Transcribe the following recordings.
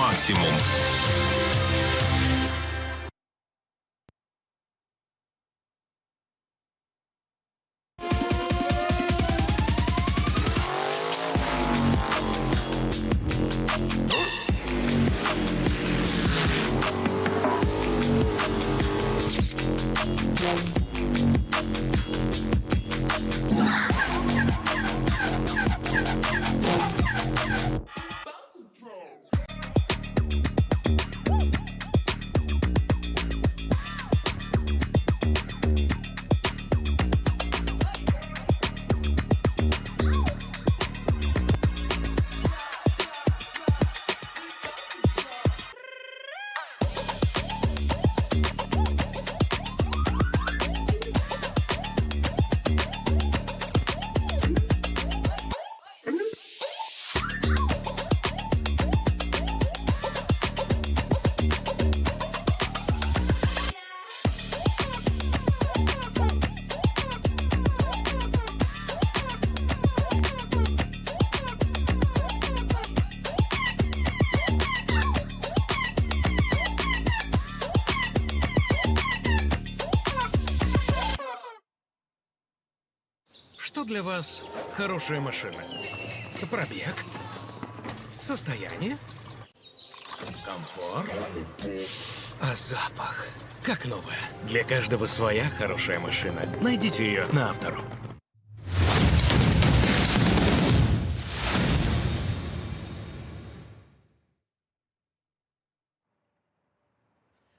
максимум. Что для вас хорошая машина? Пробег? Состояние? Комфорт? А запах? Как новая. Для каждого своя хорошая машина. Найдите ее на Автору.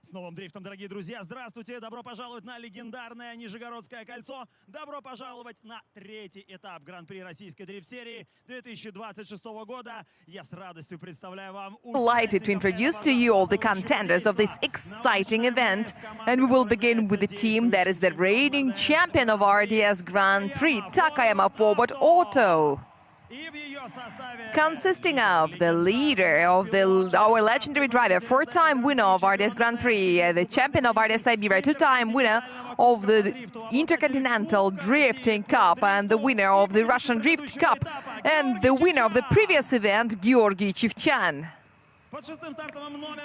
С новым дрифтом, дорогие друзья! Здравствуйте! Добро пожаловать на легендарное Нижегородское кольцо! Добро пожаловать на третий этап Гран-при Российской дрифт-серии 2026 года! Я с радостью представляю вам... Delighted to introduce to you all the contenders of this exciting event, and we will begin with the team that is the reigning champion of RDS Grand Prix, Takayama Forward Auto. Consisting of the leader of our legendary driver, four-time winner of RDS Grand Prix, the champion of RDS Siberia, two-time winner of the Intercontinental Drifting Cup and the winner of the Russian Drift Cup, and the winner of the previous event, Georgy Chivchan.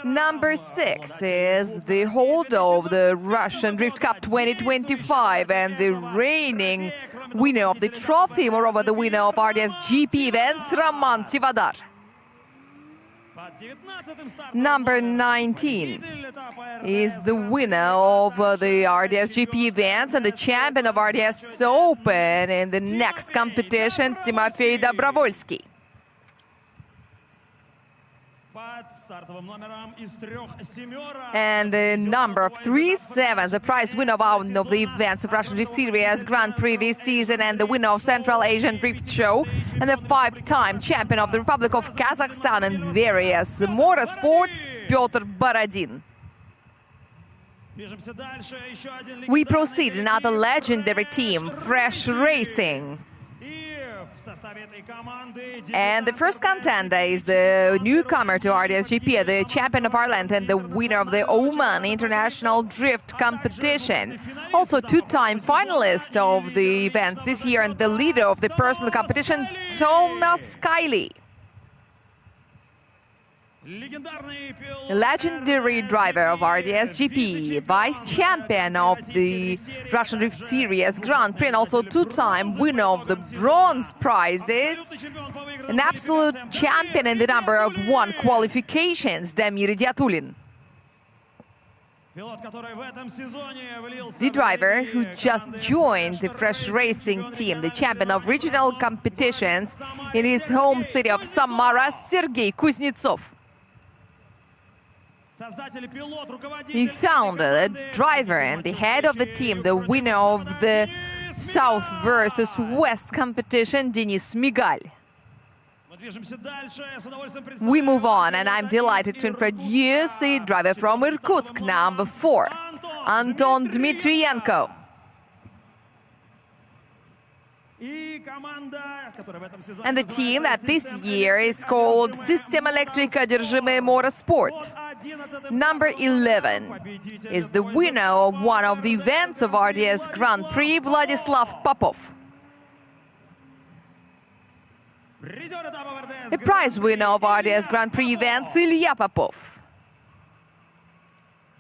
Number 6 is the holder of the Russian Drift Cup 2025 and the reigning winner of the trophy, moreover the winner of RDS GP events, Roman Tivadar. Number 19 is the winner of the RDS GP events and the champion of RDS Open in the next competition, Timofey Dobrovolsky. And the number of 3-7, the prize winner of one of the events of Russian Drift Series Grand Prix this season and the winner of Central Asian Drift Show and the 5-time champion of the Republic of Kazakhstan and various motorsports, Pyotr Borodin. We proceed another legendary team, Fresh Racing. And the first contender is the newcomer to RDS GP, the champion of Ireland and the winner of the Oman International Drift Competition. Also two-time finalist of the event this year and the leader of the personal competition, Thomas Kiley. Legendary driver of RDS GP, vice champion of the Russian Drift Series Grand Prix and also two-time winner of the bronze prizes, an absolute champion in the number of 1 qualifications, Damir Diatulin. The driver who just joined the Fresh Racing team, the champion of regional competitions in his home city of Samara, Sergei Kuznetsov. He founded a driver and the head of the team, the winner of the South versus West competition, Denis Migal. We move on, and I'm delighted to introduce the driver from Irkutsk, number 4, Anton Dmitrienko. And the team that this year is called System Electrica Держимые Motorsport. Number 11 is the winner of one of the events of RDS Grand Prix, Vladislav Popov. The prize winner of RDS Grand Prix events, Ilya Popov.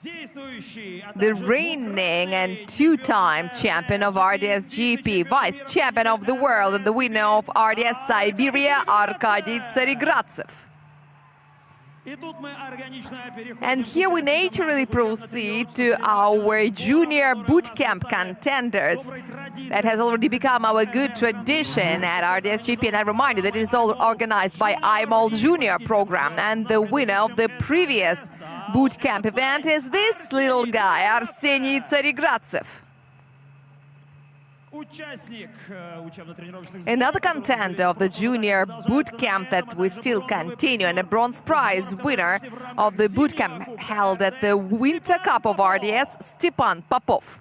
The reigning and two-time champion of RDS GP, vice champion of the world and the winner of RDS Siberia, Arkady Tsarigradsev. And here we naturally proceed to our junior bootcamp contenders. That has already become our good tradition at RDS GP, and I remind you that it is all organized by IMOL Junior program, and the winner of the previous bootcamp event is this little guy, Arseniy Tsarigradsev. Another contender of the junior bootcamp that we still continue, and a bronze prize winner of the bootcamp held at the Winter Cup of RDS, Stepan Popov.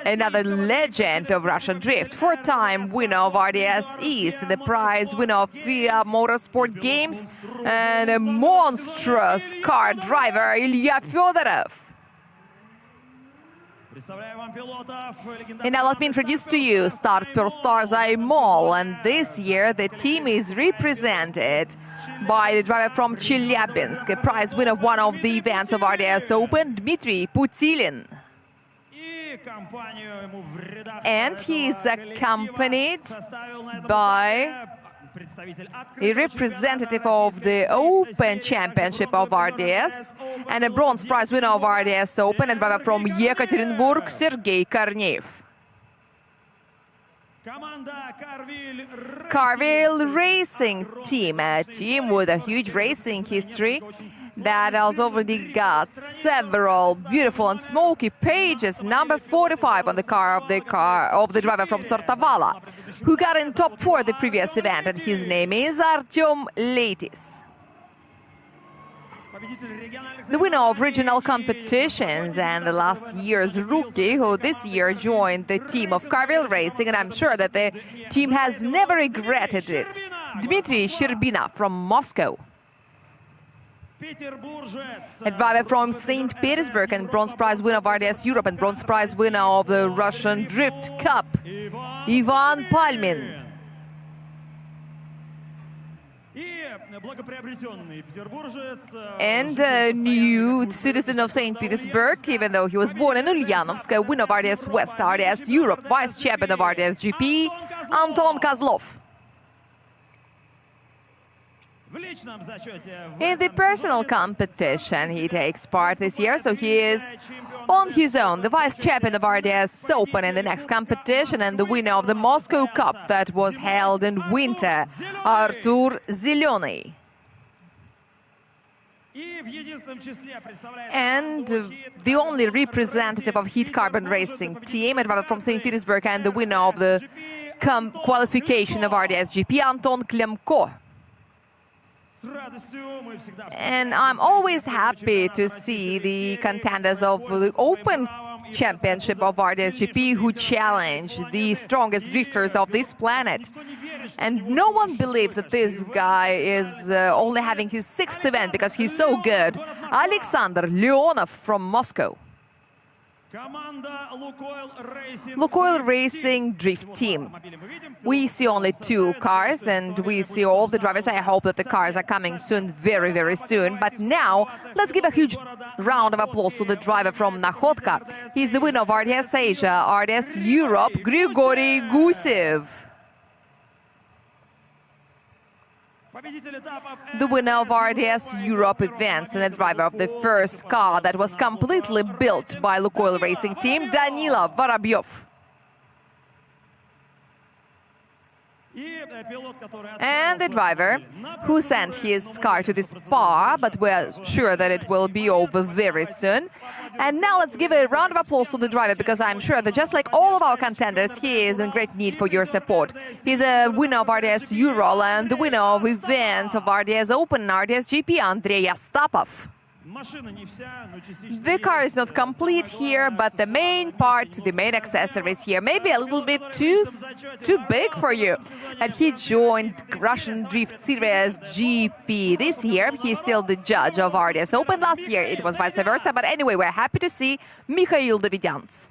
Another legend of Russian Drift, four-time winner of RDS East, the prize winner of FIA Motorsport Games, and a monstrous car driver, Ilya Fedorov. And now let me introduce to you Start Pure Stars IMOL, and this year the team is represented by the driver from Chelyabinsk, a prize winner of one of the events of RDS Open, Dmitry Putilin. And he is accompanied by a representative of the Open Championship of RDS and a bronze prize winner of RDS Open, a driver from Yekaterinburg, Sergei Korneev. Carville Racing Team, a team with a huge racing history that has already got several beautiful and smoky pages. Number 45 on the car of the driver from Sortavala, who got in top 4 the previous event, and his name is Artyom Leitis. The winner of regional competitions and the last year's rookie, who this year joined the team of Carville Racing, and I'm sure that the team has never regretted it, Dmitry Sherbina from Moscow. A driver from St. Petersburg and bronze prize winner of RDS Europe and bronze prize winner of the Russian Drift Cup, Ivan Palmin. And a new citizen of St. Petersburg, even though he was born in Ulyanovsk, winner of RDS West, RDS Europe, vice champion of RDS GP, Anton Kozlov. In the personal competition, he takes part this year, so he is on his own, the vice champion of RDS Open in the next competition and the winner of the Moscow Cup that was held in winter, Artur Zeleny. And the only representative of Heat Carbon Racing Team, a driver from St. Petersburg and the winner of the qualification of RDS GP, Anton Klemko. And I'm always happy to see the contenders of the Open Championship of RDS GP who challenge the strongest drifters of this planet. And no one believes that this guy is only having his 6th event because he's so good. Alexander Leonov from Moscow. Lukoil Racing Drift Team. We see only 2 cars and we see all the drivers. I hope that the cars are coming soon, very, very soon. But now, let's give a huge round of applause to the driver from Nakhodka. He's the winner of RDS Asia, RDS Europe, Grigory Gusev. The winner of RDS Europe events and the driver of the first car that was completely built by Lukoil Racing Team, Danila Vorobyov. And the driver who sent his car to the Spa, but we're sure that it will be over very soon. And now let's give a round of applause to the driver, because I'm sure that just like all of our contenders, he is in great need for your support. He's a winner of RDS Ural and the winner of events of RDS Open and RDS GP, Andrei Astapov. The car is not complete here, but the main part, the main accessories here, maybe a little bit too big for you. And he joined Russian Drift Series GP this year. He's still the judge of RDS Open. Last year it was vice versa, but anyway, we're happy to see Mikhail Davidyants.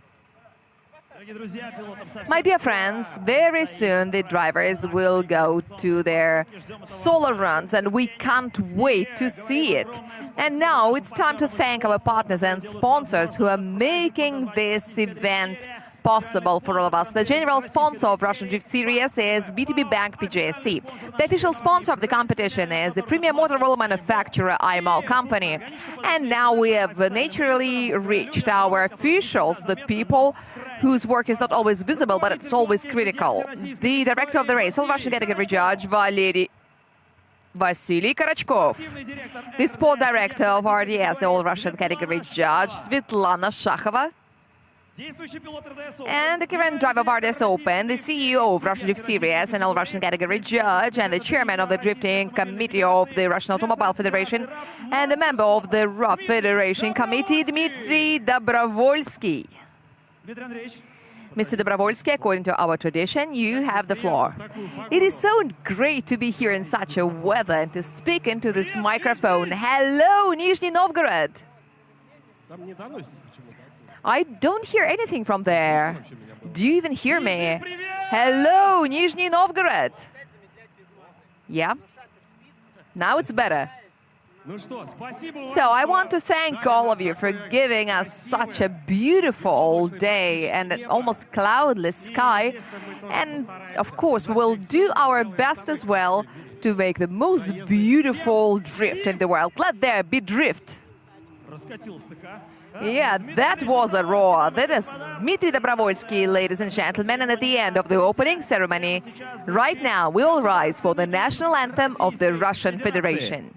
My dear friends, very soon the drivers will go to their solo runs and we can't wait to see it. And now it's time to thank our partners and sponsors who are making this event possible for all of us. The general sponsor of Russian Drift Series is BTB Bank PJSC. The official sponsor of the competition is the premier motor roller manufacturer IMAL company. And now we have naturally reached our officials, the people whose work is not always visible, but it's always critical. The director of the race, all-Russian category judge, Vasily Karachkov. The sport director of RDS, the all-Russian category judge, Svetlana Shakhova. And the current driver of RDS Open, the CEO of Russian Drift Series, an all-Russian category judge, and the chairman of the drifting committee of the Russian Automobile Federation, and a member of the RUF Federation Committee, Dmitry Dobrovolsky. Mr. Dobrovolsky, according to our tradition, you have the floor. It is so great to be here in such a weather and to speak into this microphone. Hello, Nizhny Novgorod! I don't hear anything from there. Do you even hear me? Hello, Nizhny Novgorod! Yeah? Now it's better. So I want to thank all of you for giving us such a beautiful day and an almost cloudless sky. And of course, we will do our best as well to make the most beautiful drift in the world. Let there be drift. Yeah, that was a roar. That is Dmitry Dobrovolsky, ladies and gentlemen. And at the end of the opening ceremony, right now, we will rise for the national anthem of the Russian Federation.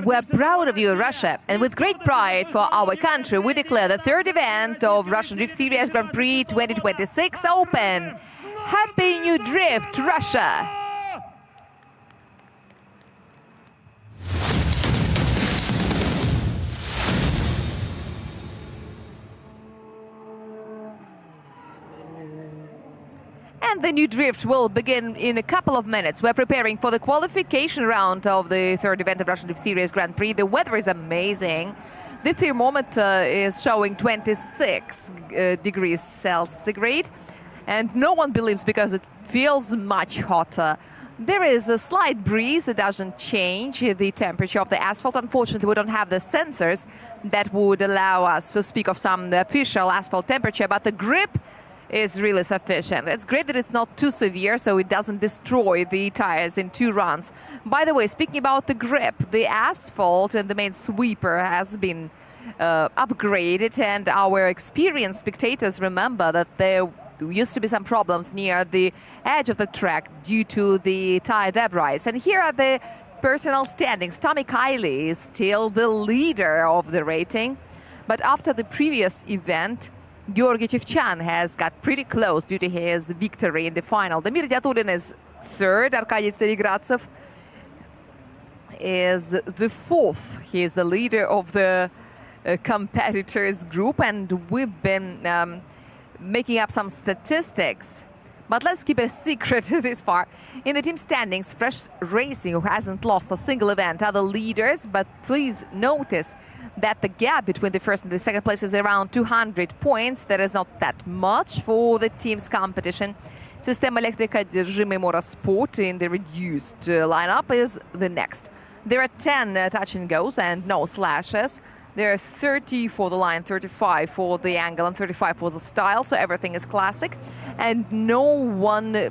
We're proud of you, Russia, and with great pride for our country, we declare the third event of Russian Drift Series Grand Prix 2026 open. Happy New Drift, Russia! And the new drift will begin in a couple of minutes. We're preparing for the qualification round of the third event of Russian Drift Series Grand Prix. The weather is amazing. The thermometer is showing 26 degrees centigrade. And no one believes because it feels much hotter. There is a slight breeze that doesn't change the temperature of the asphalt. Unfortunately, we don't have the sensors that would allow us to speak of some official asphalt temperature, but the grip is really sufficient. It's great that it's not too severe, so it doesn't destroy the tires in 2 runs. By the way, speaking about the grip, the asphalt and the main sweeper has been upgraded, and our experienced spectators remember that there used to be some problems near the edge of the track due to the tire debris. And here are the personal standings. Tommy Kiley is still the leader of the rating, but after the previous event, Georgy Chevchan has got pretty close due to his victory in the final. Damir Dyatulin is third. Arkady Starigradsev is the fourth. He is the leader of the competitors group, and we've been making up some statistics. But let's keep it a secret this far. In the team standings, Fresh Racing, who hasn't lost a single event, are the leaders. But please notice that the gap between the first and the second place is around 200 points. That is not that much for the team's competition. System Electrica Держимый Motorsport in the reduced lineup is the next. There are 10 touch and goes and no slashes. There are 30 for the line, 35 for the angle, and 35 for the style, so everything is classic. And no one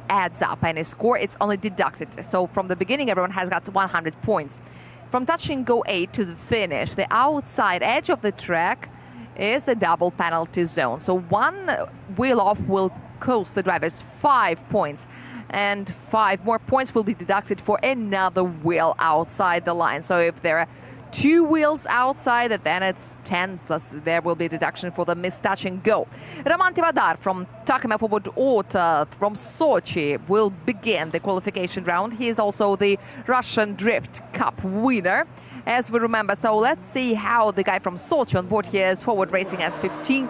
adds up any score, it's only deducted. So from the beginning, everyone has got 100 points. From touch and go 8 to the finish, the outside edge of the track is a double penalty zone. So one wheel off will cost the drivers 5 points. And 5 more points will be deducted for another wheel outside the line. So if there are 2 wheels outside, then it's 10, plus there will be a deduction for the missed touch and go. Roman Tivadar from Takima Forward Auto from Sochi will begin the qualification round. He is also the Russian Drift Cup winner, as we remember. So let's see how the guy from Sochi on board here is Forward Racing S15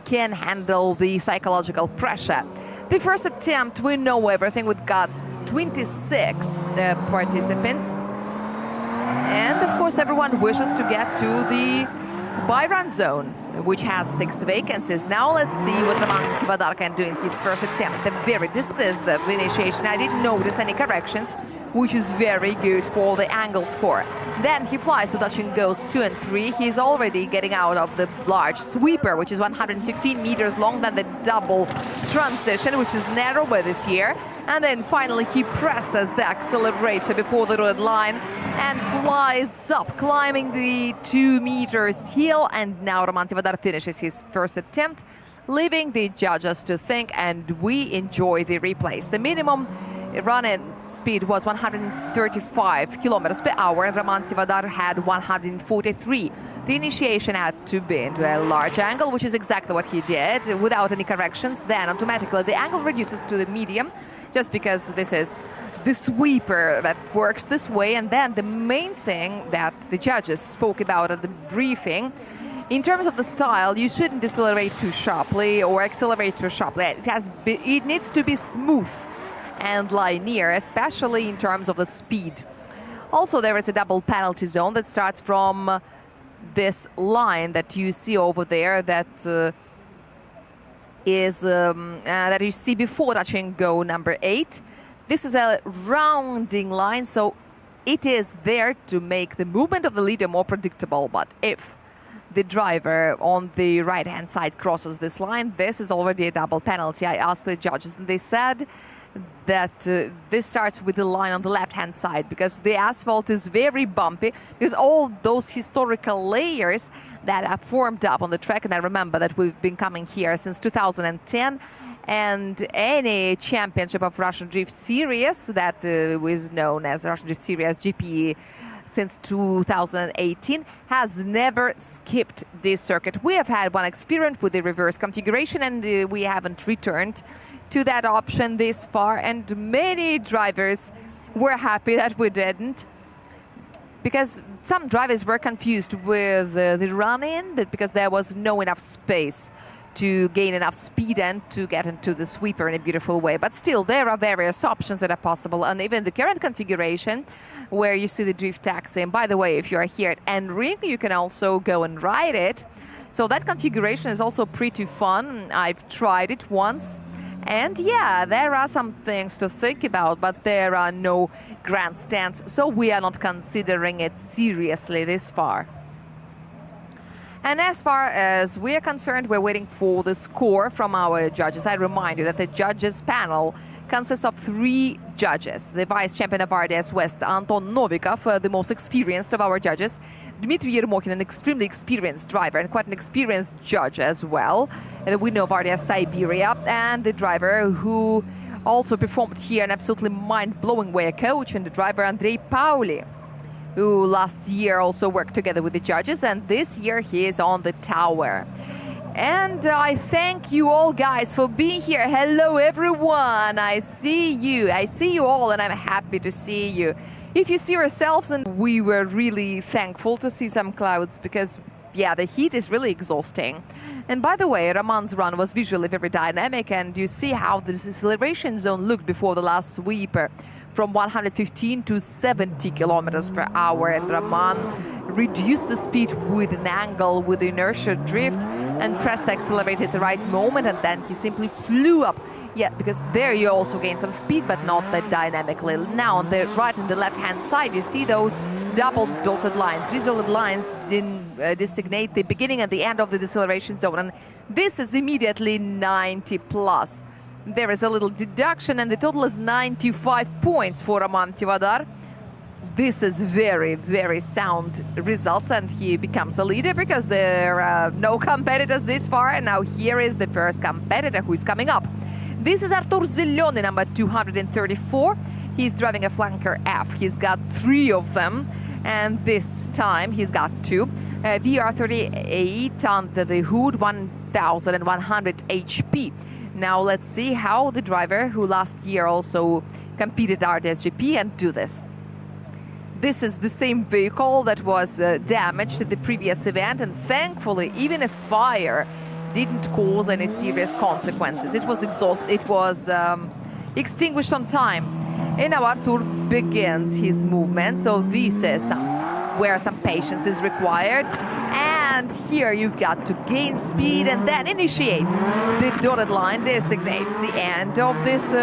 can handle the psychological pressure. The first attempt, we know everything. We've got 26 participants. And of course, everyone wishes to get to the by-run zone, which has 6 vacancies. Now let's see what Roman Tivadar can do in his first attempt. A very decisive initiation. I didn't notice any corrections, which is very good for the angle score. Then he flies to touch and goes 2 and 3. He's already getting out of the large sweeper, which is 115 meters long, then the double transition, which is narrower this year. And then finally he presses the accelerator before the red line and flies up, climbing the 2 meters hill. And now Roman Tivadar finishes his first attempt, leaving the judges to think, and we enjoy the replays. The minimum run-in speed was 135 kilometers per hour, and Roman Tivadar had 143. The initiation had to be into a large angle, which is exactly what he did, without any corrections. Then automatically the angle reduces to the medium, just because this is the sweeper that works this way. And then the main thing that the judges spoke about at the briefing, in terms of the style, you shouldn't decelerate too sharply or accelerate too sharply. It needs to be smooth and linear, especially in terms of the speed. Also, there is a double penalty zone that starts from this line that you see over there, that that you see before touch and go number 8. This is a rounding line, so it is there to make the movement of the leader more predictable. But if the driver on the right-hand side crosses this line, this is already a double penalty. I asked the judges, and they said that this starts with the line on the left-hand side, because the asphalt is very bumpy, because all those historical layers that are formed up on the track. And I remember that we've been coming here since 2010, and any championship of Russian Drift Series that is known as Russian Drift Series GP since 2018 has never skipped this circuit. We have had one experience with the reverse configuration, and we haven't returned to that option this far, and many drivers were happy that we didn't, because some drivers were confused with the run-in, because there was no enough space to gain enough speed and to get into the sweeper in a beautiful way. But still, there are various options that are possible, and even the current configuration where you see the drift taxi. And by the way, if you are here at NRing, you can also go and ride it. So that configuration is also pretty fun. I've tried it once. And yeah, there are some things to think about, but there are no grandstands, so we are not considering it seriously this far. And as far as we are concerned, we're waiting for the score from our judges. I remind you that the judges panel consists of 3 judges. The vice champion of RDS West, Anton Novikov, the most experienced of our judges. Dmitry Yermokin, an extremely experienced driver and quite an experienced judge as well. And the winner of RDS Siberia, and the driver who also performed here in absolutely mind-blowing way, a coach and the driver Andrei Pauli, who last year also worked together with the judges, and this year he is on the tower. And I thank you all, guys, for being here. Hello, everyone. I see you all, and I'm happy to see you. If you see yourselves, and we were really thankful to see some clouds, because yeah, the heat is really exhausting. And by the way, Roman's run was visually very dynamic, and you see how the deceleration zone looked before the last sweep, from 115 to 70 kilometers per hour. And Roman reduced the speed with an angle, with inertia drift, and pressed the accelerator at the right moment, and then he simply flew up. Yeah, because there you also gain some speed, but not that dynamically. Now on the right and the left-hand side, you see those double dotted lines. These dotted lines designate the beginning and the end of the deceleration zone, and this is immediately 90 plus. There is a little deduction, and the total is 95 points for Roman Tivadar. This is very, very sound results, and he becomes a leader because there are no competitors this far. And now here is the first competitor who is coming up. This is Artur Zeleny, number 234. He's driving a flanker F. He's got 3 of them, and this time he's got 2. VR38 under the hood, 1100 HP. Now let's see how the driver who last year also competed RDSGP and do this. This is the same vehicle that was damaged at the previous event, and thankfully even a fire didn't cause any serious consequences. It was extinguished on time. And now Artur begins his movement, so this is where some patience is required. And here you've got to gain speed and then initiate. The dotted line designates the end of this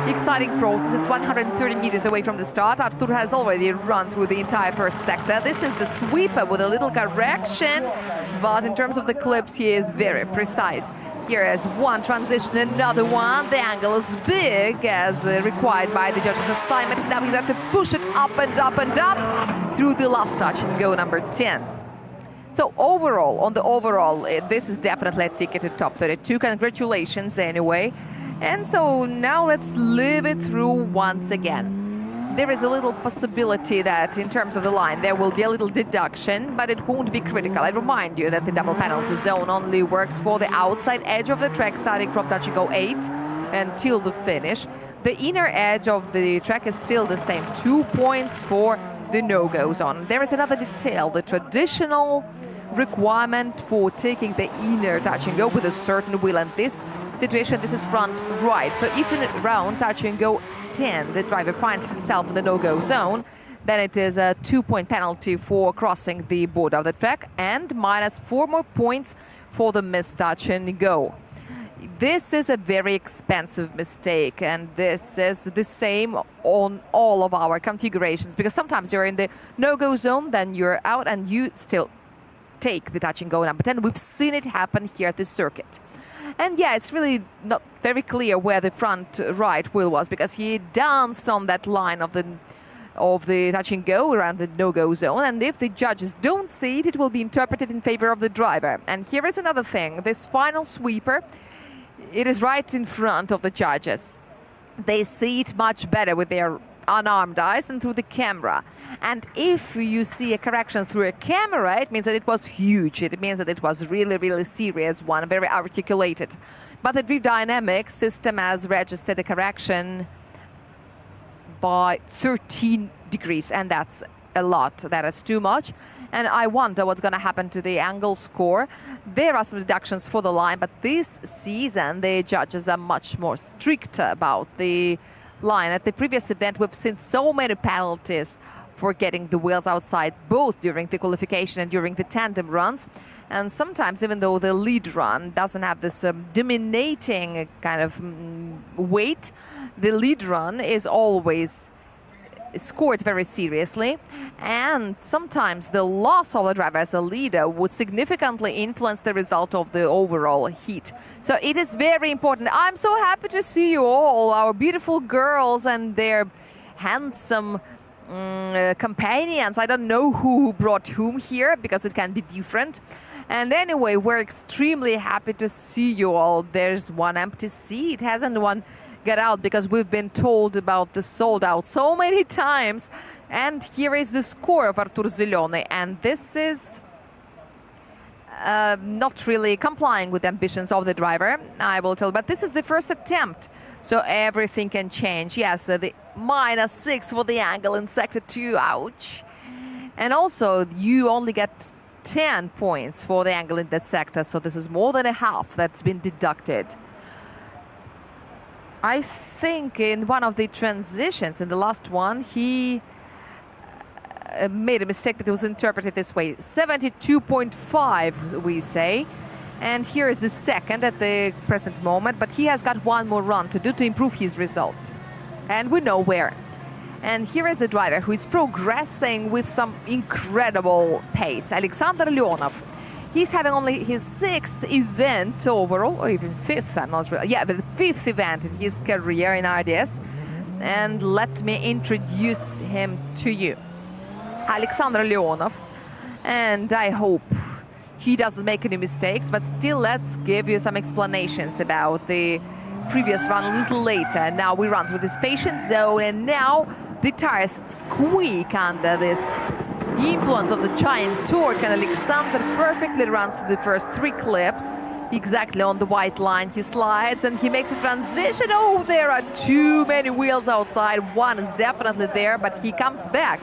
exciting process. It's 130 meters away from the start. Artur has already run through the entire first sector. This is the sweeper with a little correction, but in terms of the clips, he is very precise. Here is one transition, another one. The angle is big, as required by the judge's assignment. Now he's got to push it up and up and up through the last touch and go number 10. So overall, on the overall, this is definitely a ticket to top 32. Congratulations anyway. And so now let's live it through once again. There is a little possibility that in terms of the line, there will be a little deduction, but it won't be critical. I remind you that the double penalty zone only works for the outside edge of the track, starting from touch and go 8 until the finish. The inner edge of the track is still the same, 2 points for the no-go zone. There is another detail, the traditional requirement for taking the inner touch and go with a certain wheel. And this situation, this is front right. So if in round touch and go 10, the driver finds himself in the no-go zone, then it is a 2-point penalty for crossing the border of the track and minus 4 more points for the missed touch and go. This is a very expensive mistake, and this is the same on all of our configurations, because sometimes you're in the no-go zone, then you're out and you still take the touch and go number 10. We've seen it happen here at the circuit. And yeah, it's really not very clear where the front right wheel was, because he danced on that line of the touch and go around the no-go zone, and if the judges don't see it, it will be interpreted in favor of the driver. And here is another thing, this final sweeper, it is right in front of the judges. They see it much better with their unarmed eyes than through the camera. And if you see a correction through a camera, it means that it was huge. It means that it was really, really serious one, very articulated. But the drift dynamic system has registered a correction by 13 degrees, and that's a lot. That is too much. And I wonder what's going to happen to the angle score. There are some deductions for the line, but this season the judges are much more strict about the line. At the previous event, we've seen so many penalties for getting the wheels outside, both during the qualification and during the tandem runs. And sometimes, even though the lead run doesn't have this dominating kind of weight, the lead run is always scored very seriously, and sometimes the loss of the driver as a leader would significantly influence the result of the overall heat. So it is very important. I'm so happy to see you all, our beautiful girls and their handsome companions. I don't know who brought whom here, because it can be different. And anyway, we're extremely happy to see you all. There's one empty seat. Hasn't one get out, because we've been told about the sold out so many times. And here is the score of Artur Zeleny, and this is not really complying with the ambitions of the driver, I will tell, but this is the first attempt, so everything can change. Yes, the -6 for the angle in sector 2, ouch. And also you only get 10 points for the angle in that sector. So this is more than a half that's been deducted. I think in one of the transitions, in the last one, he made a mistake that was interpreted this way. 72.5, we say. And here is the second at the present moment, but he has got one more run to do to improve his result. And we know where. And here is a driver who is progressing with some incredible pace. Alexander Leonov. He's having only his 6th event overall, or even 5th, I'm not really. Yeah, but the 5th event in his career in RDS. And let me introduce him to you. Alexander Leonov. And I hope he doesn't make any mistakes, but still let's give you some explanations about the previous run a little later. Now we run through this patient zone, and now the tires squeak under this influence of the giant torque, and Alexander perfectly runs through the first 3 clips. Exactly on the white line he slides and he makes a transition. Oh, there are too many wheels outside. One is definitely there, but he comes back.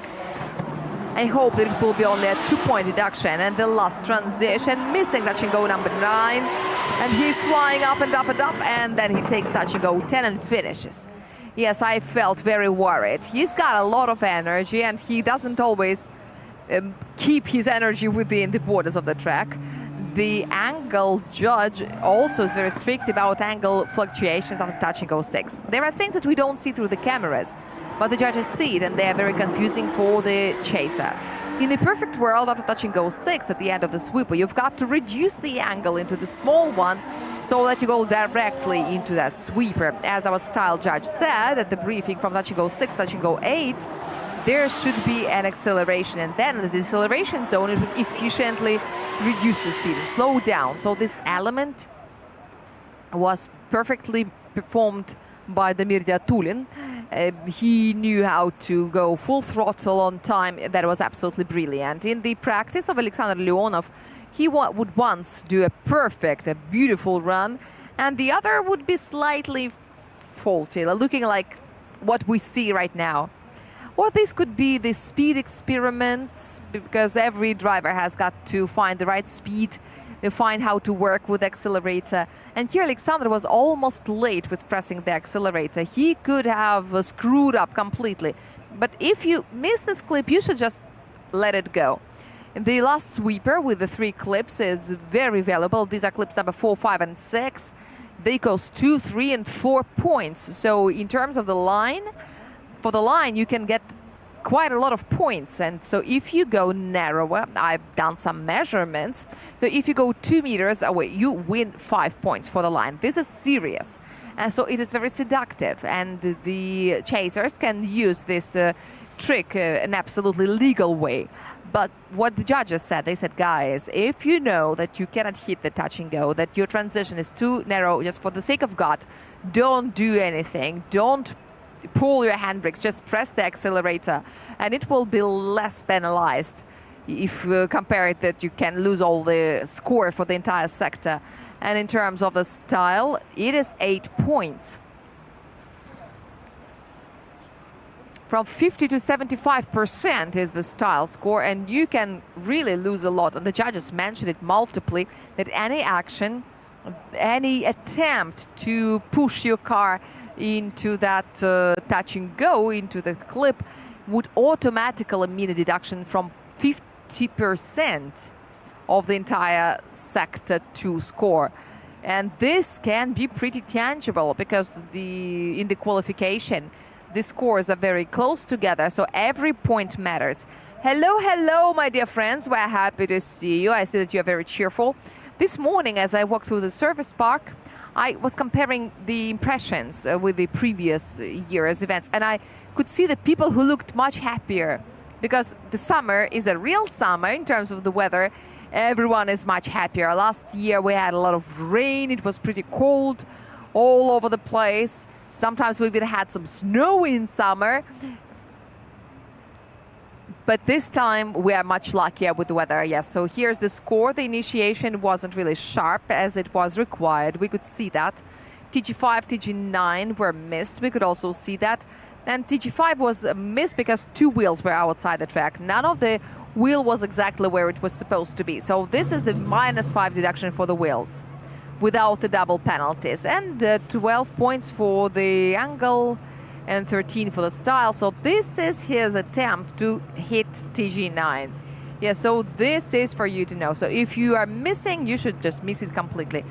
I hope that it will be only a 2-point deduction. And the last transition, missing touch and go number 9. And he's flying up and up and up, and then he takes touch and go 10 and finishes. Yes, I felt very worried. He's got a lot of energy, and he doesn't always keep his energy within the borders of the track. The angle judge also is very strict about angle fluctuations after touch and go 6. There are things that we don't see through the cameras, but the judges see it, and they are very confusing for the chaser. In the perfect world, after touch and go 6 at the end of the sweeper, you've got to reduce the angle into the small one so that you go directly into that sweeper. As our style judge said at the briefing, from touch and go 6, touch and go 8, there should be an acceleration, and then in the deceleration zone you should efficiently reduce the speed and slow down. So this element was perfectly performed by Damir Tulin. He knew how to go full throttle on time. That was absolutely brilliant. In the practice of Alexander Leonov, he would once do a perfect, a beautiful run, and the other would be slightly faulty, looking like what we see right now. Or this could be the speed experiments, because every driver has got to find the right speed, find how to work with accelerator. And here Alexander was almost late with pressing the accelerator. He could have screwed up completely. But if you miss this clip, you should just let it go. The last sweeper with the 3 clips is very valuable. These are clips number 4, 5, and 6. They cost 2, 3, and 4 points. So in terms of the line, for the line, you can get quite a lot of points. And so if you go narrower, I've done some measurements. So if you go 2 meters away, you win 5 points for the line. This is serious. And so it is very seductive. And the chasers can use this trick in an absolutely legal way. But what the judges said, they said, guys, if you know that you cannot hit the touch and go, that your transition is too narrow, just for the sake of God, don't do anything. Don't pull your handbrakes, just press the accelerator, and it will be less penalized if compared that you can lose all the score for the entire sector. And in terms of the style, it is 8 points. From 50 to 75% is the style score, and you can really lose a lot. And the judges mentioned it multiply, that any action, any attempt to push your car into that touch and go, into the clip, would automatically mean a deduction from 50% of the entire sector 2 score. And this can be pretty tangible, because in the qualification, the scores are very close together, so every point matters. Hello, hello, my dear friends. We're happy to see you. I see that you're very cheerful. This morning, as I walked through the service park, I was comparing the impressions with the previous year's events, and I could see the people who looked much happier, because the summer is a real summer in terms of the weather. Everyone is much happier. Last year we had a lot of rain. It was pretty cold all over the place. Sometimes we even had some snow in summer. But this time we are much luckier with the weather, yes. So here's the score. The initiation wasn't really sharp as it was required. We could see that. TG5, TG9 were missed. We could also see that. And TG5 was missed because 2 wheels were outside the track. None of the wheel was exactly where it was supposed to be. So this is the -5 deduction for the wheels without the double penalties, and 12 points for the angle and 13 for the style. So this is his attempt to hit TG9. Yeah, so this is for you to know. So if you are missing, you should just miss it completely.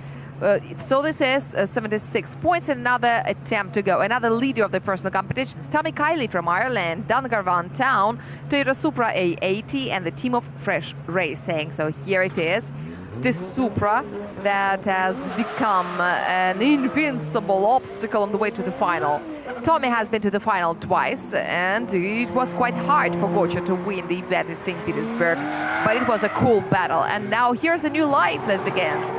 So this is 76 points, another attempt to go. Another leader of the personal competitions, Tommy Kiley from Ireland, Dungarvan Town, Toyota Supra A80, and the team of Fresh Racing. So here it is, this Supra that has become an invincible obstacle on the way to the final. Tommy has been to the final twice, and it was quite hard for Gocha to win the event in St. Petersburg, but it was a cool battle. And now here's a new life that begins.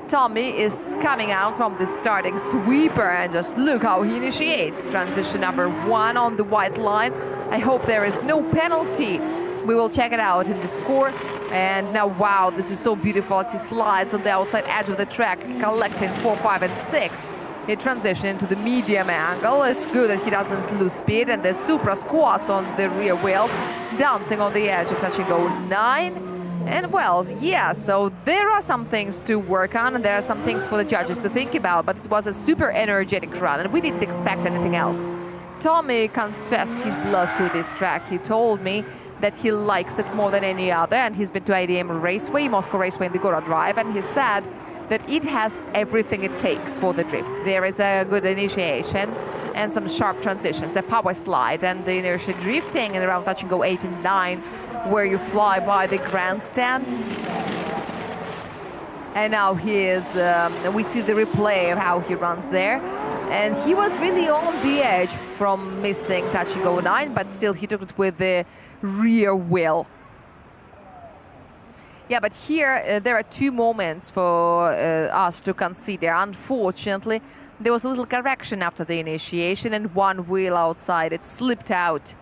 Tommy is coming out from the starting sweeper, and just look how he initiates. Transition number 1 on the white line. I hope there is no penalty. We will check it out in the score. And now, wow, this is so beautiful as he slides on the outside edge of the track, collecting 4, 5, and 6. He transitions into the medium angle. It's good that he doesn't lose speed, and the Supra squats on the rear wheels, dancing on the edge of touch and go 9. And well, yeah, so there are some things to work on, and there are some things for the judges to think about, but it was a super energetic run, and we didn't expect anything else. Tommy confessed his love to this track. He told me that he likes it more than any other, and he's been to IDM Raceway, Moscow Raceway, and the Gora Drive, and he said that it has everything it takes for the drift. There is a good initiation and some sharp transitions, a power slide, and the inertia drifting, and around touch and go 8 and 9, where you fly by the grandstand. And now he is, we see the replay of how he runs there. And he was really on the edge from missing touch and go 9, but still he took it with the rear wheel. Yeah, but here there are 2 moments for us to consider. Unfortunately, there was a little correction after the initiation, and one wheel outside, it slipped out.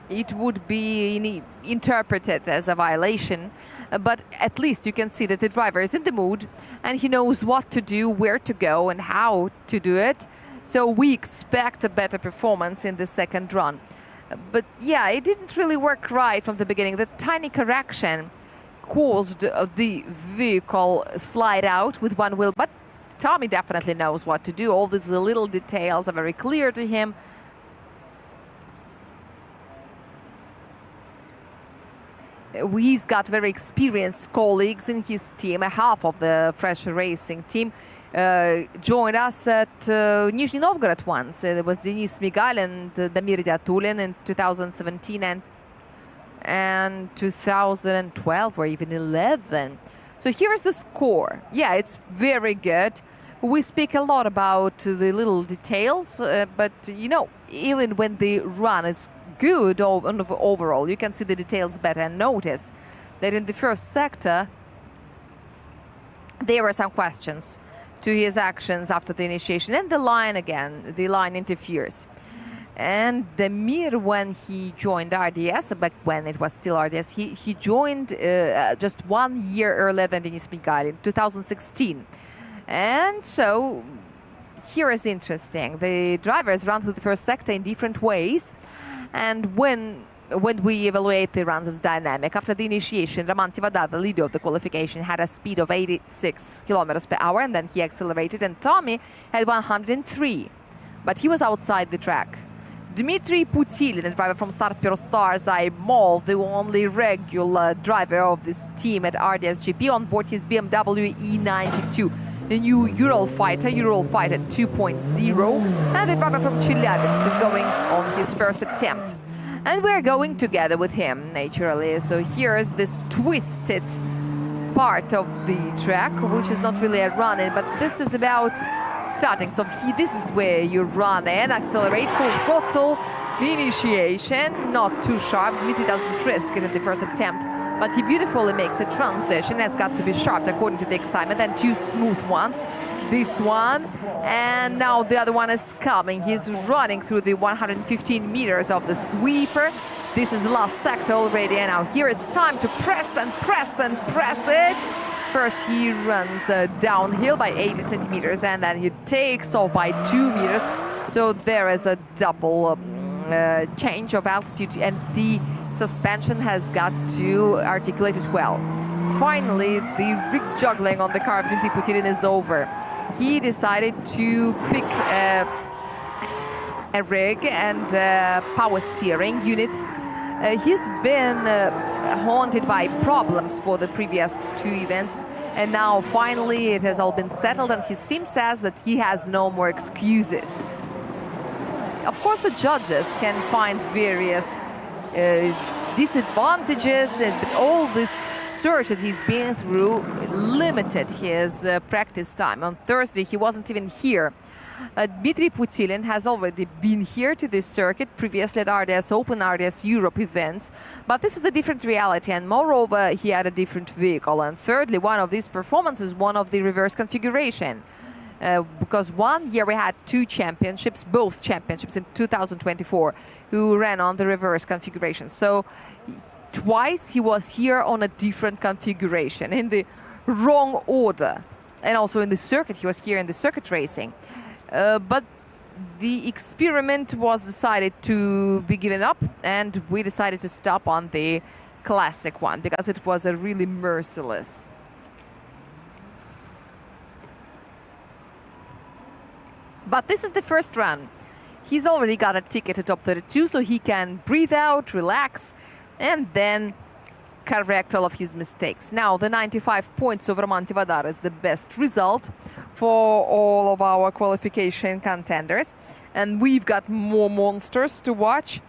It would be interpreted as a violation, but at least you can see that the driver is in the mood and he knows what to do, where to go, and how to do it. So we expect a better performance in the second run. But yeah, it didn't really work right from the beginning. The tiny correction caused the vehicle slide out with one wheel, but Tommy definitely knows what to do. All these little details are very clear to him. He's got very experienced colleagues in his team. Half of the Fresh Racing team joined us at Nizhny Novgorod once. There was Denis Migal and Damir Diatulin in 2017 and 2012 or even 11. So here's the score. Yeah, it's very good. We speak a lot about the little details, but you know, even when the run is good overall, you can see the details better and notice that in the first sector there were some questions to his actions after the initiation, and the line again, the line interferes. And Damir, when he joined RDS, back when it was still RDS, he joined just 1 year earlier than Denis Migal in 2016. And so here is interesting. The drivers run through the first sector in different ways. And when we evaluate the runs as dynamic, after the initiation, Roman Tivadar, the leader of the qualification, had a speed of 86 kilometers per hour, and then he accelerated, and Tommy had 103, but he was outside the track. Dmitry Putilin, a driver from Starperstar Mall, the only regular driver of this team at RDS GP, on board his BMW E92. The new Ural Fighter 2.0, and the driver from Chelyabinsk is going on his first attempt. And we're going together with him, naturally. So here's this twisted part of the track, which is not really a run-in, but this is about starting. So this is where you run and accelerate, full throttle, initiation, not too sharp. Dmitry doesn't risk it in the first attempt, but he beautifully makes a transition. That's got to be sharp according to the excitement, and 2 smooth ones. This one, and now the other one is coming. He's running through the 115 meters of the sweeper. This is the last sector already, and now here it's time to press and press and press it. First he runs downhill by 80 centimeters, and then he takes off by 2 meters. So there is a double change of altitude, and the suspension has got to articulate it well. Finally, the rig juggling on the car of Dmitry Putilin is over. He decided to pick a rig and power steering unit. He's been haunted by problems for the previous two events, and now finally it has all been settled, and his team says that he has no more excuses. Of course, the judges can find various disadvantages, but all this search that he's been through limited his practice time. On Thursday, he wasn't even here. Dmitry Putilin has already been here to this circuit, previously at RDS Open, RDS Europe events, but this is a different reality, and moreover, he had a different vehicle. And thirdly, one of these performances, one of the reverse configuration. Because 1 year we had two championships, both championships in 2024, who ran on the reverse configuration. So twice he was here on a different configuration, in the wrong order. And also in the circuit, he was here in the circuit racing. But the experiment was decided to be given up, and we decided to stop on the classic one, because it was a really merciless. But this is the first run. He's already got a ticket to top 32, so he can breathe out, relax, and then correct all of his mistakes. Now, the 95 points over Roman Tivadar is the best result for all of our qualification contenders. And we've got more monsters to watch,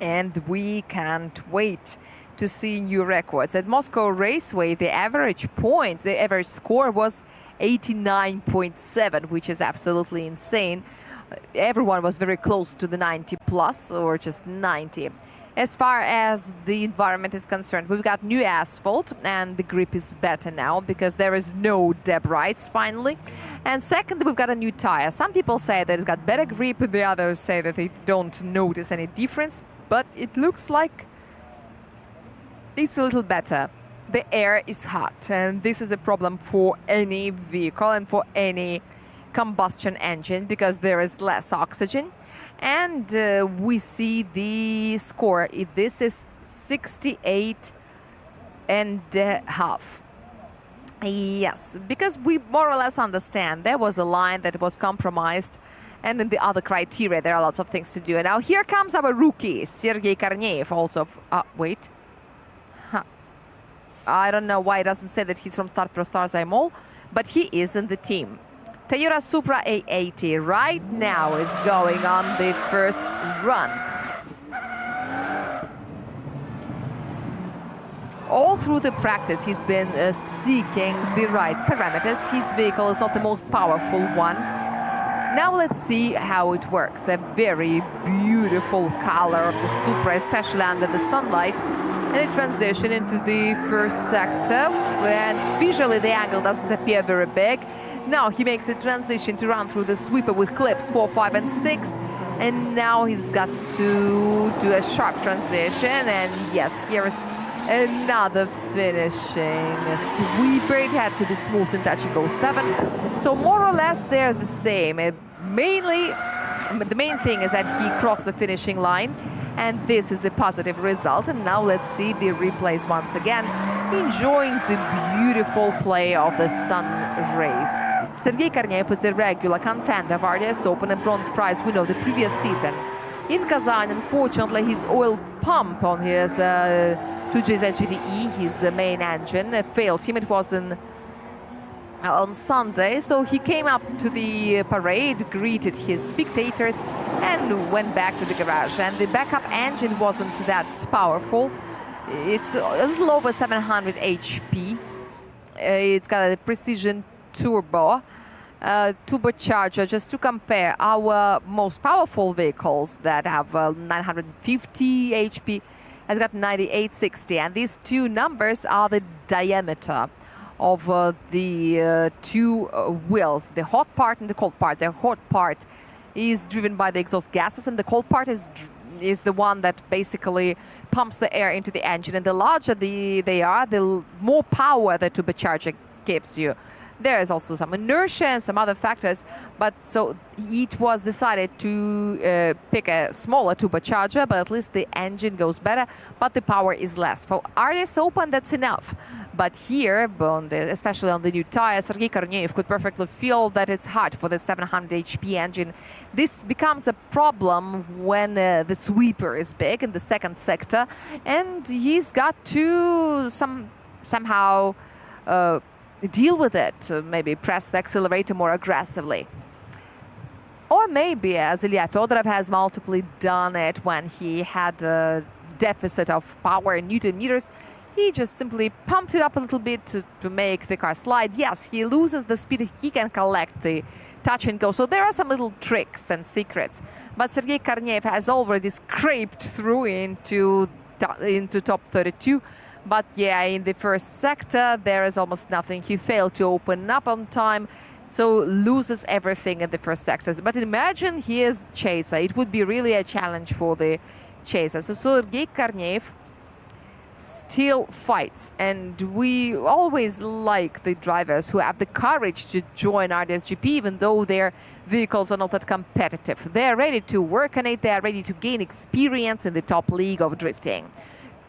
and we can't wait to see new records. At Moscow Raceway, the average point, the average score was 89.7, which is absolutely insane. Everyone was very close to the 90 plus, or just 90. As far as the environment is concerned, we've got new asphalt, and the grip is better now because there is no debris finally. And second, we've got a new tire. Some people say that it's got better grip, the others say that they don't notice any difference, but it looks like it's a little better. The air is hot, and this is a problem for any vehicle and for any combustion engine because there is less oxygen. And we see the score. This is 68 and a half. Yes, because we more or less understand there was a line that was compromised, and in the other criteria there are lots of things to do. And now here comes our rookie, Sergei Korneyev, also. Wait. I don't know why it doesn't say that he's from Start Pro Stars Aimol, but he is in the team. Toyota Supra A80 right now is going on the first run. All through the practice, he's been seeking the right parameters. His vehicle is not the most powerful one. Now let's see how it works. A very beautiful color of the Supra, especially under the sunlight. And the transition into the first sector, when visually the angle doesn't appear very big. Now he makes a transition to run through the sweeper with clips 4, 5, and 6. And now he's got to do a sharp transition. And yes, here is another finishing sweeper. It had to be smooth and touch and go 7. So more or less they're the same. Mainly, the main thing is that he crossed the finishing line. And this is a positive result. And now let's see the replays once again, enjoying the beautiful play of the sun rays. Sergei Korneyev is a regular contender of RDS Open and bronze prize winner of the previous season. In Kazan, unfortunately, his oil pump on his 2JZ GTE, his main engine, failed him. It was on Sunday, so he came up to the parade, greeted his spectators, and went back to the garage. And the backup engine wasn't that powerful. It's a little over 700 HP. It's got a precision turbo, turbocharger. Just to compare, our most powerful vehicles that have 950 HP has got 9860, and these two numbers are the diameter of the two wheels, the hot part and the cold part. The hot part is driven by the exhaust gases, and the cold part is the one that basically pumps the air into the engine. And the larger they are, the more power the turbocharger gives you. There is also some inertia and some other factors, but so it was decided to pick a smaller turbocharger, but at least the engine goes better, but the power is less. For RDS Open, that's enough. But here, especially on the new tire, Sergei Korneyev could perfectly feel that it's hard for the 700 HP engine. This becomes a problem when the sweeper is big in the second sector, and he's got to somehow deal with it, maybe press the accelerator more aggressively. Or maybe, as Ilya Fedorov has multiply done it when he had a deficit of power in Newton meters, he just simply pumped it up a little bit to make the car slide. Yes, he loses the speed, he can collect the touch and go. So there are some little tricks and secrets. But Sergei Korneyev has already scraped through into top 32. But yeah, in the first sector, there is almost nothing. He failed to open up on time, so loses everything in the first sectors. But imagine he is chaser. It would be really a challenge for the chaser. So Sergei Korneyev still fights, and we always like the drivers who have the courage to join RDS-GP even though their vehicles are not that competitive. They are ready to work on it, they are ready to gain experience in the top league of drifting.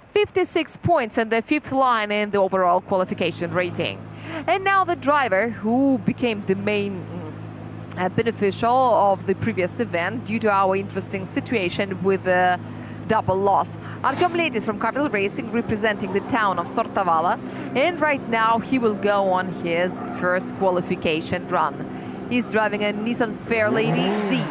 56 points in the fifth line in the overall qualification rating. And now the driver who became the main beneficial of the previous event due to our interesting situation with the double loss. Artyom Letis from Carville Racing, representing the town of Sortavala, and right now he will go on his first qualification run. He's driving a Nissan Fairlady Z.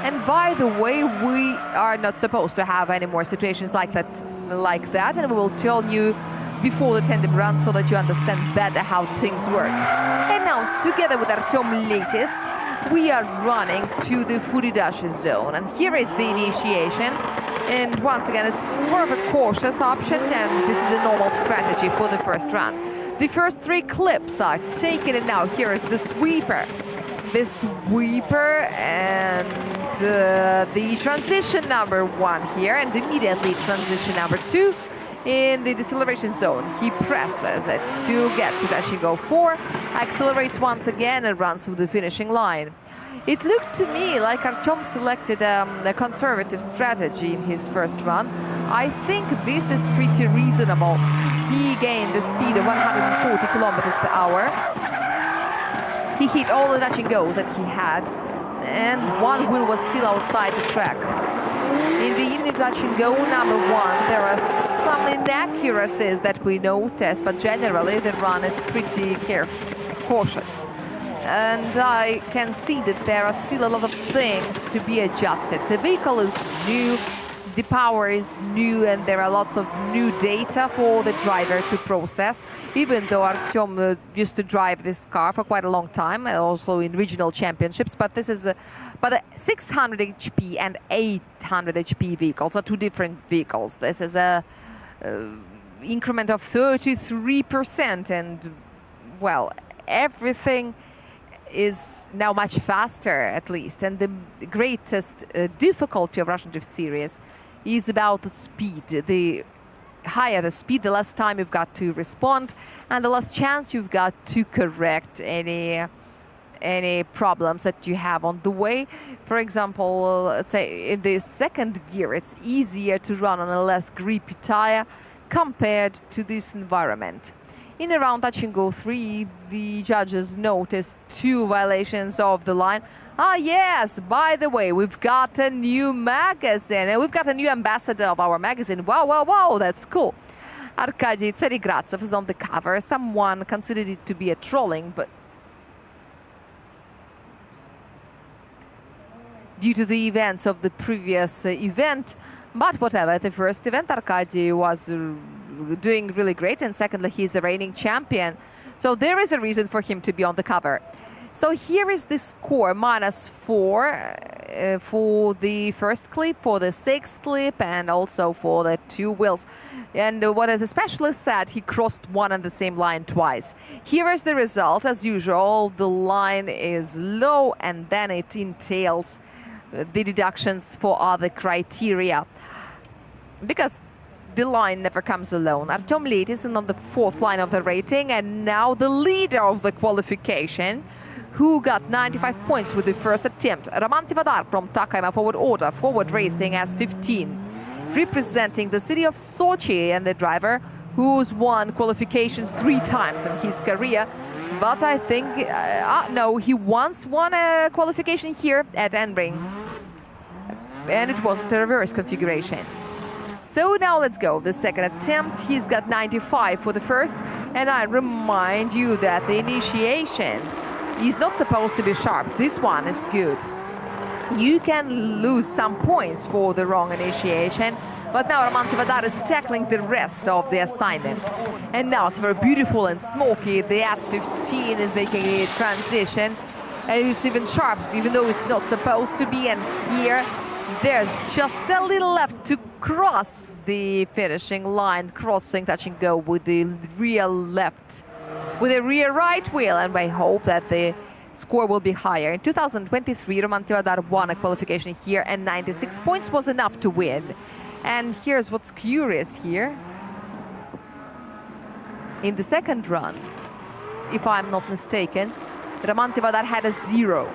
And by the way, we are not supposed to have any more situations like that, and we will tell you before the tandem run so that you understand better how things work. And now, together with Artyom Letis, we are running to the Furidash zone, and here is the initiation. And once again, it's more of a cautious option, and this is a normal strategy for the first run. The first three clips are taken, and now here is the sweeper. The sweeper and the transition number 1 here, and immediately transition number 2 in the deceleration zone. He presses it to get to dash and go 4, accelerates once again and runs through the finishing line. It looked to me like Artyom selected a conservative strategy in his first run. I think this is pretty reasonable. He gained a speed of 140 kilometers per hour. He hit all the touch and goes that he had, and one wheel was still outside the track. In the in touch and go number 1, there are some inaccuracies that we noticed, but generally the run is pretty cautious. And I can see that there are still a lot of things to be adjusted. The vehicle is new, the power is new, and there are lots of new data for the driver to process. Even though Artyom used to drive this car for quite a long time, also in regional championships, but this is but 600 HP and 800 HP vehicles are two different vehicles. This is a increment of 33%, and well, everything is now much faster, at least. And the greatest difficulty of Russian Drift Series is about the speed. The higher the speed, the less time you've got to respond, and the less chance you've got to correct any problems that you have on the way. For example, let's say in the second gear, it's easier to run on a less grippy tire compared to this environment. In around touch and go 3, the judges noticed 2 violations of the line. Ah, yes, by the way, we've got a new magazine, and we've got a new ambassador of our magazine. Wow, wow, wow, that's cool. Arkady Tserigratsev is on the cover. Someone considered it to be a trolling, but due to the events of the previous event. But whatever, at the first event, Arkady was doing really great, and secondly, he's the reigning champion. So there is a reason for him to be on the cover. So here is the score, -4 for the first clip, for the 6th clip, and also for the 2 wheels. And what is especially sad, he crossed one and the same line twice. Here is the result. As usual, the line is low, and then it entails the deductions for other criteria. Because the line never comes alone. Artem Leit is on the 4th line of the rating, and now the leader of the qualification, who got 95 points with the first attempt. Roman Tivadar from Takaima Forward Order, Forward Racing, has 15. Representing the city of Sochi, and the driver who's won qualifications 3 times in his career. But I think, no, he once won a qualification here at NRing. And it wasn't a reverse configuration. So now let's go. The second attempt, he's got 95 for the first. And I remind you that the initiation is not supposed to be sharp. This one is good. You can lose some points for the wrong initiation. But now Roman Tivadar is tackling the rest of the assignment. And now it's very beautiful and smoky. The S15 is making a transition. And it's even sharp, even though it's not supposed to be. And here, there's just a little left to cross the finishing line. Crossing, touch and go with the rear left, with the rear right wheel. And I hope that the score will be higher. In 2023, Roman Tivadar won a qualification here, and 96 points was enough to win. And here's what's curious here. In the second run, if I'm not mistaken, Roman Tivadar had a 0.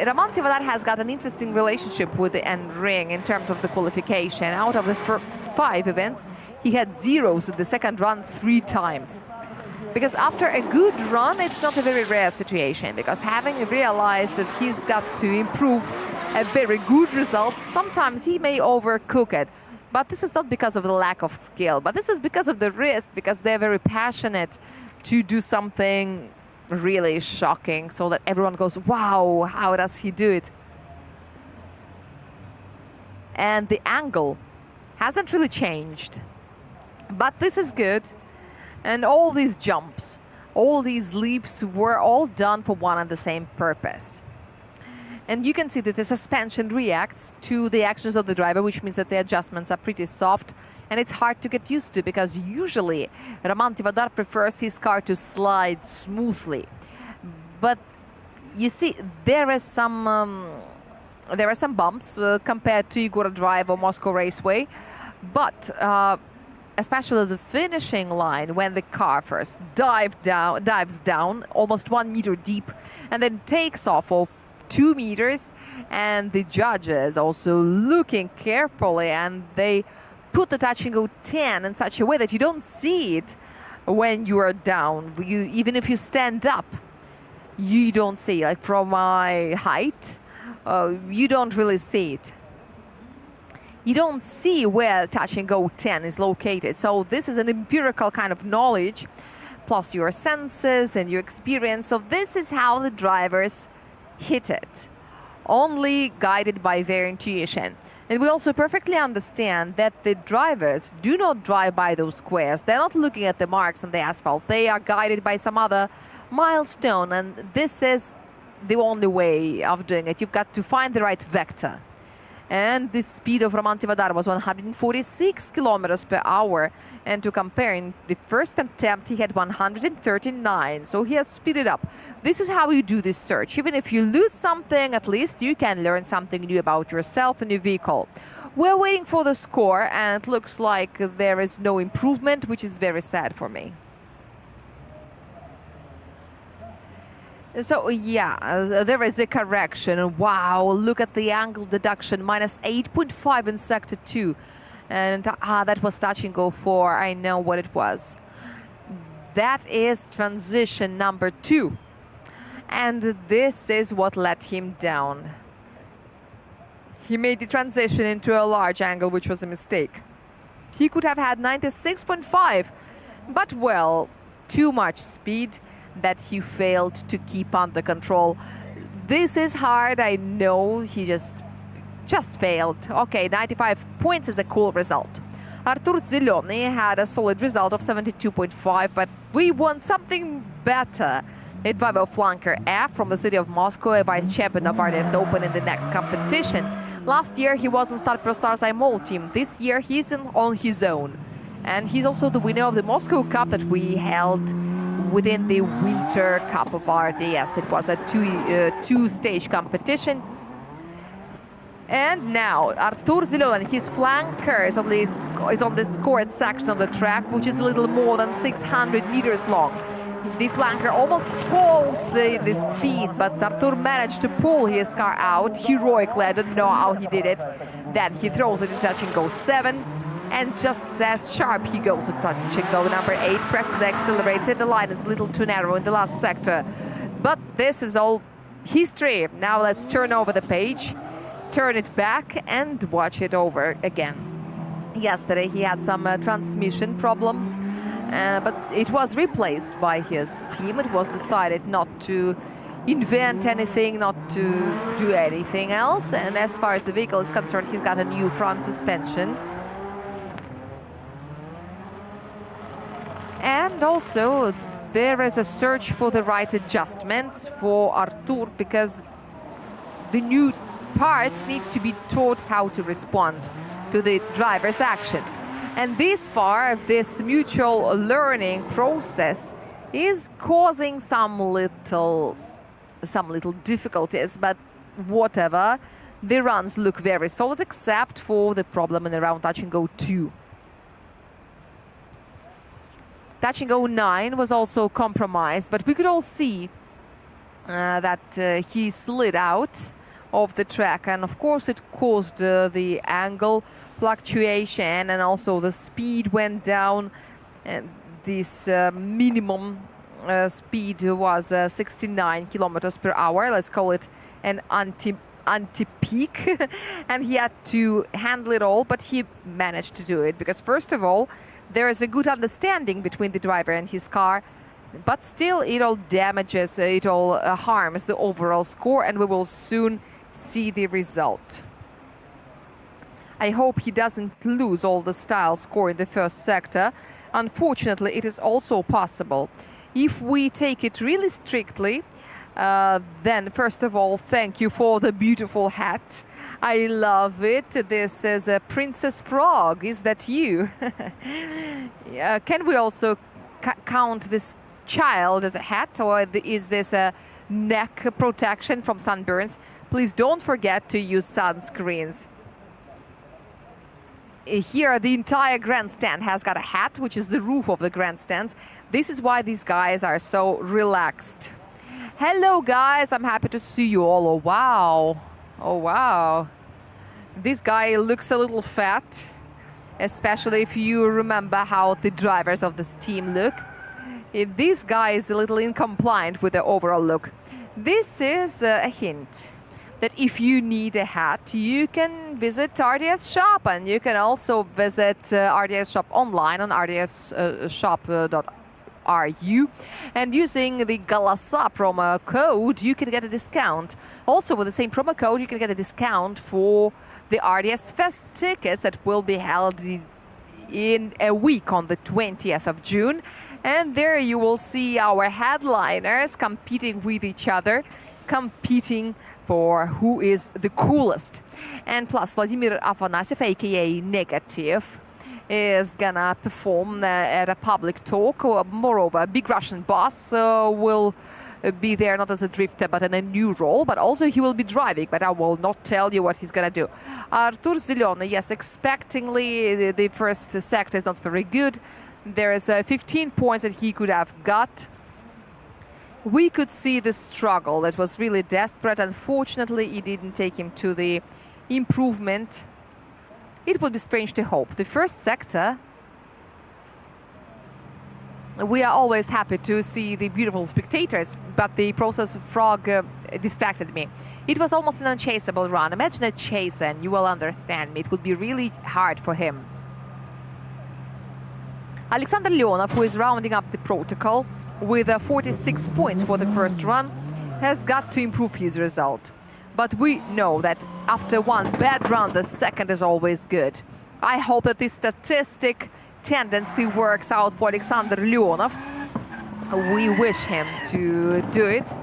Roman Tivadar has got an interesting relationship with the NRing in terms of the qualification. Out of the 5 events, he had 0s in the second run 3 times. Because after a good run, it's not a very rare situation, because having realized that he's got to improve a very good result, sometimes he may overcook it. But this is not because of the lack of skill, but this is because of the risk, because they're very passionate to do something really shocking, so that everyone goes, wow, how does he do it? And the angle hasn't really changed, but this is good. And all these jumps, all these leaps were all done for one and the same purpose. And you can see that the suspension reacts to the actions of the driver, which means that the adjustments are pretty soft, and it's hard to get used to, because usually Roman Tivadar prefers his car to slide smoothly. But you see, there are some bumps compared to Igor Drive or Moscow Raceway, but especially the finishing line, when the car first dives down almost 1 meter deep and then takes off of 2 meters, and the judges also looking carefully, and they put the touch and go 10 in such a way that you don't see it when you are down. Even if you stand up, you don't see, like from my height, you don't really see it. You don't see where touch and go 10 is located. So this is an empirical kind of knowledge, plus your senses and your experience. So this is how the drivers hit it, only guided by their intuition. And we also perfectly understand that the drivers do not drive by those squares. They're not looking at the marks on the asphalt. They are guided by some other milestone, and this is the only way of doing it. You've got to find the right vector. And the speed of Roman Tivadar was 146 kilometers per hour. And to compare, in the first attempt, he had 139. So he has speeded up. This is how you do this search. Even if you lose something, at least you can learn something new about yourself and your vehicle. We're waiting for the score, and it looks like there is no improvement, which is very sad for me. So, yeah, there is a correction. Wow, look at the angle deduction, minus 8.5 in sector 2. And that was touch and go 4. I know what it was. That is transition number 2. And this is what let him down. He made the transition into a large angle, which was a mistake. He could have had 96.5, but, well, too much speed that he failed to keep under control. This is hard, I know. He just failed. Okay, 95 points is a cool result. Artur Zeleny had a solid result of 72.5, but we want something better. A driver flanker F from the city of Moscow, a vice champion of RDS Open in the next competition. Last year he was in Start Pro Stars IMOL team. This year he's on his own. And he's also the winner of the Moscow Cup that we held within the Winter Cup of RDS. It was a two-stage competition. And now Artur Zilon and his flankers is on the scored section of the track, which is a little more than 600 meters long. The flanker almost falls in the speed, but Artur managed to pull his car out heroically. I don't know how he did it. Then he throws it in touch and go 7. And just as sharp he goes to touch and go. Number 8 presses the accelerator. The line is a little too narrow in the last sector. But this is all history. Now let's turn over the page, turn it back and watch it over again. Yesterday he had some transmission problems, but it was replaced by his team. It was decided not to invent anything, not to do anything else. And as far as the vehicle is concerned, he's got a new front suspension. And also there is a search for the right adjustments for Artur, because the new parts need to be taught how to respond to the driver's actions. And this far, this mutual learning process is causing some little difficulties, but whatever. The runs look very solid, except for the problem in around touch and go 2. Touch and go 9 was also compromised, but we could all see that he slid out of the track, and of course it caused the angle fluctuation, and also the speed went down, and this minimum speed was 69 kilometers per hour. Let's call it an anti-peak. And he had to handle it all, but he managed to do it, because first of all, there is a good understanding between the driver and his car, but still it all damages, it all harms the overall score, and we will soon see the result. I hope he doesn't lose all the style score in the first sector. Unfortunately, it is also possible. If we take it really strictly, then first of all, thank you for the beautiful hat. I love it. This is a Princess Frog. Is that you? Can we also count this child as a hat, or is this a neck protection from sunburns? Please don't forget to use sunscreens. Here, the entire grandstand has got a hat, which is the roof of the grandstands. This is why these guys are so relaxed. Hello, guys. I'm happy to see you all. Oh, wow. Oh, wow. This guy looks a little fat, especially if you remember how the drivers of this team look. This guy is a little incompliant with the overall look. This is a hint that if you need a hat, you can visit RDS Shop, and you can also visit RDS Shop online on rdsshop.ru, and using the Galasa promo code, you can get a discount. Also, with the same promo code, you can get a discount for the RDS Fest tickets that will be held in a week on the 20th of June. And there you will see our headliners competing with each other, competing for who is the coolest. And plus, Vladimir Afanasyev, aka Negative, is gonna perform at a public talk. Moreover, Big Russian Boss will be there not as a drifter but in a new role, but also he will be driving, but I will not tell you what he's gonna do. Artur Zilon, yes, expectingly, the first sector is not very good. There is 15 points that he could have got. We could see the struggle that was really desperate. Unfortunately, it didn't take him to the improvement. It would be strange to hope. The first sector, we are always happy to see the beautiful spectators, but the process frog distracted me. It was almost an unchaseable run. Imagine a chaser, and you will understand me. It would be really hard for him. Alexander Leonov, who is rounding up the protocol with 46 points for the first run, has got to improve his result. But we know that after one bad run, the second is always good. I hope that this statistic tendency works out for Alexander Leonov. We wish him to do it.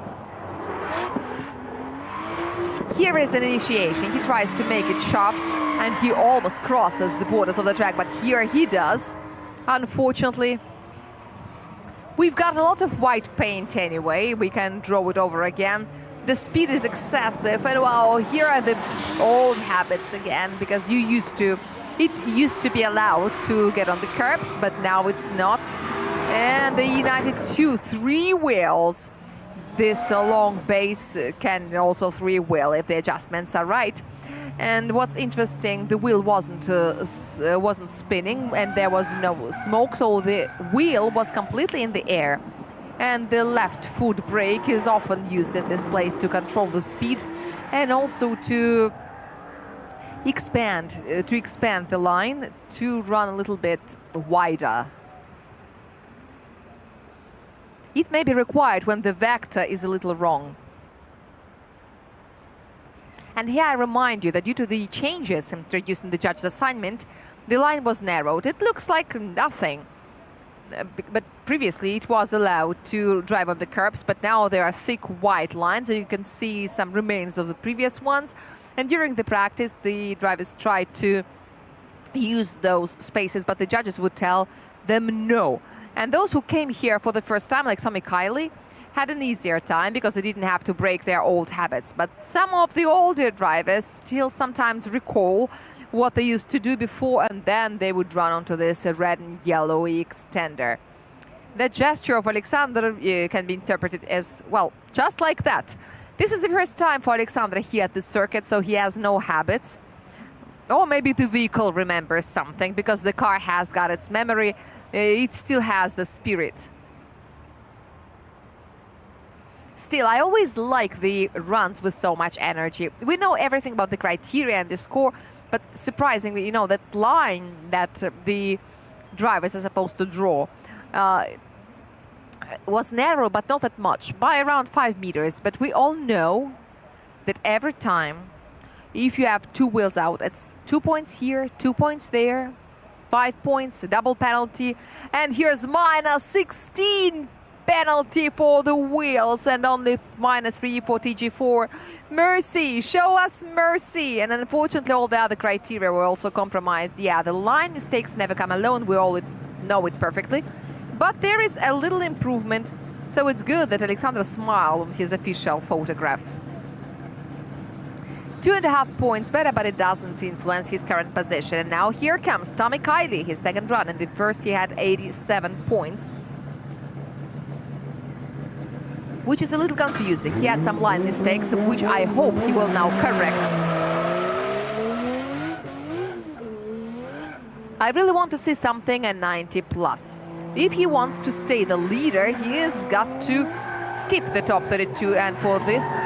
Here is an initiation. He tries to make it sharp, and he almost crosses the borders of the track, but here he does. Unfortunately, we've got a lot of white paint anyway. We can draw it over again. the speed is excessive, and well, here are the old habits again, because it used to be allowed to get on the curbs, but now it's not. And the United 3 wheels. This long base can also 3 wheel if the adjustments are right. And what's interesting, the wheel wasn't spinning and there was no smoke, so the wheel was completely in the air. And the left foot brake is often used in this place to control the speed and also to expand the line to run a little bit wider. It may be required when the vector is a little wrong. And here I remind you that due to the changes introduced in the judge's assignment, the line was narrowed. It looks like nothing. But previously it was allowed to drive on the curbs, but now there are thick white lines, and you can see some remains of the previous ones. And during the practice, the drivers tried to use those spaces, but the judges would tell them no. And those who came here for the first time, like Tommy Kiley, had an easier time because they didn't have to break their old habits. But some of the older drivers still sometimes recall what they used to do before, and then they would run onto this red and yellow extender. The gesture of Alexander can be interpreted as, well, just like that. This is the first time for Alexander here at the circuit, so he has no habits. Or maybe the vehicle remembers something, because the car has got its memory. It still has the spirit. Still, I always like the runs with so much energy. We know everything about the criteria and the score, but surprisingly, you know, that line that the drivers are supposed to draw was narrow, but not that much, by around 5 meters. But we all know that every time, if you have 2 wheels out, it's 2 points here, 2 points there, 5 points, a double penalty, and here's minus 16 penalty for the wheels, and only minus 3 for TG4. Mercy, show us mercy. And unfortunately, all the other criteria were also compromised. Yeah, the line mistakes never come alone. We all know it perfectly. But there is a little improvement, so it's good that Alexander smiled on his official photograph. 2.5 points better, but it doesn't influence his current position. And now here comes Tommy Kiley, his second run. In the first, he had 87 points. Which is a little confusing. He had some line mistakes, which I hope he will now correct. I really want to see something at 90 plus. If he wants to stay the leader, he has got to skip the top 32, and for this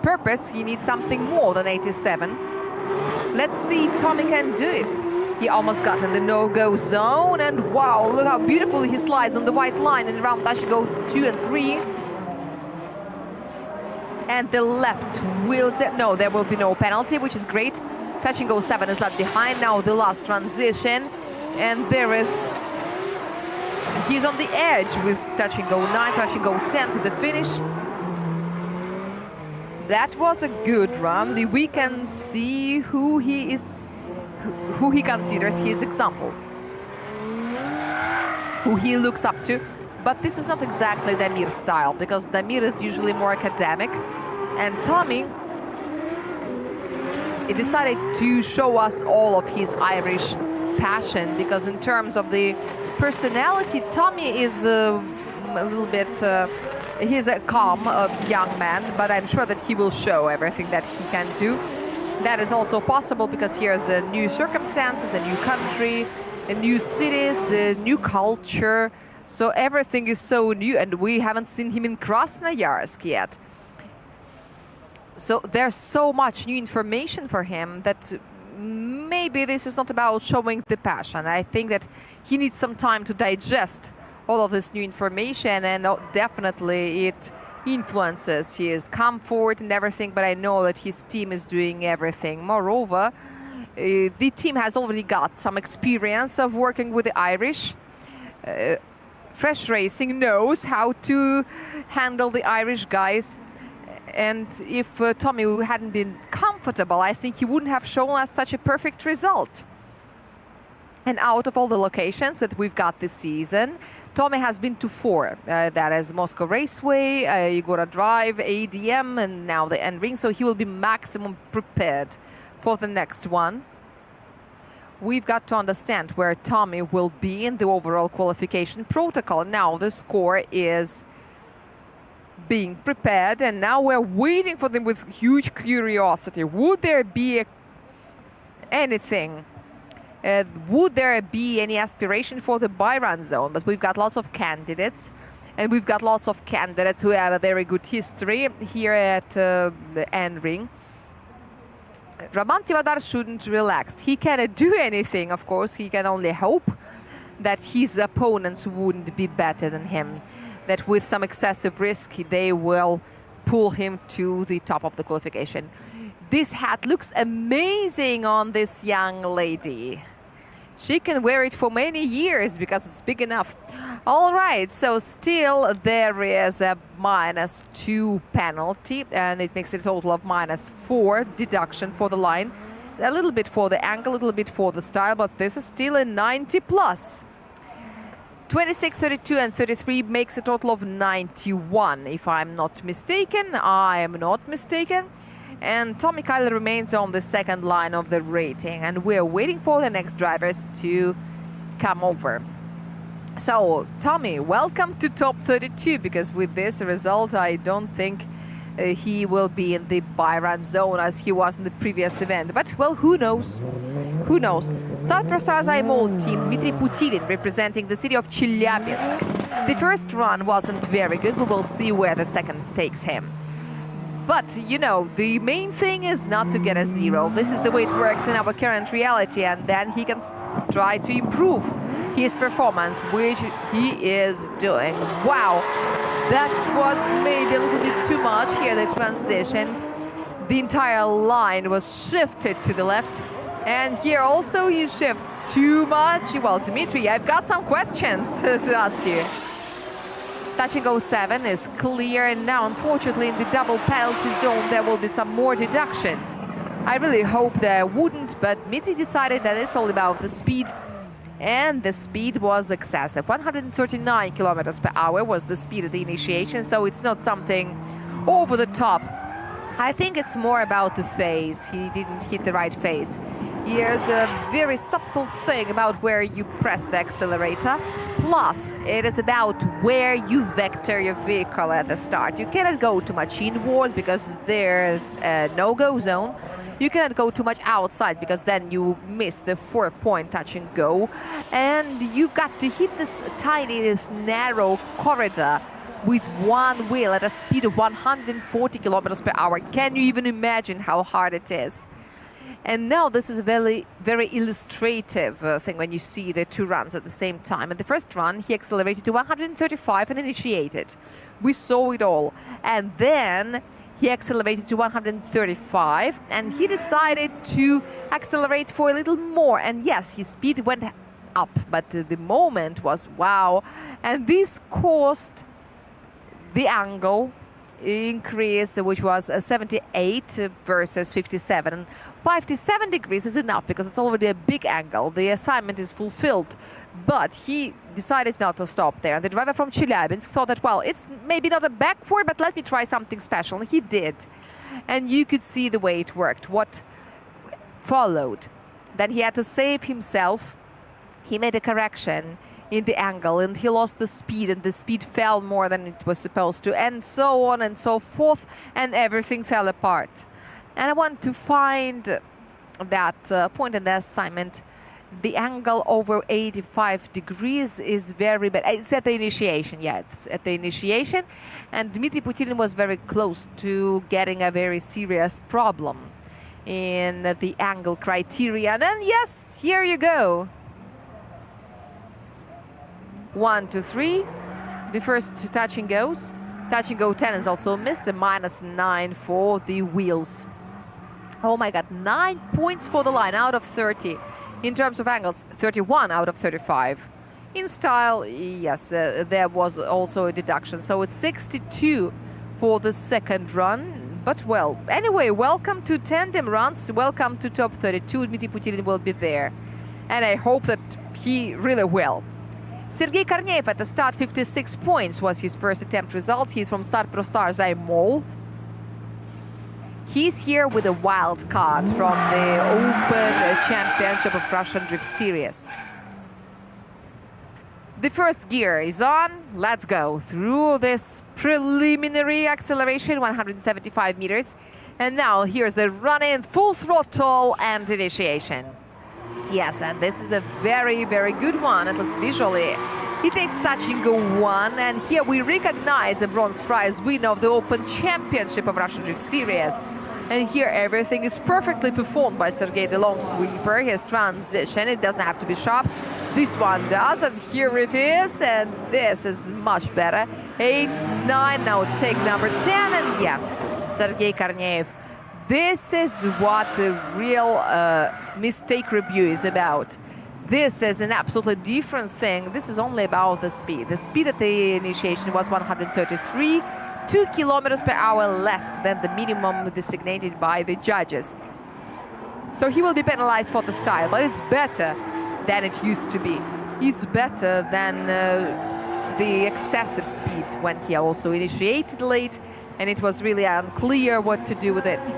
purpose, he needs something more than 87. Let's see if Tommy can do it. He almost got in the no-go zone, and wow, look how beautifully he slides on the white line in round touch go 2 and 3. And the left wheel, no, there will be no penalty, which is great. Touch and go 7 is left behind. Now the last transition, and there is, he's on the edge with touch and go 9, touch and go 10 to the finish. That was a good run. We can see who he is, who he considers his example, who he looks up to. But this is not exactly Damir's style, because Damir is usually more academic, and Tommy, he decided to show us all of his Irish passion, because in terms of the personality, Tommy is a little bit, he's a calm young man, but I'm sure that he will show everything that he can do. That is also possible because here's new circumstances, a new country, new cities, a new culture. So everything is so new, and we haven't seen him in Krasnoyarsk yet. So there's so much new information for him that maybe this is not about showing the passion. I think that he needs some time to digest all of this new information, and definitely it influences his comfort and everything, but I know that his team is doing everything. Moreover, the team has already got some experience of working with the Irish. Fresh Racing knows how to handle the Irish guys, and if Tommy hadn't been comfortable, I think he wouldn't have shown us such a perfect result. And out of all the locations that we've got this season, Tommy has been to 4. That is Moscow Raceway, Igora Drive, ADM, and now the NRing. So he will be maximum prepared for the next one. We've got to understand where Tommy will be in the overall qualification protocol. Now the score is being prepared, and now we're waiting for them with huge curiosity. Would there be anything? Would there be any aspiration for the by-run zone? But we've got lots of candidates, and we've got lots of candidates who have a very good history here at the NRing. Roman Tivadar shouldn't relax. He cannot do anything, of course. He can only hope that his opponents wouldn't be better than him, that with some excessive risk they will pull him to the top of the qualification. This hat looks amazing on this young lady. She can wear it for many years because it's big enough. All right, so still there is a -2 penalty, and it makes it a total of -4 deduction for the line. A little bit for the angle, a little bit for the style, but this is still a 90 plus. 26, 32 and 33 makes a total of 91, if I'm not mistaken. I am not mistaken. And Tommy Kyler remains on the second line of the rating, and we're waiting for the next drivers to come over. So, Tommy, welcome to top 32, because with this result, I don't think he will be in the by-run zone as he was in the previous event. But, well, who knows? Who knows? Start Prostar's IMOL team, Dmitry Putilin, representing the city of Chelyabinsk. The first run wasn't very good. We will see where the second takes him. But, you know, the main thing is not to get a 0. This is the way it works in our current reality, and then he can try to improve his performance, which he is doing. Wow, that was maybe a little bit too much here, the transition. The entire line was shifted to the left, and here also he shifts too much. Well, Dmitry, I've got some questions to ask you. Touch and go 7 is clear, and now unfortunately in the double penalty zone there will be some more deductions. I really hope there wouldn't, but Dmitry decided that it's all about the speed, and the speed was excessive. 139 kilometers per hour was the speed at the initiation, so it's not something over the top. I think it's more about the phase. He didn't hit the right phase. Here's a very subtle thing about where you press the accelerator. Plus, it is about where you vector your vehicle at the start. You cannot go too much inward because there's a no-go zone. You cannot go too much outside because then you miss the 4-point touch and go. And you've got to hit this narrow corridor with one wheel at a speed of 140 kilometers per hour. Can you even imagine how hard it is? And now this is a very, very illustrative thing when you see the two runs at the same time. In the first run, he accelerated to 135 and initiated. We saw it all. And then he accelerated to 135, and he decided to accelerate for a little more. And yes, his speed went up, but the moment was wow. And this caused the angle increase, which was 78 versus 57. 57 degrees is enough because it's already a big angle. The assignment is fulfilled, but he decided not to stop there. And the driver from Chelyabinsk thought that, well, it's maybe not a backward, but let me try something special. And he did. And you could see the way it worked, what followed. Then he had to save himself. He made a correction in the angle, and he lost the speed, and the speed fell more than it was supposed to, and so on and so forth, and everything fell apart. And I want to find that point in the assignment. The angle over 85 degrees is very bad. It's at the initiation, yeah, it's at the initiation, and Dmitry Putilin was very close to getting a very serious problem in the angle criterion. And yes, here you go. 1, 2, 3. The first touch and goes. Touch and go 10 is also missed. A -9 for the wheels. Oh my God, 9 points for the line out of 30. In terms of angles, 31 out of 35. In style, yes, there was also a deduction. So it's 62 for the second run. But well, anyway, welcome to tandem runs. Welcome to top 32. Dmitry Putilin will be there. and I hope that he really will. Sergei Korneev at the start, 56 points was his first attempt result. He's from Start Pro Star Zaimol. He's here with a wild card from the Open Championship of Russian Drift Series. The first gear is on. Let's go through this preliminary acceleration, 175 meters. And now here's the run-in, full throttle and initiation. Yes, and this is a very, very good one, at least visually. He takes touch and go 1, and here we recognize the bronze prize winner of the Open Championship of Russian Drift Series. And here everything is perfectly performed by Sergei, the long sweeper. His transition, it doesn't have to be sharp. This one does, and here it is, and this is much better. 8, 9, now take number 10, and yeah, Sergei Korneev. This is what the real mistake review is about. This is an absolutely different thing. This is only about the speed. The speed at the initiation was 133, 2 kilometers per hour less than the minimum designated by the judges. So he will be penalized for the style, but it's better than it used to be. It's better than the excessive speed when he also initiated late, and it was really unclear what to do with it.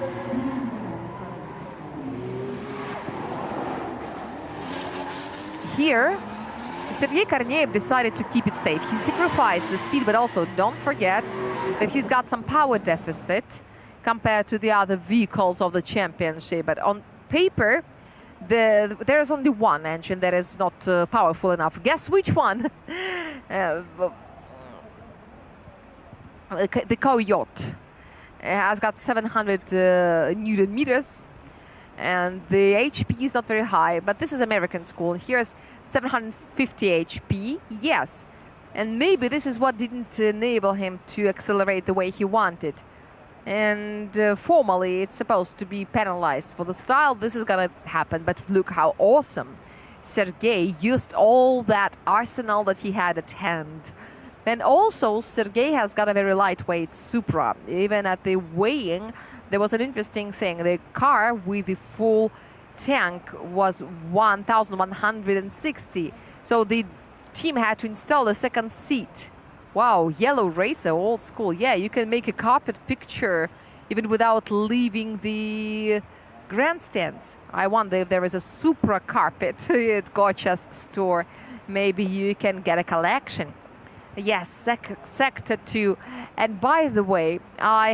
Here, Sergei Korneev decided to keep it safe. He sacrificed the speed, but also don't forget that he's got some power deficit compared to the other vehicles of the championship. But on paper, there is only one engine that is not powerful enough. Guess which one? The Coyote has got 700 Newton meters, and the HP is not very high, but this is American school. Here's 750 HP, yes. And maybe this is what didn't enable him to accelerate the way he wanted. And formally, it's supposed to be penalized. For the style, this is gonna happen, but look how awesome Sergei used all that arsenal that he had at hand. And also, Sergei has got a very lightweight Supra. Even at the weighing, there was an interesting thing. The car with the full tank was 1,160. So the team had to install a second seat. Wow, yellow racer, old school. Yeah, you can make a carpet picture even without leaving the grandstands. I wonder if there is a Supra carpet at Gotcha's store. Maybe you can get a collection. Yes, Sector 2. And by the way, I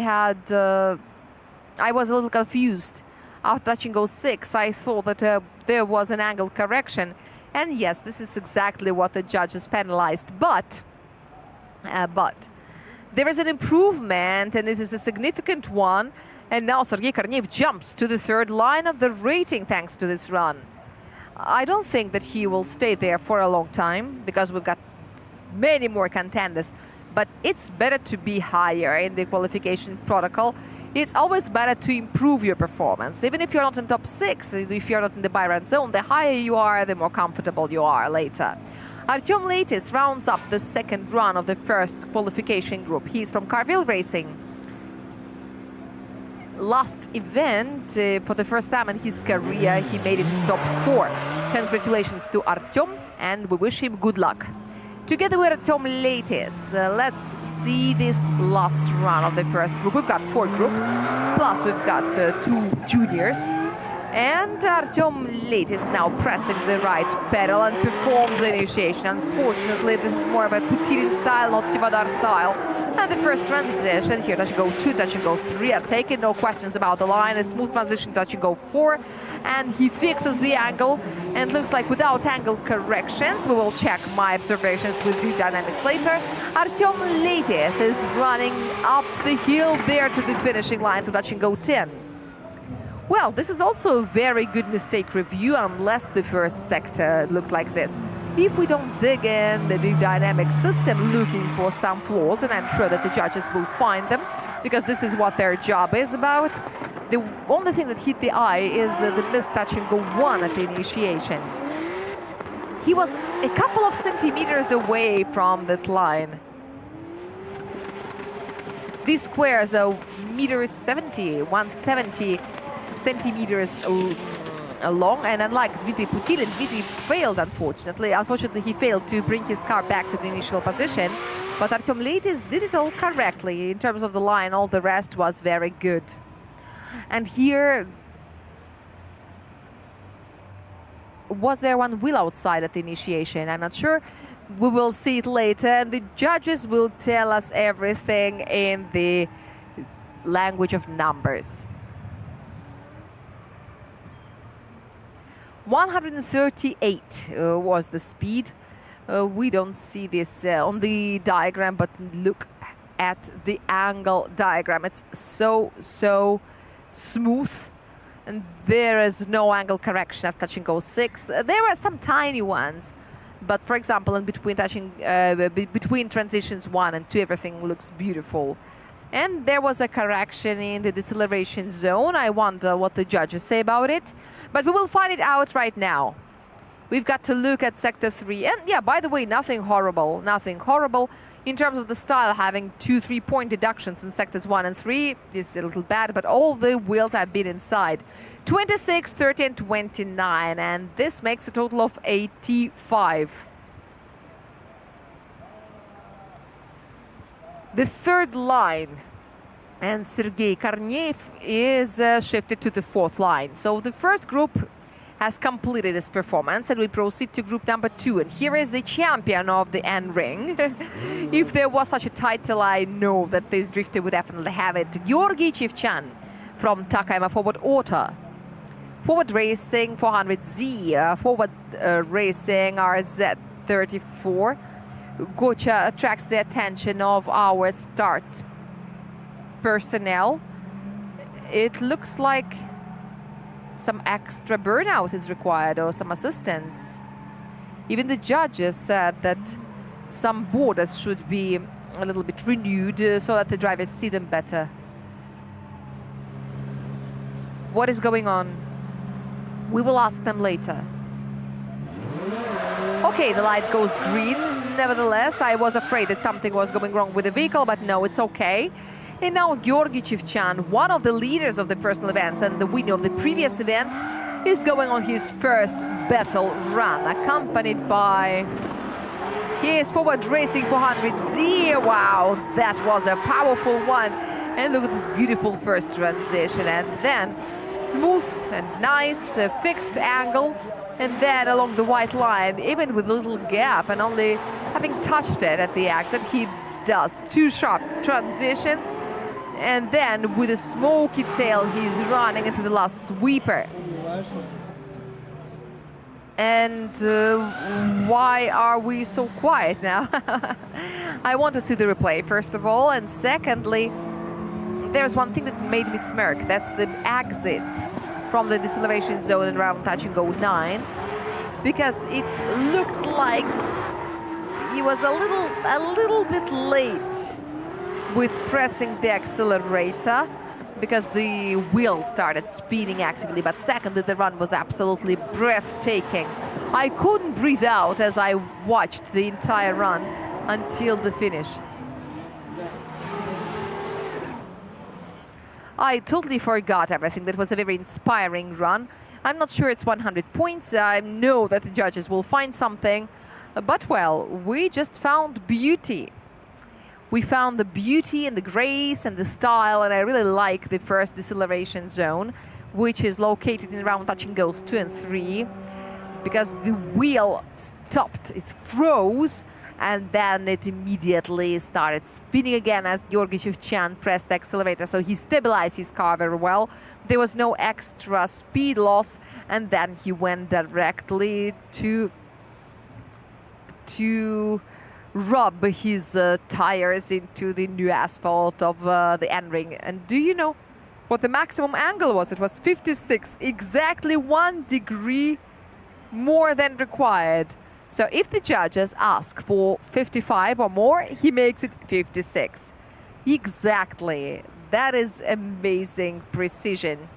was a little confused. After touching go 6, I thought that there was an angle correction. And yes, this is exactly what the judges penalized. But there is an improvement, and this is a significant one. And now Sergei Korneev jumps to the third line of the rating thanks to this run. I don't think that he will stay there for a long time, because we've got many more contenders. But it's better to be higher in the qualification protocol. It's always better to improve your performance. Even if you're not in top 6, if you're not in the buy-run zone, the higher you are, the more comfortable you are later. Artyom Leitis rounds up the second run of the first qualification group. He's from Carville Racing. Last event, for the first time in his career, he made it to top 4. Congratulations to Artyom, and we wish him good luck. Together with Artyom Leitis, let's see this last run of the first group. We've got 4 groups, plus we've got 2 juniors. And Artyom Leitis now pressing the right pedal and performs the initiation. Unfortunately, this is more of a Putilin style, not Tivadar style. And the first transition here, touch and go 2, touch and go 3 are taken, no questions about the line. A smooth transition, touch and go 4. And he fixes the angle, and looks like without angle corrections. We will check my observations with Drift Dynamics later. Artyom Leitis is running up the hill there to the finishing line to touch and go 10. Well, this is also a very good mistake review, unless the first sector looked like this. If we don't dig in the dynamic system looking for some flaws, and I'm sure that the judges will find them, because this is what their job is about, the only thing that hit the eye is the missed touch and go 1 at the initiation. He was a couple of centimeters away from that line. These squares are 170 centimeters long, and unlike Dmitry Putilin, Dmitry failed, unfortunately. Unfortunately, he failed to bring his car back to the initial position, but Artem Leitis did it all correctly. In terms of the line, all the rest was very good. And here, was there one wheel outside at the initiation? I'm not sure. We will see it later, and the judges will tell us everything in the language of numbers. 138 was the speed. We don't see this on the diagram, but look at the angle diagram. It's so smooth, and there is no angle correction at touch and go 6. There are some tiny ones, but for example, in between between transitions 1 and 2, everything looks beautiful. And there was a correction in the deceleration zone. I wonder what the judges say about it. But we will find it out right now. We've got to look at Sector 3. And yeah, by the way, nothing horrible. Nothing horrible. In terms of the style, having 2 3-point deductions in Sectors 1 and 3 is a little bad, but all the wheels have been inside. 26, 30 and 29. And this makes a total of 85. The third line, and Sergei Korneev is shifted to the 4th line. So the first group has completed its performance, and we proceed to group number 2. And here is the champion of the NRing. If there was such a title, I know that this drifter would definitely have it. Georgy Chivchan from Takayama Forward Auto. Forward Racing 400Z, Forward Racing RZ34. Gocha attracts the attention of our start personnel. It looks like some extra burnout is required, or some assistance. Even the judges said that some borders should be a little bit renewed so that the drivers see them better. What is going on? We will ask them later. Okay, the light goes green. Nevertheless, I was afraid that something was going wrong with the vehicle, but no, it's okay. And now Georgy Chivchan, one of the leaders of the personal events and the winner of the previous event, is going on his first battle run, accompanied by his Forward Racing 400Z. Wow, that was a powerful one. And look at this beautiful first transition. And then smooth and nice, fixed angle. And then along the white line, even with a little gap and only having touched it at the exit, he does 2 sharp transitions. And then with a smoky tail, he's running into the last sweeper. And why are we so quiet now? I want to see the replay, first of all. And secondly, there's one thing that made me smirk. That's the exit from the deceleration zone and around touch and go 9, because it looked like he was a little bit late with pressing the accelerator, because the wheel started spinning actively. But secondly, the run was absolutely breathtaking. I couldn't breathe out as I watched the entire run until the finish. I totally forgot everything. That was a very inspiring run. I'm not sure it's 100 points. I know that the judges will find something. But, well, we just found beauty. We found the beauty and the grace and the style, and I really like the first deceleration zone, which is located in around touch and goes 2 and 3, because the wheel stopped, it froze, and then it immediately started spinning again as Georgy Chivchan pressed the accelerator. So he stabilized his car very well. There was no extra speed loss, and then he went directly to rub his tires into the new asphalt of the NRing. And do you know what the maximum angle was? It was 56, exactly 1 degree more than required. So if the judges ask for 55 or more, he makes it 56. Exactly. That is amazing precision.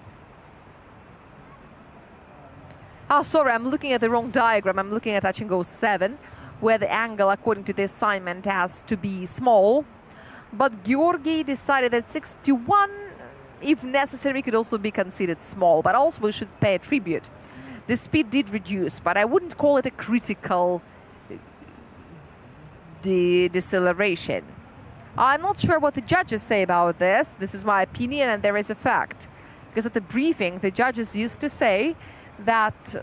Oh, sorry, I'm looking at the wrong diagram. I'm looking at touch and go 7, where the angle, according to the assignment, has to be small. But Georgy decided that 61, if necessary, could also be considered small. But also we should pay a tribute the speed did reduce, but I wouldn't call it a critical deceleration. I'm not sure what the judges say about this. This is my opinion, and there is a fact. Because at the briefing, the judges used to say that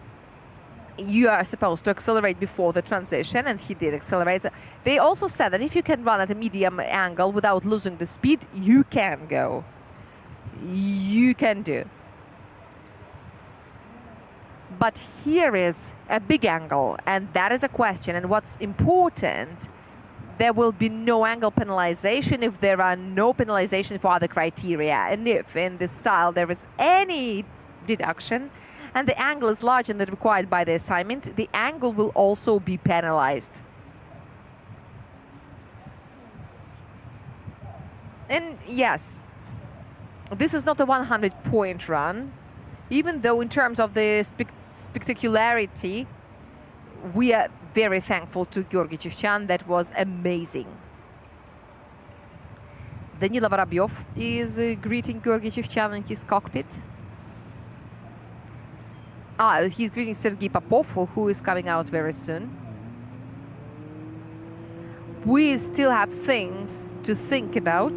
you are supposed to accelerate before the transition, and he did accelerate. They also said that if you can run at a medium angle without losing the speed, you can go. You can do. But here is a big angle, and that is a question. And what's important, there will be no angle penalization if there are no penalization for other criteria. And if in this style there is any deduction, and the angle is larger than required by the assignment, the angle will also be penalized. And yes, this is not a 100-point run, even though in terms of the spectacularity, we are very thankful to Georgy Chevchan. That was amazing. Danilo Vorobyov is greeting Georgy Chevchan in his cockpit. He's greeting Sergei Popov, who is coming out very soon. We still have things to think about.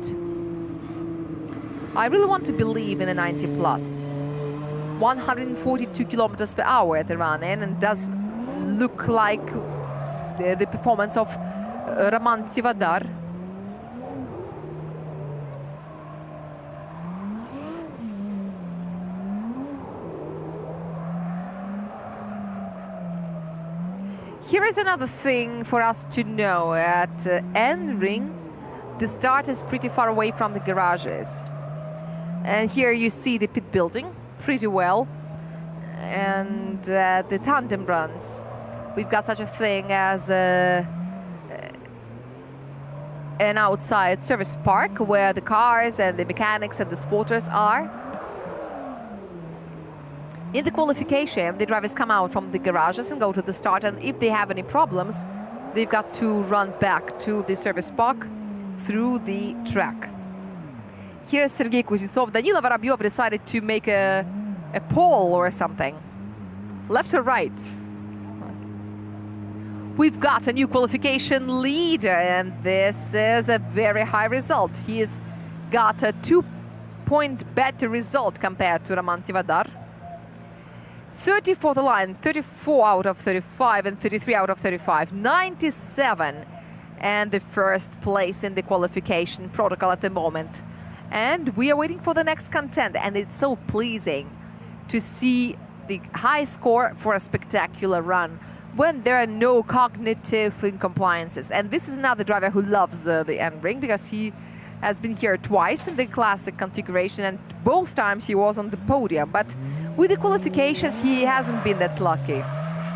I really want to believe in the 90 plus. 142 kilometers per hour at the run in, and does look like the performance of Roman Tivadar. Here is another thing for us to know. At NRing, the start is pretty far away from the garages. And here you see the pit building pretty well. And the tandem runs. We've got such a thing as an outside service park where the cars and the mechanics and the spotters are. In the qualification, the drivers come out from the garages and go to the start, and if they have any problems, they've got to run back to the service park through the track. Here's Sergei Kuznetsov. Danilo Vorobyov decided to make a pole or something. Left or right? We've got a new qualification leader, and this is a very high result. He's got a 2-point better result compared to Roman Tivadar. 30 for the line, 34 out of 35 and 33 out of 35, 97. And the first place in the qualification protocol at the moment. And we are waiting for the next contender, and it's so pleasing to see the high score for a spectacular run when there are no cognitive incompliances. And this is another driver who loves the NRing, because he has been here twice in the classic configuration, and both times he was on the podium. But with the qualifications, he hasn't been that lucky.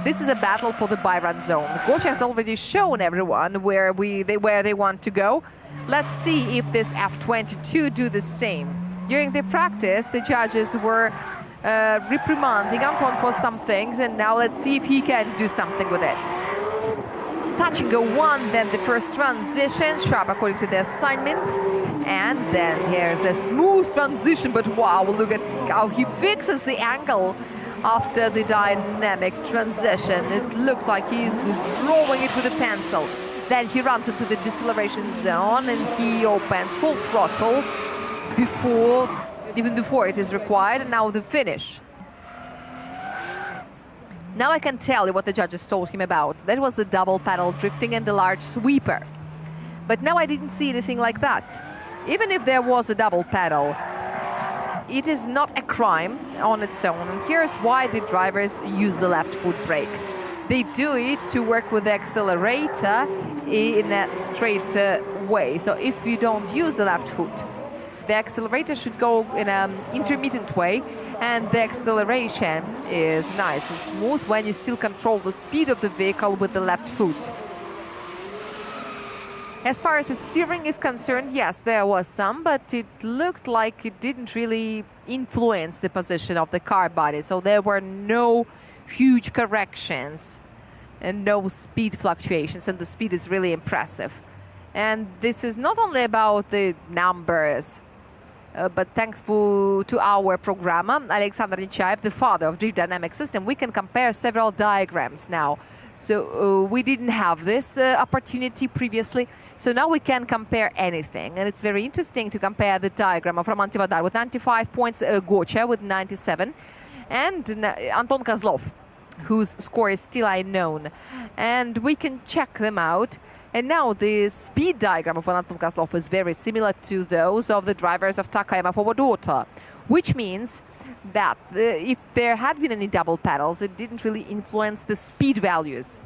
This is a battle for the by-run zone. Gocha has already shown everyone where they want to go. Let's see if this F22 do the same. During the practice, the judges were reprimanding Anton for some things, and now let's see if he can do something with it. Touch and go one, then the first transition, sharp according to the assignment. And then here's a smooth transition, but wow, look at how he fixes the angle after the dynamic transition. It looks like he's drawing it with a pencil. Then he runs into the deceleration zone, and he opens full throttle even before it is required. And now the finish. Now I can tell you what the judges told him about. That was the double pedal drifting and the large sweeper. But now I didn't see anything like that. Even if there was a double pedal, it is not a crime on its own. And here's why the drivers use the left foot brake. They do it to work with the accelerator in a straight way. So if you don't use the left foot, the accelerator should go in an intermittent way, and the acceleration is nice and smooth when you still control the speed of the vehicle with the left foot. As far as the steering is concerned, yes, there was some, but it looked like it didn't really influence the position of the car body. So there were no huge corrections and no speed fluctuations, and the speed is really impressive. And this is not only about the numbers. But thanks to our programmer, Alexander Nechayev, the father of drift dynamic system, we can compare several diagrams now. So we didn't have this opportunity previously. So now we can compare anything. And it's very interesting to compare the diagram of Roman Tivadar with 95 points, Gocha with 97, and Anton Kozlov, whose score is still unknown. And we can check them out. And now the speed diagram of Anton Kozlov is very similar to those of the drivers of Takayama Forward, which means that if there had been any double pedals, it didn't really influence the speed values.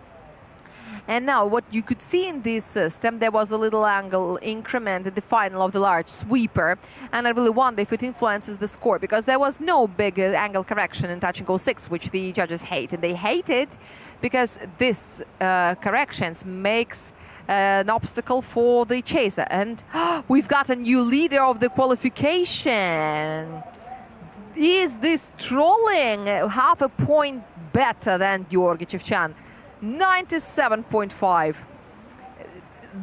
And now what you could see in this system, there was a little angle increment at the final of the large sweeper, and I really wonder if it influences the score, because there was no big angle correction in touch and go 6, which the judges hate. And they hate it because this corrections makes an obstacle for the chaser. And we've got a new leader of the qualification. Is this trolling? Half a point better than Georgy Chevchan. 97.5.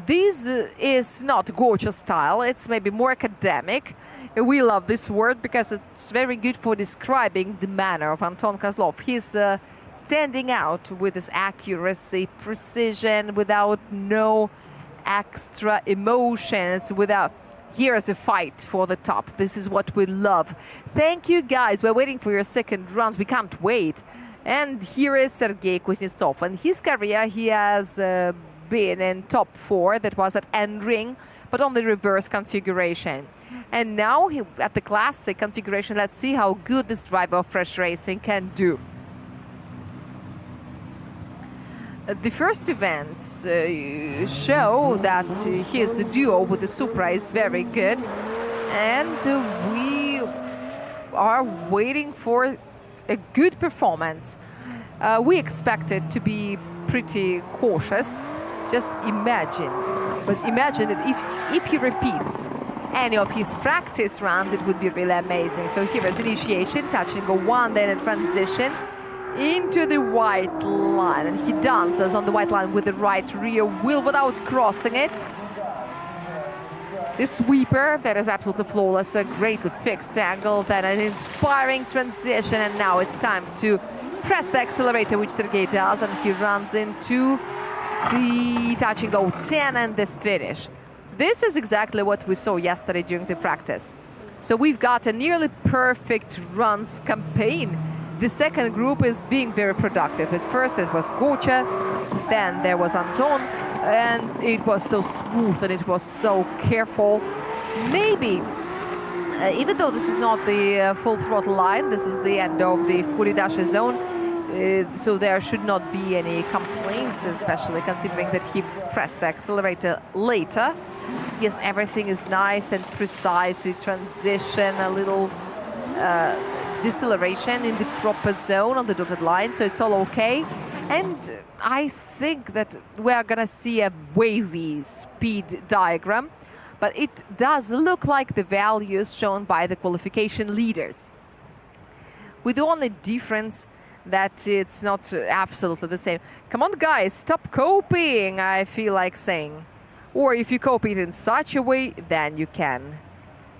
This is not Gocha style. It's maybe more academic. We love this word because it's very good for describing the manner of Anton Kozlov. He's standing out with his accuracy, precision, without no extra emotions, without... Here's a fight for the top. This is what we love. Thank you, guys. We're waiting for your second rounds. We can't wait. And here is Sergei Kuznetsov. In his career, he has been in top 4. That was at NRing, but on the reverse configuration. And now at the classic configuration, let's see how good this driver of fresh racing can do. The first events show that his duo with the Supra is very good, and we are waiting for a good performance. We expect it to be pretty cautious. Just imagine, but imagine that if he repeats any of his practice runs, it would be really amazing. So here is initiation, touch and go 1, then a transition into the white line, and he dances on the white line with the right rear wheel without crossing it. The sweeper, that is absolutely flawless, a greatly fixed angle, then an inspiring transition, and now it's time to press the accelerator, which Sergei does, and he runs into the touch and go 10 and the finish. This is exactly what we saw yesterday during the practice. So we've got a nearly perfect runs campaign. The second group is being very productive. At first it was Gocha, then there was Anton, and it was so smooth and it was so careful. Maybe, even though this is not the full throttle line, this is the end of the Furidasha zone, so there should not be any complaints, especially considering that he pressed the accelerator later. Yes, everything is nice and precise, the transition, a little deceleration in the proper zone on the dotted line, so it's all okay. And I think that we are gonna see a wavy speed diagram, but it does look like the values shown by the qualification leaders, with the only difference that it's not absolutely the same. Come on, guys, stop copying, I feel like saying. Or if you copy it in such a way, then you can.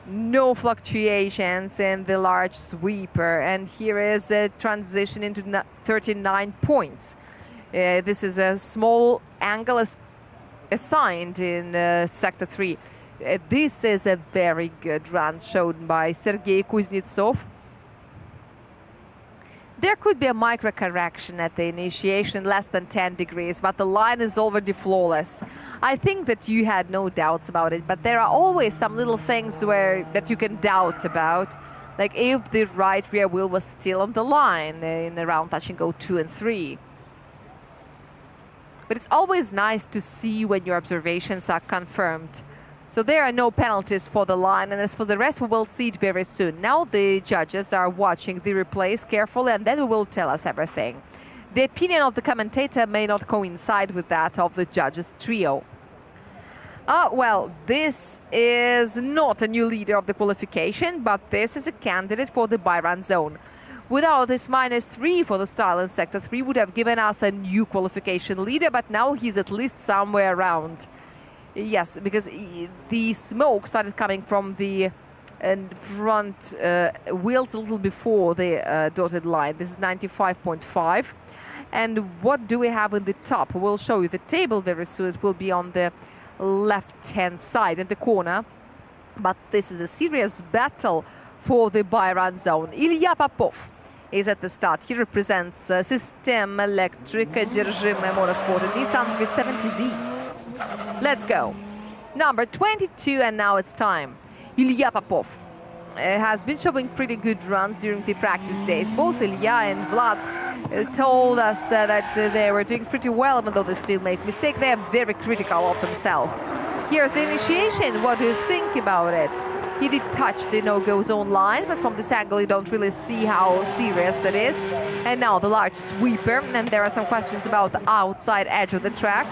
No fluctuations in the large sweeper, and here is a transition into 39 points. This is a small angle assigned in sector 3. This is a very good run shown by Sergei Kuznetsov. There could be a micro correction at the initiation, less than 10 degrees, but the line is already flawless. I think that you had no doubts about it, but there are always some little things that you can doubt about, like if the right rear wheel was still on the line in around touch and go 2 and 3. But it's always nice to see when your observations are confirmed. So there are no penalties for the line, and as for the rest, we will see it very soon. Now the judges are watching the replays carefully, and then we will tell us everything. The opinion of the commentator may not coincide with that of the judges trio. Well, this is not a new leader of the qualification, but this is a candidate for the by-run zone. Without this -3 for the style in Sector 3 would have given us a new qualification leader, but now he's at least somewhere around. Yes, because the smoke started coming from the and front wheels a little before the dotted line. This is 95.5. And what do we have in the top? We'll show you the table very soon. It will be on the left-hand side in the corner. But this is a serious battle for the buy-run zone. Ilya Popov is at the start. He represents System Electric Держимая Motorsport and Nissan 370Z. Let's go. Number 22, and now it's time. Ilya Popov has been showing pretty good runs during the practice days. Both Ilya and Vlad told us that they were doing pretty well, even though they still make mistakes. They are very critical of themselves. Here's the initiation. What do you think about it? He did touch the no-go zone line, but from this angle you don't really see how serious that is. And now the large sweeper, and there are some questions about the outside edge of the track.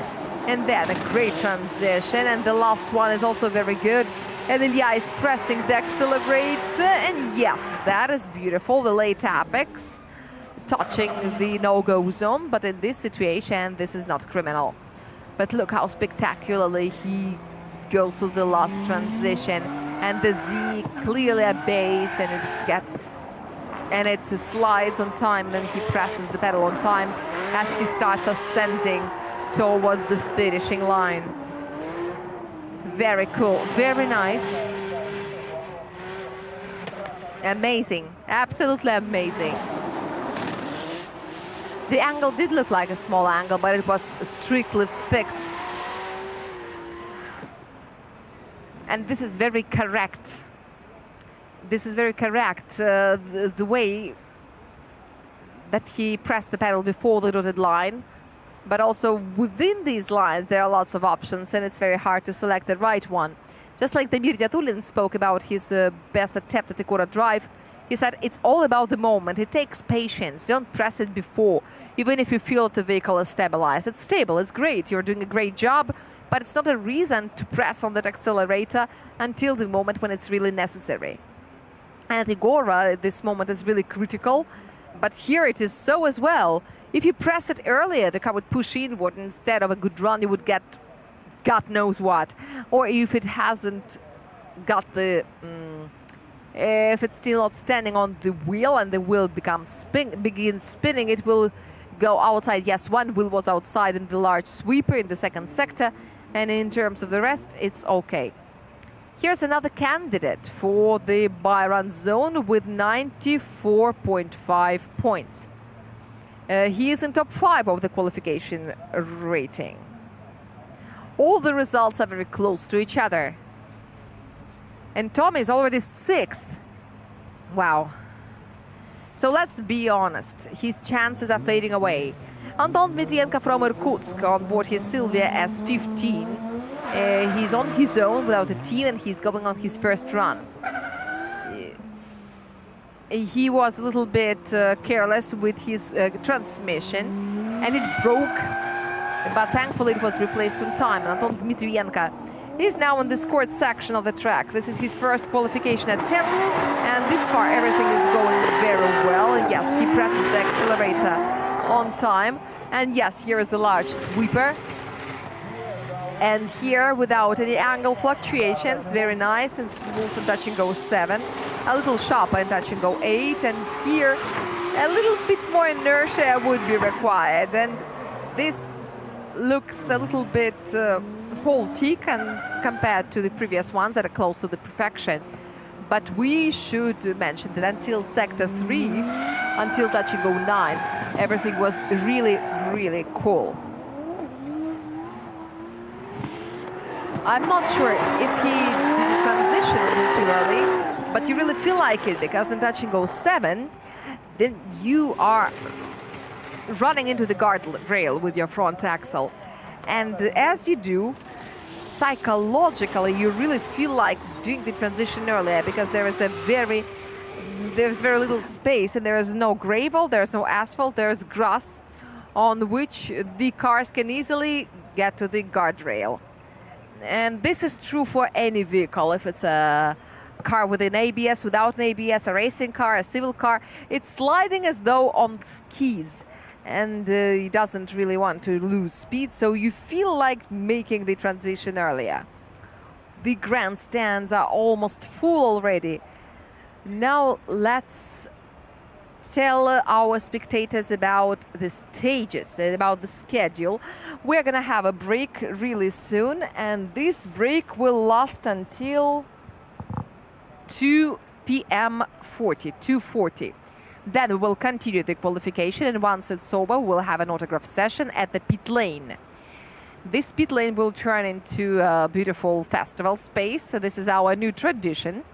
And then a great transition, and the last one is also very good. And Ilya is pressing the accelerator, and yes, that is beautiful, the late apex touching the no-go zone, but in this situation, this is not criminal. But look how spectacularly he goes to the last transition, and the Z clearly a base, and it slides on time, and then he presses the pedal on time as he starts ascending towards the finishing line. Very cool, very nice. Amazing, absolutely amazing. The angle did look like a small angle, but it was strictly fixed. And this is very correct. This is very correct, the way that he pressed the pedal before the dotted line. But also within these lines, there are lots of options, and it's very hard to select the right one. Just like Damir Yatulin spoke about his best attempt at the quarter drive, he said it's all about the moment. It takes patience. Don't press it before, even if you feel that the vehicle is stabilized. It's stable, it's great, you're doing a great job, but it's not a reason to press on that accelerator until the moment when it's really necessary. And at Igora, this moment is really critical, but here it is so as well. If you press it earlier, the car would push inward. Instead of a good run, you would get God knows what. Or if it hasn't got the... if it's still not standing on the wheel and the wheel begins spinning, it will go outside. Yes, one wheel was outside in the large sweeper in the second sector. And in terms of the rest, it's okay. Here's another candidate for the buy-run zone with 94.5 points. He is in top 5 of the qualification rating. All the results are very close to each other. And Tommy is already 6th. Wow. So let's be honest, his chances are fading away. Anton Dmitrienko from Irkutsk on board his Silvia S15. He's on his own without a team, and he's going on his first run. He was a little bit careless with his transmission, and it broke, but thankfully it was replaced on time. And Anton Dmitrienko is now in the scored section of the track. This is his first qualification attempt, and this far everything is going very well. Yes, he presses the accelerator on time, and yes, here is the large sweeper. And here, without any angle fluctuations, very nice and smooth in touch and go 7. A little sharper in touch and go 8. And here, a little bit more inertia would be required. And this looks a little bit faulty compared to the previous ones that are close to the perfection. But we should mention that until sector 3, until touch and go 9, everything was really, really cool. I'm not sure if he did a transition a little too early, but you really feel like it, because in touch and go 7, then you are running into the guardrail with your front axle. And as you do, psychologically, you really feel like doing the transition earlier, because there's very little space, and there is no gravel, there's no asphalt, there's grass on which the cars can easily get to the guardrail. And this is true for any vehicle. If it's a car with an ABS, without an ABS, a racing car, a civil car, it's sliding as though on skis. And he doesn't really want to lose speed, so you feel like making the transition earlier. The grandstands are almost full already. Now let's tell our spectators about the stages, about the schedule. We're gonna have a break really soon, and this break will last until 2 p.m. 2:40. Then we will continue the qualification, and once it's over, we'll have an autograph session at the pit lane. This pit lane will turn into a beautiful festival space. So this is our new tradition,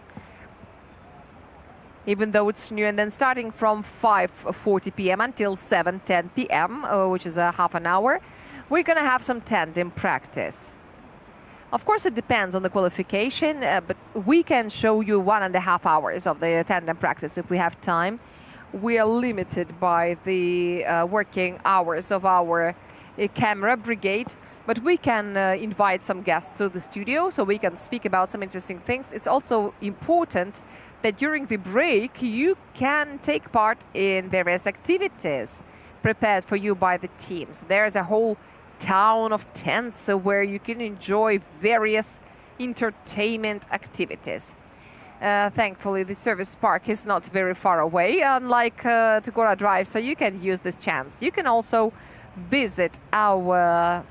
even though it's new. And then starting from 5:40 p.m. until 7:10 p.m., which is a half an hour, we're going to have some tandem practice. Of course, it depends on the qualification, but we can show you 1.5 hours of the tandem practice if we have time. We are limited by the working hours of our camera brigade, but we can invite some guests to the studio so we can speak about some interesting things. It's also important that during the break you can take part in various activities prepared for you by the teams. There's a whole town of tents where you can enjoy various entertainment activities. Thankfully, the service park is not very far away, unlike Tugora Drive, so you can use this chance. You can also visit our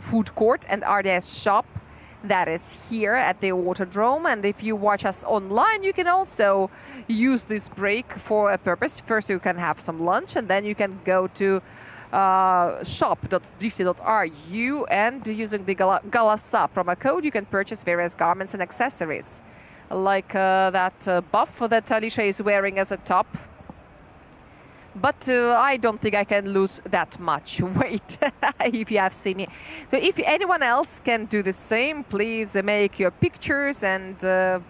food court and RDS shop that is here at the Autodrome. And if you watch us online, you can also use this break for a purpose. First, you can have some lunch, and then you can go to shop.drifty.ru, and using the Galasa promo code, you can purchase various garments and accessories, like that buff that Alicia is wearing as a top. But I don't think I can lose that much weight if you have seen me. So if anyone else can do the same, please make your pictures and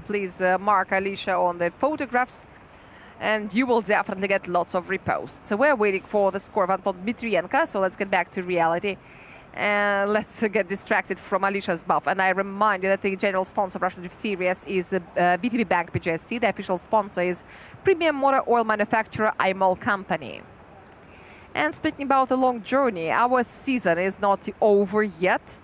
please mark Alicia on the photographs, and you will definitely get lots of reposts. So we're waiting for the score of Anton Dmitrienko, so let's get back to reality. And let's get distracted from Alicia's buff. And I remind you that the general sponsor of Russian Drift Series is VTB Bank PGSC. The official sponsor is premium motor oil manufacturer Imol Company. And speaking about the long journey, our season is not over yet.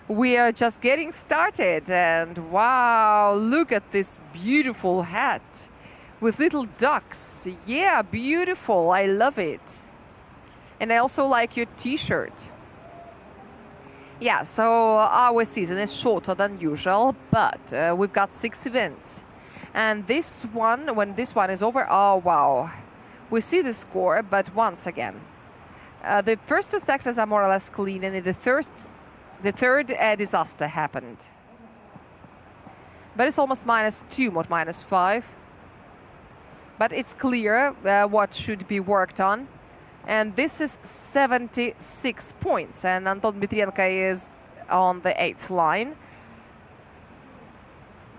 We are just getting started. And wow, look at this beautiful hat with little ducks. Yeah, beautiful. I love it. And I also like your t-shirt. Yeah, so our season is shorter than usual, but we've got 6 events. And this one, when this one is over, oh wow. We see the score, but once again, the first 2 sectors are more or less clean, and in the third disaster happened. But it's almost -2, not -5. But it's clear what should be worked on. And this is 76 points, and Anton Dmitrienko is on the 8th line.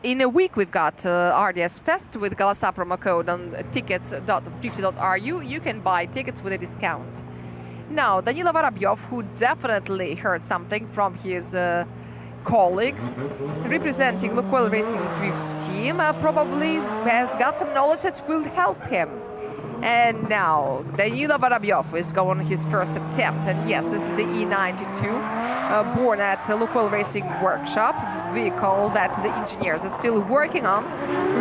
In a week, we've got RDS Fest with Galasa promo code on tickets.50.ru. You can buy tickets with a discount. Now, Danilo Vorobyov, who definitely heard something from his colleagues representing Lukoil Racing Drift team, probably has got some knowledge that will help him. And now Danilo Vorobyov is going on his first attempt, and yes, this is the E92 born at Lukoil Racing Workshop, the vehicle that the engineers are still working on,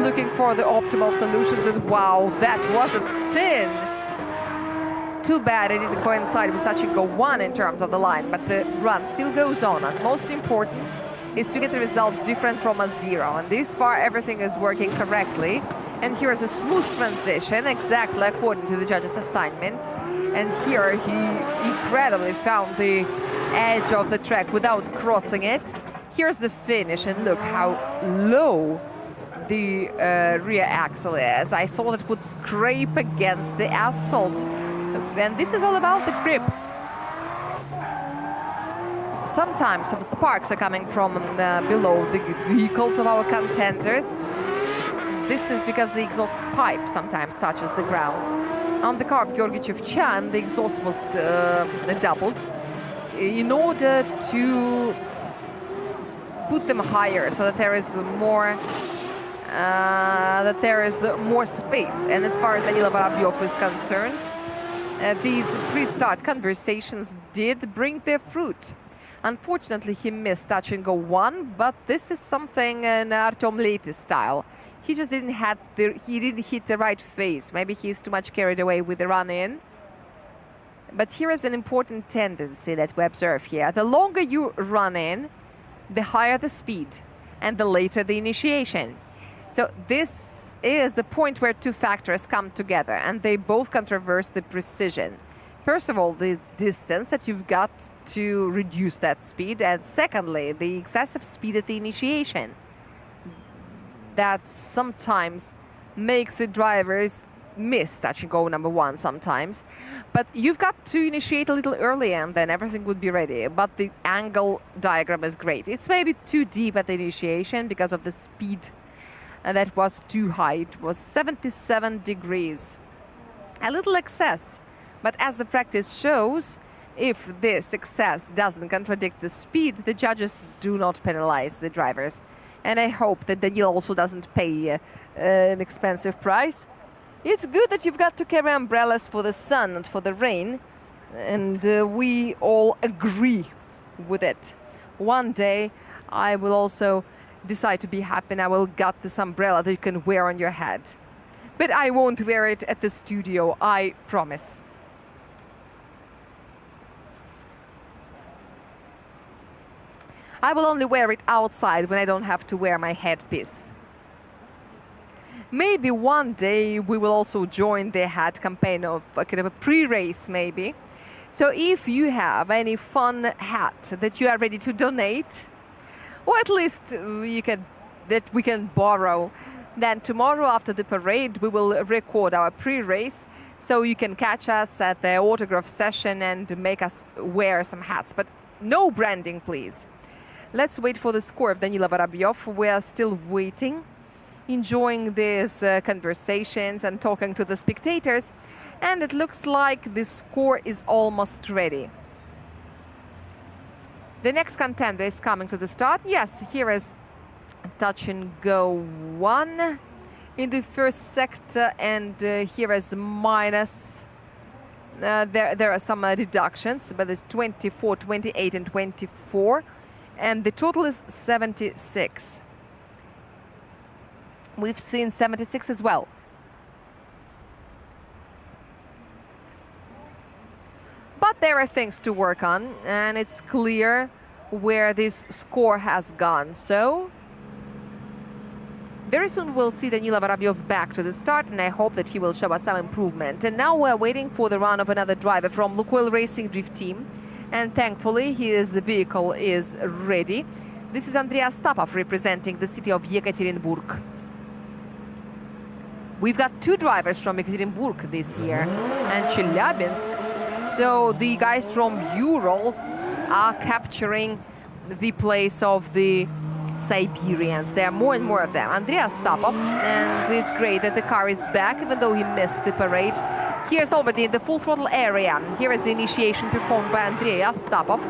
looking for the optimal solutions. And wow, that was a spin! Too bad it didn't coincide with touch and go 1 in terms of the line, but the run still goes on, and most important is to get the result different from a 0. And this far everything is working correctly. And here is a smooth transition, exactly according to the judge's assignment. And here he incredibly found the edge of the track without crossing it. Here's the finish, and look how low the rear axle is. I thought it would scrape against the asphalt. And this is all about the grip. Sometimes some sparks are coming from below the vehicles of our contenders. This is because the exhaust pipe sometimes touches the ground. On the car of Georgy Chevchan, the exhaust was doubled in order to put them higher so that there is more space. And as far as Danilo Vorobyov is concerned, these pre-start conversations did bring their fruit. Unfortunately, he missed touch and go 1, but this is something in Artem Leitis style. He just didn't hit the right phase. Maybe he's too much carried away with the run-in. But here is an important tendency that we observe here. The longer you run in, the higher the speed and the later the initiation. So this is the point where two factors come together, and they both controverse the precision. First of all, the distance that you've got to reduce that speed, and secondly, the excessive speed at the initiation. That sometimes makes the drivers miss touch and go number 1 sometimes. But you've got to initiate a little earlier and then everything would be ready. But the angle diagram is great. It's maybe too deep at the initiation because of the speed that was too high. It was 77 degrees. A little excess. But as the practice shows, if this excess doesn't contradict the speed, the judges do not penalize the drivers. And I hope that Daniil also doesn't pay an expensive price. It's good that you've got to carry umbrellas for the sun and for the rain. And we all agree with it. One day I will also decide to be happy and I will get this umbrella that you can wear on your head. But I won't wear it at the studio, I promise. I will only wear it outside when I don't have to wear my headpiece. Maybe one day we will also join the hat campaign of a kind of a pre-race maybe. So if you have any fun hat that you are ready to donate, or at least that we can borrow, then tomorrow after the parade we will record our pre-race, so you can catch us at the autograph session and make us wear some hats. But no branding, please. Let's wait for the score of Danila Vorobyov. We are still waiting, enjoying these conversations and talking to the spectators. And it looks like the score is almost ready. The next contender is coming to the start. Yes, here is touch and go 1 in the first sector, and here is minus. There are some deductions, but it's 24, 28 and 24. And the total is 76. We've seen 76 as well. But there are things to work on, and it's clear where this score has gone. So very soon we'll see Danila Vorobyov back to the start, and I hope that he will show us some improvement. And now we're waiting for the run of another driver from Lukoil Racing Drift Team. And thankfully, his vehicle is ready. This is Andrei Astapov representing the city of Yekaterinburg. We've got 2 drivers from Yekaterinburg this year and Chelyabinsk. So the guys from Urals are capturing the place of the Siberians. There are more and more of them. Andrei Astapov, and it's great that the car is back, even though he missed the parade. Here's already in the full throttle area. Here is the initiation performed by Andrei Astapov,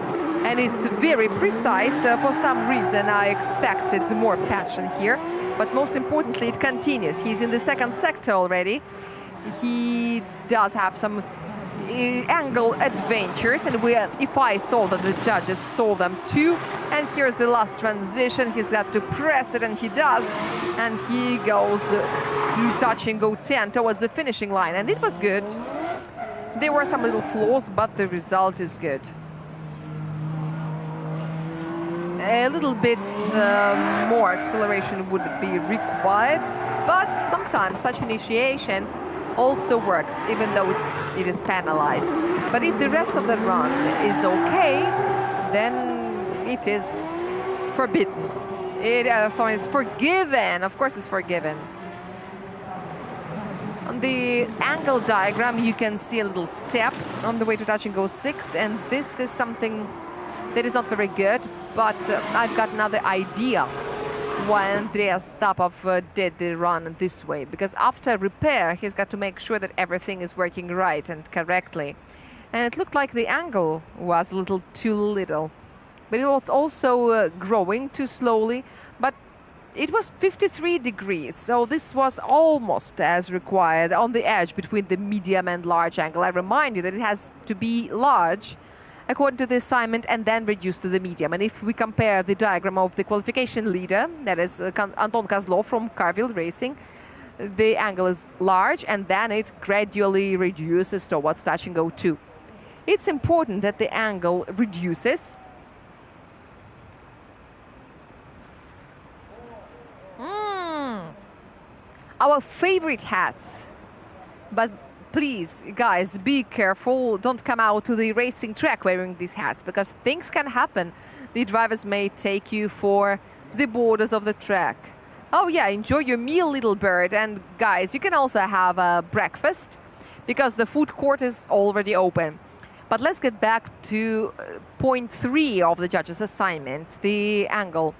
and it's very precise. For some reason, I expected more passion here, but most importantly, it continues. He's in the second sector already. He does have some angle adventures, and if I saw them, the judges saw them too. And here's the last transition. He's got to press it, and he does, and he goes touch and go 10 towards the finishing line, and it was good. There were some little flaws, but the result is good. A little bit more acceleration would be required, but sometimes such initiation also works, even though it is penalized. But if the rest of the run is okay, then it is forbidden. It's forgiven. Of course, it's forgiven. On the angle diagram, you can see a little step on the way to touch and go 6, and this is something that is not very good, but I've got another idea why Andrei Astapov did the run this way, because after repair he's got to make sure that everything is working right and correctly, and it looked like the angle was a little too little, but it was also growing too slowly. But it was 53 degrees, so this was almost as required, on the edge between the medium and large angle. I remind you that it has to be large according to the assignment, and then reduce to the medium. And if we compare the diagram of the qualification leader, that is Anton Kozlov from Carville Racing, the angle is large, and then it gradually reduces towards touch and go 2. It's important that the angle reduces. Our favorite hats. But please, guys, be careful. Don't come out to the racing track wearing these hats, because things can happen. The drivers may take you for the borders of the track. Oh yeah, enjoy your meal, little bird. And guys, you can also have a breakfast, because the food court is already open. But let's get back to point 3 of the judge's assignment, the angle.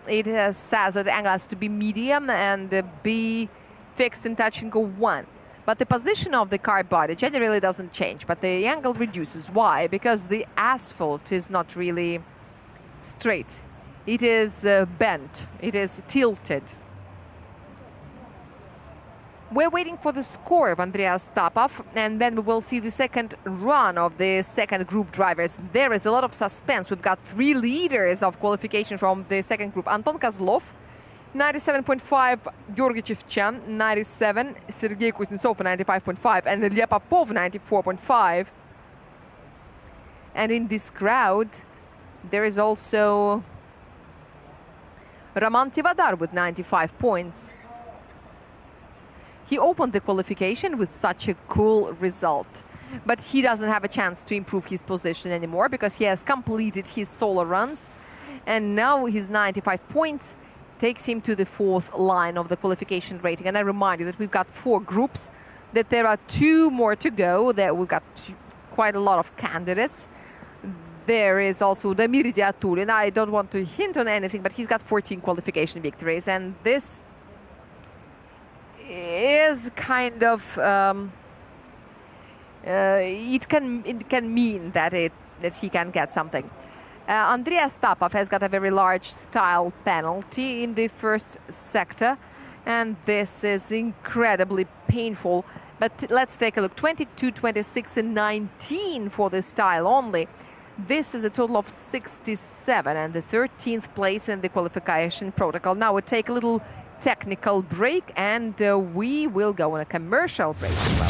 It says that the angle has to be medium and be fixed in touch and go 1. But the position of the car body generally doesn't change, but the angle reduces. Why? Because the asphalt is not really straight. It is bent. It is tilted. We're waiting for the score of Andrei Astapov, and then we will see the second run of the second group drivers. There is a lot of suspense. We've got 3 leaders of qualification from the second group. Anton Kozlov, 97.5, Georgy Chevchan, 97, Sergei Kuznetsov, 95.5, and Ilya Popov, 94.5. And in this crowd, there is also Roman Tivadar with 95 points. He opened the qualification with such a cool result, but he doesn't have a chance to improve his position anymore, because he has completed his solo runs, and now his 95 points takes him to the 4th line of the qualification rating. And I remind you that we've got 4 groups, that there are 2 more to go, that we've got quite a lot of candidates. There is also Damir Diatulin. I don't want to hint on anything, but he's got 14 qualification victories, and this is kind of it can mean that he can get something. Andrei Astapov has got a very large style penalty in the first sector, and this is incredibly painful. But let's take a look. 22, 26, and 19 for the style only. This is a total of 67 and the 13th place in the qualification protocol. Now we take a little technical break, and we will go on a commercial break as well.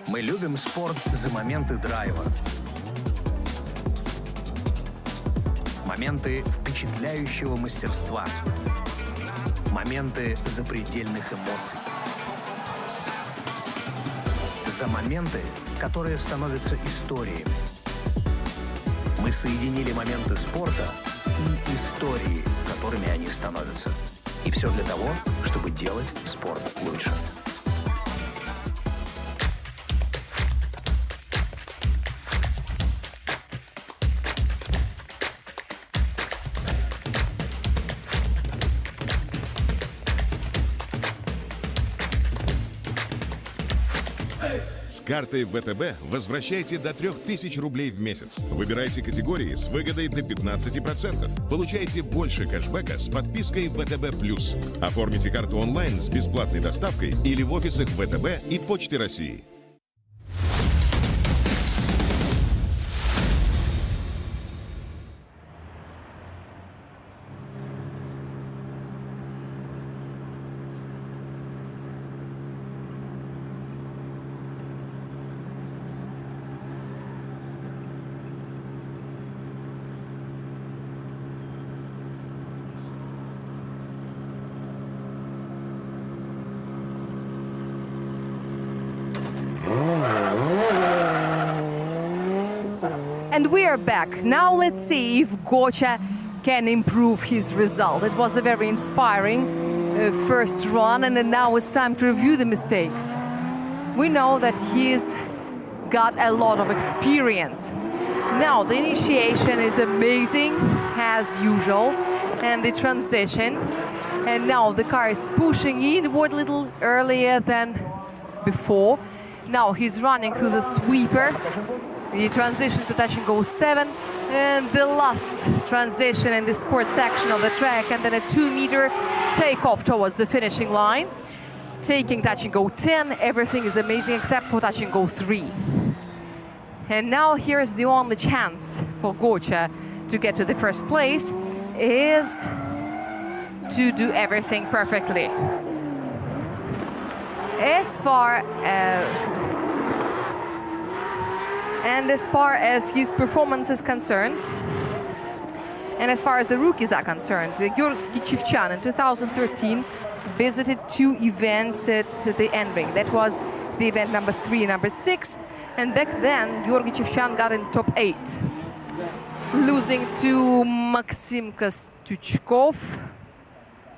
Мы любим спорт за моменты драйва. Моменты впечатляющего мастерства. Моменты запредельных эмоций. За моменты, которые становятся историями. Мы соединили моменты спорта и истории, которыми они становятся. И все для того, чтобы делать спорт лучше. С картой ВТБ возвращайте до 3000 рублей в месяц. Выбирайте категории с выгодой до 15%. Получайте больше кэшбэка с подпиской ВТБ+. Оформите карту онлайн с бесплатной доставкой или в офисах ВТБ и Почты России. And we are back. Now let's see if Gocha can improve his result. It was a very inspiring first run, and then now it's time to review the mistakes. We know that he's got a lot of experience. Now the initiation is amazing as usual, and the transition. And now the car is pushing inward a little earlier than before. Now he's running through the sweeper. The transition to touch and go 7, and the last transition in this court section of the track, and then a 2-meter takeoff towards the finishing line. Taking touch and go 10, everything is amazing except for touch and go 3. And now here's the only chance for Gocha to get to the first place, is to do everything perfectly. As far as his performance is concerned, and as far as the rookies are concerned, Georgy Chivchan in 2013 visited 2 events at the NRing. That was the event number 3 and number 6, and back then Georgy Chivchan got in top 8, losing to Maxim Kostyuchkov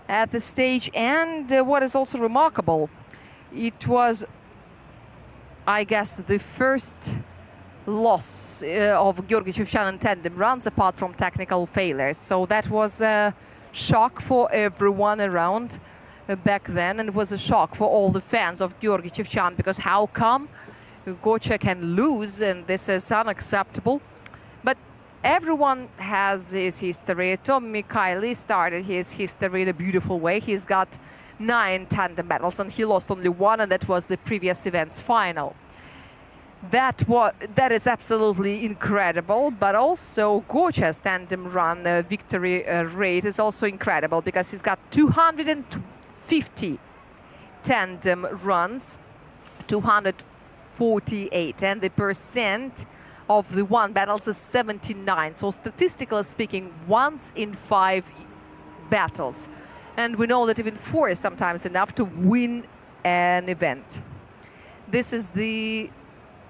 at the stage. And what is also remarkable, it was, I guess, the first loss of Georgy Chivchan in tandem runs apart from technical failures. So that was a shock for everyone around back then, and it was a shock for all the fans of Georgy Chivchan, because how come Gocha can lose, and this is unacceptable. But everyone has his history. Tom Mikhaili started his history in a beautiful way. He's got 9 tandem medals, and he lost only 1, and that was the previous event's final. That is absolutely incredible, but also Gocha's tandem run victory rate is also incredible, because he's got 250 tandem runs, 248, and the percent of the won battles is 79. So statistically speaking, once in 5 battles. And we know that even 4 is sometimes enough to win an event. This is the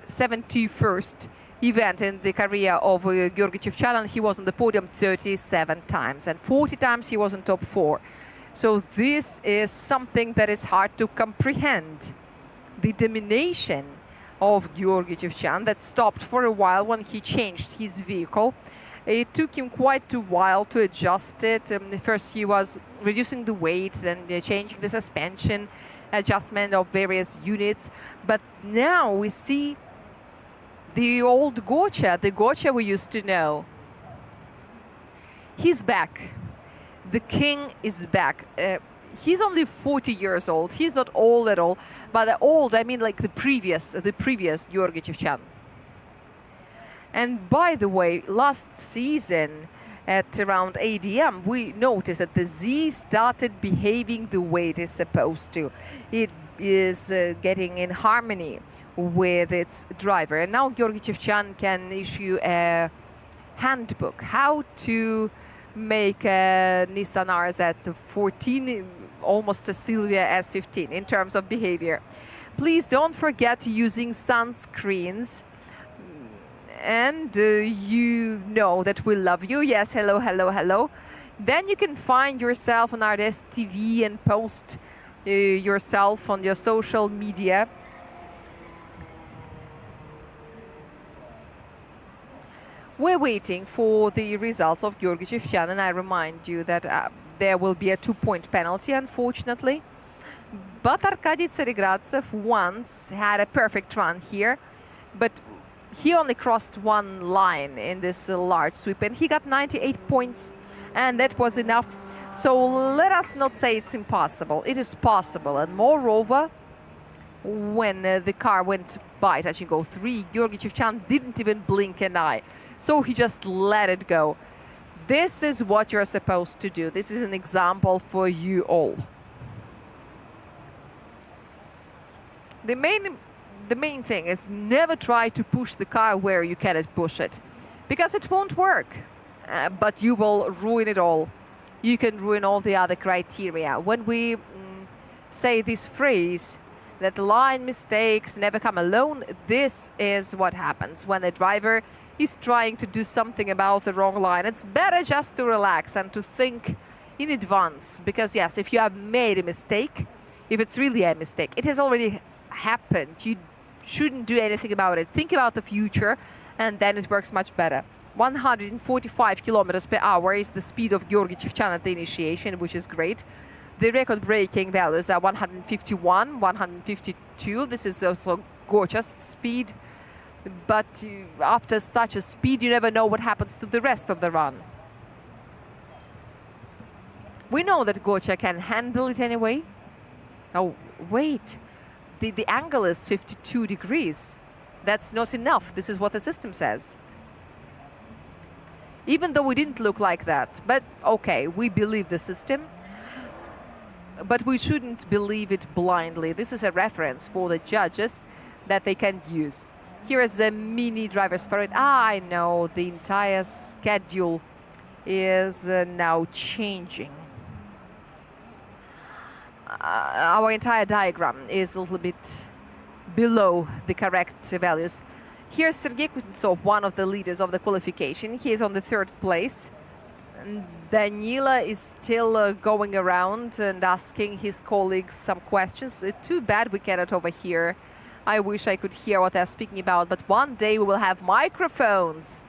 71st event in the career of Georgy Chivchan, and he was on the podium 37 times, and 40 times he was in top 4. So this is something that is hard to comprehend. The domination of Georgy Chivchan that stopped for a while when he changed his vehicle. It took him quite a while to adjust it. First he was reducing the weight, then changing the suspension, adjustment of various units. But now we see the old Gocha, the Gocha we used to know. He's back. The king is back. He's only 40 years old. He's not old at all, but old, I mean like the previous Georgy Chivchan. And by the way, last season at around ADM, we noticed that the Z started behaving the way it is supposed to. It is getting in harmony with its driver. And now Georgy Chivchan can issue a handbook how to make a Nissan RZ 14 almost a Silvia S15 in terms of behavior. Please don't forget using sunscreens. And you know that we love you. Yes, hello, hello, hello. Then you can find yourself on RDS TV and post yourself on your social media. We're waiting for the results of Georgy Chivchan, and I remind you that there will be a 2-point penalty, unfortunately. But Arkady Tsaregradzev once had a perfect run here, but he only crossed 1 line in this large sweep, and he got 98 points, and that was enough. So let us not say it's impossible. It is possible, and moreover, when the car went by touch and go 3, Georgy Chivchan didn't even blink an eye. So he just let it go. This is what you're supposed to do. This is an example for you all. The main thing is never try to push the car where you cannot push it, because it won't work, but you will ruin it all. You can ruin all the other criteria. When we say this phrase, that the line mistakes never come alone. This is what happens when a driver is trying to do something about the wrong line. It's better just to relax and to think in advance, because yes, if you have made a mistake, if it's really a mistake, it has already happened. You shouldn't do anything about it. Think about the future, and then it works much better. 145 kilometers per hour is the speed of Georgy Chivchan at the initiation, which is great. The record-breaking values are 151, 152. This is also gorgeous speed, but after such a speed, you never know what happens to the rest of the run. We know that Gocha can handle it anyway. Oh, wait. The angle is 52 degrees. That's not enough. This is what the system says. Even though we didn't look like that. But okay, we believe the system. But we shouldn't believe it blindly. This is a reference for the judges that they can use. Here is the mini driver's parade. I know the entire schedule is now changing. Our entire diagram is a little bit below the correct values. Here's Sergei Kuznetsov, one of the leaders of the qualification. He is on the 3rd place. Danila is still going around and asking his colleagues some questions. Too bad we cannot overhear. I wish I could hear what they're speaking about, but one day we will have microphones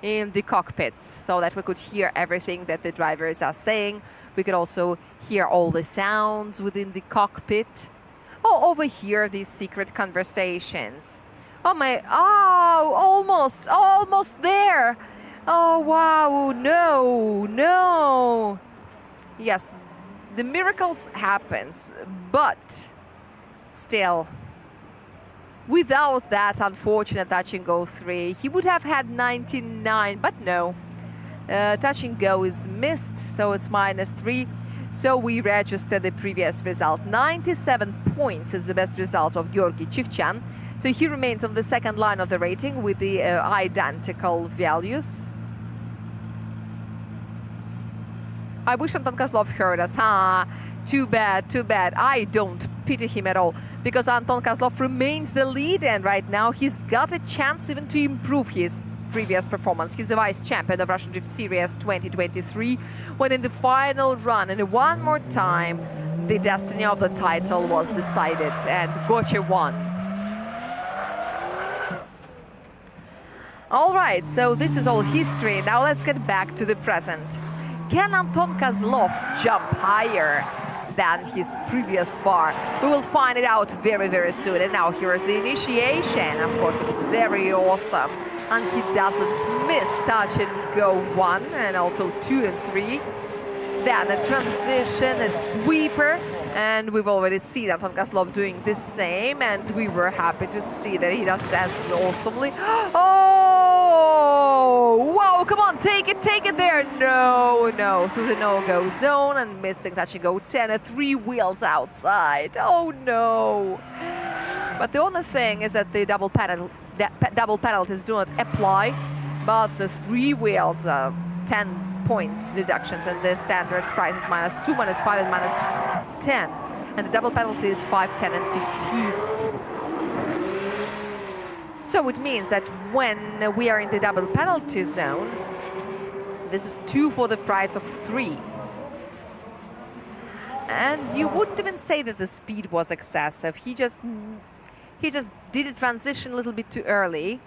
in the cockpits so that we could hear everything that the drivers are saying. We could also hear all the sounds within the cockpit. Oh, overhear these secret conversations. Oh my, oh, almost there. Oh, wow, no. Yes, the miracles happens, but still, without that unfortunate touch and go 3, he would have had 99, but no. Touch and go is missed, so it's -3. So we register the previous result. 97 points is the best result of Georgy Chivchan. So he remains on the 2nd line of the rating with the identical values. I wish Anton Kozlov heard us. Too bad. I don't pity him at all, because Anton Kozlov remains the lead, and right now he's got a chance even to improve his previous performance. He's the vice champion of Russian Drift Series 2023, when in the final run, and one more time, the destiny of the title was decided, and Gocha won. All right, so this is all history. Now let's get back to the present. Can Anton Kozlov jump higher than his previous bar? We will find it out very, very soon. And now here is the initiation. Of course, it's very awesome. And he doesn't miss touch and go 1, and also 2 and 3. Then a transition, a sweeper. And we've already seen Anton Kozlov doing the same, and we were happy to see that he does it as awesomely. Oh, wow, come on, take it there. No, through the no-go zone and missing touch and go 10, and 3 wheels outside. Oh, no. But the only thing is that the double penalties do not apply, but the 3 wheels, 10 points deductions, and the standard price is -2, -5, and -10. And the double penalty is 5, 10, and 15. So it means that when we are in the double penalty zone, this is 2 for the price of 3. And you wouldn't even say that the speed was excessive. He just did a transition a little bit too early,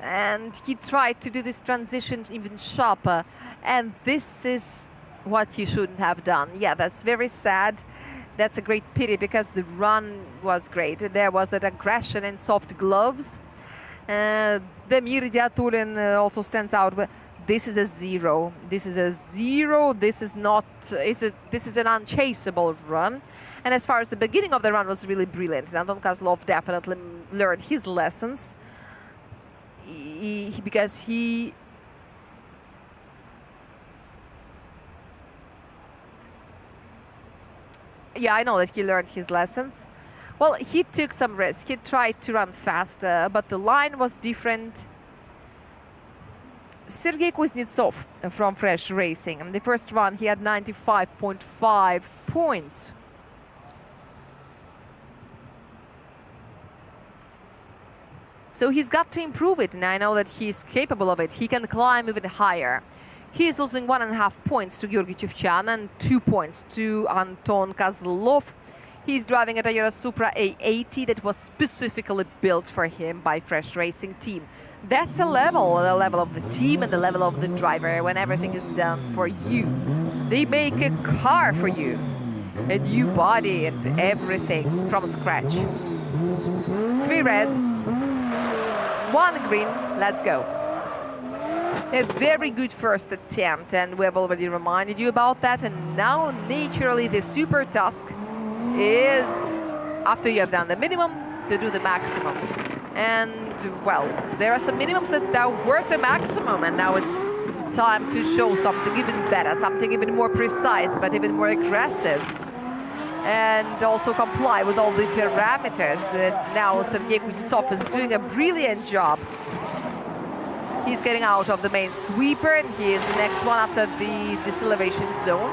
and he tried to do this transition even sharper, and this is what he shouldn't have done. Yeah, that's very sad. That's a great pity, because the run was great. There was that aggression and soft gloves. Damir Diatulin also stands out. This is a 0. This is a 0. This is not. This is an unchaseable run. And as far as the beginning of the run was really brilliant. Anton Kozlov definitely learned his lessons. Because he yeah, I know that he learned his lessons. Well, he took some risk. He tried to run faster, but the line was different. Sergei Kuznetsov from Fresh Racing. In the first run, he had 95.5 points. So he's got to improve it, and I know that he's capable of it. He can climb even higher. He's losing 1.5 points to Georgy Chevchan and 2 points to Anton Kozlov. He's driving a Toyota Supra A80 that was specifically built for him by Fresh Racing Team. That's the level of the team and the level of the driver when everything is done for you. They make a car for you, a new body and everything from scratch. 3 reds, 1 green, let's go. A very good first attempt, and we have already reminded you about that. And now, naturally, the super task is, after you have done the minimum, to do the maximum. And, well, there are some minimums that are worth the maximum, and now it's time to show something even better, something even more precise, but even more aggressive. And also comply with all the parameters. Now Sergei Kuznetsov is doing a brilliant job. He's getting out of the main sweeper, and he is the next one after the deceleration zone.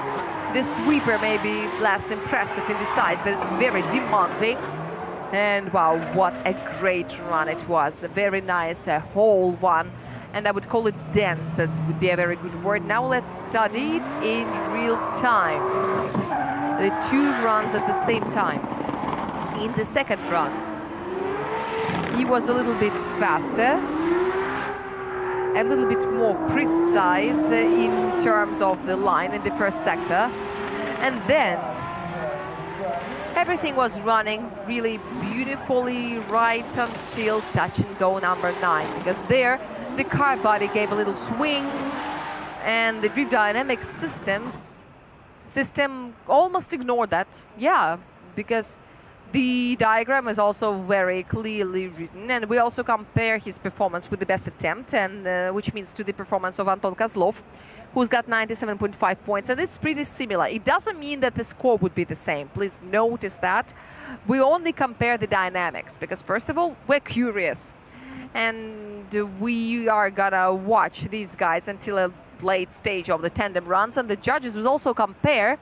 This sweeper may be less impressive in the size, but it's very demanding. And wow, what a great run it was. A very nice whole one. And I would call it dense. That would be a very good word. Now let's study it in real time. The 2 runs at the same time. In the second run, he was a little bit faster, a little bit more precise in terms of the line in the first sector. And then everything was running really beautifully right until touch and go number 9, because there the car body gave a little swing and the drift dynamics system almost ignored that. Yeah, because the diagram is also very clearly written, and we also compare his performance with the best attempt, and which means to the performance of Anton Kozlov, who's got 97.5 points, and it's pretty similar. It doesn't mean that the score would be the same. Please notice that. We only compare the dynamics, because first of all, we're curious, and we are gonna watch these guys until a late stage of the tandem runs, and the judges will also compare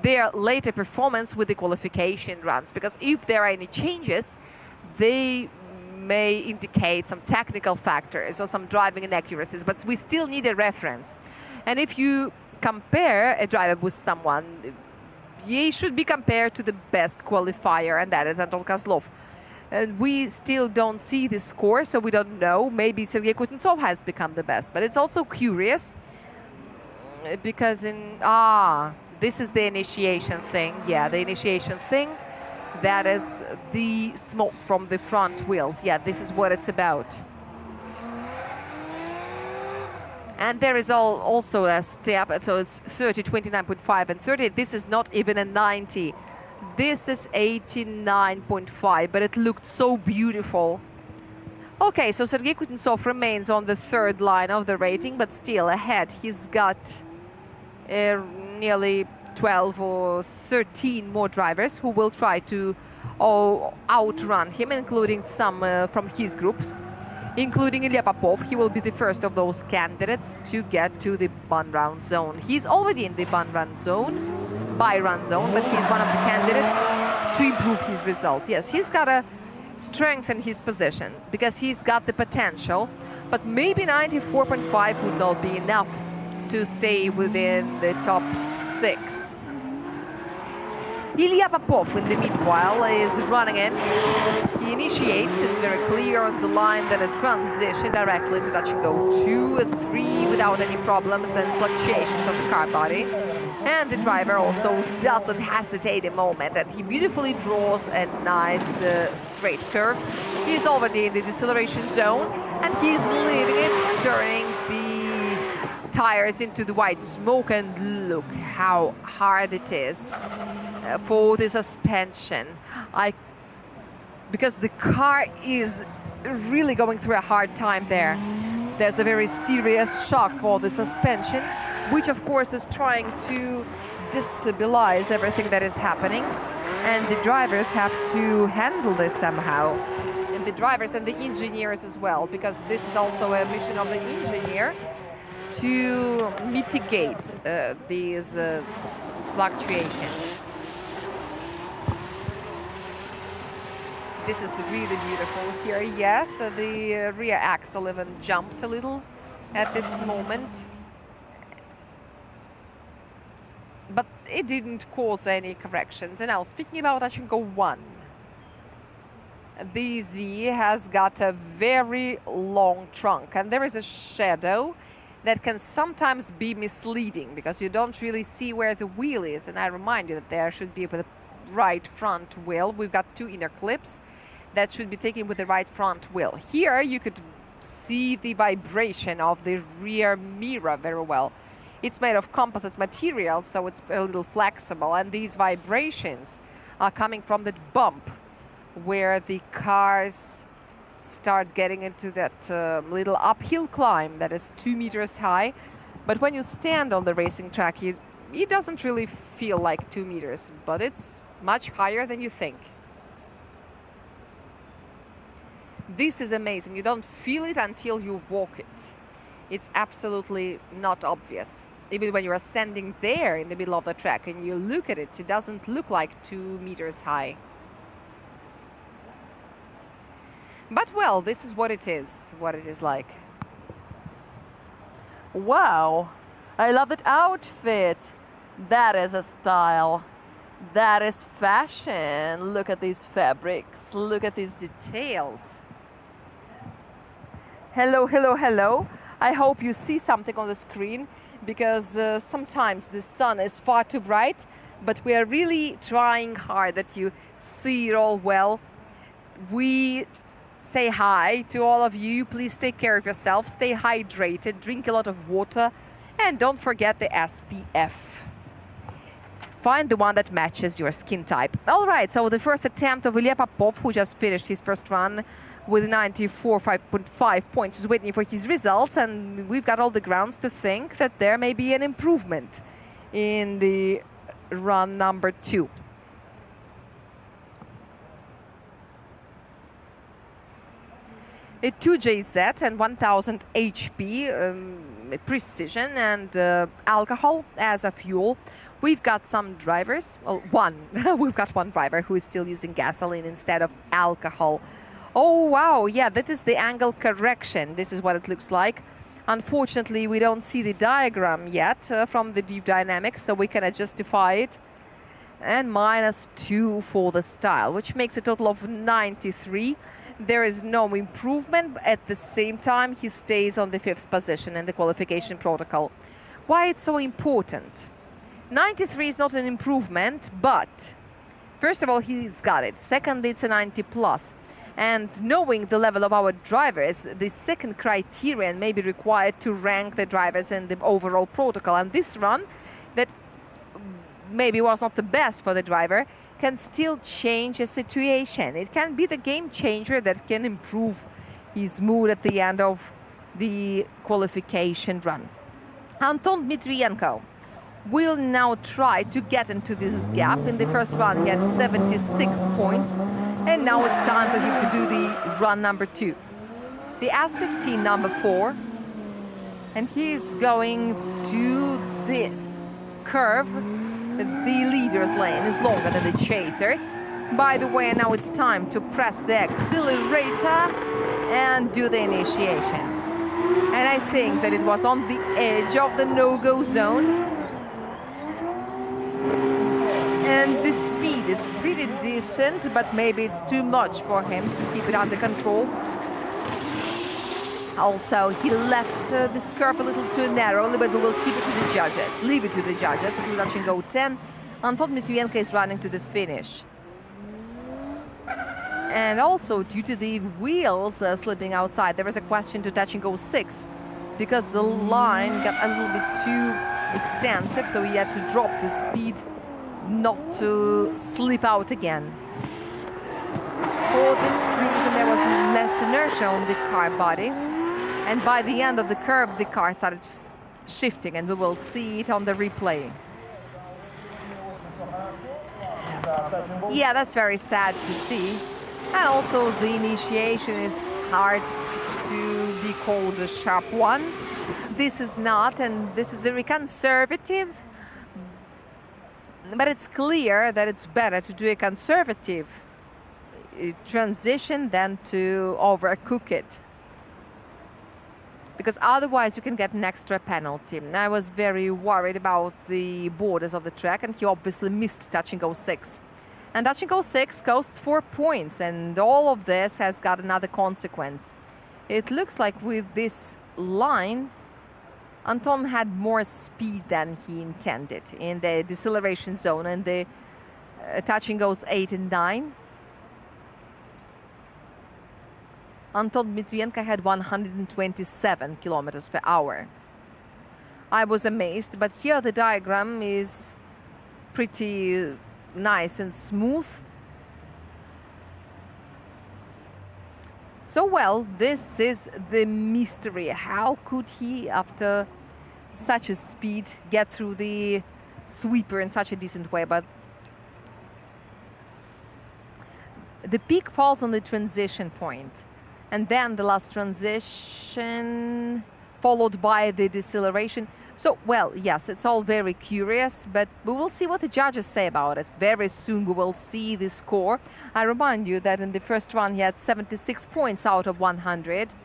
their later performance with the qualification runs, because if there are any changes, they may indicate some technical factors or some driving inaccuracies, but we still need a reference. And if you compare a driver with someone, he should be compared to the best qualifier, and that is Anton Kozlov. And we still don't see the score, so we don't know. Maybe Sergei Kuznetsov has become the best, but it's also curious because this is the initiation thing. Yeah, the initiation thing. That is the smoke from the front wheels. Yeah, this is what it's about. And there is also a step, so it's 30, 29.5, and 30. This is not even a 90. This is 89.5, but it looked so beautiful. Okay, so Sergei Kuznetsov remains on the 3rd line of the rating, but still ahead. He's got nearly 12 or 13 more drivers who will try to outrun him, including some from his groups, including Ilya Popov. He will be the first of those candidates to get to the by-run zone. He's already in the by-run zone, but he's one of the candidates to improve his result. Yes, he's got to strengthen his position because he's got the potential, but maybe 94.5 would not be enough to stay within the top 6. Ilya Popov, in the meanwhile, is running in. He initiates, it's very clear on the line that a transition directly to touch and go 2 and 3 without any problems and fluctuations of the car body. And the driver also doesn't hesitate a moment, and he beautifully draws a nice straight curve. He's already in the deceleration zone, and he's leaving it, turning the tires into the white smoke, and look how hard it is for the suspension. Because the car is really going through a hard time there. There's a very serious shock for the suspension, which of course is trying to destabilize everything that is happening, and the drivers have to handle this somehow, and the drivers and the engineers as well, because this is also a mission of the engineer to mitigate these fluctuations. This is really beautiful here. Yes, the rear axle even jumped a little at this moment. But it didn't cause any corrections. And now, speaking about touch and go 1, the Z has got a very long trunk, and there is a shadow that can sometimes be misleading because you don't really see where the wheel is. And I remind you that there should be with the right front wheel. We've got 2 inner clips that should be taken with the right front wheel. Here you could see the vibration of the rear mirror very well. It's made of composite material, so it's a little flexible, and these vibrations are coming from that bump where the cars start getting into that little uphill climb that is 2 meters high. But when you stand on the racing track, it doesn't really feel like 2 meters, but it's much higher than you think. This is amazing. You don't feel it until you walk it. It's absolutely not obvious. Even when you are standing there in the middle of the track and you look at it, it doesn't look like 2 meters high. But well, this is what it is like. Wow, I love that outfit. That is a style. That is fashion. Look at these fabrics. Look at these details. Hello, hello, hello. I hope you see something on the screen, because sometimes the sun is far too bright, but we are really trying hard that you see it all well. We say hi to all of you. Please take care of yourself, stay hydrated, drink a lot of water, and don't forget the SPF. Find the one that matches your skin type. All right, so the first attempt of Ilya Popov, who just finished his first run with 94.5 points, is waiting for his results, and we've got all the grounds to think that there may be an improvement in the run number 2. A 2JZ and 1000 HP precision and alcohol as a fuel. We've got some drivers, well, one. We've got one driver who is still using gasoline instead of alcohol. Oh, wow, yeah, that is the angle correction. This is what it looks like. Unfortunately, we don't see the diagram yet from the Deep Dynamics, so we cannot justify it. And -2 for the style, which makes a total of 93. There is no improvement. At the same time, he stays on the 5th position in the qualification protocol. Why it's so important? 93 is not an improvement, but first of all, he's got it. Second, it's a 90 plus. And knowing the level of our drivers, the second criterion may be required to rank the drivers in the overall protocol. And this run, that maybe was not the best for the driver, can still change a situation. It can be the game changer that can improve his mood at the end of the qualification run. Anton Dmitrienko will now try to get into this gap. In the first run, he had 76 points. And now it's time for him to do the run number 2. The S15 number 4. And he is going to this curve. The leader's lane is longer than the chasers. By the way, now it's time to press the accelerator and do the initiation. And I think that it was on the edge of the no-go zone. And the speed is pretty decent, but maybe it's too much for him to keep it under control. Also, he left this curve a little too narrow, but we will keep it to the judges. Leave it to the judges. It will go 10. Anton Dmitrienko is running to the finish. And also, due to the wheels slipping outside, there was a question to touch and go 6, because the line got a little bit too extensive, so he had to drop the speed not to slip out again. For the reason there was less inertia on the car body, and by the end of the curve the car started shifting, and we will see it on the replay. Yeah, that's very sad to see. And also the initiation is hard to be called a sharp one. This is not, and this is very conservative. But it's clear that it's better to do a conservative transition than to overcook it. Because otherwise you can get an extra penalty. I was very worried about the borders of the track, and he obviously missed touching 06. And touching 06 costs 4 points, and all of this has got another consequence. It looks like with this line, Anton had more speed than he intended in the deceleration zone, and the touching 8 and 9. Anton Dmitrienko had 127 kilometers per hour. I was amazed, but here the diagram is pretty nice and smooth. So, well, this is the mystery. How could he, after such a speed, get through the sweeper in such a decent way? But the peak falls on the transition point. And then the last transition, followed by the deceleration. So, well, yes, it's all very curious, but we will see what the judges say about it. Very soon we will see the score. I remind you that in the first run he had 76 points out of 100.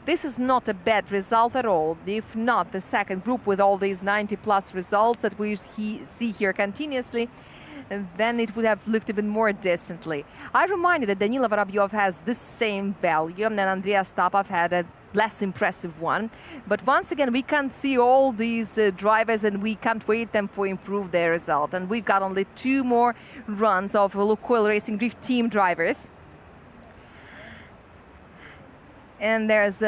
This is not a bad result at all. If not the second group with all these 90-plus results that we see here continuously, then it would have looked even more decently. I remind you that Danila Vorobyov has the same value, and Andrei Astapov had a less impressive one. But once again, we can't see all these drivers, and we can't wait them for improve their result. And we've got only 2 more runs of Lukoil Racing Drift team drivers. And there's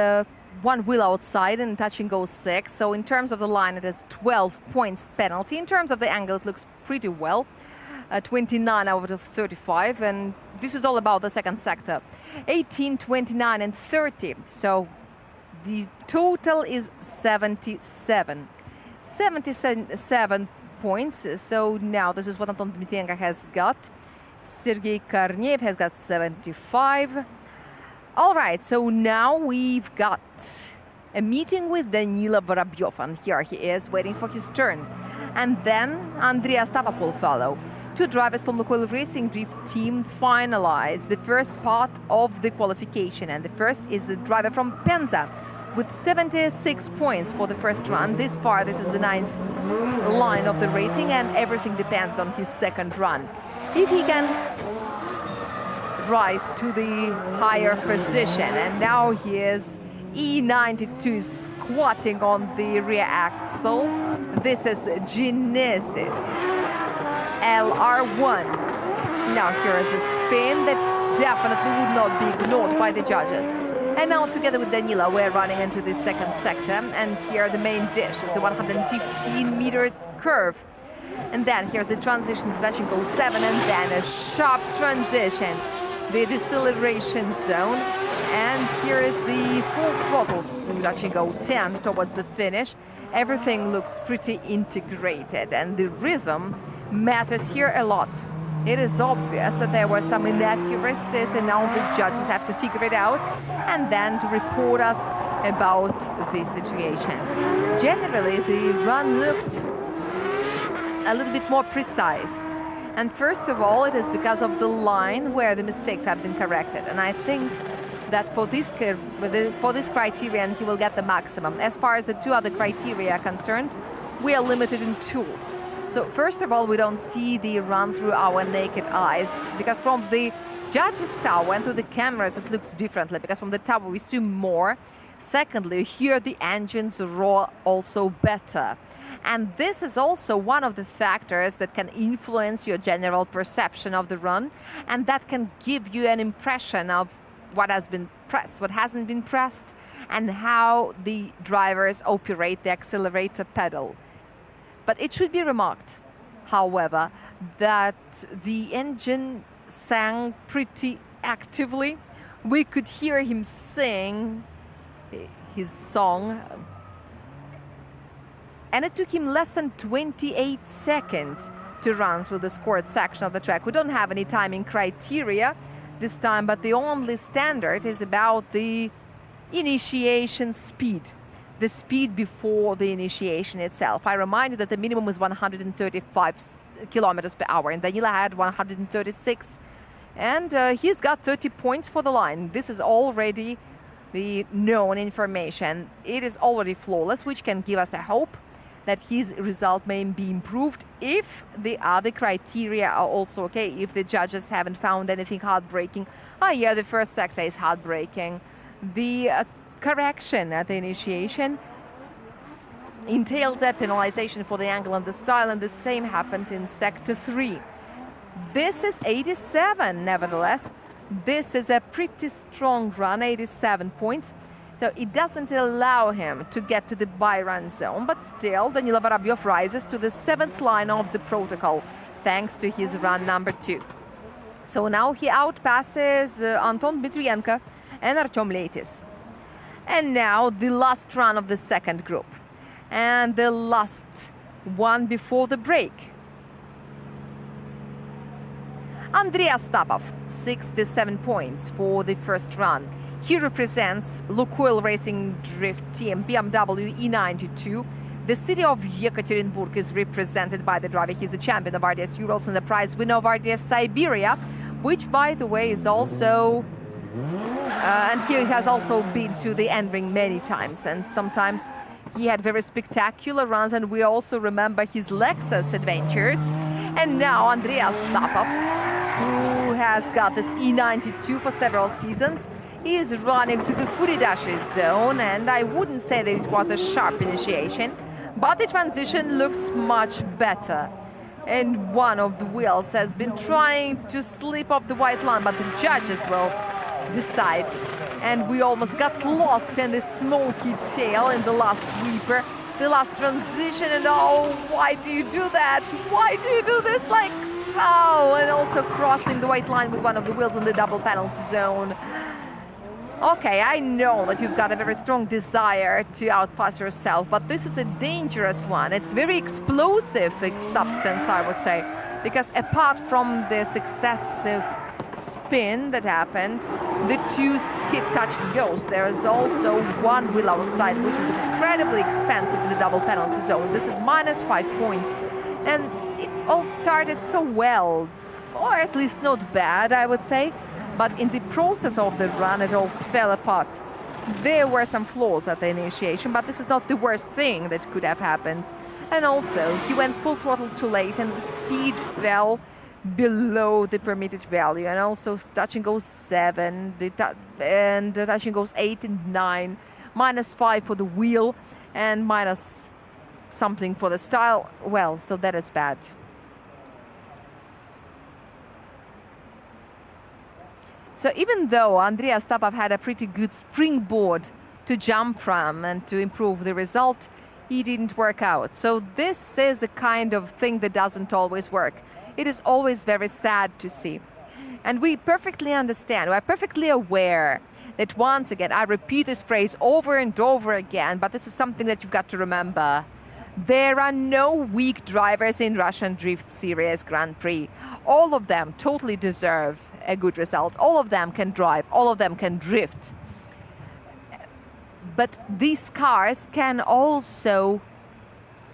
one wheel outside and touching 06. So in terms of the line, it has 12 points penalty. In terms of the angle, it looks pretty well. 29 out of 35, and this is all about the second sector. 18, 29 and 30. So the total is 77. 77 points. So now this is what Anton Dmitrienko has got. Sergei Korneev has got 75. All right, so now we've got a meeting with Danila Vorobyov, and here he is waiting for his turn. And then Andrei Astapov will follow. 2 drivers from Lukoil Racing Drift team finalize the first part of the qualification, and the first is the driver from Penza with 76 points for the first run. This far, this is the 9th line of the rating, and everything depends on his second run. If he can rise to the higher position, and now he is E92 squatting on the rear axle. This is Genesis LR1. Now here is a spin that definitely would not be ignored by the judges. And now together with Danila, we're running into the second sector, and here the main dish is the 115 meters curve. And then here's the transition to touching 07, and then a sharp transition, the deceleration zone. And here is the full throttle to touching 10 towards the finish. Everything looks pretty integrated, and the rhythm matters here a lot. It is obvious that there were some inaccuracies, and now the judges have to figure it out and then to report us about the situation. Generally, the run looked a little bit more precise. And first of all, it is because of the line where the mistakes have been corrected. And I think that for this criterion, he will get the maximum. As far as the 2 other criteria are concerned, we are limited in tools. So first of all, we don't see the run through our naked eyes, because from the judges' tower and through the cameras it looks differently, because from the tower we see more. Secondly, here the engines roar also better. And this is also one of the factors that can influence your general perception of the run, and that can give you an impression of what has been pressed, what hasn't been pressed, and how the drivers operate the accelerator pedal. But it should be remarked, however, that the engine sang pretty actively. We could hear him sing his song, and it took him less than 28 seconds to run through the scored section of the track. We don't have any timing criteria this time, but the only standard is about the initiation speed. The speed before the initiation itself. I remind you that the minimum was 135 kilometers per hour, and Danila had 136 And he's got 30 points for the line. This is already the known information. It is already flawless, which can give us a hope that his result may be improved if the other criteria are also okay, if the judges haven't found anything heartbreaking. Oh yeah, the first sector is heartbreaking. The correction at the initiation entails a penalization for the angle and the style, and the same happened in sector 3. This is 87, nevertheless. This is a pretty strong run, 87 points. So it doesn't allow him to get to the by-run zone, but still Danilo Vorobyov rises to the 7th line of the protocol, thanks to his run number 2. So now he outpasses Anton Dmitrienko and Artem Leitis. And now the last run of the second group, and the last one before the break. Andrei Astapov, 67 points for the first run. He represents Lukoil Racing Drift Team BMW E92. The city of Yekaterinburg is represented by the driver. He's the champion of RDS Urals and the prize winner of RDS Siberia, which, by the way, is also... and he has also been to the NRing many times, and sometimes he had very spectacular runs, and we also remember his Lexus adventures. And now Andrei Astapov, who has got this E92 for several seasons, is running to the Furidashi zone, and I wouldn't say that it was a sharp initiation, but the transition looks much better. And one of the wheels has been trying to slip off the white line, but the judges will decide. And we almost got lost in the smoky tail in the last sweeper, the last transition, and oh, why do you do that? Why do you do this? Like, oh, and also crossing the white line with one of the wheels in the double penalty zone. Okay, I know that you've got a very strong desire to outpass yourself, but this is a dangerous one. It's very explosive substance, I would say, because apart from this excessive spin that happened, the 2 skip touch and goes, there is also one wheel outside, which is incredibly expensive in the double penalty zone. This is -5 points, and it all started so well, or at least not bad, I would say. But in the process of the run, it all fell apart. There were some flaws at the initiation, but this is not the worst thing that could have happened. And also, he went full throttle too late, and the speed fell below the permitted value. And also, touch and goes 7, and the touch and goes 8 and 9, -5 for the wheel, and minus something for the style. Well, so that is bad. So even though Andrei Astapov had a pretty good springboard to jump from and to improve the result, he didn't work out. So this is a kind of thing that doesn't always work. It is always very sad to see. And we perfectly understand, we're perfectly aware that, once again, I repeat this phrase over and over again, but this is something that you've got to remember. There are no weak drivers in Russian Drift Series Grand Prix. All of them totally deserve a good result. All of them can drive. All of them can drift. But these cars can also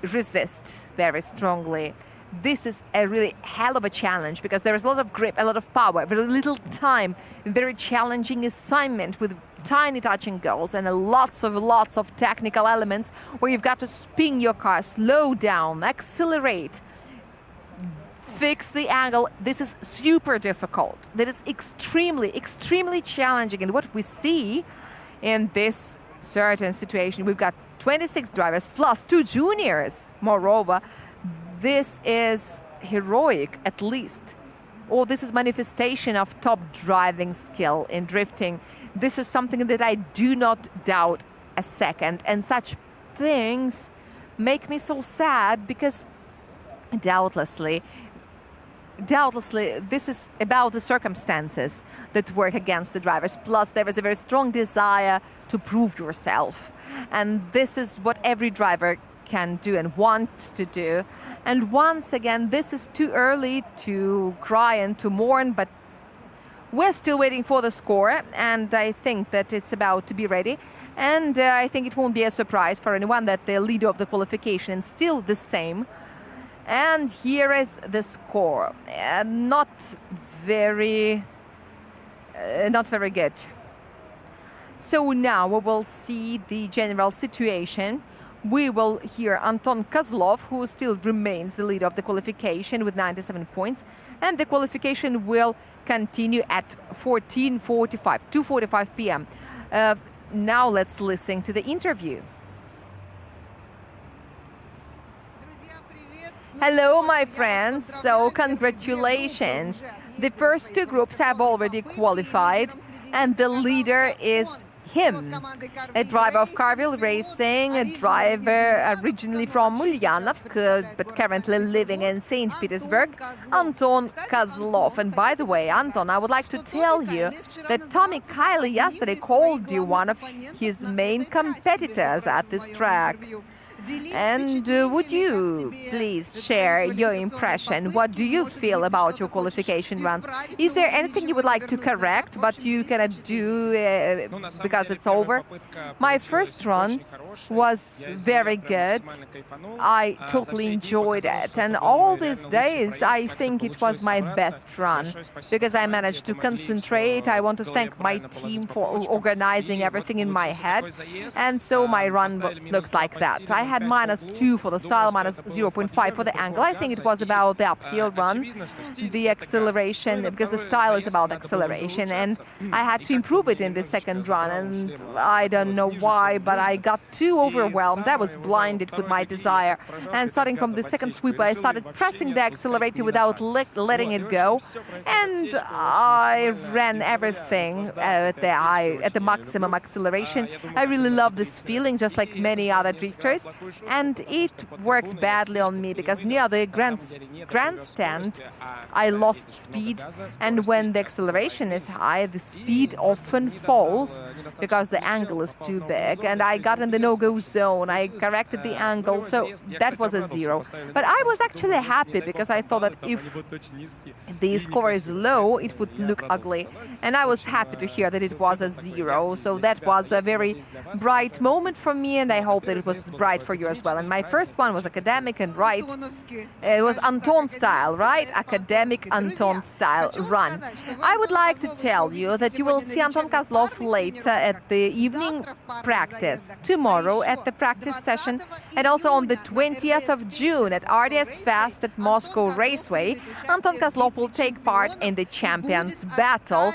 resist very strongly. This is a really hell of a challenge because there is a lot of grip, a lot of power, very little time, very challenging assignment with tiny touch and goes and lots of technical elements where you've got to spin your car, slow down, accelerate, fix the angle. This is super difficult. That is extremely challenging. And what we see in this certain situation, we've got 26 drivers plus 2 juniors. Moreover, this is heroic, at least. Or this is manifestation of top driving skill in drifting. This is something that I do not doubt a second. And such things make me so sad because doubtlessly, this is about the circumstances that work against the drivers. Plus, there is a very strong desire to prove yourself. And this is what every driver can do and wants to do. And once again, this is too early to cry and to mourn, but we're still waiting for the score, and I think that it's about to be ready. And I think it won't be a surprise for anyone that the leader of the qualification is still the same. And here is the score. Not very good. So now we will see the general situation. We will hear Anton Kozlov, who still remains the leader of the qualification with 97 points. And the qualification will continue at 2:45 p.m. Now let's listen to the interview. Hello, my friends. So congratulations. The first two groups have already qualified, and the leader is him, a driver of Carville Racing, a driver originally from Ulyanovsk, but currently living in St. Petersburg, Anton Kozlov. And by the way, Anton, I would like to tell you that Tommy Kiley yesterday called you one of his main competitors at this track. And would you please share your impression? What do you feel about your qualification runs? Is there anything you would like to correct, but you cannot do because it's over? My first run was very good. I totally enjoyed it. And all these days, I think it was my best run because I managed to concentrate. I want to thank my team for organizing everything in my head. And so my run looked like that. I had -2 for the style, -0.5 for the angle. I think it was about the uphill run, the acceleration, because the style is about acceleration, and I had to improve it in the second run, and I don't know why, but I got too overwhelmed. I was blinded with my desire, and starting from the second sweep, I started pressing the accelerator without letting it go, and I ran everything at the maximum acceleration. I really love this feeling, just like many other drifters. And it worked badly on me because near the grandstand I lost speed, and when the acceleration is high, the speed often falls because the angle is too big, and I got in the no-go zone. I corrected the angle, so that was a 0. But I was actually happy because I thought that if the score is low, it would look ugly, and I was happy to hear that it was a 0. So that was a very bright moment for me, and I hope that it was bright for you as well. And my first one was academic and right. It was Anton style, right? Academic Anton style run. I would like to tell you that you will see Anton Kozlov later at the evening practice, tomorrow at the practice session, and also on the 20th of June at RDS Fest at Moscow Raceway. Anton Kozlov will take part in the champions battle,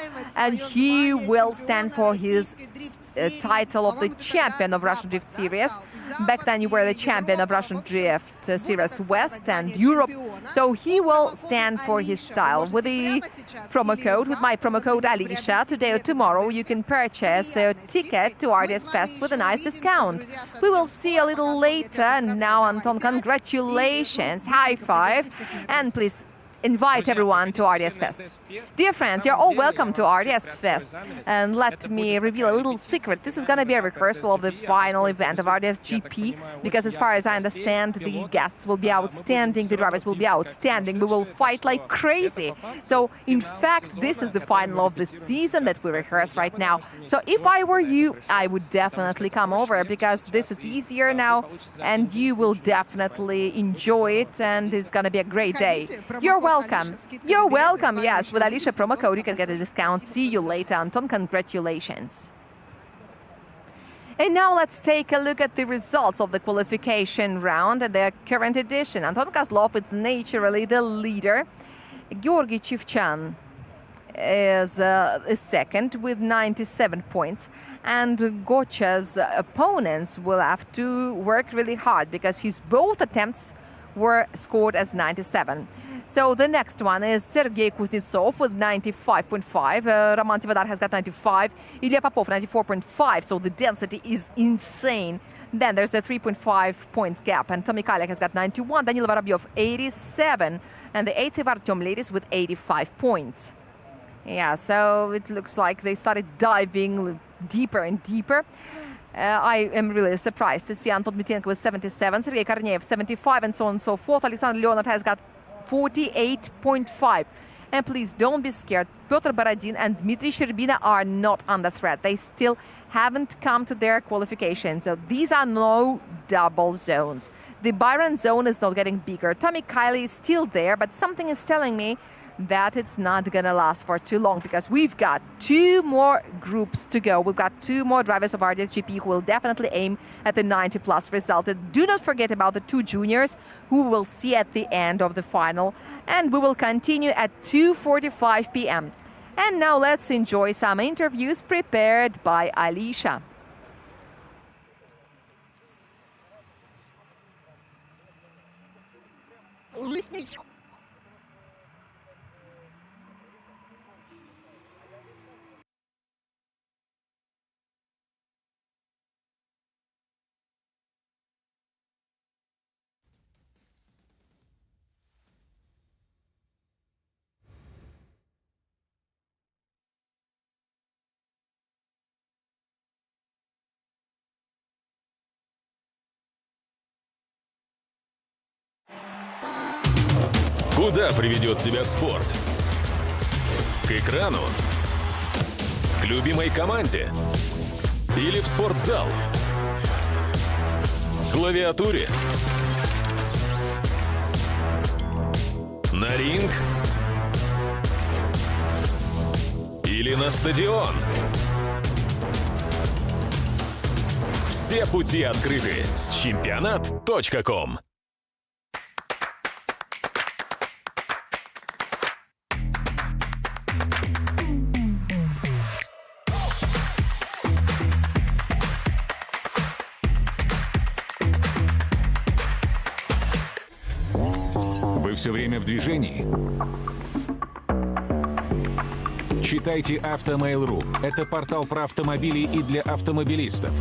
and he will stand for his title of the champion of Russian Drift Series. Back then you were the champion of Russian Drift Series West and Europe, so he will stand for his style. With with my promo code Alisha, today or tomorrow you can purchase a ticket to RDS Fest with a nice discount. We will see a little later. Now, Anton, congratulations, high five, and please invite everyone to RDS Fest. Dear friends, you're all welcome to RDS Fest. And let me reveal a little secret. This is going to be a rehearsal of the final event of RDS GP, because as far as I understand, the guests will be outstanding, the drivers will be outstanding. We will fight like crazy. So, in fact, this is the final of the season that we rehearse right now. So if I were you, I would definitely come over, because this is easier now, and you will definitely enjoy it, and it's going to be a great day. You're welcome. You're welcome, yes. With Alisha promo code, you can get a discount. See you later, Anton. Congratulations. And now let's take a look at the results of the qualification round at the current edition. Anton Kozlov is naturally the leader. Georgy Chivchan is second with 97 points. And Gocha's opponents will have to work really hard because his both attempts were scored as 97. So the next one is Sergei Kuznetsov with 95.5. Roman Tivadar has got 95. Ilya Popov 94.5. So the density is insane. Then there's a 3.5 points gap, and Tommy Kalyak has got 91. Daniil Vorobyov 87, and the 8th Artyom Ledis with 85 points. Yeah, so it looks like they started diving deeper and deeper. I am really surprised to see Anton Dmitrienko with 77, Sergei Korneyev 75, and so on and so forth. Alexander Leonov has got 48.5. And please don't be scared. Pyotr Borodin and Dmitry Sherbina are not under threat. They still haven't come to their qualification. So these are no double zones. The Byron zone is not getting bigger. Tommy Kiley is still there, but something is telling me that it's not gonna last for too long, because we've got 2 more groups to go. We've got 2 more drivers of RDS GP who will definitely aim at the 90+ result. And do not forget about the 2 juniors who we will see at the end of the final. And we will continue at 2:45 p.m. And now let's enjoy some interviews prepared by Alicia. Куда приведет тебя спорт? К экрану? К любимой команде? Или в спортзал? К клавиатуре? На ринг? Или на стадион? Все пути открыты с чемпионат.ком. Вы все время в движении? Читайте Автомейл.ру. Это портал про автомобили и для автомобилистов.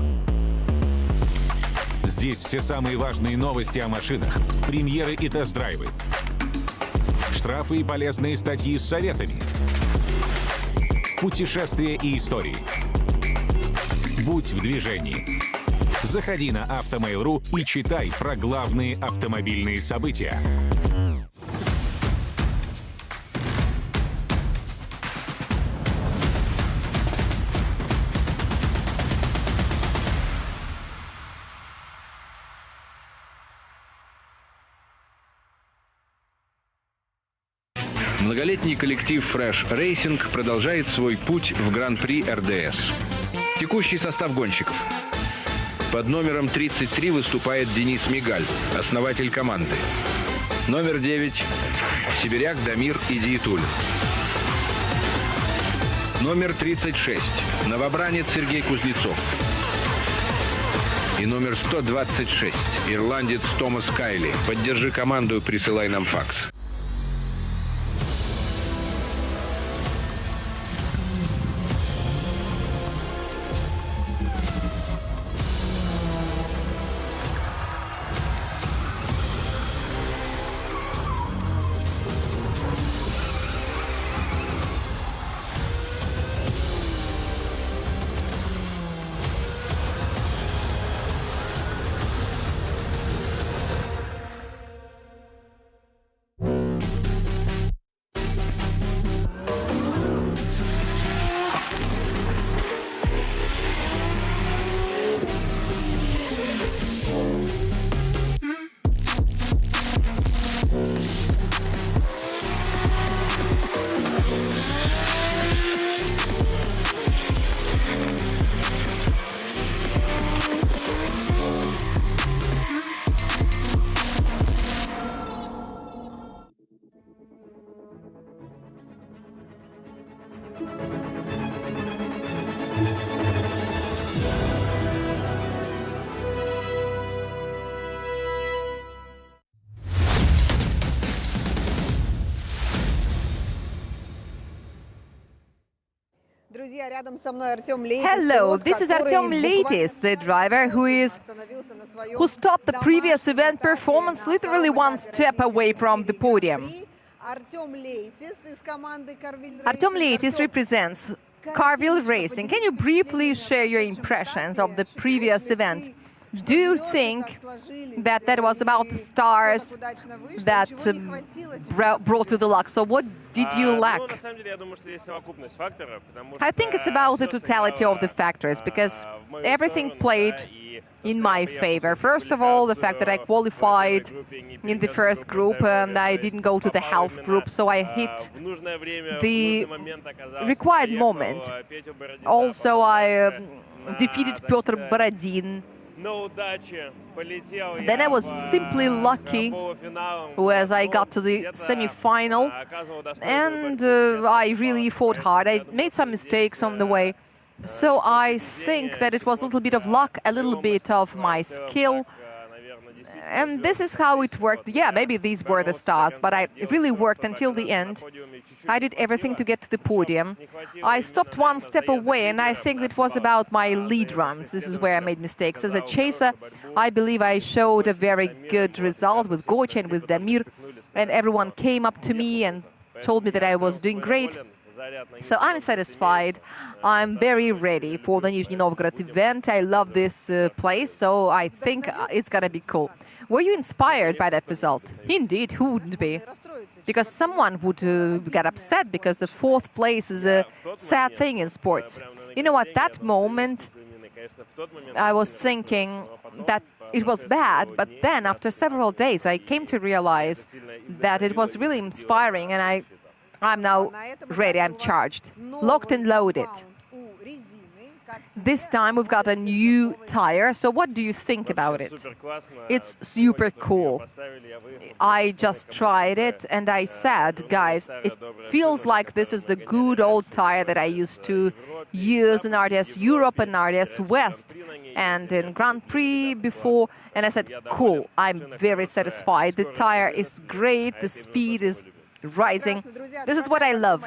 Здесь все самые важные новости о машинах, премьеры и тест-драйвы, штрафы и полезные статьи с советами, путешествия и истории. Будь в движении. Заходи на Автомейл.ру и читай про главные автомобильные события. Многолетний коллектив Fresh Racing продолжает свой путь в Гран-при РДС. Текущий состав гонщиков. Под номером 33 выступает Денис Мигаль, основатель команды. Номер 9 – сибиряк Дамир Идиетуль. Номер 36 – новобранец Сергей Кузнецов. И номер 126 – ирландец Томас Кайли. Поддержи команду и присылай нам факс. Hello, this is Artem Leitis, the driver who stopped the previous event performance literally one step away from the podium. Artem Leitis represents Carville Racing. Can you briefly share your impressions of the previous event? Do you think that that was about the stars that brought you the luck? So what did you lack? I think it's about the totality of the factors, because everything played in my favor. First of all, the fact that I qualified in the first group and I didn't go to the health group, so I hit the required moment. Also, I defeated Piotr Borodin. Then I was simply lucky as I got to the semi-final, and I really fought hard. I made some mistakes on the way, so I think that it was a little bit of luck, a little bit of my skill, and this is how it worked. Yeah, maybe these were the stars, but it really worked until the end. I did everything to get to the podium. I stopped one step away, and I think it was about my lead runs. This is where I made mistakes. As a chaser, I believe I showed a very good result with Gocha and with Damir, and everyone came up to me and told me that I was doing great. So I'm satisfied. I'm very ready for the Nizhny Novgorod event. I love this place, so I think it's gonna be cool. Were you inspired by that result? Indeed, who wouldn't be? Because someone would get upset, because the fourth place is a sad thing in sports. You know, at that moment, I was thinking that it was bad, but then after several days, I came to realize that it was really inspiring, and I'm now ready, I'm charged, locked and loaded. This time we've got a new tire, so what do you think about it? It's super cool. I just tried it and I said, guys, it feels like this is the good old tire that I used to use in RDS Europe and RDS West and in Grand Prix before, and I said, cool, I'm very satisfied. The tire is great, the speed is rising. This is what I love.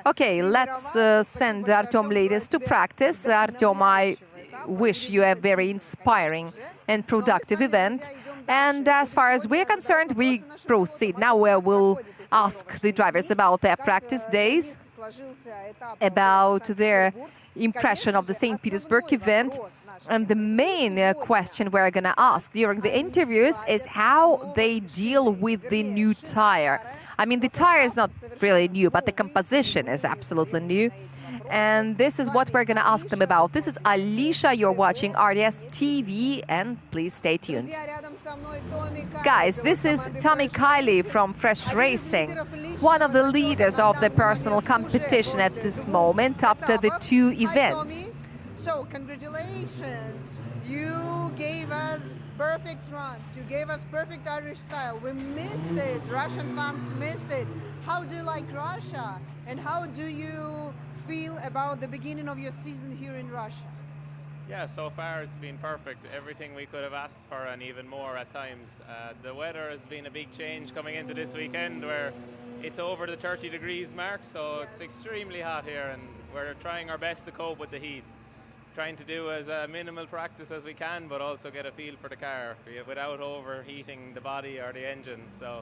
Okay, let's send Artyom Loudest to practice. Artyom, I wish you a very inspiring and productive event. And as far as we're concerned, we proceed. Now we will ask the drivers about their practice days, about their impression of the St. Petersburg event. And the main question we're going to ask during the interviews is how they deal with the new tire. I mean, the tire is not really new, but the composition is absolutely new. And this is what we're going to ask them about. This is Alicia, you're watching RDS TV, and please stay tuned. Guys, this is Tommy Kiley from Fresh Racing, one of the leaders of the personal competition at this moment after the two events. So, congratulations. You gave us perfect runs. You gave us perfect Irish style. We missed it. Russian fans missed it. How do you like Russia? And how do you feel about the beginning of your season here in Russia? Yeah, so far it's been perfect. Everything we could have asked for and even more at times. The weather has been a big change coming into this weekend where it's over the 30 degrees mark, so it's extremely hot here and we're trying our best to cope with the heat. Trying to do as minimal practice as we can, but also get a feel for the car without overheating the body or the engine. So,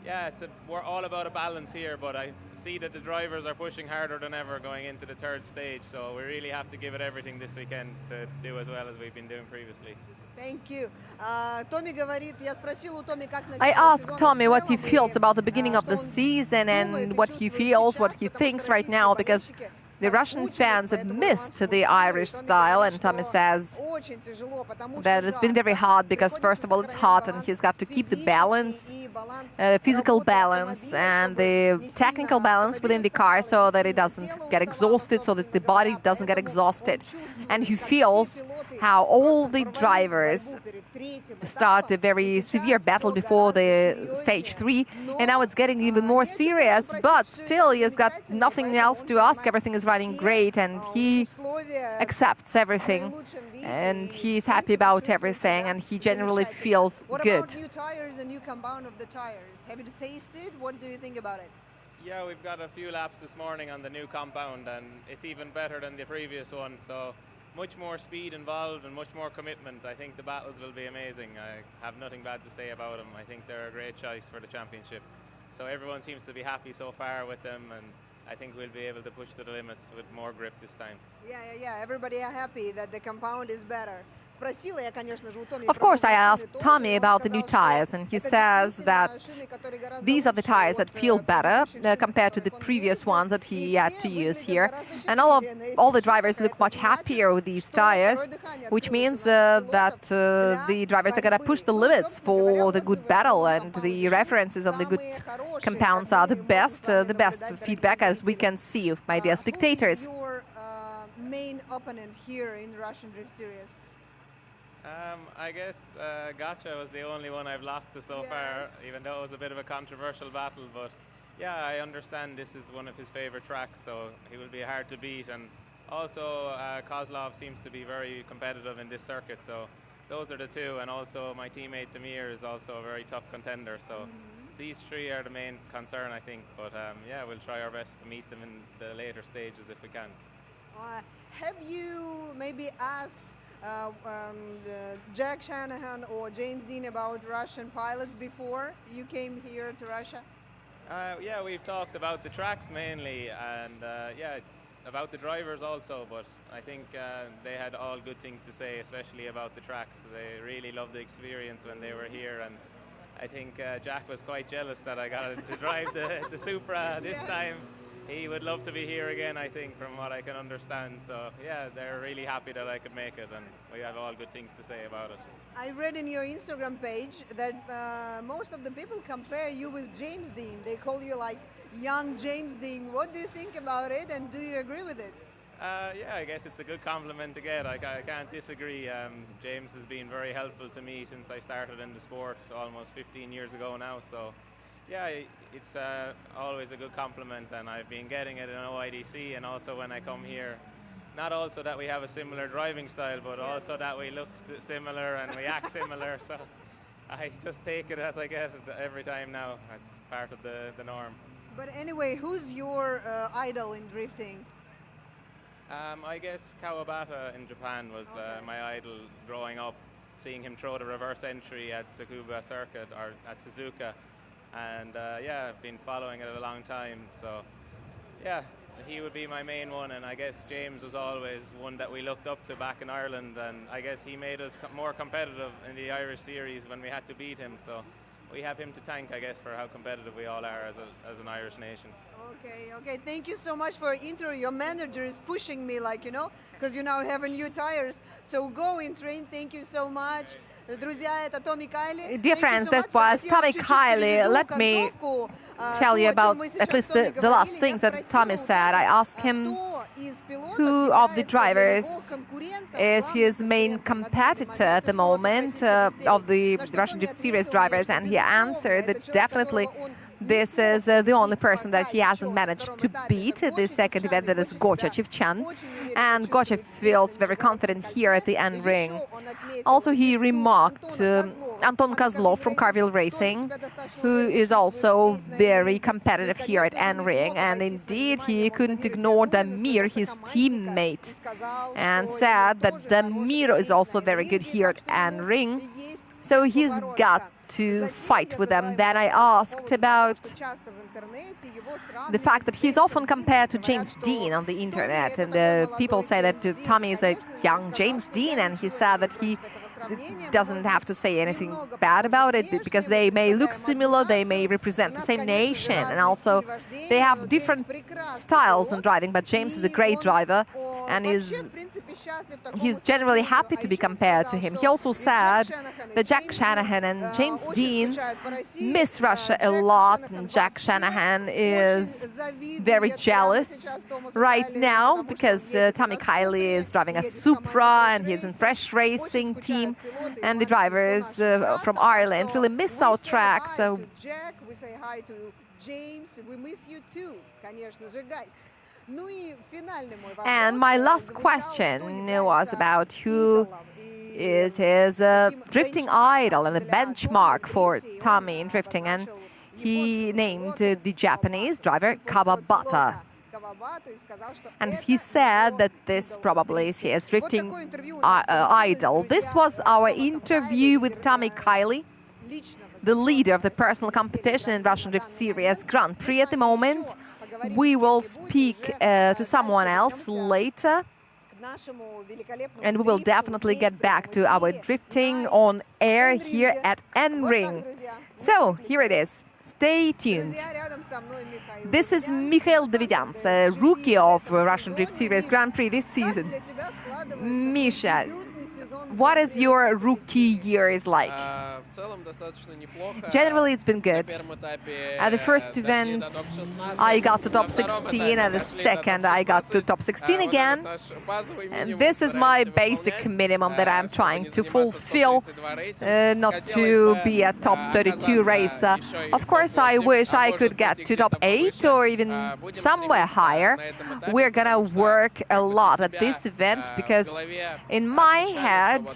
yeah, we're all about a balance here, but I see that the drivers are pushing harder than ever going into the third stage, so we really have to give it everything this weekend to do as well as we've been doing previously. Thank you. I asked Tommy what he feels about the beginning of the season and what he feels, what he thinks right now, because the Russian fans have missed the Irish style, and Tommy says that it's been very hard because, first of all, it's hot and he's got to keep the balance, physical balance and the technical balance within the car so that it doesn't get exhausted, so that the body doesn't get exhausted. And he feels how all the drivers start a very severe battle before the stage 3, and now it's getting even more serious, but still he has got nothing else to ask. Everything is running great and he accepts everything and he's happy about everything and he generally feels good. What about new tires and new compound of the tires? Have you tasted? What do you think about it? Yeah, we've got a few laps this morning on the new compound and it's even better than the previous one, so much more speed involved and much more commitment. I think the battles will be amazing. I have nothing bad to say about them. I think they're a great choice for the championship. So everyone seems to be happy so far with them, and I think we'll be able to push to the limits with more grip this time. Yeah. Everybody are happy that the compound is better. Of course, I asked Tommy about the new tires, and he says that these are the tires that feel better compared to the previous ones that he had to use here. And all the drivers look much happier with these tires, which means that the drivers are going to push the limits for the good battle, and the references on the good compounds are the best feedback, as we can see, my dear spectators. Your main opponent here in the Russian Drift Series? I guess Gotcha was the only one I've lost to so far, even though it was a bit of a controversial battle. But yeah, I understand this is one of his favorite tracks, so he will be hard to beat. And also, Kozlov seems to be very competitive in this circuit, so those are the two. And also, my teammate Damir is also a very tough contender. So these three are the main concern, I think. But yeah, we'll try our best to meet them in the later stages if we can. Have you maybe asked Jack Shanahan or James Dean about Russian pilots before you came here to Russia? Yeah, we've talked about the tracks mainly, and yeah, it's about the drivers also, but I think they had all good things to say, especially about the tracks. They really loved the experience when they were here, and I think Jack was quite jealous that I got to drive the Supra this time. He would love to be here again, I think, from what I can understand. So yeah, they're really happy that I could make it, and we have all good things to say about it. I read in your Instagram page that most of the people compare you with James Dean. They call you like young James Dean. What do you think about it, and do you agree with it? Yeah, I guess it's a good compliment to get. I can't disagree. James has been very helpful to me since I started in the sport almost 15 years ago now. So yeah, it's always a good compliment, and I've been getting it in OIDC and also when I come here. Not also that we have a similar driving style, but also that we look similar and we act similar. So I just take it as I get it every time now. It's part of the norm. But anyway, who's your idol in drifting? I guess Kawabata in Japan was my idol growing up, seeing him throw the reverse entry at Tsukuba Circuit, or at Suzuka. And yeah, I've been following it a long time. So yeah, he would be my main one, and I guess James was always one that we looked up to back in Ireland, and I guess he made us more competitive in the Irish series when we had to beat him. So we have him to thank, I guess, for how competitive we all are as an Irish nation. Okay, thank you so much for intro. Your manager is pushing me, like, you know, because you now have new tires. So go in train, thank you so much. Dear friends, that was Tommy Kiley. Let me tell you about at least the last things that Tommy said. I asked him who of the drivers is his main competitor at the moment of the Russian Drift Series drivers, and he answered that definitely this is the only person that he hasn't managed to beat at the second event, that is Gotcha Chivchan. And Gotcha feels very confident here at the NRing. Also, he remarked Anton Kozlov from Carville Racing, who is also very competitive here at NRing. And indeed, he couldn't ignore Damir, his teammate, and said that Damir is also very good here at NRing. So he's got to fight with them. Then I asked about the fact that he's often compared to James Dean on the internet, and people say that Tommy is a young James Dean, and he said that he doesn't have to say anything bad about it because they may look similar, they may represent the same nation, and also they have different styles in driving, but James is a great driver and he's generally happy to be compared to him. He also said that Jack Shanahan and James Dean miss Russia a lot, and Jack Shanahan is very jealous right now because Tommy Kiley is driving a Supra and he's in Fresh Racing team, and the drivers from Ireland really miss our track. So Jack, we say hi to James. We miss you too, конечно же, guys. And my last question was about who is his drifting idol and the benchmark for Tommy in drifting, and he named the Japanese driver Kawabata. And he said that this probably is his drifting idol. This was our interview with Tommy Kiley, the leader of the personal competition in Russian Drift Series Grand Prix at the moment. We will speak to someone else later. And we will definitely get back to our drifting on air here at NRing. So, here it is. Stay tuned. This is Mikhail Davidyants, a rookie of Russian Drift Series Grand Prix this season. Misha, what is your rookie years like? Generally, it's been good. At the first event, I got to top 16. At the second, I got to top 16 again. And this is my basic minimum that I'm trying to fulfill, not to be a top 32 racer. Of course, I wish I could get to top 8 or even somewhere higher. We're gonna work a lot at this event because in my head,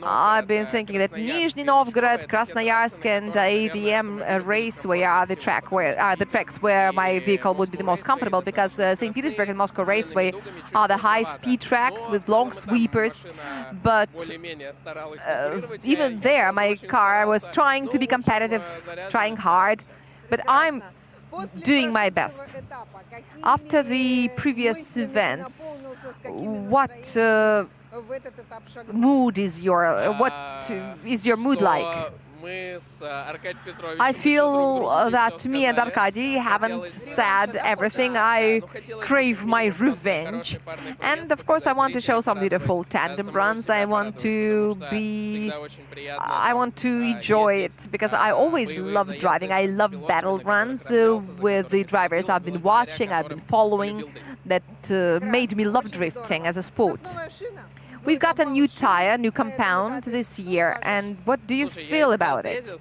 I've been thinking that Nizhny Novgorod, Krasnoyarsk and ADM Raceway are the tracks where my vehicle would be the most comfortable, because St. Petersburg and Moscow Raceway are the high-speed tracks with long sweepers. But even there, my car was trying to be competitive, trying hard, but I'm doing my best. After the previous events, what mood is your mood like? I feel that me and Arkady haven't said everything. I crave my revenge. And of course I want to show some beautiful tandem runs. I want to enjoy it, because I always love driving. I love battle runs with the drivers I've been watching, I've been following, that made me love drifting as a sport. We've got a new tire, new compound this year, and what do you feel about it?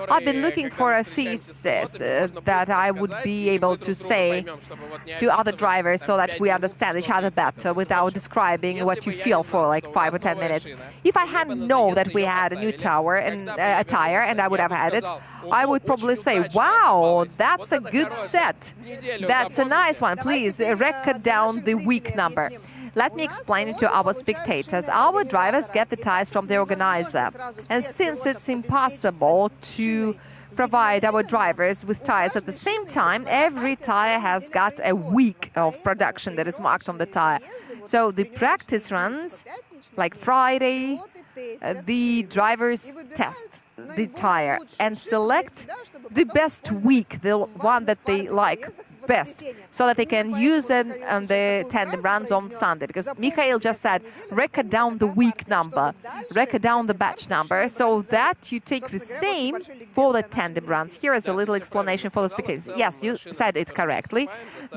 I've been looking for a thesis that I would be able to say to other drivers so that we understand each other better without describing what you feel for like 5 or 10 minutes. If I hadn't known that we had a new tire and I would have had it, I would probably say, wow, that's a good set. That's a nice one. Please record down the week number. Let me explain it to our spectators. Our drivers get the tires from the organizer. And since it's impossible to provide our drivers with tires at the same time, every tire has got a week of production that is marked on the tire. So the practice runs, like Friday, the drivers test the tire and select the best week, the one that they like best, so that they can use it on the tandem runs on Sunday. Because Mikhail just said, record down the week number, record down the batch number, so that you take the same for the tandem runs. Here is a little explanation for the spectators. Yes, you said it correctly.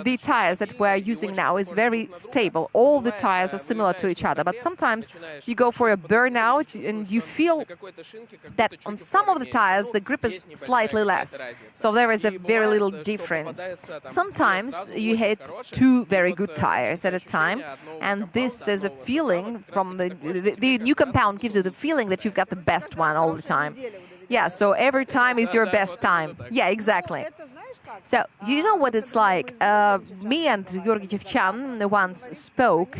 The tires that we're using now is very stable. All the tires are similar to each other, but sometimes you go for a burnout and you feel that on some of the tires the grip is slightly less. So there is a very little difference. Sometimes you hit 2 very good tires at a time, and this is a feeling from the new compound gives you the feeling that you've got the best one all the time. Yeah, so every time is your best time. Yeah, exactly. So, do you know what it's like? Me and Georgy Chevchan once spoke,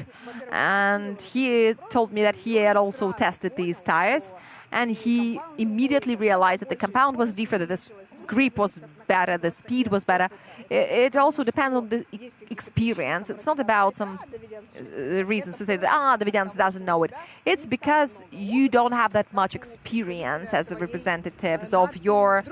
and he told me that he had also tested these tires, and he immediately realized that the compound was different, that the grip was better, the speed was better. It also depends on the experience. It's not about some reasons to say that, Davidyants doesn't know it. It's because you don't have that much experience as the representatives of your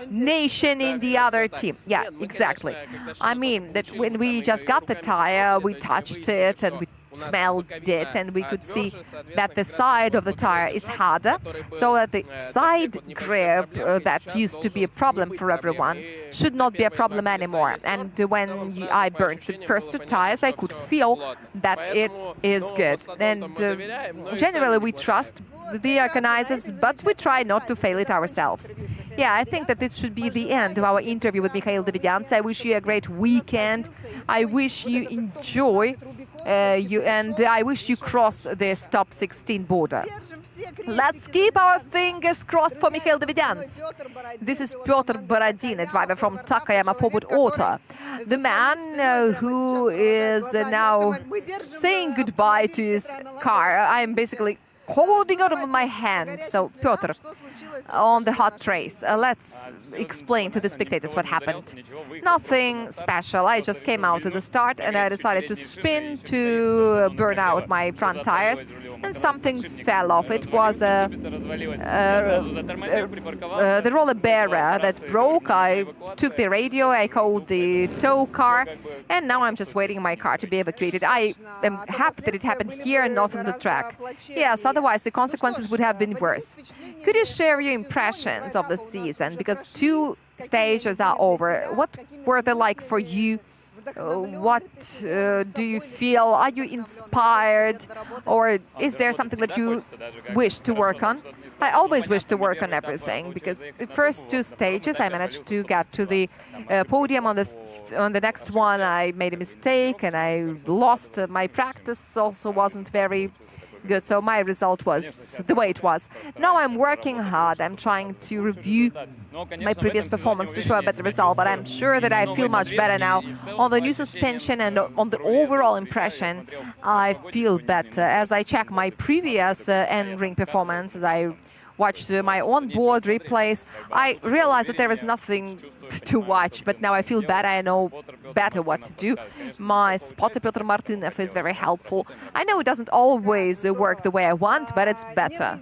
nation in the other team. Yeah, exactly. I mean, that when we just got the tire, we touched it and we smelled it, and we could see that the side of the tire is harder, so that the side grip that used to be a problem for everyone should not be a problem anymore. And when I burnt the first 2 tires, I could feel that it is good. And generally we trust the organizers, but we try not to fail it ourselves. Yeah, I think that this should be the end of our interview with Mikhail Davidyants. I wish you a great weekend. I wish you enjoy and I wish you cross this top 16 border. Let's keep our fingers crossed for Mikhail Davidyants. This is Pyotr Borodin, a driver from Takayama Forward Auto, the man who is now saying goodbye to his car. I am basically holding it in my hand. So, Pyotr, on the hot race. Let's explain to the spectators what happened. Nothing special. I just came out to the start and I decided to spin to burn out my front tires, and something fell off. It was the roller bearer that broke. I took the radio, I called the tow car, and now I'm just waiting my car to be evacuated. I am happy that it happened here and not on the track. Yes, otherwise the consequences would have been worse. Could you share your impressions of the season? Because 2 stages are over. What were they like for you? What do you feel? Are you inspired? Or is there something that you wish to work on? I always wish to work on everything, because the first 2 stages I managed to get to the podium. On the next one I made a mistake and I lost. My practice also wasn't very good, so my result was the way it was. Now I'm working hard. I'm trying to review my previous performance to show a better result, but I'm sure that I feel much better now. On the new suspension and on the overall impression, I feel better. As I check my previous NRing performance, as I watched my on-board replays, I realized that there is nothing to watch, but now I feel better. I know better what to do. My spotter Piotr Martynev is very helpful. I know it doesn't always work the way I want, but it's better.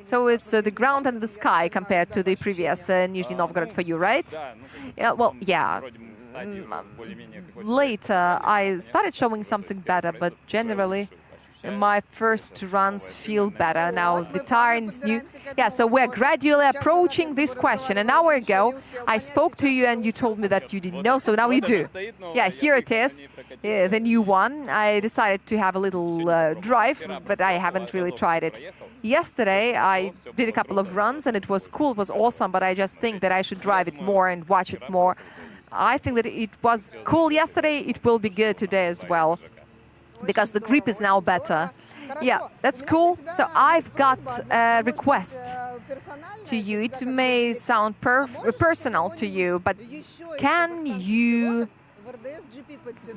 So it's the ground and the sky compared to the previous Nizhny Novgorod for you, right? Yeah, well, yeah. Later, I started showing something better, but generally, my first runs feel better. Now the tire is new. Yeah, so we're gradually approaching this question. An hour ago, I spoke to you and you told me that you didn't know, so now you do. Yeah, here it is, the new one. I decided to have a little drive, but I haven't really tried it. Yesterday, I did a couple of runs and it was cool, it was awesome, but I just think that I should drive it more and watch it more. I think that it was cool yesterday, it will be good today as well, because the grip is now better. Yeah, that's cool. So I've got a request to you. It may sound personal to you, but can you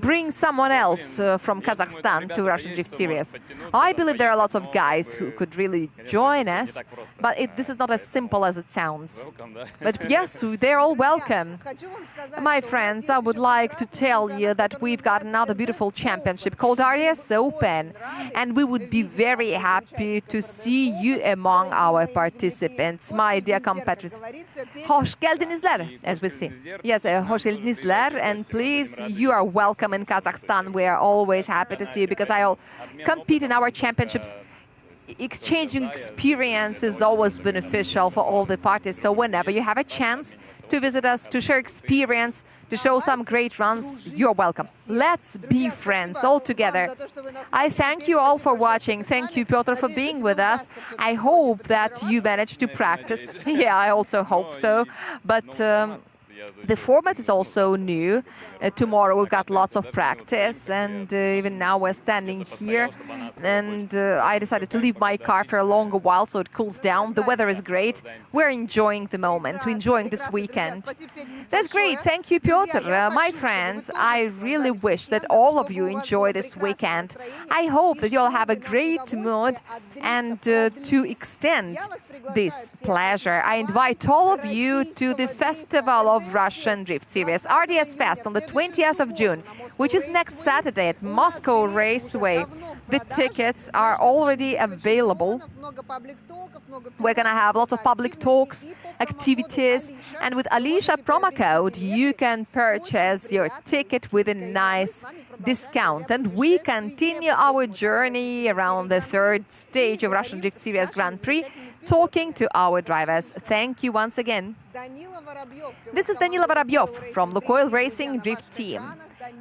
bring someone else from Kazakhstan to Russian Drift Series? I believe there are lots of guys who could really join us, but this is not as simple as it sounds. But yes, they're all welcome. My friends, I would like to tell you that we've got another beautiful championship called RDS Open, and we would be very happy to see you among our participants, my dear competitors. Hoş geldinizler, as we see. Yes, hoş geldinizler, and please, you are welcome in Kazakhstan. We are always happy to see you, because I compete in our championships. Exchanging experience is always beneficial for all the parties. So whenever you have a chance to visit us, to share experience, to show some great runs, you're welcome. Let's be friends all together. I thank you all for watching. Thank you, Piotr, for being with us. I hope that you managed to practice. Yeah, I also hope so. But the format is also new. Tomorrow we've got lots of practice, and even now we're standing here, and I decided to leave my car for a longer while so it cools down. The weather is great. We're enjoying the moment, enjoying this weekend. That's great. Thank you, Piotr. My friends, I really wish that all of you enjoy this weekend. I hope that you'll have a great mood, and to extend this pleasure, I invite all of you to the Festival of Russian Drift Series, RDS Fest, on the 20th of June, which is next Saturday at Moscow Raceway. The tickets are already available. We're going to have lots of public talks, activities, and with Alicia promo code, you can purchase your ticket with a nice discount. And we continue our journey around the 3rd stage of Russian Drift Series Grand Prix, talking to our drivers. Thank you once again. This is Danila Vorobyov from Lukoil Racing Drift Team.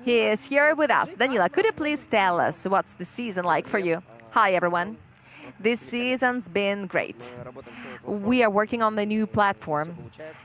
He is here with us. Danila, could you please tell us what's the season like for you? Hi, everyone. This season's been great. We are working on the new platform.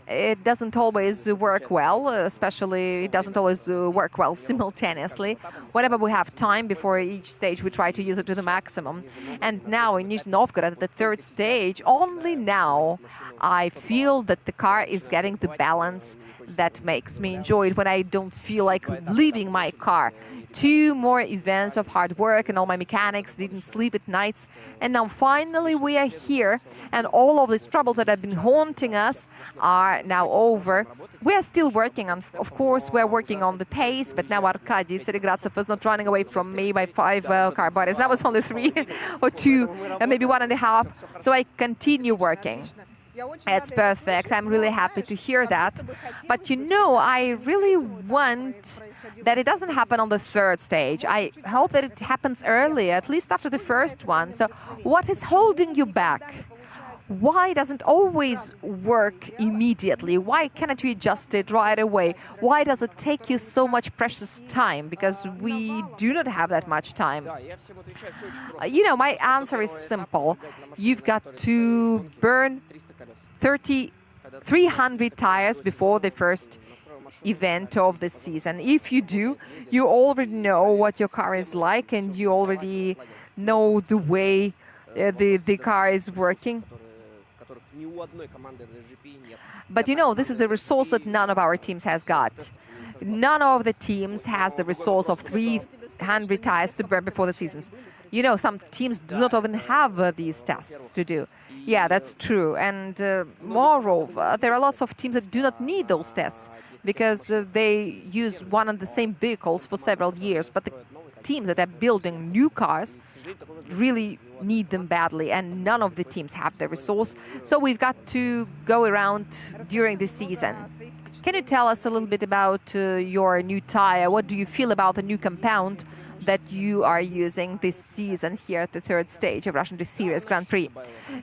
It doesn't always work well, especially it doesn't always work well simultaneously. Whenever we have time before each stage, we try to use it to the maximum. And now in Nizhny Novgorod, at the 3rd stage, only now I feel that the car is getting the balance that makes me enjoy it when I don't feel like leaving my car. 2 more events of hard work, and all my mechanics didn't sleep at nights. And now finally we are here, and all of these troubles that have been haunting us are now over. We are still working on, of course, we're working on the pace, but now Arkady Seregratsev was not running away from me by 5 car bodies. That was only 3 or 2, maybe 1.5. So I continue working. It's perfect. I'm really happy to hear that. But you know, I really want that it doesn't happen on the 3rd stage. I hope that it happens earlier, at least after the first one. So what is holding you back? Why doesn't it always work immediately? Why cannot you adjust it right away? Why does it take you so much precious time? Because we do not have that much time. You know, my answer is simple. You've got to burn 300 tires before the first event of the season. If you do, you already know what your car is like, and you already know the way the car is working. But you know, this is the resource that none of our teams has got. None of the teams has the resource of 300 tires to burn before the seasons. You know, some teams do not even have these tests to do. Yeah, that's true. And moreover, there are lots of teams that do not need those tests because they use one and the same vehicles for several years. But the teams that are building new cars really need them badly, and none of the teams have the resource. So we've got to go around during the season. Can you tell us a little bit about your new tire? What do you feel about the new compound that you are using this season here at the 3rd stage of Russian Drift Series Grand Prix?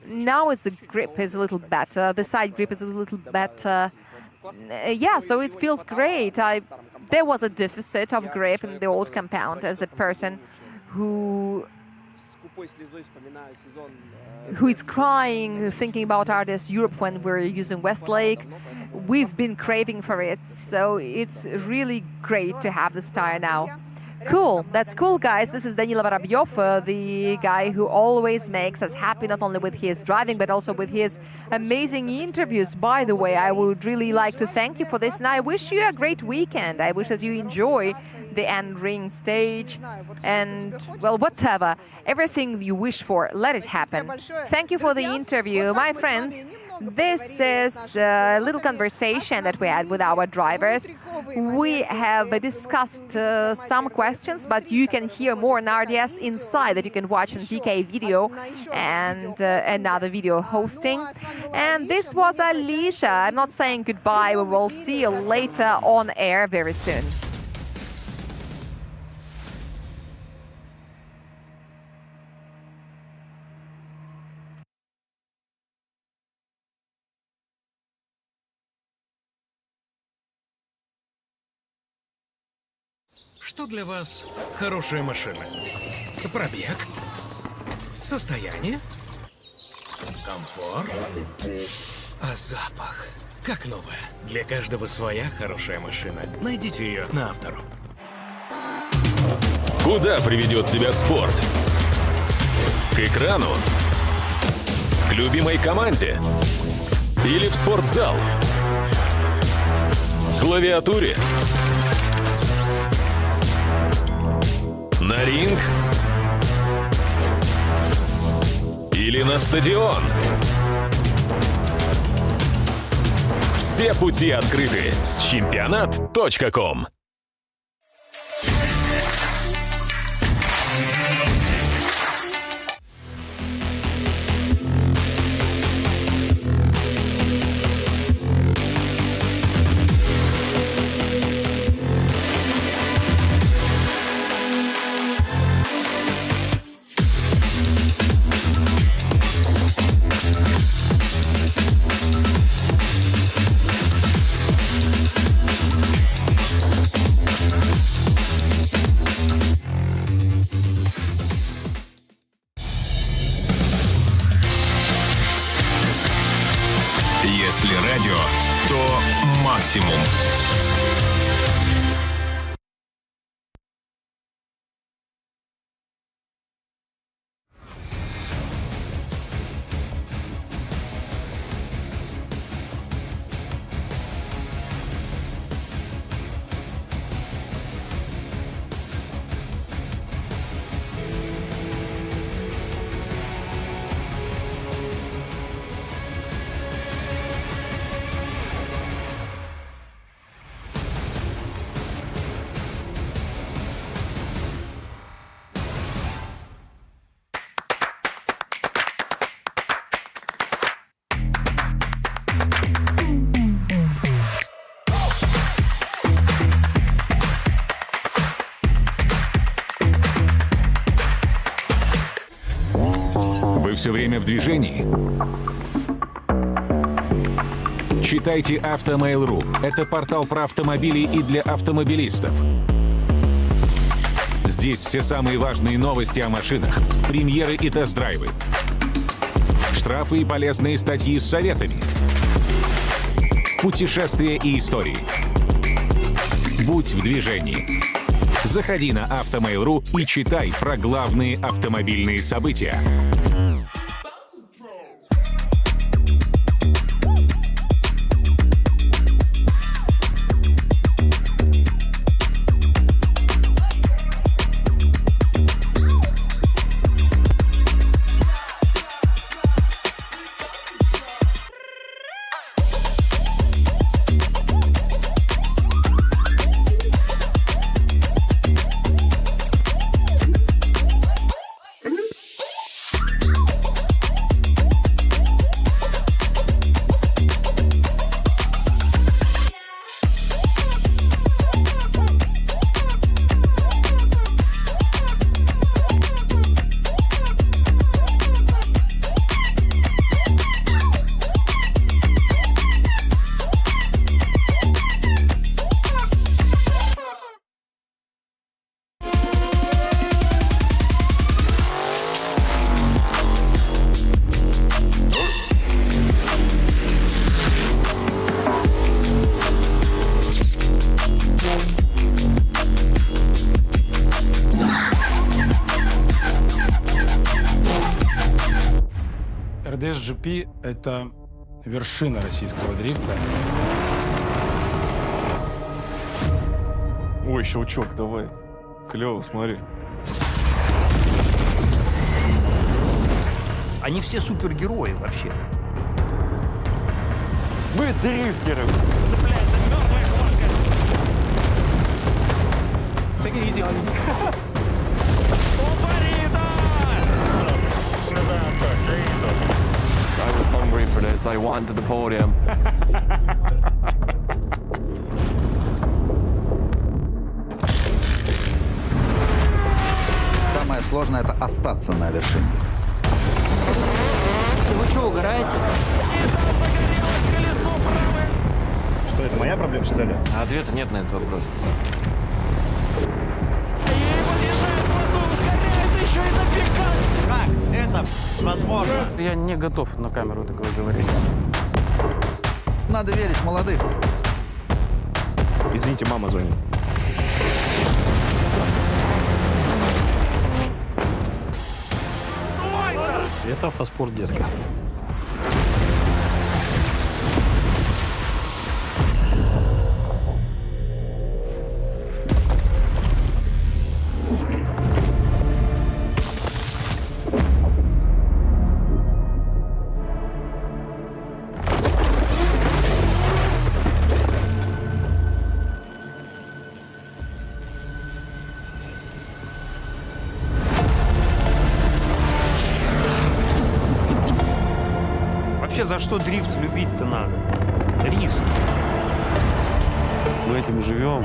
Now the grip is a little better, the side grip is a little better. Yeah, so it feels great. There was a deficit of grip in the old compound. As a person who is crying, thinking about RDS Europe when we're using Westlake, we've been craving for it. So it's really great to have this tire now. Cool, that's cool, guys. This is Daniil Vorobyov, the guy who always makes us happy, not only with his driving, but also with his amazing interviews. By the way, I would really like to thank you for this, and I wish you a great weekend. I wish that you enjoy the NRing stage, and, well, whatever. Everything you wish for, let it happen. Thank you for the interview. My friends, this is a little conversation that we had with our drivers. We have discussed some questions, but you can hear more on RDS Inside that you can watch on DK Video and another video hosting. And this was Alicia. I'm not saying goodbye. We will see you later on air very soon. Что для вас хорошая машина? Пробег? Состояние? Комфорт? А запах? Как новая. Для каждого своя хорошая машина. Найдите ее на Автору. Куда приведет тебя спорт? К экрану? К любимой команде? Или в спортзал? К клавиатуре? На ринг? Или на стадион? Все пути открыты с чемпионат.ком. Если радио, то максимум. Вы все время в движении? Читайте Автомейл.ру. Это портал про автомобили и для автомобилистов. Здесь все самые важные новости о машинах, премьеры и тест-драйвы, штрафы и полезные статьи с советами, путешествия и истории. Будь в движении. Заходи на Автомейл.ру и читай про главные автомобильные события. RDS-GP — это вершина российского дрифта. Ой, щелчок, давай. Клево, смотри. Они все супергерои вообще. Мы дрифтеры. Цепляется мертвая хватка. Take it easy on me. I was hungry for this. I wanted the podium. Самое сложное — это остаться на вершине. Вы что, угораете? Загорелось колесо правое. Что, это моя проблема, что ли? А ответа нет на этот вопрос. Ей подъезжает воду, ускоряется еще и запекает. Как это возможно? Я не готов на камеру такое говорить. Надо верить в молодых. Извините, мама звонит. Это автоспорт, детка. Вообще, за что дрифт любить-то надо? Риск. Мы этим живем.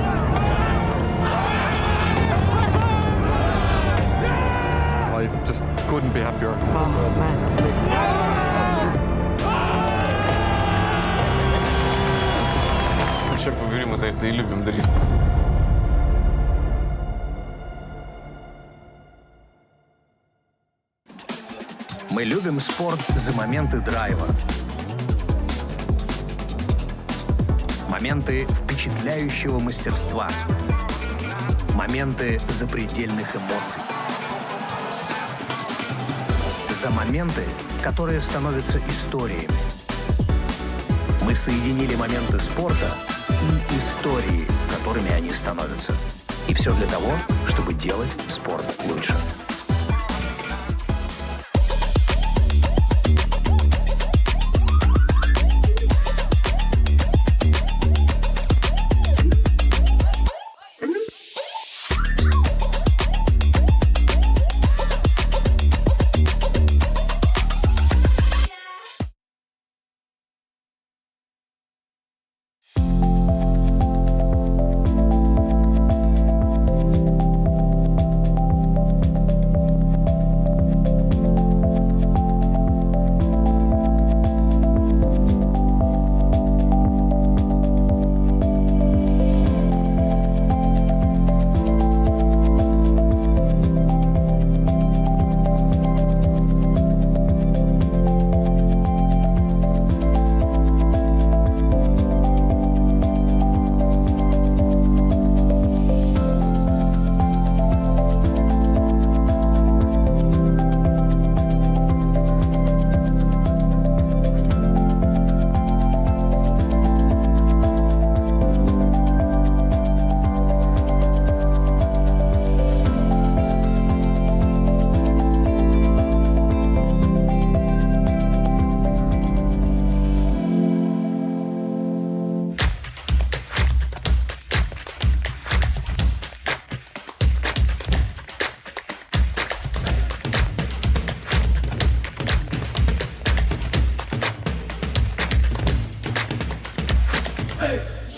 I just couldn't be happier. Черт побери, мы за это и любим дрифт. Мы любим спорт за моменты драйва. Моменты впечатляющего мастерства. Моменты запредельных эмоций. За моменты, которые становятся историями. Мы соединили моменты спорта и истории, которыми они становятся. И все для того, чтобы делать спорт лучше.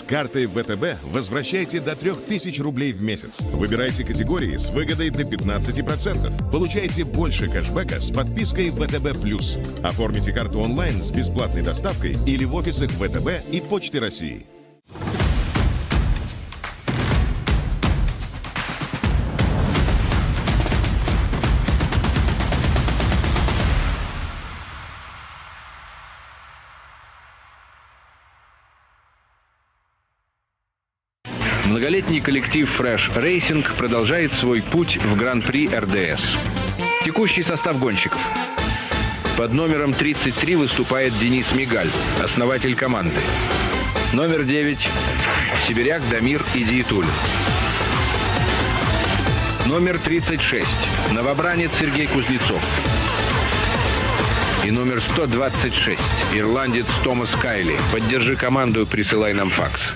С картой ВТБ возвращайте до 3000 рублей в месяц. Выбирайте категории с выгодой до 15%. Получайте больше кэшбэка с подпиской ВТБ+. Оформите карту онлайн с бесплатной доставкой или в офисах ВТБ и Почты России. Многолетний коллектив Fresh Racing продолжает свой путь в Гран-при РДС. Текущий состав гонщиков. Под номером 33 выступает Денис Мигаль, основатель команды. Номер 9 – сибиряк Дамир Идиетуль. Номер 36 – новобранец Сергей Кузнецов. И номер 126 – ирландец Томас Кайли. Поддержи команду, присылай нам факс.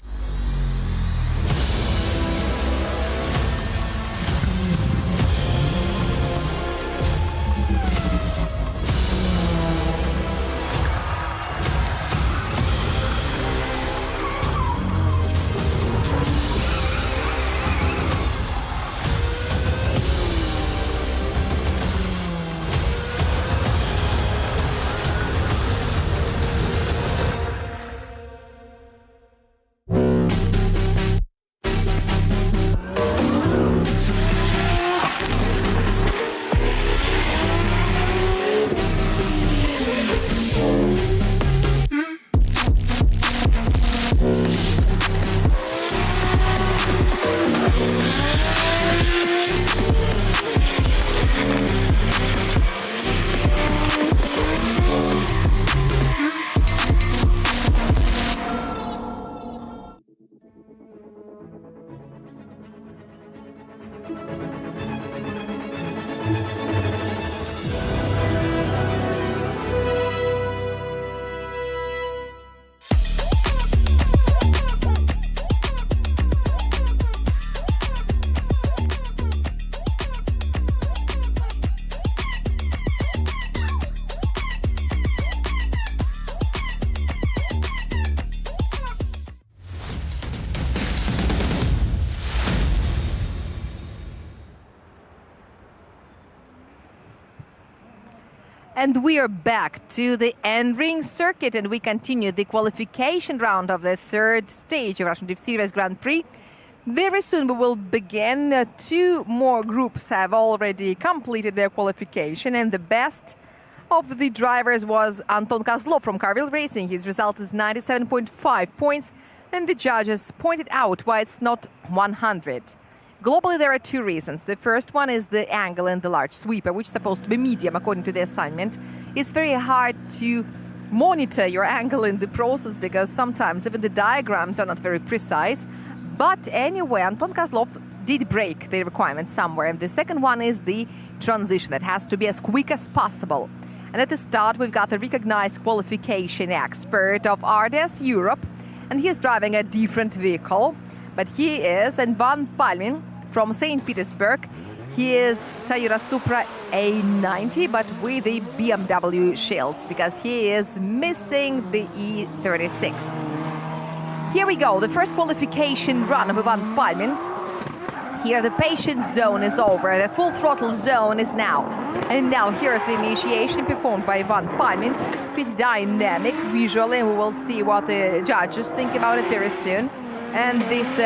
And we are back to the NRing Circuit, and we continue the qualification round of the third stage of Russian Drift Series Grand Prix. Very soon we will begin. Two more groups have already completed their qualification, and the best of the drivers was Anton Kozlov from Carville Racing. His result is 97.5 points, and the judges pointed out why it's not 100. Globally, there are two reasons. The first one is the angle in the large sweeper, which is supposed to be medium according to the assignment. It's very hard to monitor your angle in the process because sometimes even the diagrams are not very precise. But anyway, Anton Kozlov did break the requirement somewhere. And the second one is the transition that has to be as quick as possible. And at the start, we've got a recognized qualification expert of RDS Europe, and he's driving a different vehicle. But he is Ivan Palmin from St. Petersburg. He is Toyota Supra A90, but with the BMW shields, because he is missing the E36. Here we go, the first qualification run of Ivan Palmin. Here the patience zone is over, the full throttle zone is now. And now here's the initiation performed by Ivan Palmin. Pretty dynamic visually, and we will see what the judges think about it very soon. And these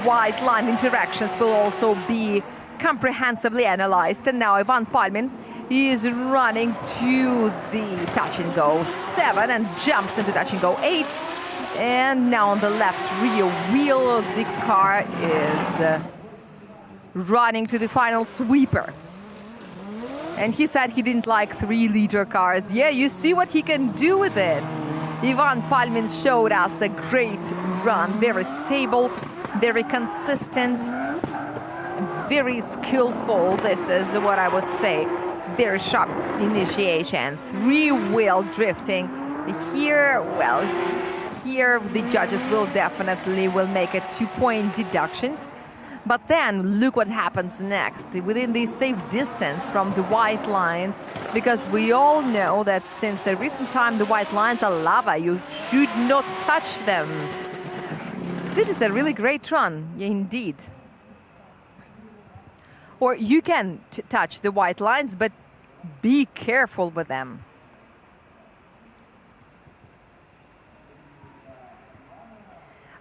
white line interactions will also be comprehensively analyzed. And now Ivan Palmin is running to the touch and go 7 and jumps into touch and go 8. And now on the left rear wheel, the car is running to the final sweeper. And he said he didn't like 3-liter cars. Yeah, you see what he can do with it. Ivan Palmin showed us a great run, very stable, very consistent, very skillful. This is what I would say. Very sharp initiation, 3-wheel drifting. Here, well, here the judges will definitely make a 2-point deductions. But then look what happens next, within the safe distance from the white lines, because we all know that since the recent time the white lines are lava, you should not touch them. This is a really great run, indeed. Or you can touch the white lines, but be careful with them.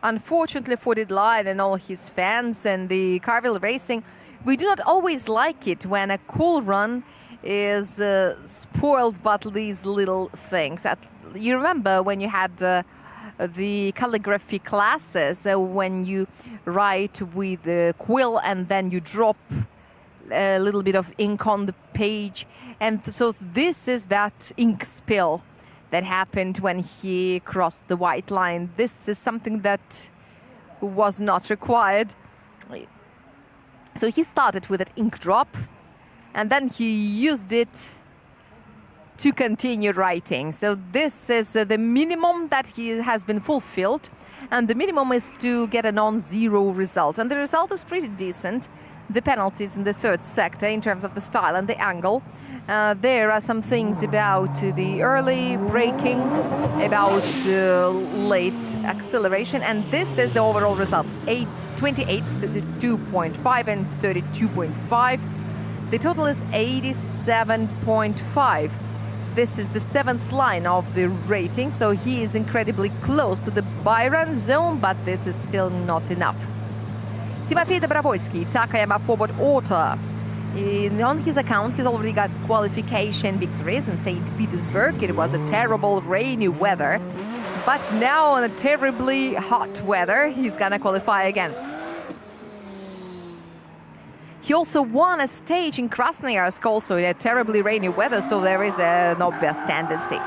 Unfortunately for Didline and all his fans and the Carville Racing, we do not always like it when a cool run is spoiled by these little things. You remember when you had the calligraphy classes, when you write with the quill and then you drop a little bit of ink on the page. And so this is that ink spill that happened when he crossed the white line. This is something that was not required. So he started with that ink drop, and then he used it to continue writing. So this is the minimum that he has been fulfilled, and the minimum is to get a non-zero result. And the result is pretty decent. The penalties in the third sector in terms of the style and the angle. There are some things about the early braking, about late acceleration, and this is the overall result. 28, 32.5 and 32.5. The total is 87.5. This is the 7th line of the rating, so he is incredibly close to the by-run zone, but this is still not enough. Timofey Dobrovolsky, Takayama Forward Auto. On his account, he's already got qualification victories in St. Petersburg. It was a terrible rainy weather, but now on a terribly hot weather, he's gonna qualify again. He also won a stage in Krasnoyarsk, also in a terribly rainy weather, so there is an obvious tendency.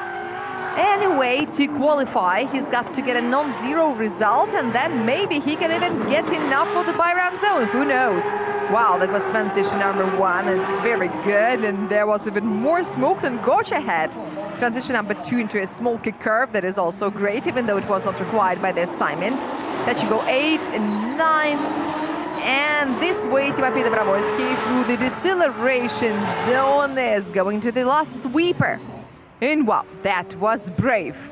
Anyway, to qualify, he's got to get a non-zero result, and then maybe he can even get enough for the by-round zone. Who knows? Wow, that was transition number 1, and very good, and there was even more smoke than Gocha had. Transition number 2 into a smoky curve, that is also great, even though it was not required by the assignment. That should go 8 and 9. And this way, Timofey Dobrovolsky through the deceleration zone is going to the last sweeper. And wow, that was brave.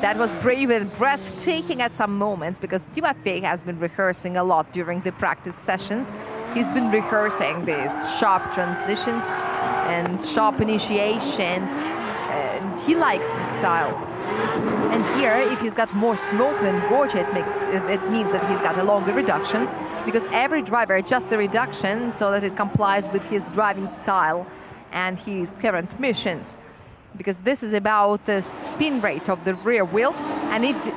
That was brave and breathtaking at some moments, because Timofey has been rehearsing a lot during the practice sessions. He's been rehearsing these sharp transitions and sharp initiations, and he likes the style. And here, if he's got more smoke than Gocha, it means that he's got a longer reduction, because every driver adjusts the reduction so that it complies with his driving style and his current missions. Because this is about the spin rate of the rear wheel, and it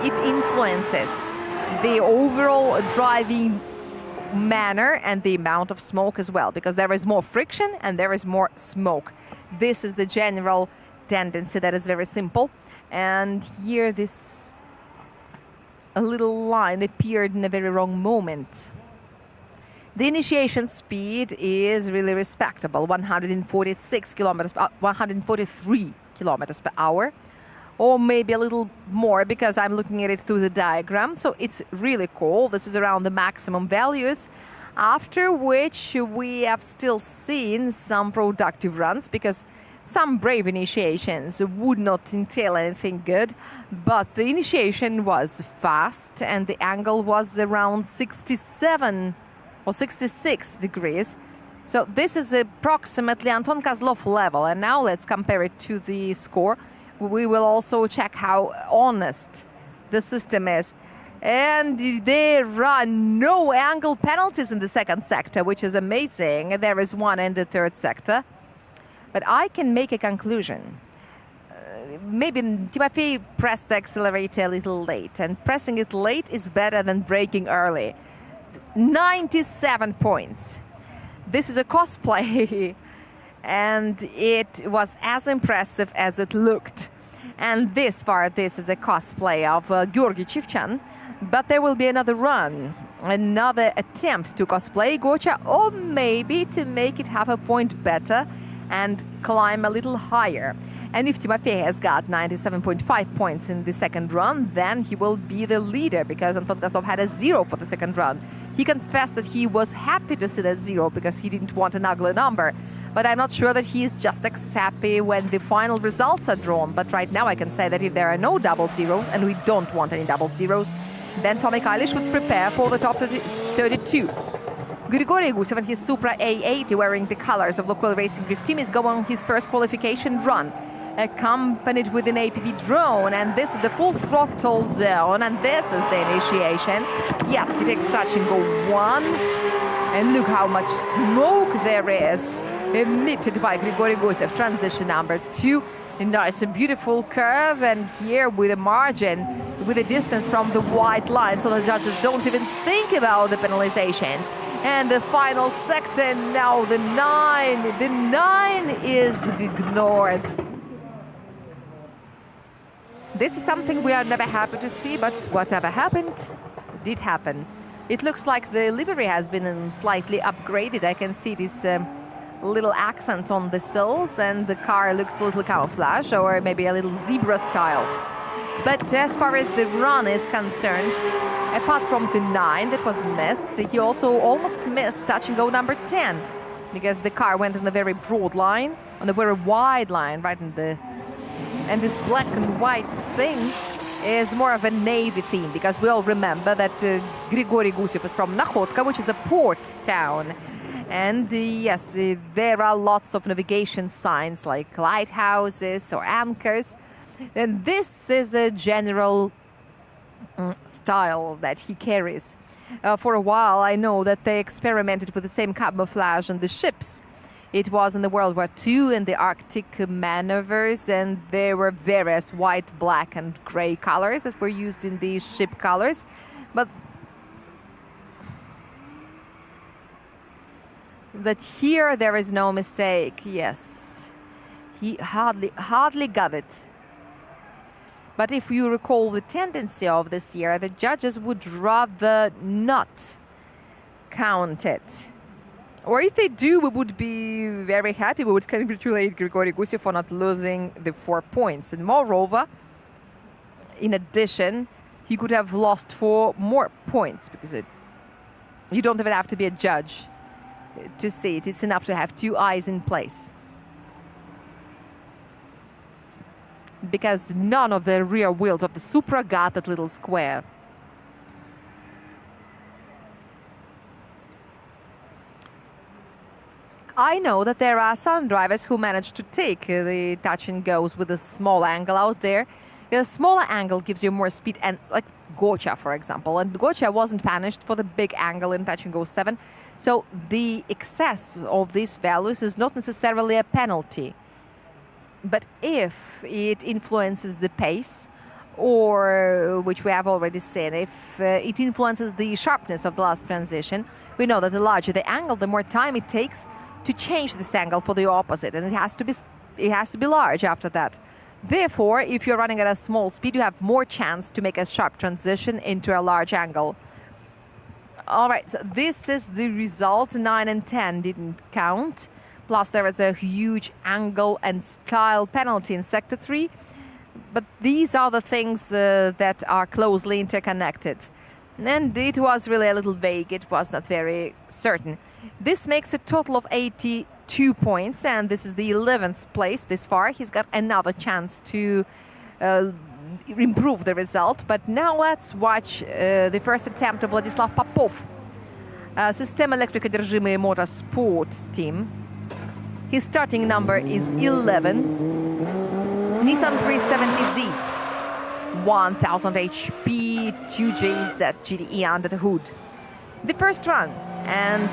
influences the overall driving manner and the amount of smoke as well, because there is more friction and there is more smoke. This is the general tendency that is very simple. And here this a little line appeared in a very wrong moment. The initiation speed is really respectable, 143 kilometers per hour, or maybe a little more because I'm looking at it through the diagram. So it's really cool. This is around the maximum values, after which we have still seen some productive runs, because some brave initiations would not entail anything good, but the initiation was fast and the angle was around 67 or 66 degrees. So this is approximately Anton Kozlov level. And now let's compare it to the score. We will also check how honest the system is. And there are no angle penalties in the second sector, which is amazing. There is one in the third sector. But I can make a conclusion. Maybe Timofey pressed the accelerator a little late, and pressing it late is better than braking early. 97 points. This is a cosplay, and it was as impressive as it looked. And this is a cosplay of Georgy Chivchan, but there will be another run, another attempt to cosplay Gocha, or maybe to make it half a point better and climb a little higher. And if Timofey has got 97.5 points in the second run, then he will be the leader, because Anton Kozlov had a 0 for the second run. He confessed that he was happy to see that 0 because he didn't want an ugly number. But I'm not sure that he is just as happy when the final results are drawn. But right now I can say that if there are no double zeros, and we don't want any double zeros, then Tommy Kiley should prepare for the top 32. Grigory Gusev and his Supra A80, wearing the colors of Lukoil Racing Drift Team, is going on his first qualification run, accompanied with an APV drone, and this is the full throttle zone, and this is the initiation. Yes, he takes touch and go 1, and look how much smoke there is emitted by Grigory Gusev. Transition number 2, and nice and beautiful curve, and here with a margin, with a distance from the white line, so the judges don't even think about the penalizations. And the final sector, now the 9 is ignored. This is something we are never happy to see, but whatever happened, did happen. It looks like the livery has been slightly upgraded. I can see this little accent on the sills, and the car looks a little camouflage, or maybe a little zebra style. But as far as the run is concerned, apart from the 9 that was missed, he also almost missed touch and go number 10, because the car went on a very broad line, on a very wide line, right in the... And this black and white thing is more of a navy theme, because we all remember that Grigory Gusev is from Nakhodka, which is a port town. And yes, there are lots of navigation signs like lighthouses or anchors. And this is a general style that he carries. For a while, I know that they experimented with the same camouflage on the ships. It was in the World War II in the Arctic maneuvers, and there were various white, black, and gray colors that were used in these ship colors. But here there is no mistake. Yes, he hardly got it. But if you recall the tendency of this year, the judges would rather not count it. Or if they do, we would be very happy. We would congratulate Grigory Gusev for not losing the 4 points. And moreover, in addition, he could have lost 4 more points, because you don't even have to be a judge to see it. It's enough to have 2 eyes in place. Because none of the rear wheels of the Supra got that little square. I know that there are some drivers who manage to take the touch and goes with a small angle out there. A smaller angle gives you more speed, and like Gocha, for example. And Gocha wasn't punished for the big angle in touch and go 7. So the excess of these values is not necessarily a penalty. But if it influences the pace, or, which we have already seen, if it influences the sharpness of the last transition, we know that the larger the angle, the more time it takes to change this angle for the opposite, and it has to be large after that. Therefore, if you're running at a small speed, you have more chance to make a sharp transition into a large angle. All right, so this is the result. 9 and 10 didn't count. Plus, there is a huge angle and style penalty in Sector 3. But these are the things that are closely interconnected. And it was really a little vague. It was not very certain. This makes a total of 82 points, and this is the 11th place this far. He's got another chance to improve the result. But now let's watch the first attempt of Vladislav Popov. System Electric одержимый Motorsport team. His starting number is 11. Nissan 370Z. 1000 HP, 2JZ GDE under the hood. The first run, and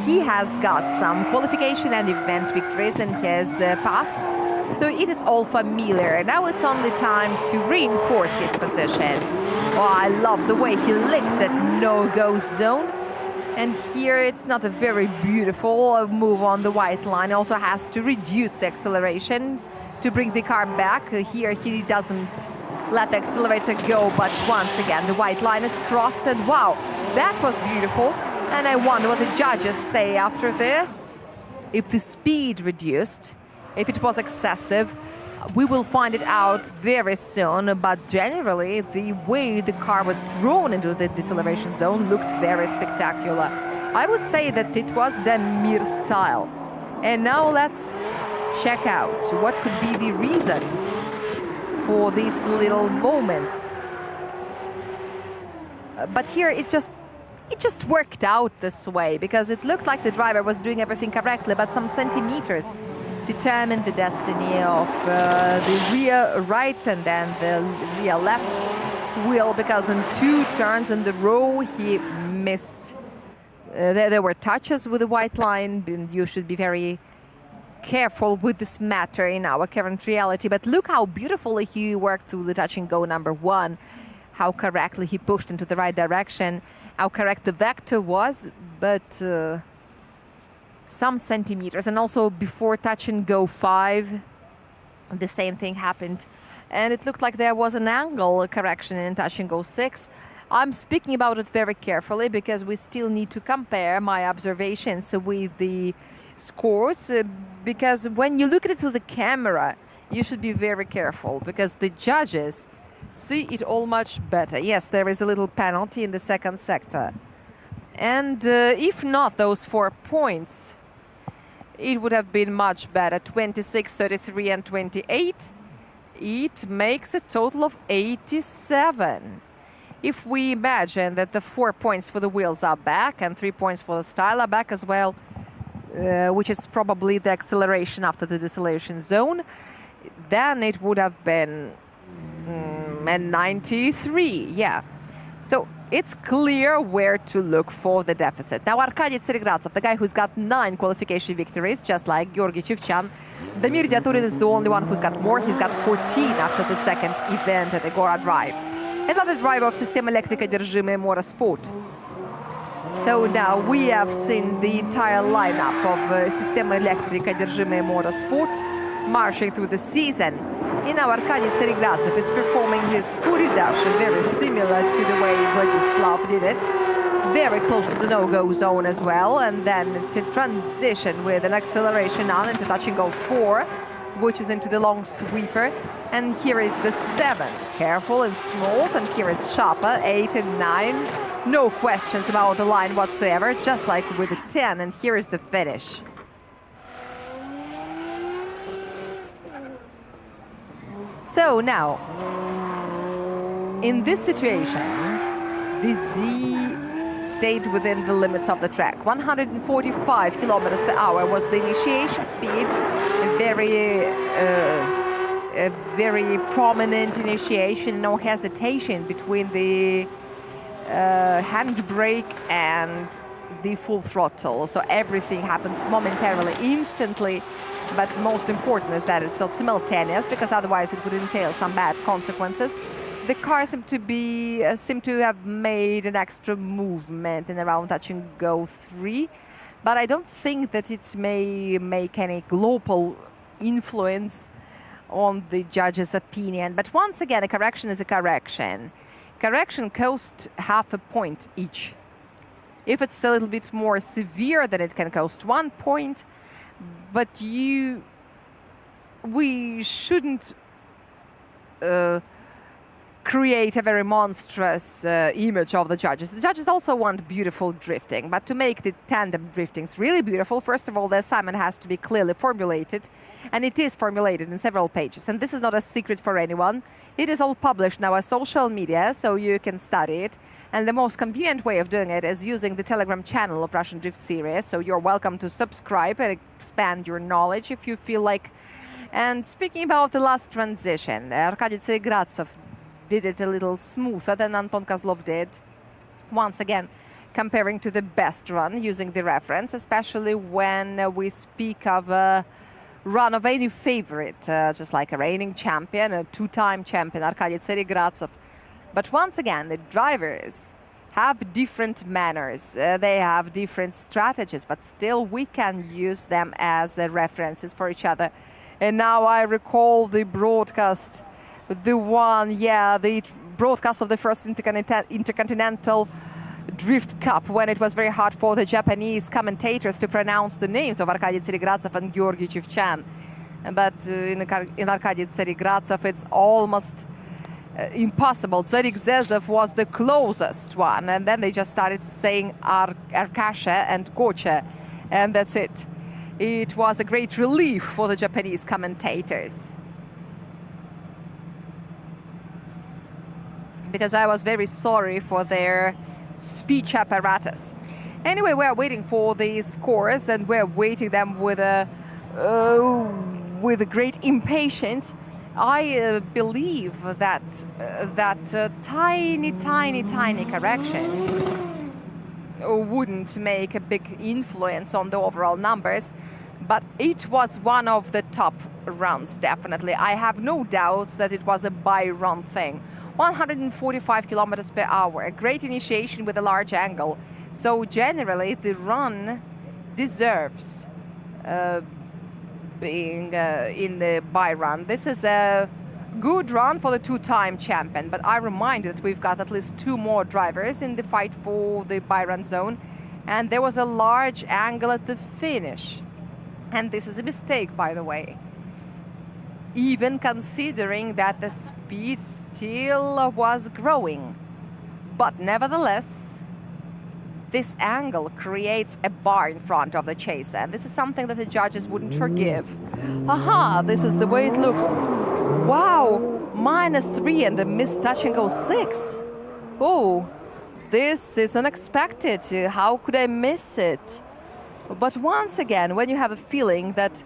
he has got some qualification and event victories in his past, so it is all familiar. Now it's only time to reinforce his position. Oh, I love the way he licked that no-go zone. And here it's not a very beautiful move on the white line. Also has to reduce the acceleration to bring the car back. Here he doesn't let the accelerator go, but once again the white line is crossed, and wow, that was beautiful. And I wonder what the judges say after this. If the speed reduced, if it was excessive. We will find it out very soon, but generally the way the car was thrown into the deceleration zone looked very spectacular. I would say that it was the Mir style. And now let's check out what could be the reason for these little moments. But here it just worked out this way, because it looked like the driver was doing everything correctly, but some centimeters determined the destiny of the rear right and then the rear left wheel, because in 2 turns in the row he missed. There were touches with the white line, and you should be very careful with this matter in our current reality. But look how beautifully he worked through the touch and go number 1, how correctly he pushed into the right direction, how correct the vector was, but some centimeters. And also before touch and go 5, the same thing happened. And it looked like there was an angle correction in touch and go 6. I'm speaking about it very carefully because we still need to compare my observations with the scores, because when you look at it through the camera, you should be very careful because the judges see it all much better. Yes, there is a little penalty in the second sector. And if not those 4 points, it would have been much better. 26, 33, and 28. It makes a total of 87. If we imagine that the 4 points for the wheels are back and 3 points for the style are back as well, which is probably the acceleration after the deceleration zone, then it would have been a 93, yeah. So it's clear where to look for the deficit. Now Arkady Tseregradzev, the guy who's got 9 qualification victories, just like Georgy Chivchan. Damir Diaturin is the only one who's got more. He's got 14 after the second event at Agora Drive. Another driver of System Electrica Держимые Motorsport. So now we have seen the entire lineup of System Electrica Держимые Motorsport marching through the season. And now Arkady Tseregradzev is performing his Fury dash, very similar to the way Vladislav did it. Very close to the no-go zone as well, and then to transition with an acceleration on into touch and go 4, which is into the long sweeper. And here is the 7, careful and smooth, and here is sharper, 8 and 9. No questions about the line whatsoever, just like with the 10, and here is the finish. So now, in this situation, the Z stayed within the limits of the track. 145 kilometers per hour was the initiation speed, a very prominent initiation, no hesitation between the handbrake and the full throttle. So everything happens momentarily, instantly. But most important is that it's not simultaneous, because otherwise it would entail some bad consequences. The car seemed to have made an extra movement in around touch and go 3, but I don't think that it may make any global influence on the judge's opinion. But once again, a correction is a correction. Correction costs half a point each. If it's a little bit more severe, then it can cost 1 point. But we shouldn't create a very monstrous image of the judges. The judges also want beautiful drifting, but to make the tandem driftings really beautiful, first of all, the assignment has to be clearly formulated, and it is formulated in several pages. And this is not a secret for anyone. It is all published now on social media, so you can study it. And the most convenient way of doing it is using the Telegram channel of Russian Drift Series. So you're welcome to subscribe and expand your knowledge if you feel like. And speaking about the last transition, Arkady Tseregradzev did it a little smoother than Anton Kozlov did. Once again, comparing to the best run using the reference, especially when we speak of a run of any favorite, just like a reigning champion, a 2-time champion, Arkady Tseregradzev. But once again, the drivers have different manners, they have different strategies, but still we can use them as references for each other. And now I recall the broadcast, the broadcast of the first Intercontinental Drift Cup, when it was very hard for the Japanese commentators to pronounce the names of Arkady Tseregradzev and Georgy Chivchan. But in Arkady Tsarigradzev, it's almost impossible. Tsarigzezev was the closest one, and then they just started saying Arkasha and Gocha, and that's it. It was a great relief for the Japanese commentators, because I was very sorry for their speech apparatus. Anyway, we are waiting for the scores, and we're waiting them with a great impatience. I believe that tiny correction wouldn't make a big influence on the overall numbers, but it was one of the top runs, definitely. I have no doubts that it was a by-run thing. 145 kilometers per hour, a great initiation with a large angle. So generally, the run deserves being in the by-run. This is a good run for the two-time champion, but I remind you that we've got at least 2 more drivers in the fight for the by-run zone, and there was a large angle at the finish. And this is a mistake, by the way, even considering that the speed still was growing. But nevertheless, this angle creates a bar in front of the chaser, and this is something that the judges wouldn't forgive. Aha, this is the way it looks. Wow, -3 and a missed touch and go 6. Oh, this is unexpected. How could I miss it? But once again, when you have a feeling that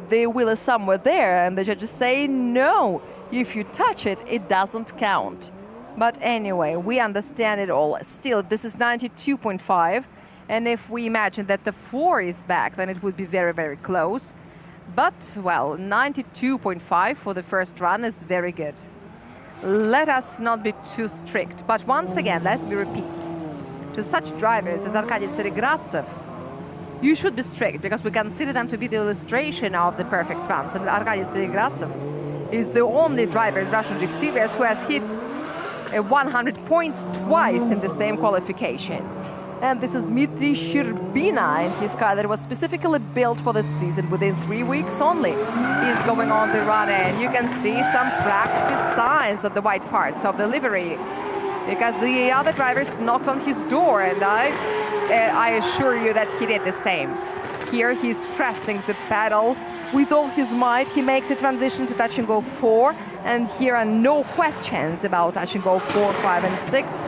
the wheel is somewhere there and the judges say, no, if you touch it, it doesn't count. But anyway, we understand it all. Still, this is 92.5. And if we imagine that the 4 is back, then it would be very, very close. But, well, 92.5 for the first run is very good. Let us not be too strict. But once again, let me repeat. To such drivers as Arkady Tsarigradzev, you should be strict, because we consider them to be the illustration of the perfect runs. And Arkady Tsarigradzev is the only driver in Russian Drift Series who has hit 100 points twice in the same qualification. And this is Dmitry Sherbina in his car that was specifically built for this season within 3 weeks only. He's going on the run, and you can see some practice signs of the white parts of the livery, because the other drivers knocked on his door, and I assure you that he did the same. Here he's pressing the pedal with all his might. He makes a transition to touch and go 4, and here are no questions about touch and go 4, 5, and 6.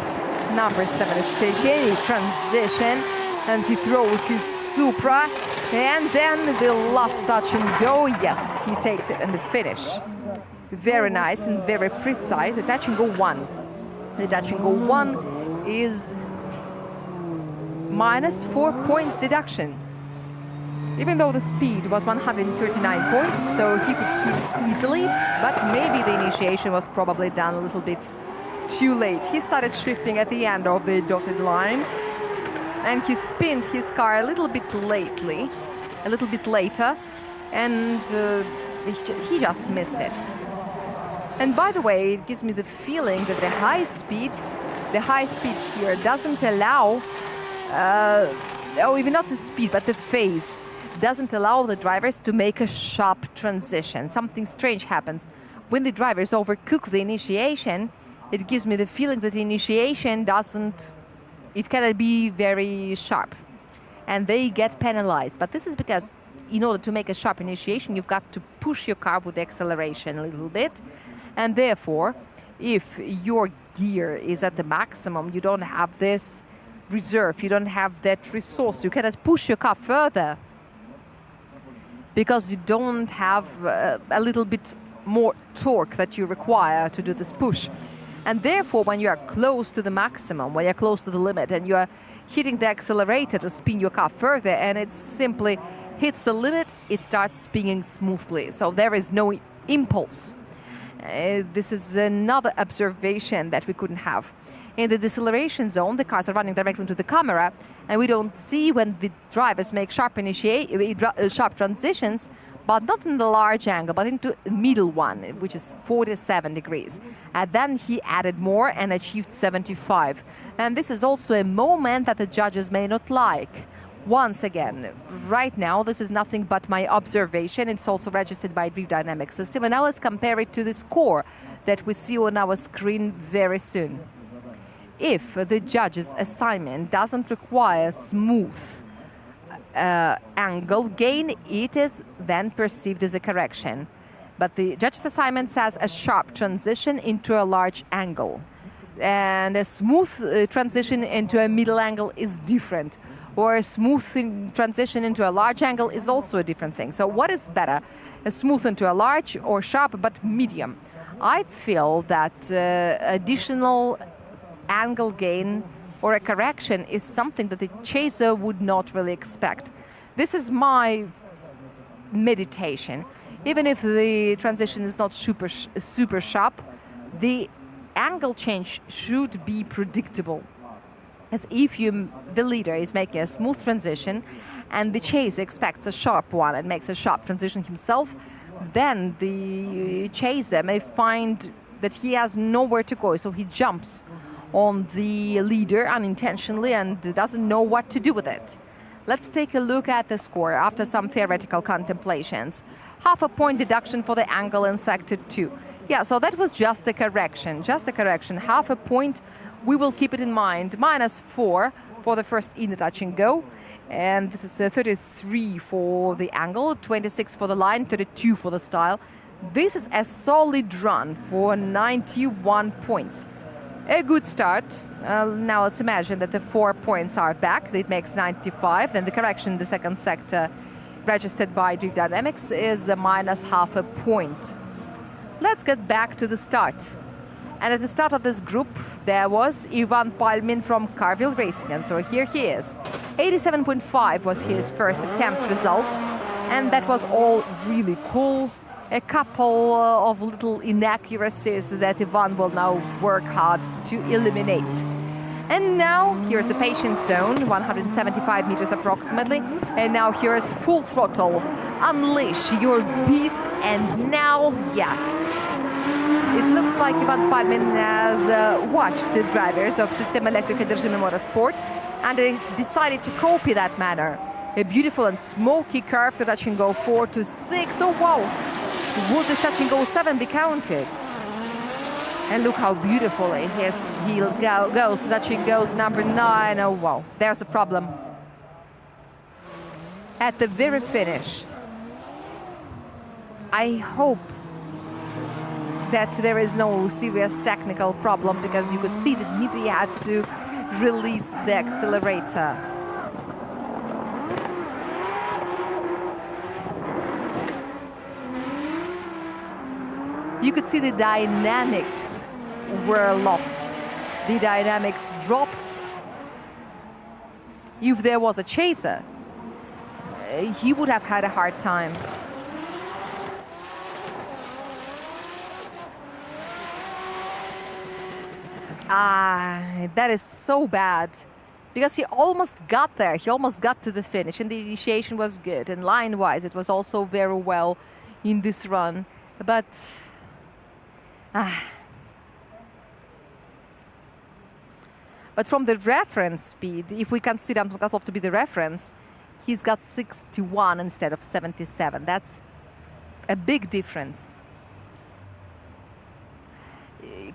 Number 7 is taking a transition, and he throws his Supra, and then the last touch and go. Yes, he takes it in the finish. Very nice and very precise. The touch and go 1. The touch and go 1 is -4 points deduction. Even though the speed was 139 points, so he could hit it easily, but maybe the initiation was probably done a little bit too late. He started shifting at the end of the dotted line, and he spinned his car a little bit later, and he just missed it. And by the way, it gives me the feeling that the high speed here doesn't allow, even not the speed, but the phase, doesn't allow the drivers to make a sharp transition. Something strange happens. When the drivers overcook the initiation, it gives me the feeling that the initiation cannot be very sharp, and they get penalized. But this is because in order to make a sharp initiation, you've got to push your car with the acceleration a little bit, and therefore, if your gear is at the maximum, you don't have this reserve, you don't have that resource, you cannot push your car further, because you don't have a little bit more torque that you require to do this push. And therefore, when you are close to the maximum, when you're close to the limit, and you are hitting the accelerator to spin your car further, and it simply hits the limit, it starts spinning smoothly. So there is no impulse. This is another observation that we couldn't have. In the deceleration zone, the cars are running directly into the camera, and we don't see when the drivers make sharp transitions, but not in the large angle, but into the middle one, which is 47 degrees. And then he added more and achieved 75. And this is also a moment that the judges may not like. Once again, right now, this is nothing but my observation. It's also registered by Drift Dynamic System. And now let's compare it to the score that we see on our screen very soon. If the judge's assignment doesn't require smooth angle gain, it is then perceived as a correction. But the judge's assignment says a sharp transition into a large angle. And a smooth transition into a middle angle is different. Or a smooth transition into a large angle is also a different thing. So what is better, a smooth into a large or sharp but medium? I feel that additional angle gain or a correction is something that the chaser would not really expect. This is my meditation. Even if the transition is not super sharp, the angle change should be predictable. As if the leader is making a smooth transition and the chaser expects a sharp one and makes a sharp transition himself, then the chaser may find that he has nowhere to go, so he jumps on the leader unintentionally and doesn't know what to do with it. Let's take a look at the score after some theoretical contemplations. Half a point deduction for the angle in sector 2. Yeah, so that was just a correction, half a point. We will keep it in mind. -4 for the first in the touch and go. And this is 33 for the angle, 26 for the line, 32 for the style. This is a solid run for 91 points. A good start. Now let's imagine that the 4 points are back. It makes 95. Then the correction in the second sector registered by Drift Dynamics is a -half a point. Let's get back to the start. And at the start of this group, there was Ivan Palmin from Carville Racing. And so here he is. 87.5 was his first attempt result. And that was all really cool. A couple of little inaccuracies that Ivan will now work hard to eliminate. And now here's the patience zone, 175 meters approximately. And now here is full throttle. Unleash your beast. And now, yeah. It looks like Ivan Palmin has watched the drivers of System Electric Energymy Motorsport and decided to copy that manner. A beautiful and smoky curve to touch and go 4 to 6. Oh, wow. Would this touch and go 7 be counted? And look how beautiful he goes. Touch and goes number 9. Oh, wow. There's a problem. At the very finish, I hope that there is no serious technical problem, because you could see that Dmitry had to release the accelerator. You could see the dynamics were lost. The dynamics dropped. If there was a chaser, he would have had a hard time. That is so bad, because he almost got there. He almost got to the finish, and the initiation was good. And line-wise, it was also very well in this run. But from the reference speed, if we consider Amsokazov to be the reference, he's got 61 instead of 77. That's a big difference.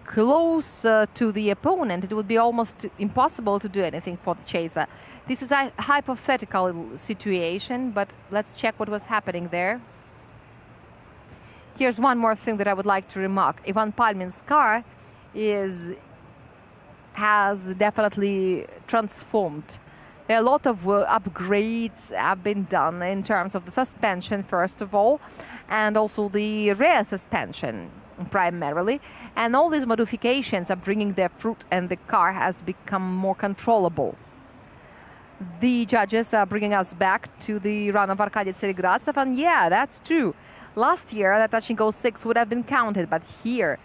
Close to the opponent, it would be almost impossible to do anything for the chaser. This is a hypothetical situation, but let's check what was happening there. Here's one more thing that I would like to remark. Ivan Palmin's car has definitely transformed. A lot of upgrades have been done in terms of the suspension, first of all, and also the rear suspension primarily. And all these modifications are bringing their fruit, and the car has become more controllable. The judges are bringing us back to the run of Arkady Tseregradsev, and yeah, that's true. Last year, the touch and go 6 would have been counted, but here,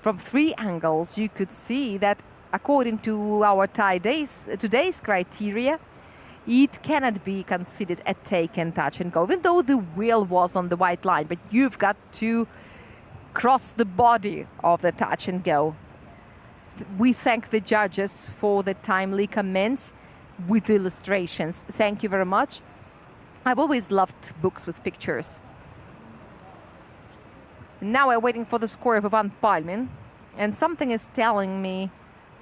from 3 angles, you could see that according to our today's criteria, it cannot be considered a taken touch and go, even though the wheel was on the white line, but you've got to cross the body of the touch and go. We thank the judges for the timely comments. with illustrations. Thank you very much. I've always loved books with pictures. Now we're waiting for the score of Ivan Palmin, and something is telling me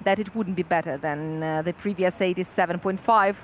that it wouldn't be better than the previous 87.5.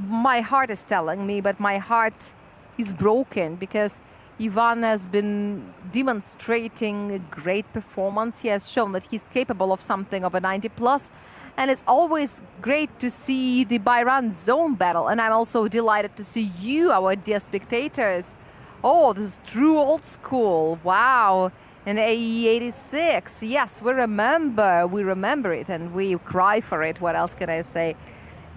My heart is telling me, but my heart is broken because Ivan has been demonstrating a great performance. He has shown that he's capable of something of a 90 plus, and it's always great to see the by-run zone battle. And I'm also delighted to see you, our dear spectators. Oh, this is true old school. Wow. An AE86. Yes, we remember it, and we cry for it. What else can I say?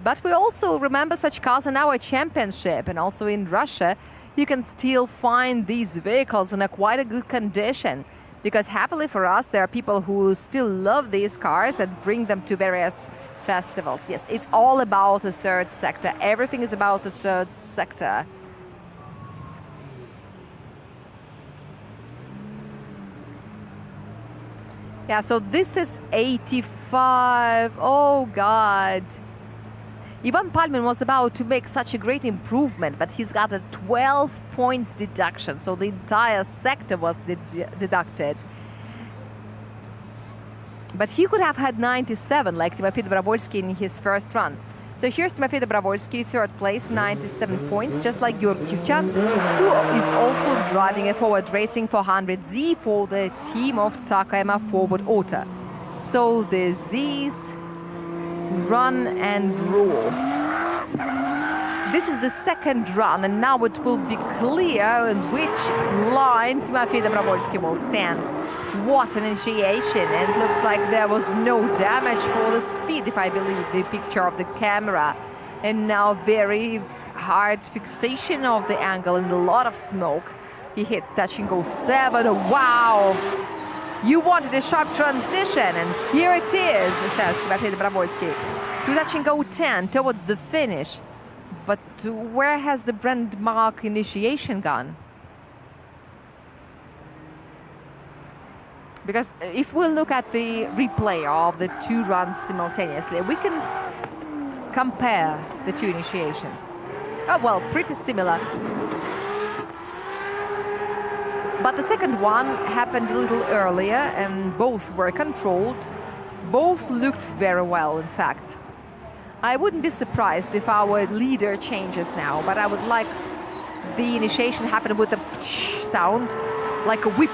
But we also remember such cars in our championship, and also in Russia. You can still find these vehicles in quite a good condition, because happily for us, there are people who still love these cars and bring them to various festivals. Yes, it's all about the third sector. Everything is about the third sector. Yeah, so this is 85. Oh, God. Ivan Palmin was about to make such a great improvement, but he's got a 12 points deduction, so the entire sector was deducted. But he could have had 97, like Timofey Dobrovolsky in his first run. So here's Timofey Dobrovolsky, third place, 97 points, just like Georg Chivchan, who is also driving a Forward Racing 400Z for the team of Takayama Forward Auto. So the Z's run and roll. This is the second run, and now it will be clear on which line Timofey Dobrovolsky will stand. What an initiation, and it looks like there was no damage for the speed, if I believe the picture of the camera. And now very hard fixation of the angle and a lot of smoke. He hits touch and go 7. Wow! You wanted a sharp transition, and here it is, says Timofey Dobrovolsky. Through touch and go 10 towards the finish. But where has the brand mark initiation gone? Because if we look at the replay of the two runs simultaneously, we can compare the two initiations. Oh, well, pretty similar. But the second one happened a little earlier, and both were controlled. Both looked very well, in fact. I wouldn't be surprised if our leader changes now, but I would like the initiation happen with a sound, like a whip.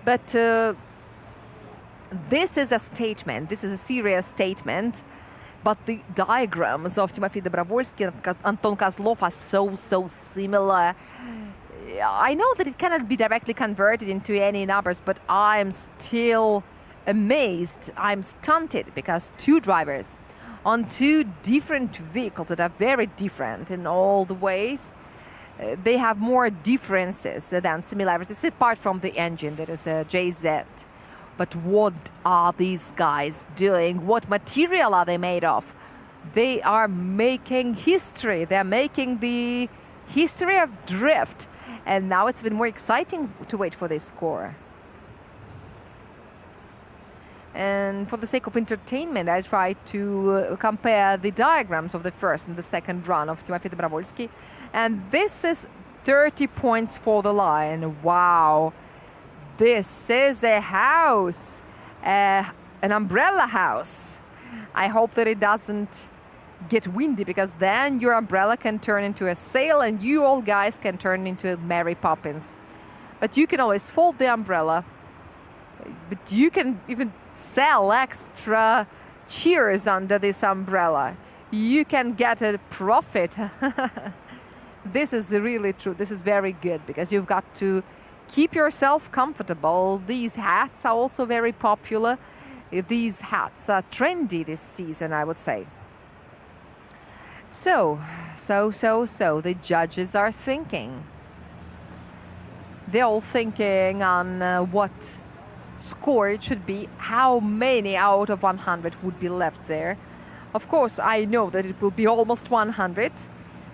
But this is a statement, this is a serious statement, but the diagrams of Timofey Dobrovolsky and Anton Kozlov are so similar. I know that it cannot be directly converted into any numbers, but I'm still amazed, I'm stunted, because two drivers on two different vehicles that are very different in all the ways, they have more differences than similarities, apart from the engine, that is a JZ. But what are these guys doing? What material are they made of? They are making history. They're making the history of drift. And now it's been more exciting to wait for this score. And for the sake of entertainment, I tried to compare the diagrams of the first and the second run of Timofey Dobrovolsky. And this is 30 points for the line. Wow. This is a house, an umbrella house. I hope that it doesn't get windy, because then your umbrella can turn into a sail and you all guys can turn into Mary Poppins. But you can always fold the umbrella. But you can even sell extra cheers under this umbrella. You can get a profit. This is really true. This is very good, because you've got to keep yourself comfortable. These hats are also very popular. These hats are trendy this season, I would say. So, the judges are thinking. They're all thinking on what score it should be, how many out of 100 would be left there. Of course, I know that it will be almost 100,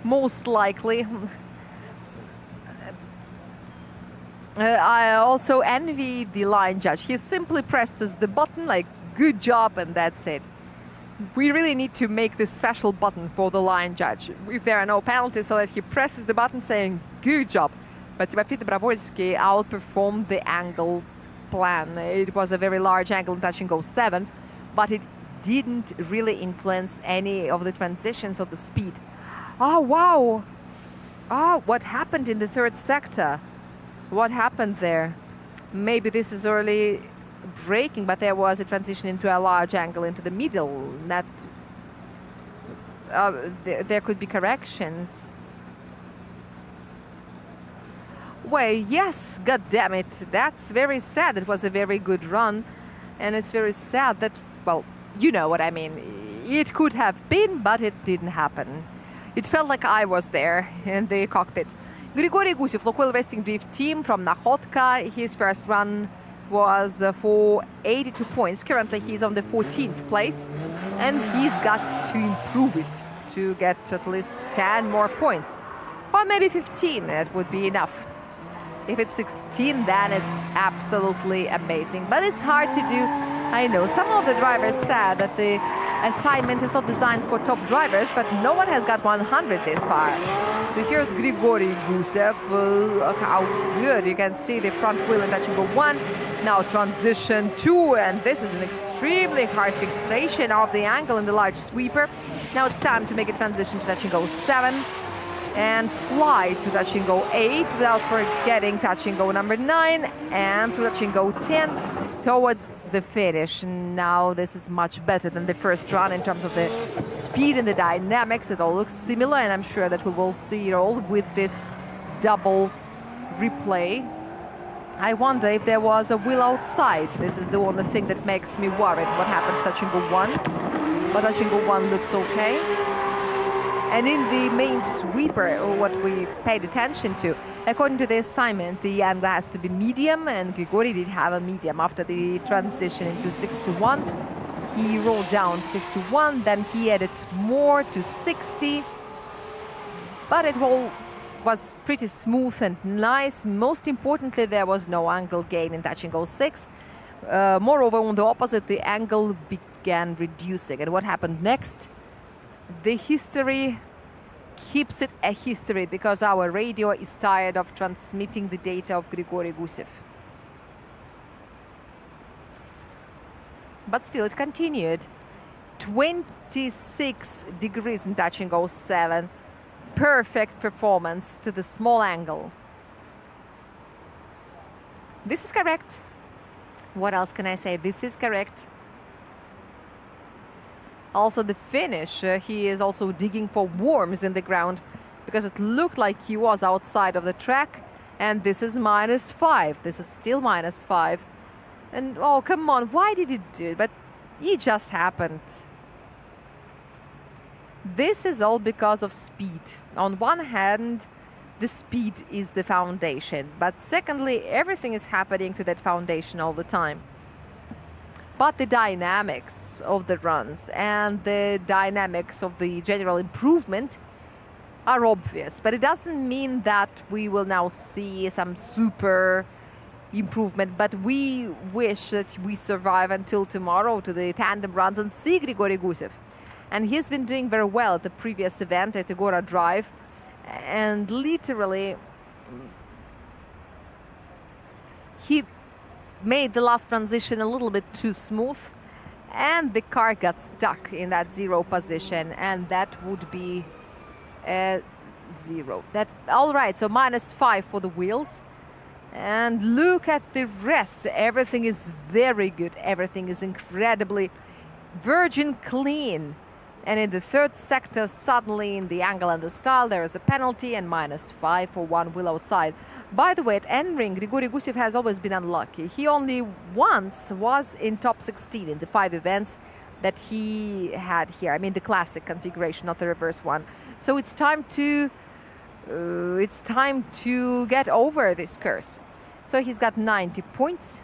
most likely. I also envy the line judge. He simply presses the button like, good job, and that's it. We really need to make this special button for the line judge. If there are no penalties, so that he presses the button saying, good job. But Timofey Dobrovolsky outperformed the angle plan. It was a very large angle in touch and go 7, but it didn't really influence any of the transitions of the speed. Oh, wow. Oh, what happened in the third sector? What happened there? Maybe this is early braking, but there was a transition into a large angle into the middle. That there could be corrections. Well, yes, god damn it. That's very sad. It was a very good run. And it's very sad that, well, you know what I mean. It could have been, but it didn't happen. It felt like I was there in the cockpit. Grigory Gusev, Lukoil Racing Drift team from Nakhodka. His first run was for 82 points. Currently, he's on the 14th place. And he's got to improve it to get at least 10 more points. Or maybe 15, that would be enough. If it's 16, then it's absolutely amazing. But it's hard to do. I know some of the drivers said that the assignment is not designed for top drivers, but no one has got 100 this far. So here's Grigory Gusev. How good. You can see the front wheel in touch and go 1. Now transition 2, and this is an extremely hard fixation of the angle in the large sweeper. Now it's time to make a transition to touch and go 7. And fly to touch and go 8 without forgetting touch and go number 9 and to touch and go 10 towards the finish. Now this is much better than the first run in terms of the speed and the dynamics. It all looks similar, and I'm sure that we will see it all with this double replay. I wonder if there was a wheel outside. This is the only thing that makes me worried. What happened touch and go 1? But touch and go 1 looks okay. And in the main sweeper, what we paid attention to, according to the assignment, the angle has to be medium, and Grigory did have a medium. After the transition into 61, he rolled down to 51, then he added more to 60. But it all was pretty smooth and nice. Most importantly, there was no angle gain in touch and go 6. Moreover, on the opposite, the angle began reducing. And what happened next? The history keeps it a history because our radio is tired of transmitting the data of Grigory Gusev. But still, it continued. 26 degrees in touch and go 7. Perfect performance to the small angle. This is correct. What else can I say? This is correct. Also the finish, he is also digging for worms in the ground because it looked like he was outside of the track, and this is -5. This is still -5. And oh, come on, why did he do it? But it just happened. This is all because of speed. On one hand, the speed is the foundation, but secondly, everything is happening to that foundation all the time. But the dynamics of the runs and the dynamics of the general improvement are obvious. But it doesn't mean that we will now see some super improvement. But we wish that we survive until tomorrow to the tandem runs and see Grigory Gusev. And he's been doing very well at the previous event at Agora Drive. And literally, he made the last transition a little bit too smooth, and the car got stuck in that 0 position, and that would be a 0. That all right, so -5 for the wheels. And look at the rest. Everything is very good. Everything is incredibly virgin clean. And in the third sector, suddenly in the angle and the style, there is a penalty and -5 for 1 wheel outside. By the way, at NRing, Grigory Gusev has always been unlucky. He only once was in top 16 in the 5 events that he had here. I mean, the classic configuration, not the reverse one. So it's time to get over this curse. So he's got 90 points.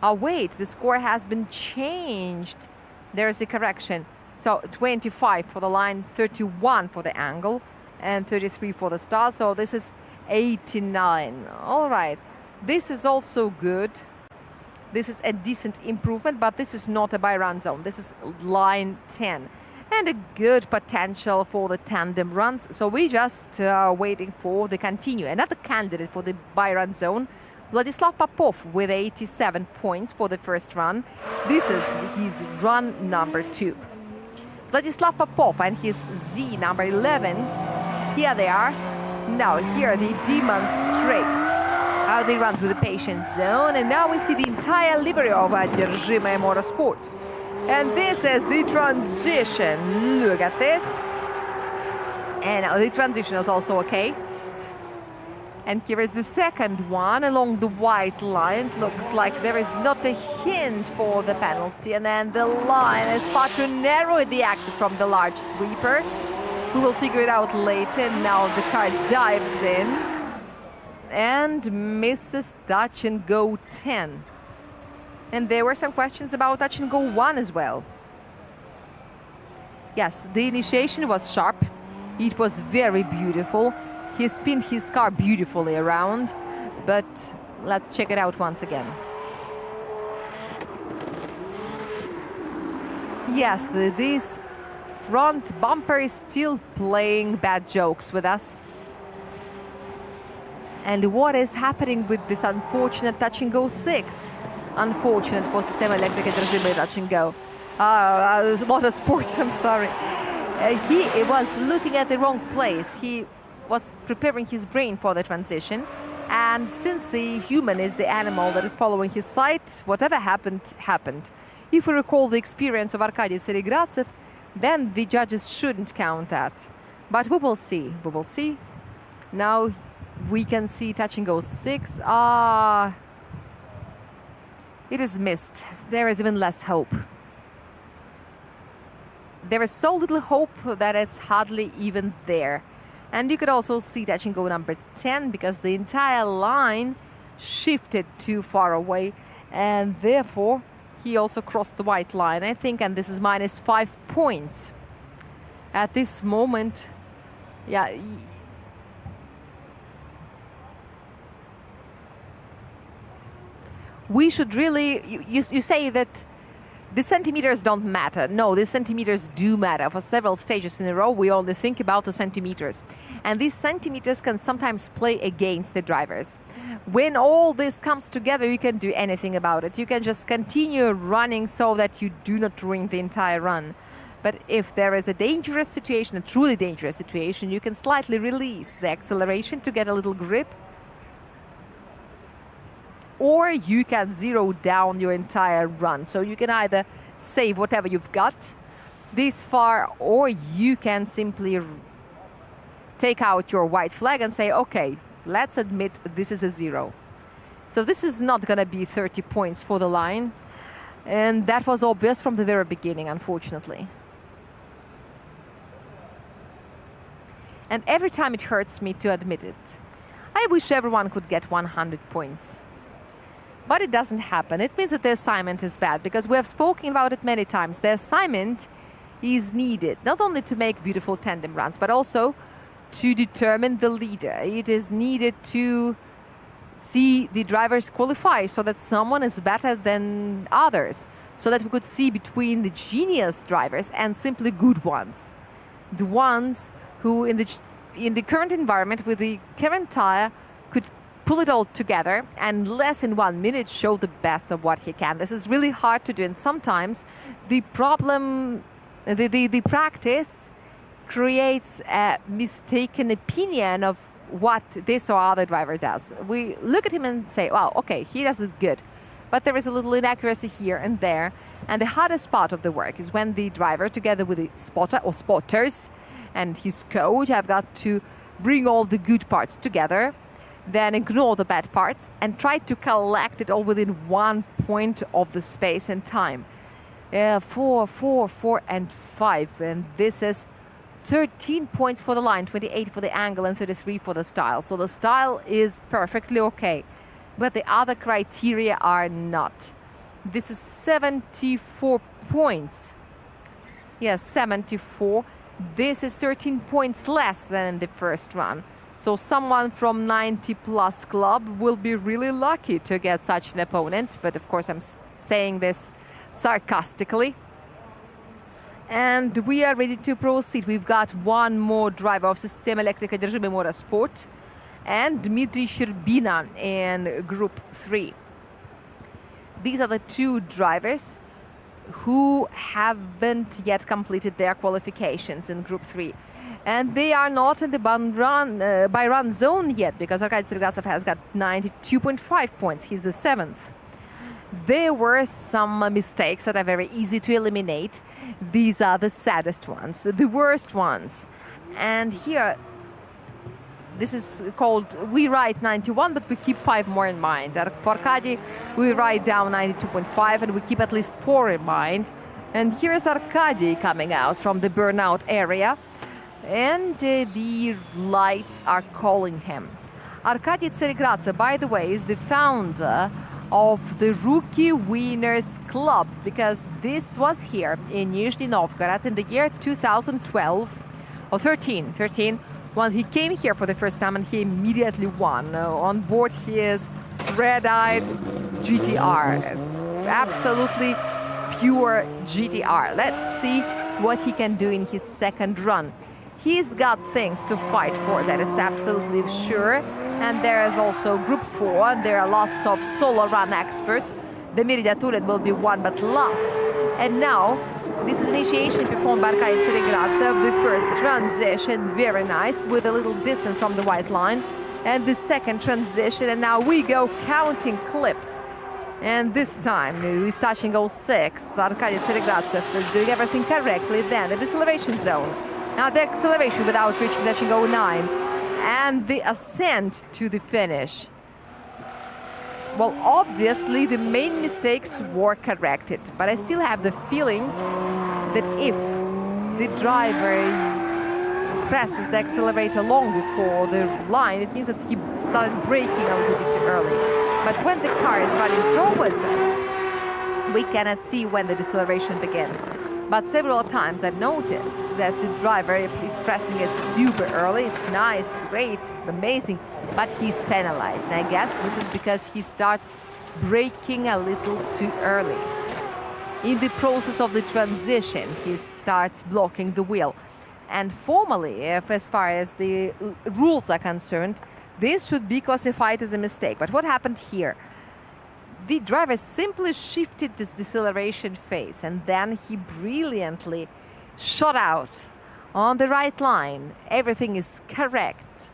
Oh, wait, the score has been changed. There's a correction. So 25 for the line, 31 for the angle, and 33 for the start. So this is 89. All right. This is also good This is a decent improvement, but this is not a by-run zone. This is line 10. And a good potential for the tandem runs. So we just waiting for the continue. Another candidate for the by-run zone, Vladislav Popov with 87 points for the first run. This is his run number 2. Vladislav Popov and his Z number 11. Here they are. Now here they demonstrate how they run through the patient zone. And now we see the entire livery of Одержимая Motorsport. And this is the transition. Look at this. And the transition is also okay. And here is the second one along the white line. It looks like there is not a hint for the penalty. And then the line is far too narrow at the exit from the large sweeper. We will figure it out later. Now the car dives in and misses touch and go 10. And there were some questions about touch and go 1 as well. Yes, the initiation was sharp. It was very beautiful. He spinned his car beautifully around, but let's check it out once again. Yes, this front bumper is still playing bad jokes with us. And what is happening with this unfortunate touch and go 6? Unfortunate for Sistema Electrica Одержимая touch and go. Motorsport, I'm sorry. He was looking at the wrong place. He was preparing his brain for the transition. And since the human is the animal that is following his sight, whatever happened, happened. If we recall the experience of Arkady Serigratsev, then the judges shouldn't count that. But we will see. We will see. Now we can see touch and go 6. It is missed. There is even less hope. There is so little hope that it's hardly even there. And you could also see touch and go number 10 because the entire line shifted too far away, and therefore he also crossed the white line, I think, and this is minus 5 points. At this moment, yeah. We should really, you say that the centimeters don't matter. No, the centimeters do matter. For several stages in a row, we only think about the centimeters. And these centimeters can sometimes play against the drivers. When all this comes together, you can do anything about it. You can just continue running so that you do not ruin the entire run. But if there is a dangerous situation, a truly dangerous situation, you can slightly release the acceleration to get a little grip. Or you can zero down your entire run. So you can either save whatever you've got this far, or you can simply take out your white flag and say, okay, let's admit this is a 0. So this is not going to be 30 points for the line. And that was obvious from the very beginning, unfortunately. And every time it hurts me to admit it. I wish everyone could get 100 points. But it doesn't happen. It means that the assignment is bad, because we have spoken about it many times. The assignment is needed, not only to make beautiful tandem runs, but also to determine the leader. It is needed to see the drivers qualify so that someone is better than others, so that we could see between the genius drivers and simply good ones. The ones who in the current environment with the current tire could pull it all together and less than 1 minute show the best of what he can. This is really hard to do, and sometimes the problem, the practice creates a mistaken opinion of what this or other driver does. We look at him and say, well, okay, he does it good, but there is a little inaccuracy here and there. And the hardest part of the work is when the driver, together with the spotter or spotters and his coach, have got to bring all the good parts together, then ignore the bad parts and try to collect it all within 1 point of the space and time. 4, 4, 4, and 5. And this is 13 points for the line, 28 for the angle, and 33 for the style. So the style is perfectly okay, but the other criteria are not. This is 74 points. Yes, 74. This is 13 points less than in the first run. So someone from 90 plus club will be really lucky to get such an opponent. But of course, I'm saying this sarcastically. And we are ready to proceed. We've got one more driver of System Electrica Держимый Motorsport and Dmitry Sherbina in Group 3. These are the two drivers who haven't yet completed their qualifications in Group 3. And they are not in the by run zone yet, because Arkady Sergachev has got 92.5 points. He's the 7th. There were some mistakes that are very easy to eliminate. These are the saddest ones, the worst ones. And here, this is called, we write 91, but we keep 5 more in mind. For Arkady, we write down 92.5, and we keep at least 4 in mind. And here is Arkady coming out from the burnout area. And the lights are calling him. Arkady Tseregradze, by the way, is the founder of the Rookie Winners Club, because this was here in Nizhny Novgorod in the year 2012 or 13, when he came here for the first time, and he immediately won on board his red-eyed GTR, absolutely pure GTR. Let's see what he can do in his second run. He's got things to fight for, that is absolutely sure. And there is also Group 4. There are lots of solo run experts. The Merida Turret will be won but last. And now, this is initiation performed by Arkady Tseregradze of the first transition. Very nice, with a little distance from the white line. And the second transition, and now we go counting clips. And this time, with touching 06, Arkady Tseregradze is doing everything correctly. Then the deceleration zone. Now the acceleration without reaching touching 09. And the ascent to the finish. Well, obviously, the main mistakes were corrected. But I still have the feeling that if the driver presses the accelerator long before the line, it means that he started braking a little bit too early. But when the car is running towards us, we cannot see when the deceleration begins. But several times I've noticed that the driver is pressing it super early. It's nice, great, amazing, but he's penalized. And I guess this is because he starts braking a little too early. In the process of the transition, he starts blocking the wheel. And formally, as far as the rules are concerned, this should be classified as a mistake. But what happened here? The driver simply shifted this deceleration phase, and then he brilliantly shot out on the right line. Everything is correct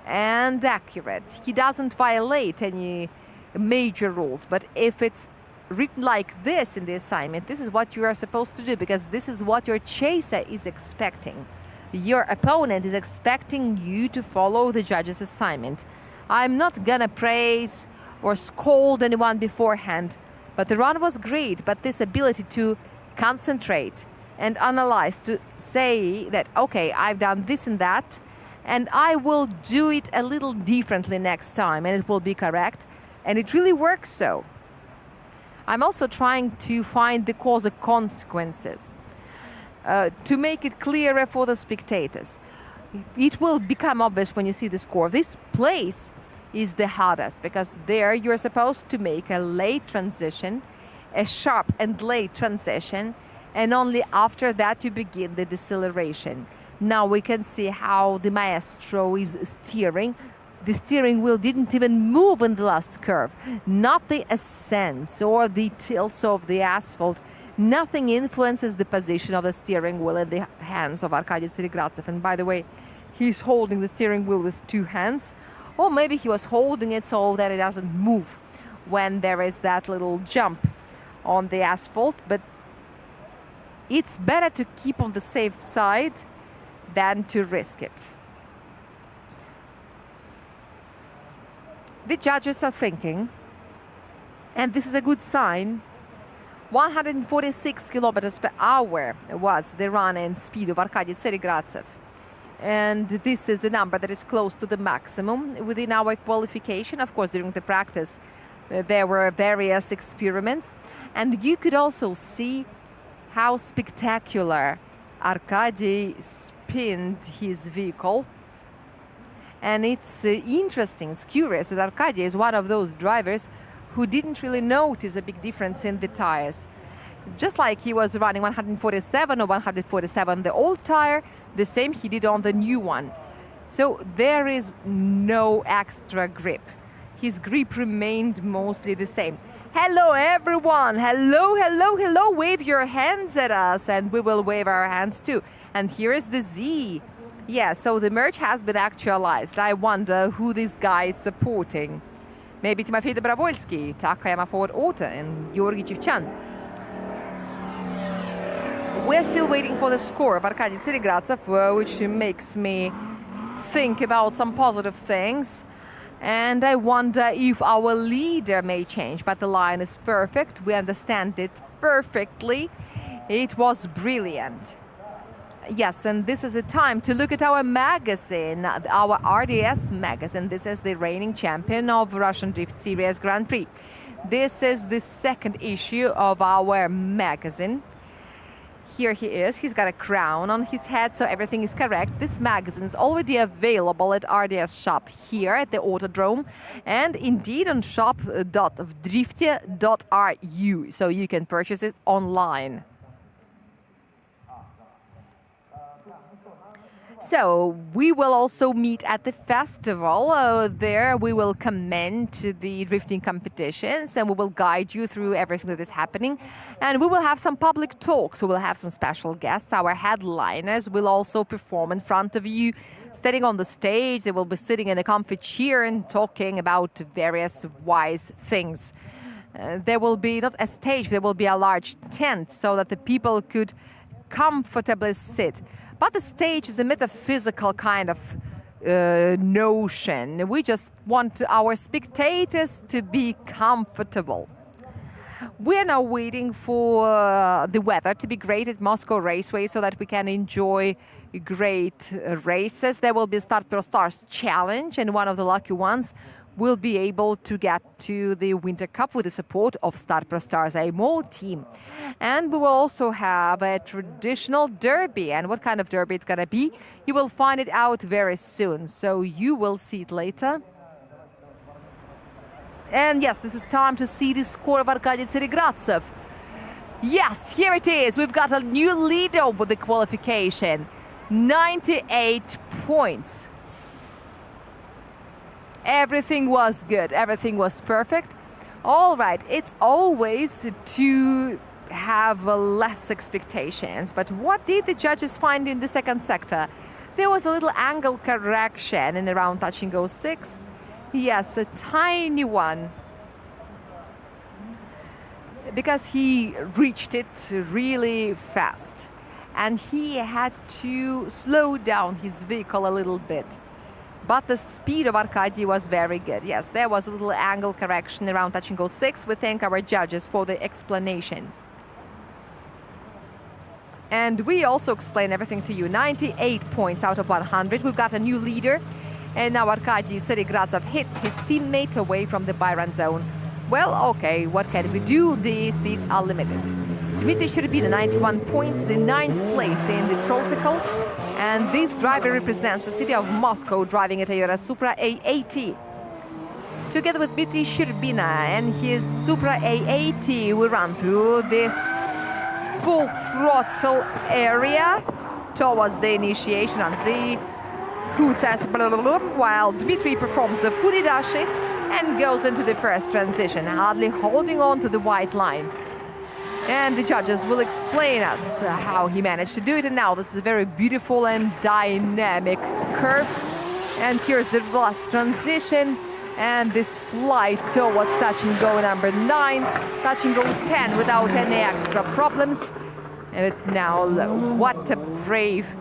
and accurate. He doesn't violate any major rules, but if it's written like this in the assignment, this is what you are supposed to do, because this is what your chaser is expecting. Your opponent is expecting you to follow the judge's assignment. I'm not gonna praise or scold anyone beforehand, but the run was great. But this ability to concentrate and analyze, to say that, okay, I've done this and that, and I will do it a little differently next time, and it will be correct, and it really works so. I'm also trying to find the cause and consequences to make it clearer for the spectators. It will become obvious when you see the score. This place is the hardest, because there you're supposed to make a late transition, a sharp and late transition, and only after that you begin the deceleration. Now we can see how the maestro is steering. The steering wheel didn't even move in the last curve. Not the ascents or the tilts of the asphalt. Nothing influences the position of the steering wheel in the hands of Arkady Tseregradze. And by the way, he's holding the steering wheel with 2 hands. Or maybe he was holding it so that it doesn't move when there is that little jump on the asphalt. But it's better to keep on the safe side than to risk it. The judges are thinking, and this is a good sign. 146 kilometers per hour was the run-in speed of Arkady Tseregradze. And this is a number that is close to the maximum within our qualification. Of course, during the practice, there were various experiments. And you could also see how spectacular Arkady spinned his vehicle. And it's interesting, it's curious that Arkady is one of those drivers who didn't really notice a big difference in the tires. Just like he was running 147 or 147 the old tire, the same he did on the new one. So there is no extra grip. His grip remained mostly the same. Hello everyone, hello, hello, hello, wave your hands at us and we will wave our hands too. And here is the Z. Yeah, so the merge has been actualized. I wonder who this guy is supporting. Maybe Timofey Dobrovolsky, Takayama Ford Auto and Georgy Chivchan. We're still waiting for the score of Arkady Tseregratsev, which makes me think about some positive things. And I wonder if our leader may change, but the line is perfect. We understand it perfectly. It was brilliant. Yes, and this is a time to look at our magazine, our RDS magazine. This is the reigning champion of Russian Drift Series Grand Prix. This is the second issue of our magazine. Here he is. He's got a crown on his head, so everything is correct. This magazine is already available at RDS shop here at the Autodrome and indeed on shop.drifty.ru, so you can purchase it online. So we will also meet at the festival. There we will comment the drifting competitions and we will guide you through everything that is happening. And we will have some public talks. We will have some special guests. Our headliners will also perform in front of you, standing on the stage. They will be sitting in a comfy chair and talking about various wise things. There will be not a stage, there will be a large tent so that the people could comfortably sit. But the stage is a metaphysical kind of notion. We just want our spectators to be comfortable. We're now waiting for the weather to be great at Moscow Raceway so that we can enjoy great races. There will be Start Pro Stars Challenge, and one of the lucky ones will be able to get to the Winter Cup with the support of Start Pro Stars, a mall team. And we will also have a traditional derby. And what kind of derby it's going to be, you will find it out very soon. So you will see it later. And yes, this is time to see the score of Arkady Tseregratsev. Yes, here it is. We've got a new leader with the qualification. 98 points. Everything was good. Everything was perfect. All right, it's always to have less expectations. But what did the judges find in the second sector? There was a little angle correction in around touch and go 6. Yes, a tiny one. Because he reached it really fast. And he had to slow down his vehicle a little bit. But the speed of Arkady was very good. Yes, there was a little angle correction around touch and go 6. We thank our judges for the explanation. And we also explain everything to you. 98 points out of 100. We've got a new leader. And now Arkady Tseregratsev hits his teammate away from the byron zone. Well, okay, what can we do? The seats are limited. Dmitry Sherbina, 91 points, the 9th place in the protocol. And this driver represents the city of Moscow, driving a Toyota Supra A80. Together with Dmitry Sherbina and his Supra A80, we run through this full throttle area towards the initiation on the Hutsas, while Dmitry performs the Furidashi and goes into the first transition, hardly holding on to the white line. And the judges will explain us how he managed to do it. And now this is a very beautiful and dynamic curve. And here's the last transition. And this flight towards touch and go number 9, touch and go 10 without any extra problems. And now, what a brave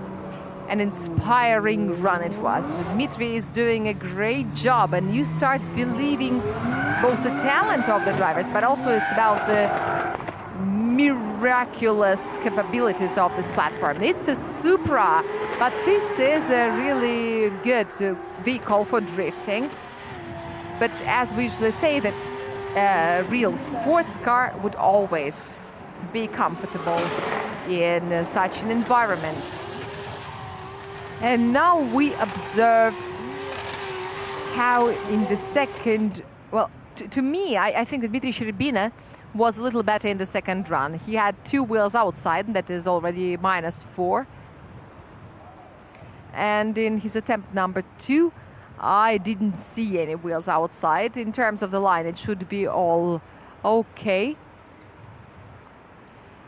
and inspiring run it was. Dmitry is doing a great job, and you start believing both the talent of the drivers, but also it's about the miraculous capabilities of this platform. It's a Supra, but this is a really good vehicle for drifting. But as we usually say, that a real sports car would always be comfortable in such an environment. And now we observe how in the second, well, to me, I think that Dmitry Sherbina was a little better in the second run. He had 2 wheels outside, and that is already -4. And in his attempt number 2, I didn't see any wheels outside. In terms of the line, it should be all okay.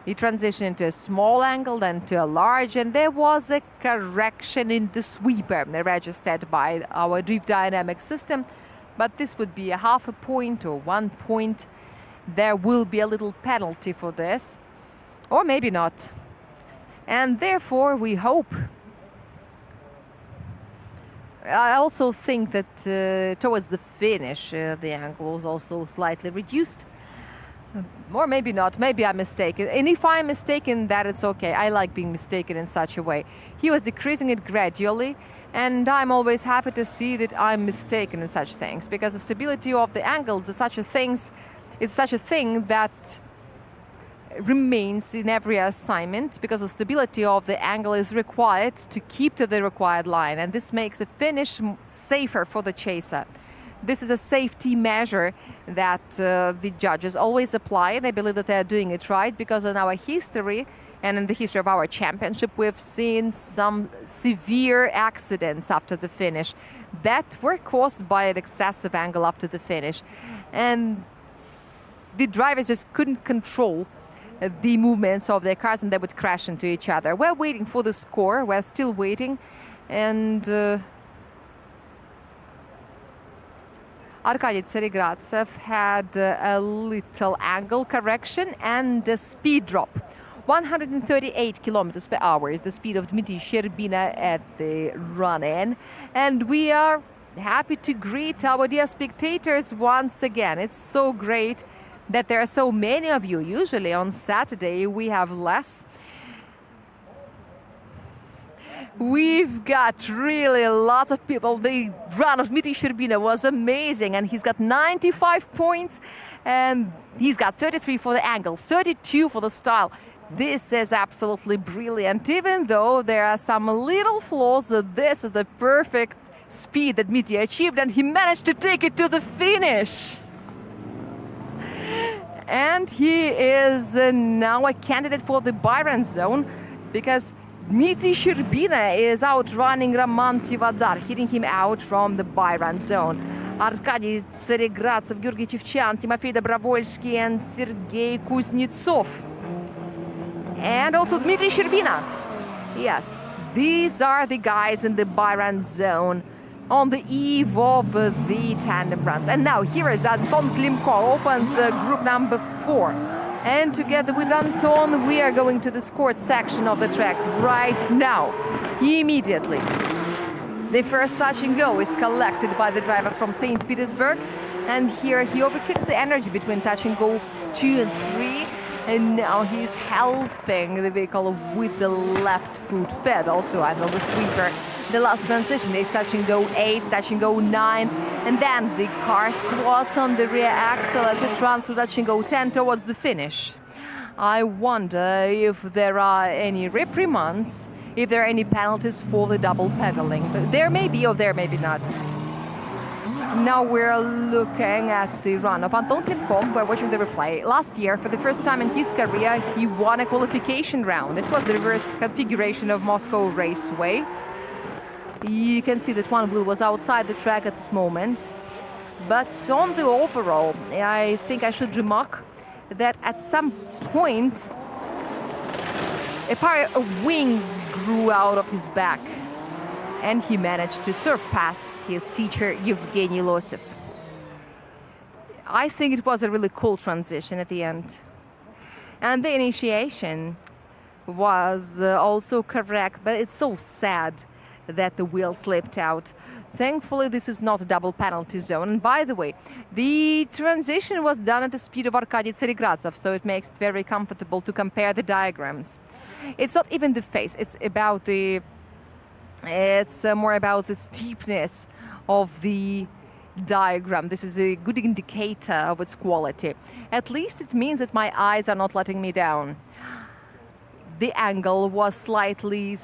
He transitioned into a small angle, then to a large, and there was a correction in the sweeper registered by our drift dynamic system. But this would be a half a point or 1 point. There will be a little penalty for this, or maybe not. And therefore, we hope. I also think that towards the finish, the angle was also slightly reduced. Or maybe not, maybe I'm mistaken. And if I'm mistaken, that it's okay. I like being mistaken in such a way. He was decreasing it gradually, and I'm always happy to see that I'm mistaken in such things, because the stability of the angles is such a thing that remains in every assignment, because the stability of the angle is required to keep to the required line, and this makes the finish safer for the chaser. This is a safety measure that the judges always apply, and I believe that they're doing it right, because in our history and in the history of our championship, we've seen some severe accidents after the finish that were caused by an excessive angle after the finish. And the drivers just couldn't control the movements of their cars, and they would crash into each other. We're waiting for the score. We're still waiting. And Arkady Tseregratsev had a little angle correction and a speed drop. 138 kilometers per hour is the speed of Dmitry Sherbina at the run-in. And we are happy to greet our dear spectators once again. It's so great that there are so many of you. Usually on Saturday we have less. We've got really lots of people. The run of Dmitry Sherbina was amazing, and he's got 95 points, and he's got 33 for the angle, 32 for the style. This is absolutely brilliant. Even though there are some little flaws, this is the perfect speed that Dmitry achieved, and he managed to take it to the finish. And he is now a candidate for the Byron zone, because Dmitry Sherbina is outrunning Roman Tivadar, hitting him out from the Byron zone. Arkady Tseregratsev, Georgy Chevchan, Timofey Dobrovolsky, and Sergei Kuznetsov. And also Dmitry Sherbina. Yes, these are the guys in the Byron zone on the eve of the tandem runs. And now here is Anton Klimko, opens group number 4. And together with Anton, we are going to the scored section of the track right now, immediately. The first touch and go is collected by the drivers from St. Petersburg. And here he overkicks the energy between touch and go 2 and 3. And now he's helping the vehicle with the left foot pedal to handle the sweeper. The last transition is touch and go 8, touch and go 9, and then the car squats on the rear axle as it runs through touch and go 10 towards the finish. I wonder if there are any reprimands, if there are any penalties for the double pedaling. But there may be, or there may be not. Now we're looking at the run of Anton Klimko. We're watching the replay. Last year, for the first time in his career, he won a qualification round. It was the reverse configuration of Moscow Raceway. You can see that one wheel was outside the track at that moment. But on the overall, I think I should remark that at some point, a pair of wings grew out of his back, and he managed to surpass his teacher, Yevgeny Losev. I think it was a really cool transition at the end. And the initiation was also correct, but it's so sad that the wheel slipped out. Thankfully, this is not a double penalty zone. And by the way, the transition was done at the speed of Arkady Tseregratsev, so it makes it very comfortable to compare the diagrams. It's not even the face, it's more about the steepness of the diagram. This is a good indicator of its quality. At least it means that my eyes are not letting me down. The angle was slightly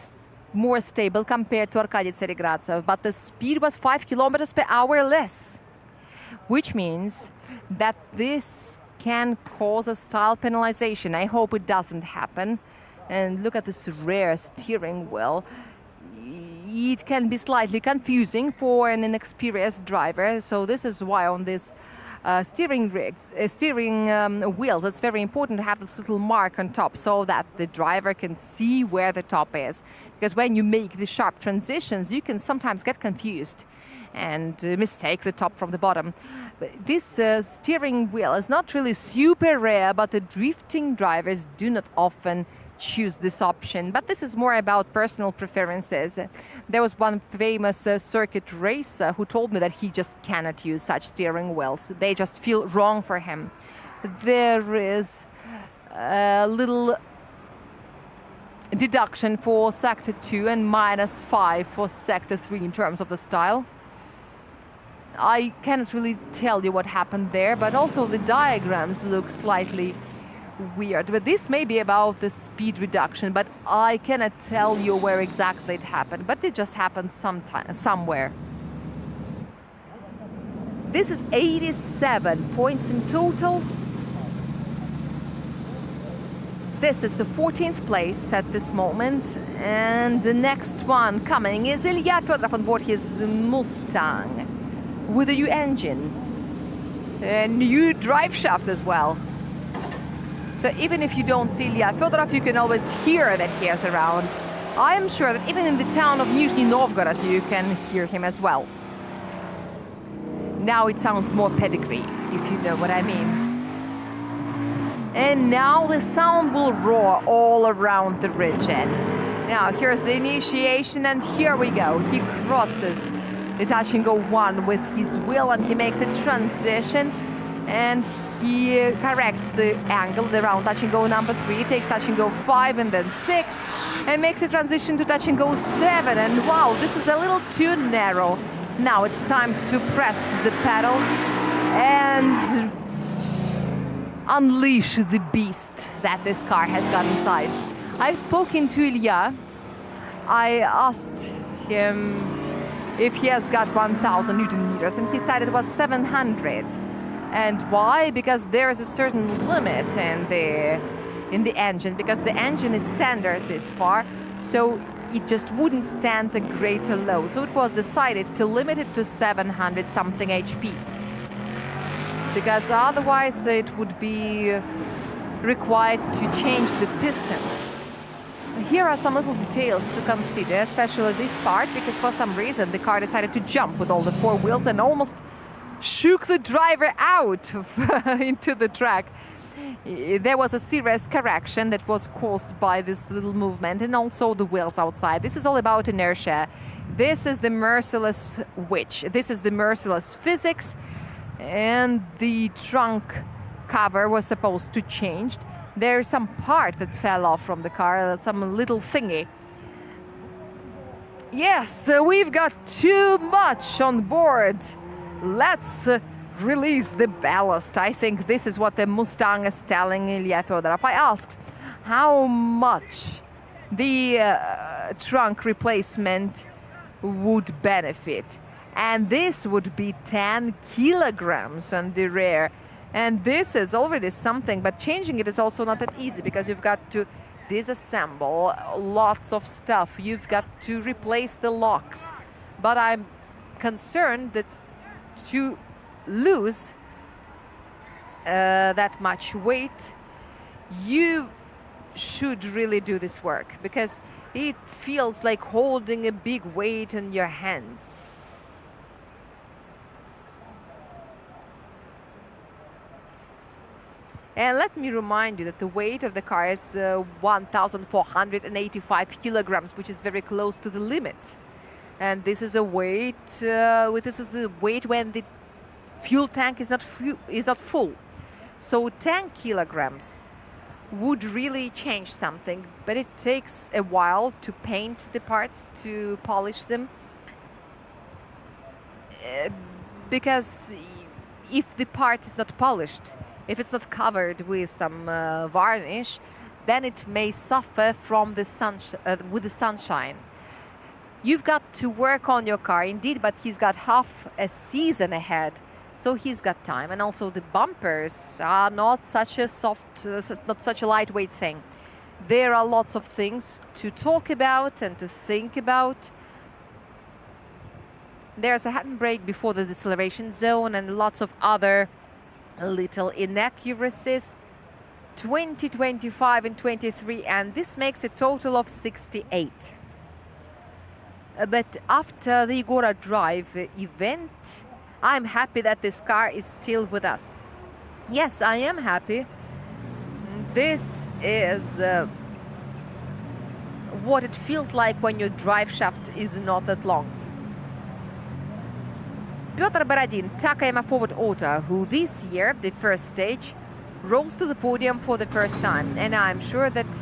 more stable compared to Arkady Tsaregradzev, but the speed was 5 kilometers per hour less, which means that this can cause a style penalization. I hope it doesn't happen. And look at this rear steering wheel. It can be slightly confusing for an inexperienced driver, so this is why on this steering wheels, it's very important to have this little mark on top so that the driver can see where the top is. Because when you make the sharp transitions, you can sometimes get confused and mistake the top from the bottom. This steering wheel is not really super rare, but the drifting drivers do not often choose this option. But this is more about personal preferences. There was one famous circuit racer who told me that he just cannot use such steering wheels. They just feel wrong for him. There is a little deduction for Sector 2 and -5 for Sector 3 in terms of the style. I cannot really tell you what happened there, but also the diagrams look slightly weird. But this may be about the speed reduction, but I cannot tell you where exactly it happened. But it just happened somewhere. This is 87 points in total. This is the 14th place at this moment. And the next one coming is Ilya Fedorov on board his Mustang with a new engine. A new drive shaft as well. So even if you don't see Ilya Fedorov, you can always hear that he is around. I am sure that even in the town of Nizhny Novgorod, you can hear him as well. Now it sounds more pedigree, if you know what I mean. And now the sound will roar all around the region. Now here's the initiation, and here we go. He crosses the touch and go 1 with his wheel, and he makes a transition. And he corrects the angle around touch and go number 3, takes touch and go 5 and then 6, and makes a transition to touch and go 7. And wow, this is a little too narrow. Now it's time to press the pedal and unleash the beast that this car has got inside. I've spoken to Ilya. I asked him if he has got 1,000 Newton meters, and he said it was 700. And why? Because there is a certain limit in the engine, because the engine is standard this far, so it just wouldn't stand a greater load. So it was decided to limit it to 700 something HP, because otherwise it would be required to change the pistons. Here are some little details to consider, especially this part, because for some reason the car decided to jump with all the 4 wheels and almost shook the driver out into the track. There was a serious correction that was caused by this little movement, and also the wheels outside. This is all about inertia. This is the merciless witch. This is the merciless physics, and the trunk cover was supposed to change. There's some part that fell off from the car, some little thingy. Yes, we've got too much on board. Let's release the ballast. I think this is what the Mustang is telling Ilya Fedorov. I asked how much the trunk replacement would benefit. And this would be 10 kilograms on the rear. And this is already something, but changing it is also not that easy, because you've got to disassemble lots of stuff. You've got to replace the locks. But I'm concerned that to lose that much weight, you should really do this work, because it feels like holding a big weight in your hands. And let me remind you that the weight of the car is 1,485 kilograms, which is very close to the limit. And this is a weight. This is the weight when the fuel tank is not full. So 10 kilograms would really change something, but it takes a while to paint the parts, to polish them, because if the part is not polished, if it's not covered with some varnish, then it may suffer from the with the sunshine. You've got to work on your car, indeed, but he's got half a season ahead, so he's got time. And also the bumpers are not such a not such a lightweight thing. There are lots of things to talk about and to think about. There's a handbrake before the deceleration zone and lots of other little inaccuracies. 20, 25 and 23, and this makes a total of 68. But after the Igora Drive event, I'm happy that this car is still with us. Yes, I am happy. This is what it feels like when your drive shaft is not that long. Piotr Borodin, Takayama Forward Auto, who this year, the first stage, rose to the podium for the first time. And I'm sure that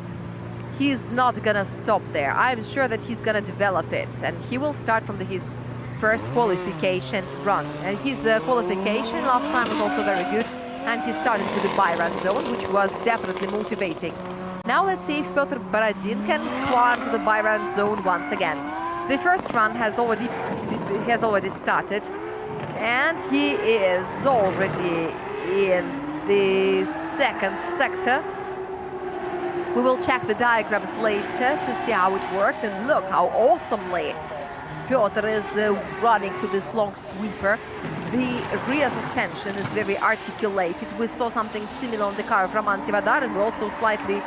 he's not gonna stop there. I'm sure that he's gonna develop it. And he will start from his first qualification run. And his qualification last time was also very good. And he started with the by-run zone, which was definitely motivating. Now let's see if Piotr Borodin can climb to the by-run zone once again. The first run has already started. And he is already in the second sector. We will check the diagrams later to see how it worked, and look how awesomely Piotr is running through this long sweeper. The rear suspension is very articulated. We saw something similar on the car from Antivadar, and we're also slightly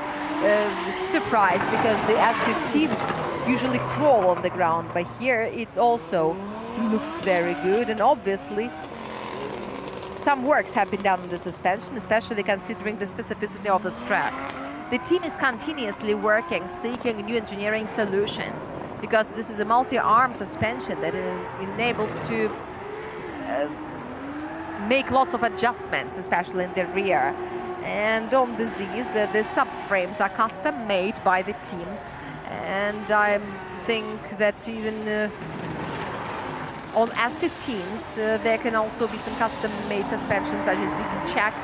surprised because the S15s usually crawl on the ground, but here it also looks very good, and obviously some works have been done on the suspension, especially considering the specificity of this track. The team is continuously working, seeking new engineering solutions, because this is a multi-arm suspension that enables to make lots of adjustments, especially in the rear. And on the Z's, the subframes are custom made by the team, and I think that even on S15s, there can also be some custom-made suspensions I just didn't check.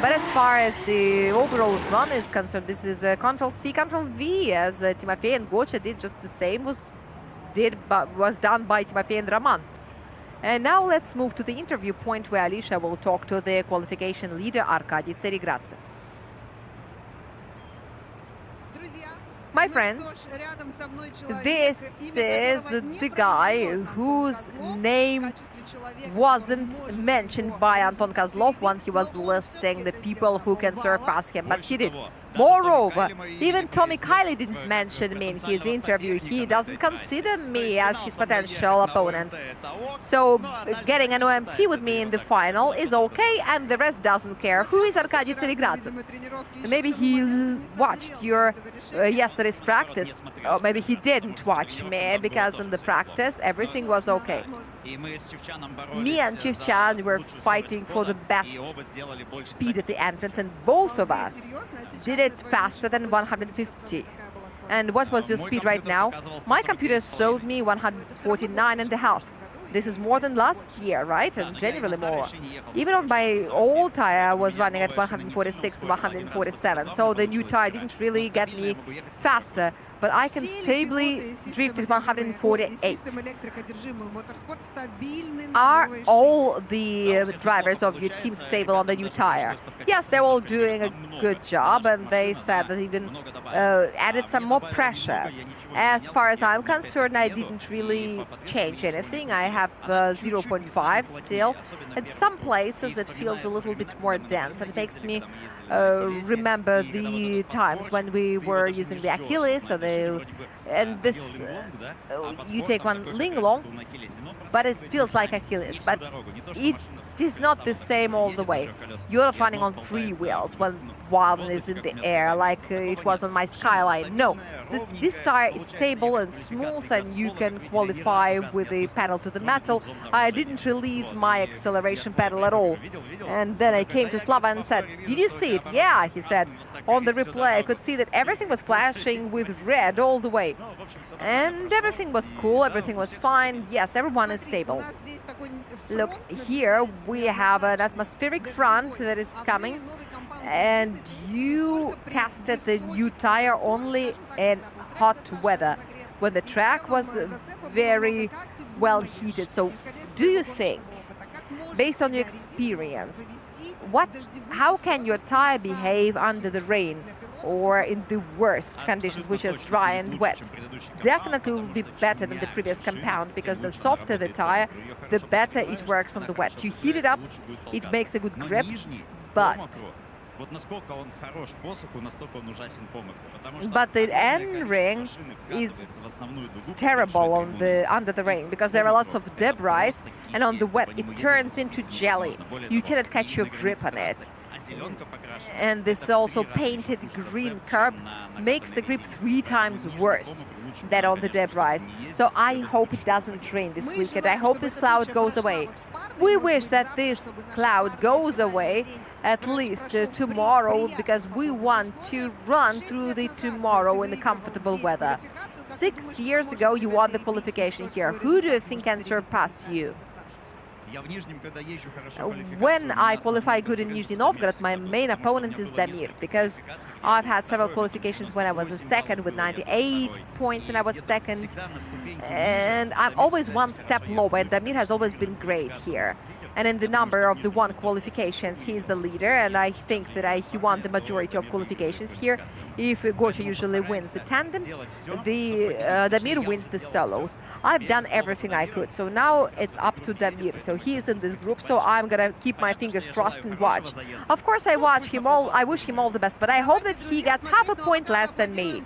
But as far as the overall run is concerned, this is Ctrl-C, Ctrl-V, as Timofey and Gocha did just the same, was done by Timofey and Roman. And now let's move to the interview point where Alicia will talk to the qualification leader, Arkady Tserigradzev. My friends, this is the guy whose name wasn't mentioned by Anton Kozlov when he was listing the people who can surpass him, but he did. Moreover, even Tommy Kiley didn't mention me in his interview. He doesn't consider me as his potential opponent. So getting an OMT with me in the final is okay, and the rest doesn't care. Who is Arkady Tserigradzev? Maybe he watched your yesterday's practice, or maybe he didn't watch me, because in the practice everything was okay. Me and Chivchan were fighting for the best speed at the entrance, and both of us did it faster than 150. And what was your speed right now? My computer showed me 149.5. This is more than last year, right? And generally more. Even on my old tire, I was running at 146 to 147. So the new tire didn't really get me faster. But I can stably drift at 148. Are all the drivers of your team stable on the new tire? Yes, they're all doing a good job, and they said that even added some more pressure. As far as I'm concerned, I didn't really change anything. I have 0.5 still. At some places it feels a little bit more dense, and makes me remember the times when we were using the Achilles, and this you take one Linglong, but it feels like Achilles, but it is not the same all the way. You're running on free wheels when one is in the air, like it was on my Skyline. No, this tire is stable and smooth, and you can qualify with the pedal to the metal. I didn't release my acceleration pedal at all. And then I came to Slava and said, "Did you see it?" "Yeah," he said. On the replay, I could see that everything was flashing with red all the way. And everything was cool, everything was fine. Yes, everyone is stable. Look, here we have an atmospheric front that is coming, and you tested the new tire only in hot weather, when the track was very well heated. So do you think, based on your experience, how can your tire behave under the rain or in the worst conditions, which is dry and wet? Definitely will be better than the previous compound, because the softer the tire, the better it works on the wet. You heat it up, it makes a good grip, but the NRing is terrible on under the rain, because there are lots of debris, and on the wet it turns into jelly. You cannot catch your grip on it. And this also painted green curb makes the grip 3 times worse than on the debris. So I hope it doesn't rain this weekend. I hope this cloud goes away. We wish that this cloud goes away at least tomorrow, because we want to run through the tomorrow in the comfortable weather. 6 years ago you won the qualification here. Who do you think can surpass you? When I qualify good in Nizhny Novgorod, my main opponent is Damir, because I've had several qualifications when I was a second with 98 points and I was second, and I'm always one step lower, and Damir has always been great here. And in the number of the won qualifications, he is the leader, and I think that he won the majority of qualifications here. If Gosha usually wins the tandems, Damir wins the solos. I've done everything I could, so now it's up to Damir. So he is in this group, so I'm gonna keep my fingers crossed and watch. Of course, I wish him all the best, but I hope that he gets half a point less than me.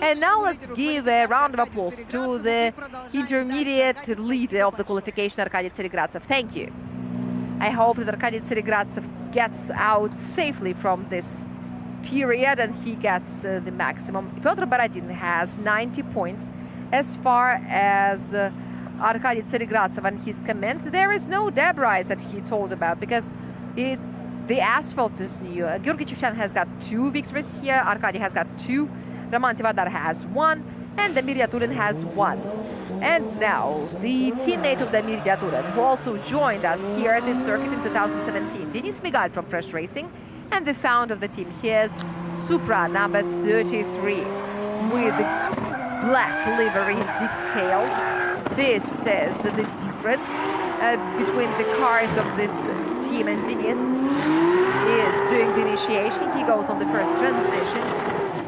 And now let's give a round of applause to the intermediate leader of the qualification, Arkady Tseregradsev. Thank you. I hope that Arkady Tseregradsev gets out safely from this period and he gets the maximum. Pyotr Borodin has 90 points. As far as Arkady Tseregradsev and his comment, there is no debris that he told about, because the asphalt is new. Georgy Chushan has got 2 victories here, Arkady has got 2, Roman Tivadar has 1, and Damir Yaturin has 1. And now, the teammate of Damir Yaturin, who also joined us here at this circuit in 2017, Denis Migal from Fresh Racing, and the founder of the team, here's Supra number 33, with the black livery details. This is the difference between the cars of this team, and Denis is doing the initiation. He goes on the first transition.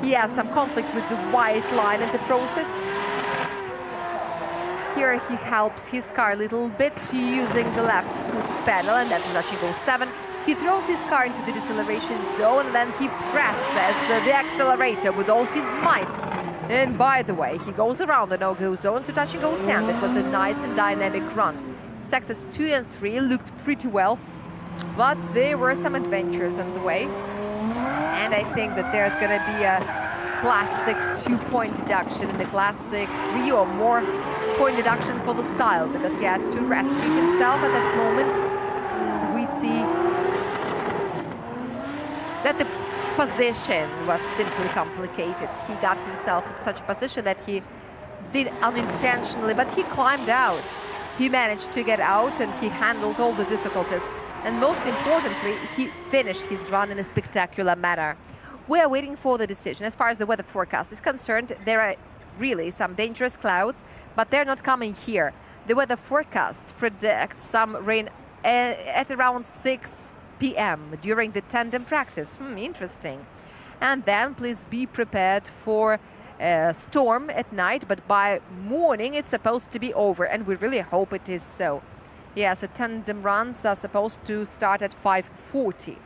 He has some conflict with the white line in the process. Here he helps his car a little bit using the left foot pedal, and that's actually goes 7. He throws his car into the deceleration zone, and then he presses the accelerator with all his might. And by the way, he goes around the no-go zone to touch and go 10. It was a nice and dynamic run. Sectors 2 and 3 looked pretty well, but there were some adventures on the way. And I think that there's going to be a classic 2-point deduction and a classic 3 or more point deduction for the style, because he had to rescue himself at this moment. We see that the position was simply complicated. He got himself in such a position that he did unintentionally, but he climbed out. He managed to get out and he handled all the difficulties. And most importantly, he finished his run in a spectacular manner. We are waiting for the decision. As far as the weather forecast is concerned, there are really some dangerous clouds, but they're not coming here. The weather forecast predicts some rain at around 6 p.m. during the tandem practice. Interesting. And then please be prepared for a storm at night, but by morning it's supposed to be over, and we really hope it is so. Yes, the tandem runs are supposed to start at 5:40,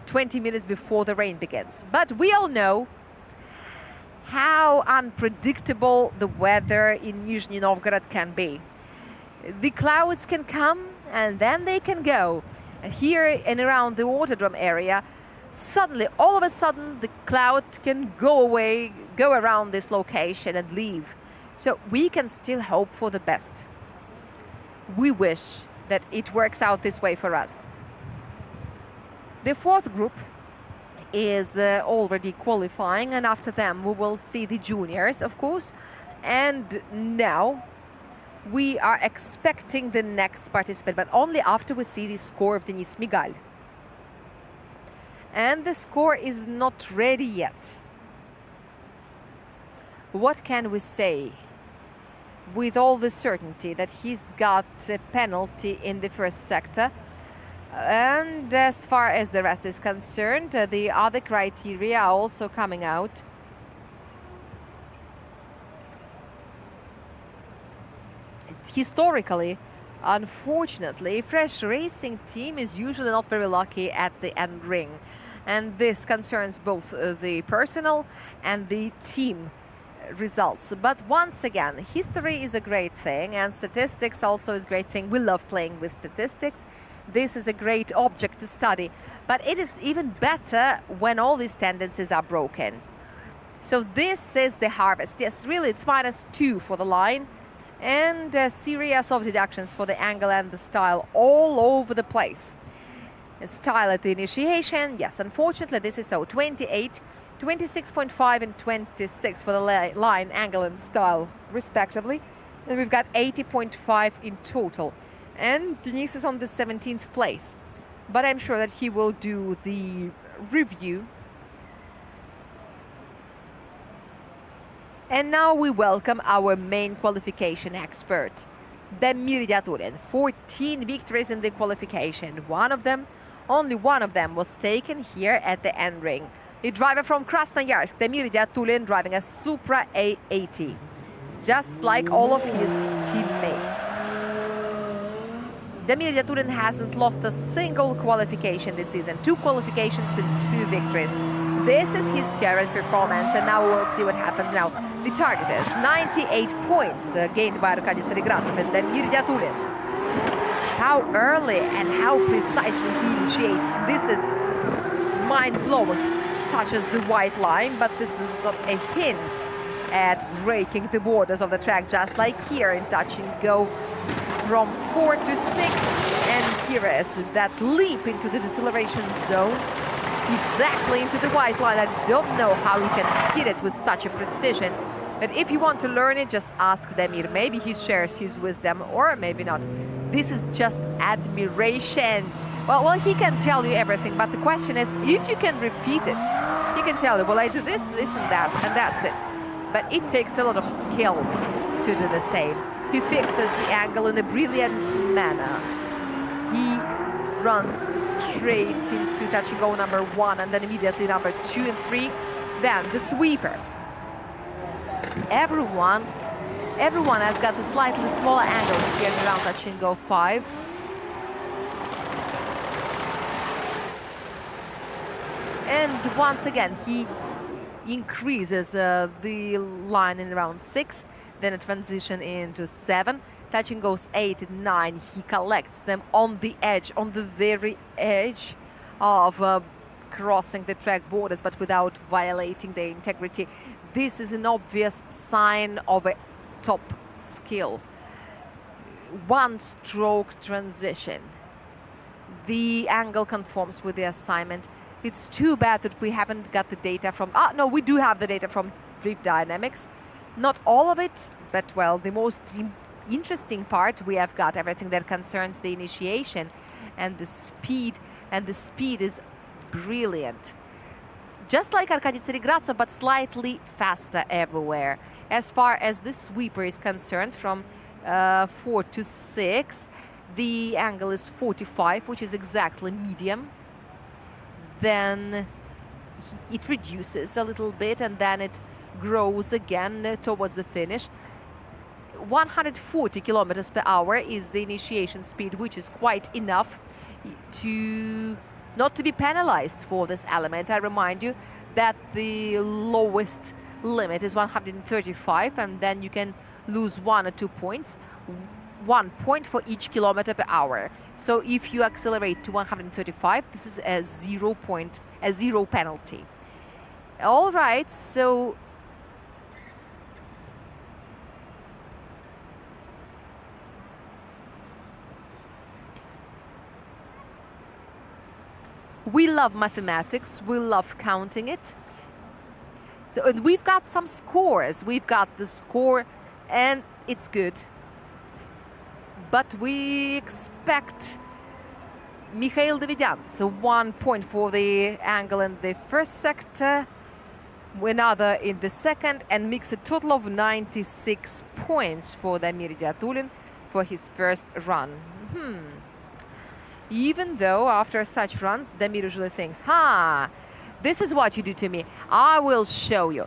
20 minutes before the rain begins. But we all know how unpredictable the weather in Nizhny Novgorod can be. The clouds can come and then they can go. And here and around the Autodrome area, suddenly, all of a sudden, the cloud can go away, go around this location and leave. So we can still hope for the best. We wish that it works out this way for us. The fourth group is already qualifying, and after them we will see the juniors, of course. And now we are expecting the next participant, but only after we see the score of Denis Migal. And the score is not ready yet. What can we say with all the certainty that he's got a penalty in the first sector? And as far as the rest is concerned, the other criteria are also coming out. Historically, unfortunately, Fresh Racing team is usually not very lucky at the NRing. And this concerns both the personal and the team results. But once again, history is a great thing, and statistics also is a great thing. We love playing with statistics. This is a great object to study. But it is even better when all these tendencies are broken. So this is the harvest. Yes, really, it's -2 for the line. And a series of deductions for the angle and the style all over the place. Style at the initiation, yes, unfortunately this is so. 28, 26.5 and 26 for the line, angle and style respectively. And we've got 80.5 in total. And Denis is on the 17th place. But I'm sure that he will do the review. And now we welcome our main qualification expert, Damir Yatulin. 14 victories in the qualification. Only one of them was taken here at the NRing. The driver from Krasnoyarsk, Damir Yatulin, driving a Supra A80, just like all of his teammates. Damir Yatulin hasn't lost a single qualification this season. 2 qualifications and 2 victories. This is his current performance, and now we'll see what happens now. The target is 98 points gained by Arkady Tseregratsov and Damir Yatulin. How early and how precisely he initiates. This is mind-blowing. Touches the white line, but this is not a hint at breaking the borders of the track, just like here in touch and go from 4 to 6. And here is that leap into the deceleration zone. Exactly into the white line. I don't know how he can hit it with such a precision. But if you want to learn it, just ask Damir. Maybe he shares his wisdom, or maybe not. This is just admiration. Well, he can tell you everything, but the question is, if you can repeat it, he can tell you, well, I do this, this, and that's it. But it takes a lot of skill to do the same. He fixes the angle in a brilliant manner. He runs straight into touch and go number 1, and then immediately number 2 and 3. Then the sweeper. Everyone has got a slightly smaller angle here around touch and go 5. And once again, he increases the line in around 6, then a transition into 7. Touching goes 8 and 9. He collects them on the edge, on the very edge of crossing the track borders, but without violating their integrity. This is an obvious sign of a top skill. One-stroke transition. The angle conforms with the assignment. It's too bad that we haven't got the data from... no, we do have the data from Drift Dynamics. Not all of it, but, well, the most interesting part, we have got everything that concerns the initiation and the speed is brilliant. Just like Arkady Tseregratsov, but slightly faster everywhere. As far as the sweeper is concerned, from 4 to 6, the angle is 45, which is exactly medium. Then it reduces a little bit, and then it grows again towards the finish. 140 kilometers per hour is the initiation speed, which is quite enough to not to be penalized for this element. I remind you that the lowest limit is 135, and then you can lose 1 or 2 points. 1 point for each kilometer per hour. So if you accelerate to 135, this is a 0 penalty. All right, so we love mathematics, we love counting it. So and we've got some scores. We've got the score, and it's good. But we expect Mikhail Davidyants, 1 point for the angle in the first sector, another in the second, and makes a total of 96 points for Damir Diatulin for his first run. Even though after such runs, Damir usually thinks, this is what you do to me. I will show you.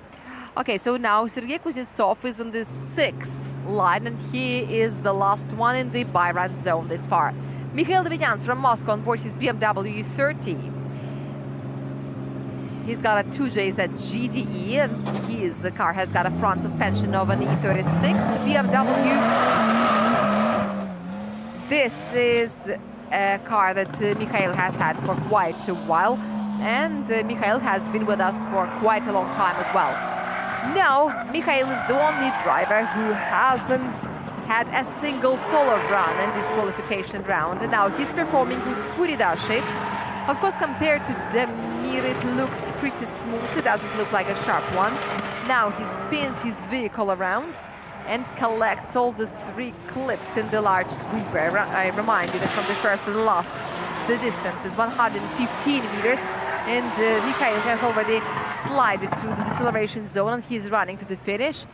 Okay, so now Sergei Kuznetsov is on the 6th line, and he is the last one in the by-run zone this far. Mikhail Davidyants from Moscow on board his BMW 30. He's got a 2JZ GTE, and his car has got a front suspension of an E36 BMW. This is a car that Mikhail has had for quite a while, and Mikhail has been with us for quite a long time as well. Now, Mikhail is the only driver who hasn't had a single solo run in this qualification round, and now he's performing with Puridashi. Of course, compared to Damir, it looks pretty smooth. It doesn't look like a sharp one. Now he spins his vehicle around and collects all the 3 clips in the large sweeper. I remind you that from the first to the last, the distance is 115 meters, and Mikhail has already slided through the deceleration zone, and he's running to the finish.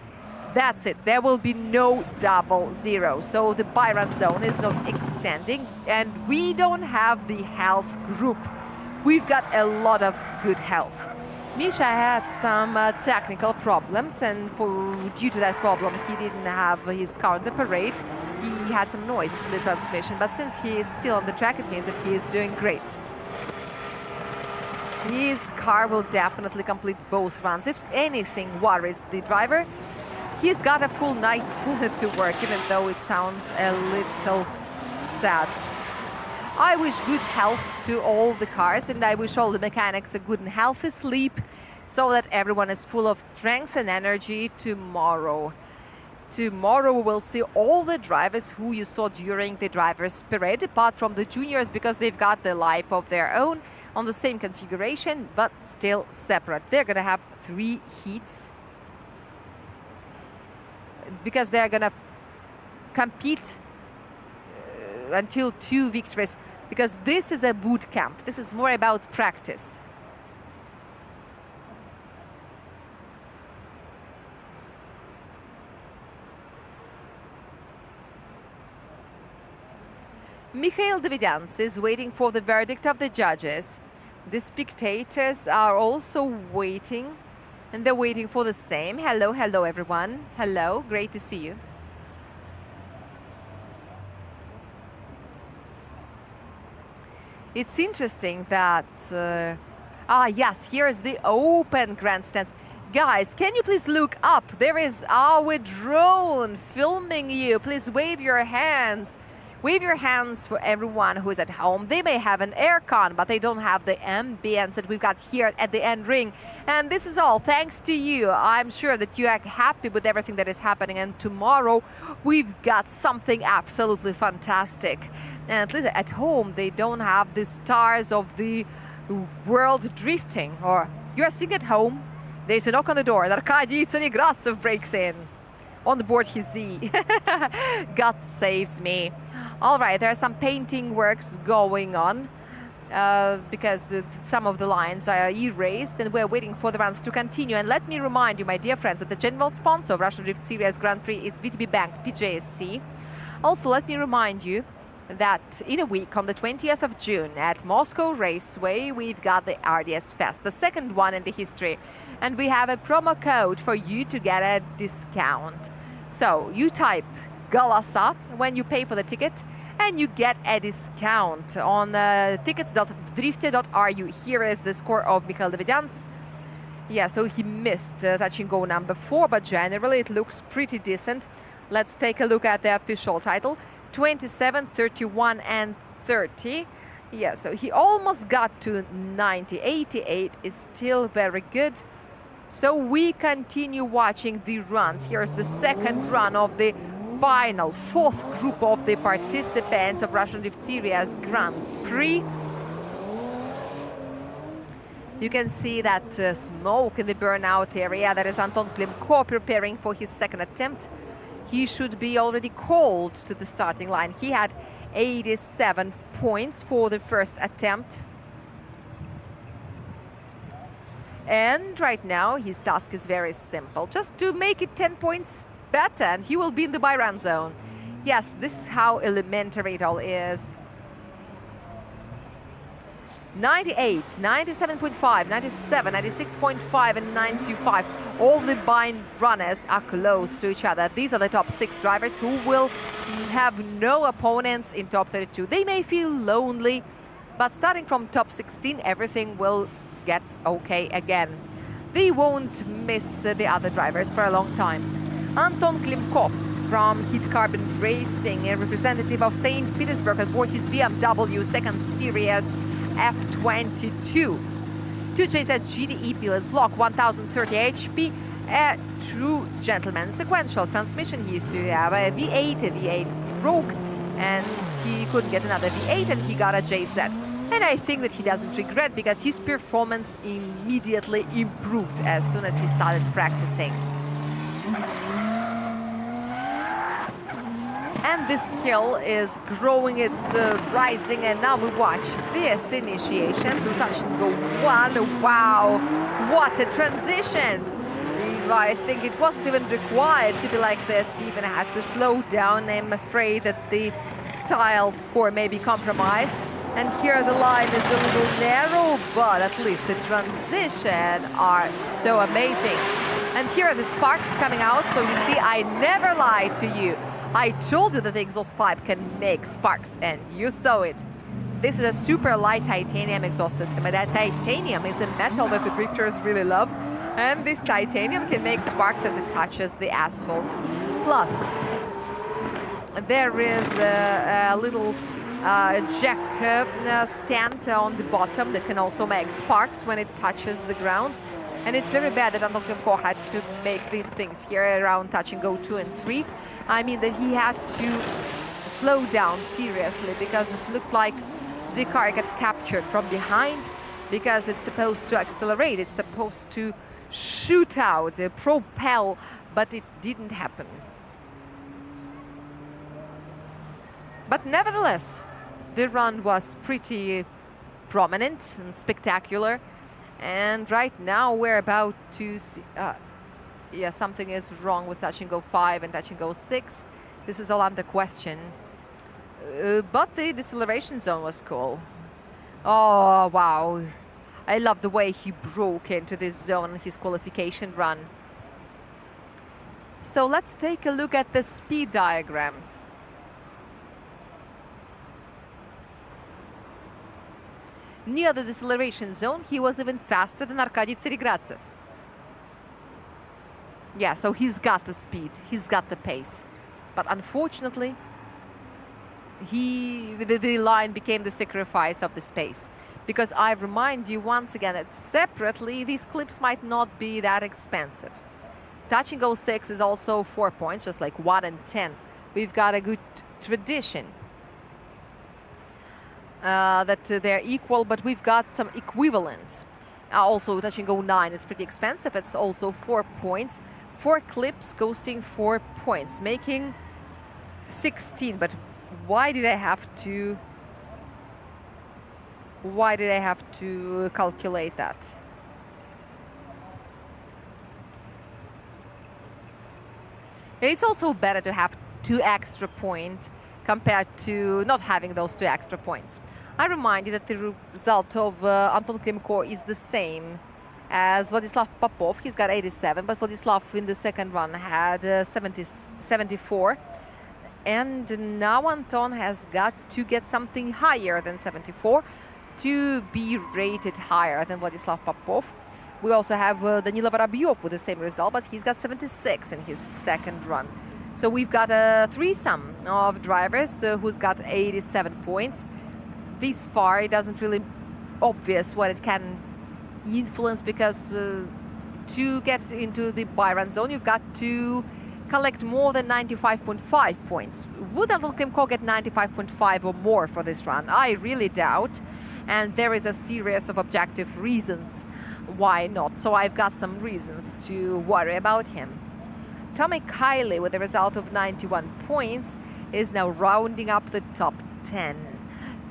That's it. There will be no double zero. So the by-run zone is not extending, and we don't have the health group. We've got a lot of good health. Misha had some technical problems, and due to that problem, he didn't have his car on the parade. He had some noises in the transmission, but since he is still on the track, it means that he is doing great. His car will definitely complete both runs. If anything worries the driver, he's got a full night to work, even though it sounds a little sad. I wish good health to all the cars, and I wish all the mechanics a good and healthy sleep, so that everyone is full of strength and energy tomorrow. Tomorrow we will see all the drivers who you saw during the drivers' parade, apart from the juniors, because they've got the life of their own on the same configuration, but still separate. They're going to have 3 heats, because they're going to compete until 2 victories, because this is a boot camp. This is more about practice. Mikhail Davidyants is waiting for the verdict of the judges. The spectators are also waiting, and they're waiting for the same. Hello, hello everyone. Hello, great to see you. It's interesting that, yes, here's the open grandstands. Guys, can you please look up? There is our drone filming you. Please wave your hands. Wave your hands for everyone who is at home. They may have an aircon, but they don't have the ambience that we've got here at the NRing. And this is all thanks to you. I'm sure that you are happy with everything that is happening. And tomorrow, we've got something absolutely fantastic. And at least at home, they don't have the stars of the world drifting. Or you're sitting at home, there's a knock on the door, and Arkady Tsarigradsev breaks in. On board his Z. God saves me. All right, there are some painting works going on because some of the lines are erased, and we're waiting for the runs to continue. And let me remind you, my dear friends, that the general sponsor of Russian Drift Series Grand Prix is VTB Bank PJSC. Also, let me remind you that in a week, on the 20th of June, at Moscow Raceway, we've got the RDS Fest, the second one in the history. And we have a promo code for you to get a discount. So you type Galasa when you pay for the ticket, and you get a discount on tickets.drifte.ru. Here is the score of Mikhail Davidyants. Yeah, so he missed touch and go number 4, but generally it looks pretty decent. Let's take a look at the official title. 27, 31 and 30. Yeah, so he almost got to 90. 88 is still very good. So we continue watching the runs. Here's the second run of the final 4th group of the participants of Russian Drift Series Grand Prix. You can see that smoke in the burnout area. That is Anton Klimko preparing for his second attempt. He should be already called to the starting line. He had 87 points for the first attempt. And right now, his task is very simple. Just to make it 10 points better, and he will be in the buy-run zone. Yes, this is how elementary it all is. 98, 97.5, 97, 96.5, and 95. All the bind runners are close to each other. These are the top 6 drivers who will have no opponents in top 32. They may feel lonely, but starting from top 16, everything will get okay again. They won't miss the other drivers for a long time. Anton Klimko from Heat Carbon Racing, a representative of St. Petersburg, on board his BMW 2nd Series F22. 2JZ GTE Pilot Block 1030 HP, a true gentleman. Sequential transmission. He used to have a V8, a V8 broke, and he couldn't get another V8, and he got a JZ. And I think that he doesn't regret, because his performance immediately improved as soon as he started practicing. And this skill is growing, it's rising, and now we watch this initiation through touch and go 1. Wow, what a transition! I think it wasn't even required to be like this. He even had to slow down. I'm afraid that the style score may be compromised. And here the line is a little narrow, but at least the transition are so amazing. And here are the sparks coming out, so you see, I never lied to you. I told you that the exhaust pipe can make sparks, and you saw it. This is a super light titanium exhaust system, and that titanium is a metal that the drifters really love, and this titanium can make sparks as it touches the asphalt. Plus, there is a little jack stand on the bottom that can also make sparks when it touches the ground. And it's very bad that Anton Klimko had to make these things here around touch and go 2 and 3. I mean that he had to slow down seriously, because it looked like the car got captured from behind, because it's supposed to accelerate, it's supposed to shoot out, propel, but it didn't happen. But nevertheless, the run was pretty prominent and spectacular. And right now we're about to see... yeah, something is wrong with touch and go 5 and touch and go 6. This is all under question. But the deceleration zone was cool. Oh, wow. I love the way he broke into this zone in his qualification run. So let's take a look at the speed diagrams. Near the deceleration zone, he was even faster than Arkady Tseregratsev. Yeah, so he's got the speed, he's got the pace. But unfortunately, the line became the sacrifice of the space. Because I remind you once again that separately, these clips might not be that expensive. Touch and go 6 is also 4 points, just like 1 and 10. We've got a good tradition. That they're equal, but we've got some equivalents. Also, touch and go 9 is pretty expensive. It's also 4 points. 4 clips costing 4 points, making 16. But why did I have to? Why did I have to calculate that? It's also better to have 2 extra points compared to not having those 2 extra points. I remind you that the result of Anton Klimko is the same as Vladislav Popov. He's got 87, but Vladislav in the second run had 74. And now Anton has got to get something higher than 74 to be rated higher than Vladislav Popov. We also have Danila Vorobyov with the same result, but he's got 76 in his second run. So we've got a threesome of drivers who's got 87 points. This far, it doesn't really obvious what it can influence, because to get into the buy-run zone, you've got to collect more than 95.5 points. Would Anton Klimko get 95.5 or more for this run? I really doubt. And there is a series of objective reasons why not. So I've got some reasons to worry about him. Tommy Kiley, with a result of 91 points, is now rounding up the top 10.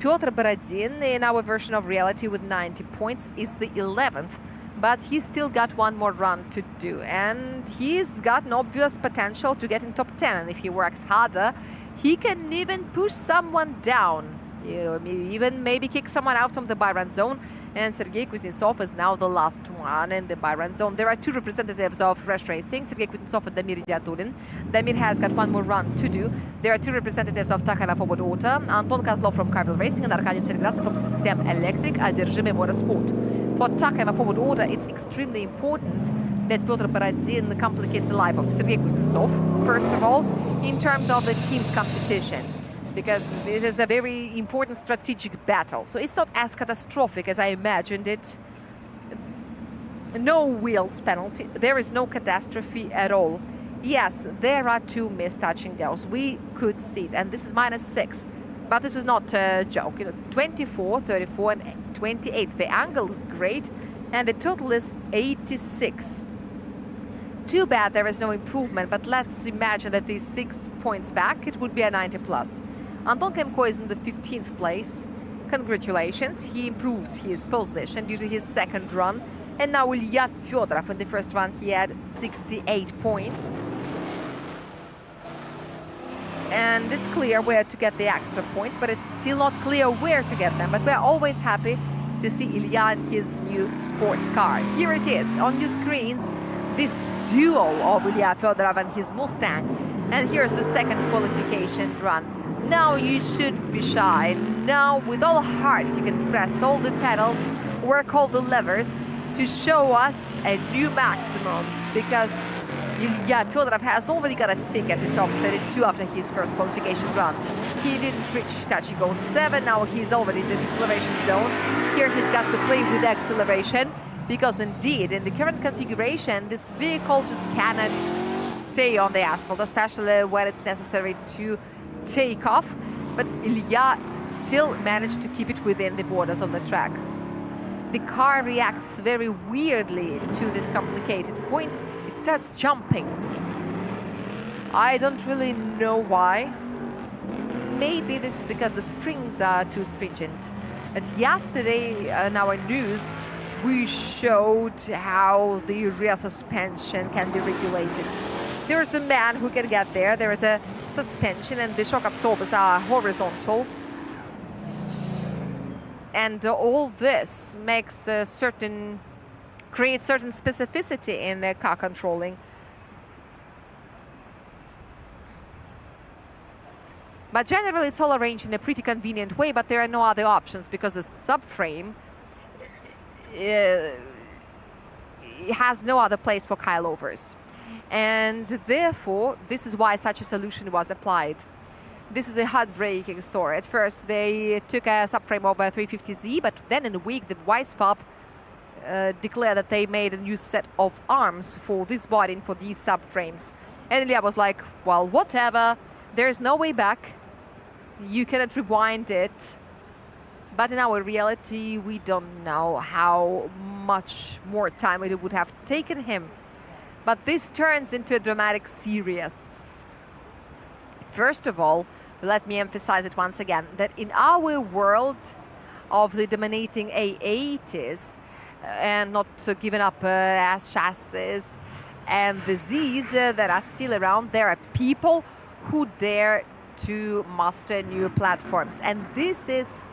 Pyotr Borodin, in our version of reality with 90 points, is the 11th. But he's still got one more run to do. And he's got an obvious potential to get in top 10. And if he works harder, he can even push someone down. Even maybe kick someone out from the buy-run zone. And Sergei Kuznetsov is now the last one in the buy-run zone. There are two representatives of Fresh Racing, Sergei Kuznetsov and Damir Idiatulin. Damir has got one more run to do. There are two representatives of Takema Forward Auto, Anton Kozlov from Carvel Racing and Arkady Tsergradze from System Electric, Одержимый Motorsport. For Takema Forward Auto, it's extremely important that Pyotr Borodin complicates the life of Sergei Kuznetsov, first of all, in terms of the team's competition, because it is a very important strategic battle. So it's not as catastrophic as I imagined it. No wheels penalty. There is no catastrophe at all. Yes, there are two missed touching goals. We could see it, and this is -6. But this is not a joke. 24, 34, and 28. The angle is great, and the total is 86. Too bad there is no improvement, but let's imagine that these 6 points back, it would be a 90+. Anton Kemko is in the 15th place. Congratulations, he improves his position due to his second run. And now Ilya Fyodorov, in the first run he had 68 points. And it's clear where to get the extra points, but it's still not clear where to get them. But we're always happy to see Ilya in his new sports car. Here it is on your screens, this duo of Ilya Fyodorov and his Mustang. And here's the second qualification run. Now you shouldn't be shy. Now with all heart you can press all the pedals, work all the levers to show us a new maximum, because Ilya Fyodorov has already got a ticket to top 32 after his first qualification run. He didn't reach touching goal 7, now he's already in the deceleration zone. Here he's got to play with acceleration, because indeed in the current configuration this vehicle just cannot stay on the asphalt, especially when it's necessary to take off, but Ilya still managed to keep it within the borders of the track. The car reacts very weirdly to this complicated point. It starts jumping. I don't really know why. Maybe this is because the springs are too stringent. But yesterday in our news we showed how the rear suspension can be regulated. There is a man who can get there. There is a suspension and the shock absorbers are horizontal. And all this makes creates certain specificity in the car controlling. But generally it's all arranged in a pretty convenient way, but there are no other options because the subframe has no other place for coilovers. And therefore, this is why such a solution was applied. This is a heartbreaking story. At first, they took a subframe of a 350Z, but then in a week, the Weissfab declared that they made a new set of arms for this body and for these subframes. And Ilya was like, well, whatever. There's no way back. You cannot rewind it. But in our reality, we don't know how much more time it would have taken him. But this turns into a dramatic series. First of all, let me emphasize it once again, that in our world of the dominating A80s, and not giving up as chassis, and the Zs that are still around, there are people who dare to master new platforms. And this is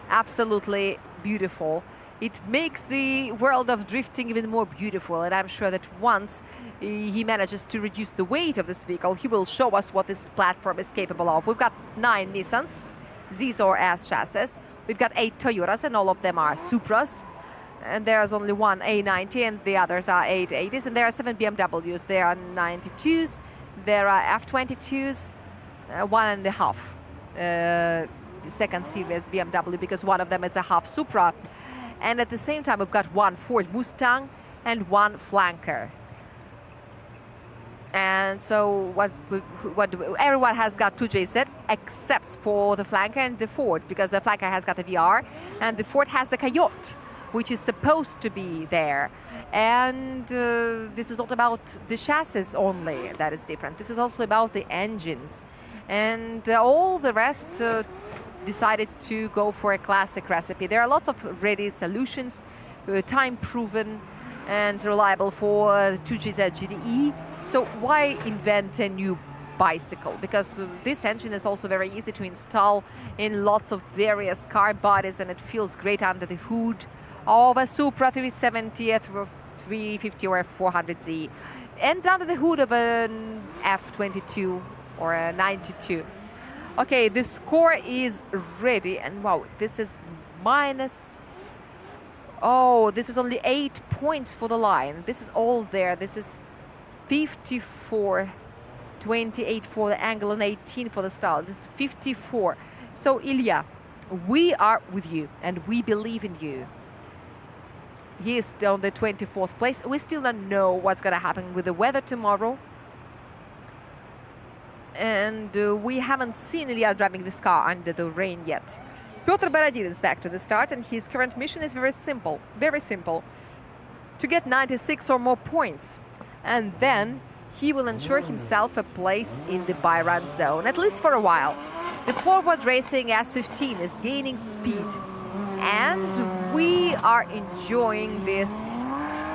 absolutely beautiful. It makes the world of drifting even more beautiful, and I'm sure that once he manages to reduce the weight of this vehicle, he will show us what this platform is capable of. We've got 9 Nissans, these are S chassis. We've got 8 Toyotas, and all of them are Supras. And there's only one A90, and the others are 880s. And there are 7 BMWs. There are 92s, there are F22s, 1.5 second series BMW, because one of them is a half Supra. And at the same time, we've got 1 Ford Mustang and 1 Flanker. And so everyone has got 2 JZ except for the Flanker and the Ford, because the Flanker has got a VR and the Ford has the Coyote, which is supposed to be there. And this is not about the chassis only that is different. This is also about the engines. And all the rest decided to go for a classic recipe. There are lots of ready solutions, time-proven and reliable for 2GZ GTE. So why invent a new bicycle? Because this engine is also very easy to install in lots of various car bodies, and it feels great under the hood of a Supra 370, a 350 or a 400Z, and under the hood of an F22 or a 92. Okay, the score is ready, and wow, this is minus... Oh, this is only 8 points for the line. This is all there. This is 54, 28 for the angle and 18 for the style. This is 54. So, Ilya, we are with you, and we believe in you. He is on the 24th place. We still don't know what's going to happen with the weather tomorrow. And we haven't seen Ilya driving this car under the rain yet. Pyotr Borodin is back to the start, and his current mission is very simple. To get 96 or more points. And then he will ensure himself a place in the buy-run zone, at least for a while. The forward racing S15 is gaining speed. And we are enjoying the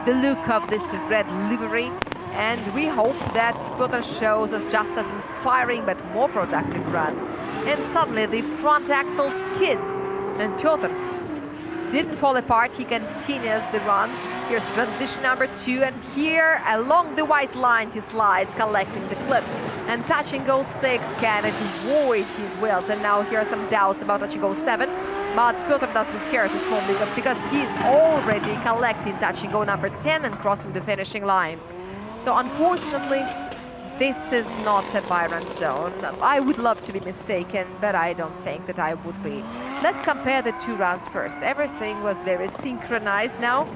look of this red livery. And we hope that Pyotr shows us just as inspiring but more productive run. And suddenly the front axle skids, and Pyotr didn't fall apart. He continues the run. Here's transition number 2, and here along the white line he slides, collecting the clips. And touch and go 6 can avoid his wheels. And now here are some doubts about touch and go 7, but Pyotr doesn't care at this moment because he's already collecting touch and go number 10 and crossing the finishing line. So unfortunately, this is not a buy-run zone. I would love to be mistaken, but I don't think that I would be. Let's compare the two runs first. Everything was very synchronized now.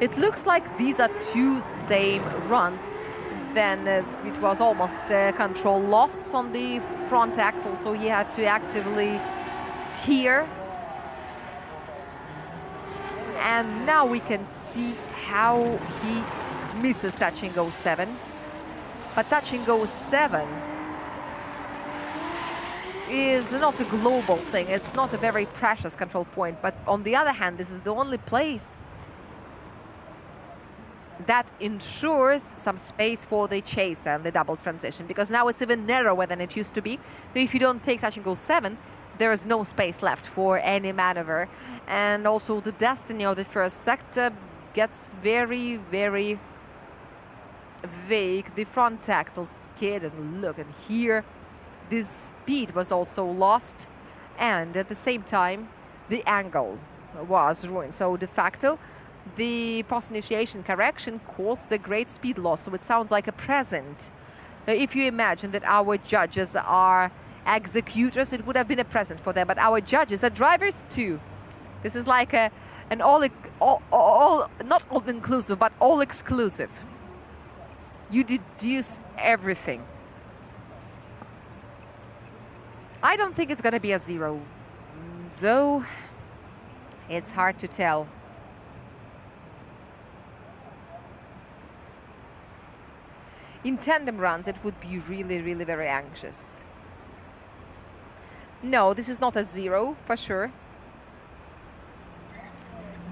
It looks like these are two same runs. Then it was almost a control loss on the front axle, so he had to actively steer. And now we can see how he misses touch and go 7. But touch and go 7 is not a global thing. It's not a very precious control point. But on the other hand, this is the only place that ensures some space for the chaser and the double transition, because now it's even narrower than it used to be. So if you don't take touch and go 7, there is no space left for any maneuver. And also the destiny of the first sector gets very, very vague. The front axle skid, and look, and here this speed was also lost, and at the same time the angle was ruined. So de facto the post-initiation correction caused a great speed loss. So it sounds like a present. If you imagine that our judges are executors, it would have been a present for them, but our judges are drivers too. This is like an not all-inclusive, but all-exclusive. You deduce everything. I don't think it's going to be a 0, though it's hard to tell. In tandem runs, it would be really, really very anxious. No, this is not a 0, for sure.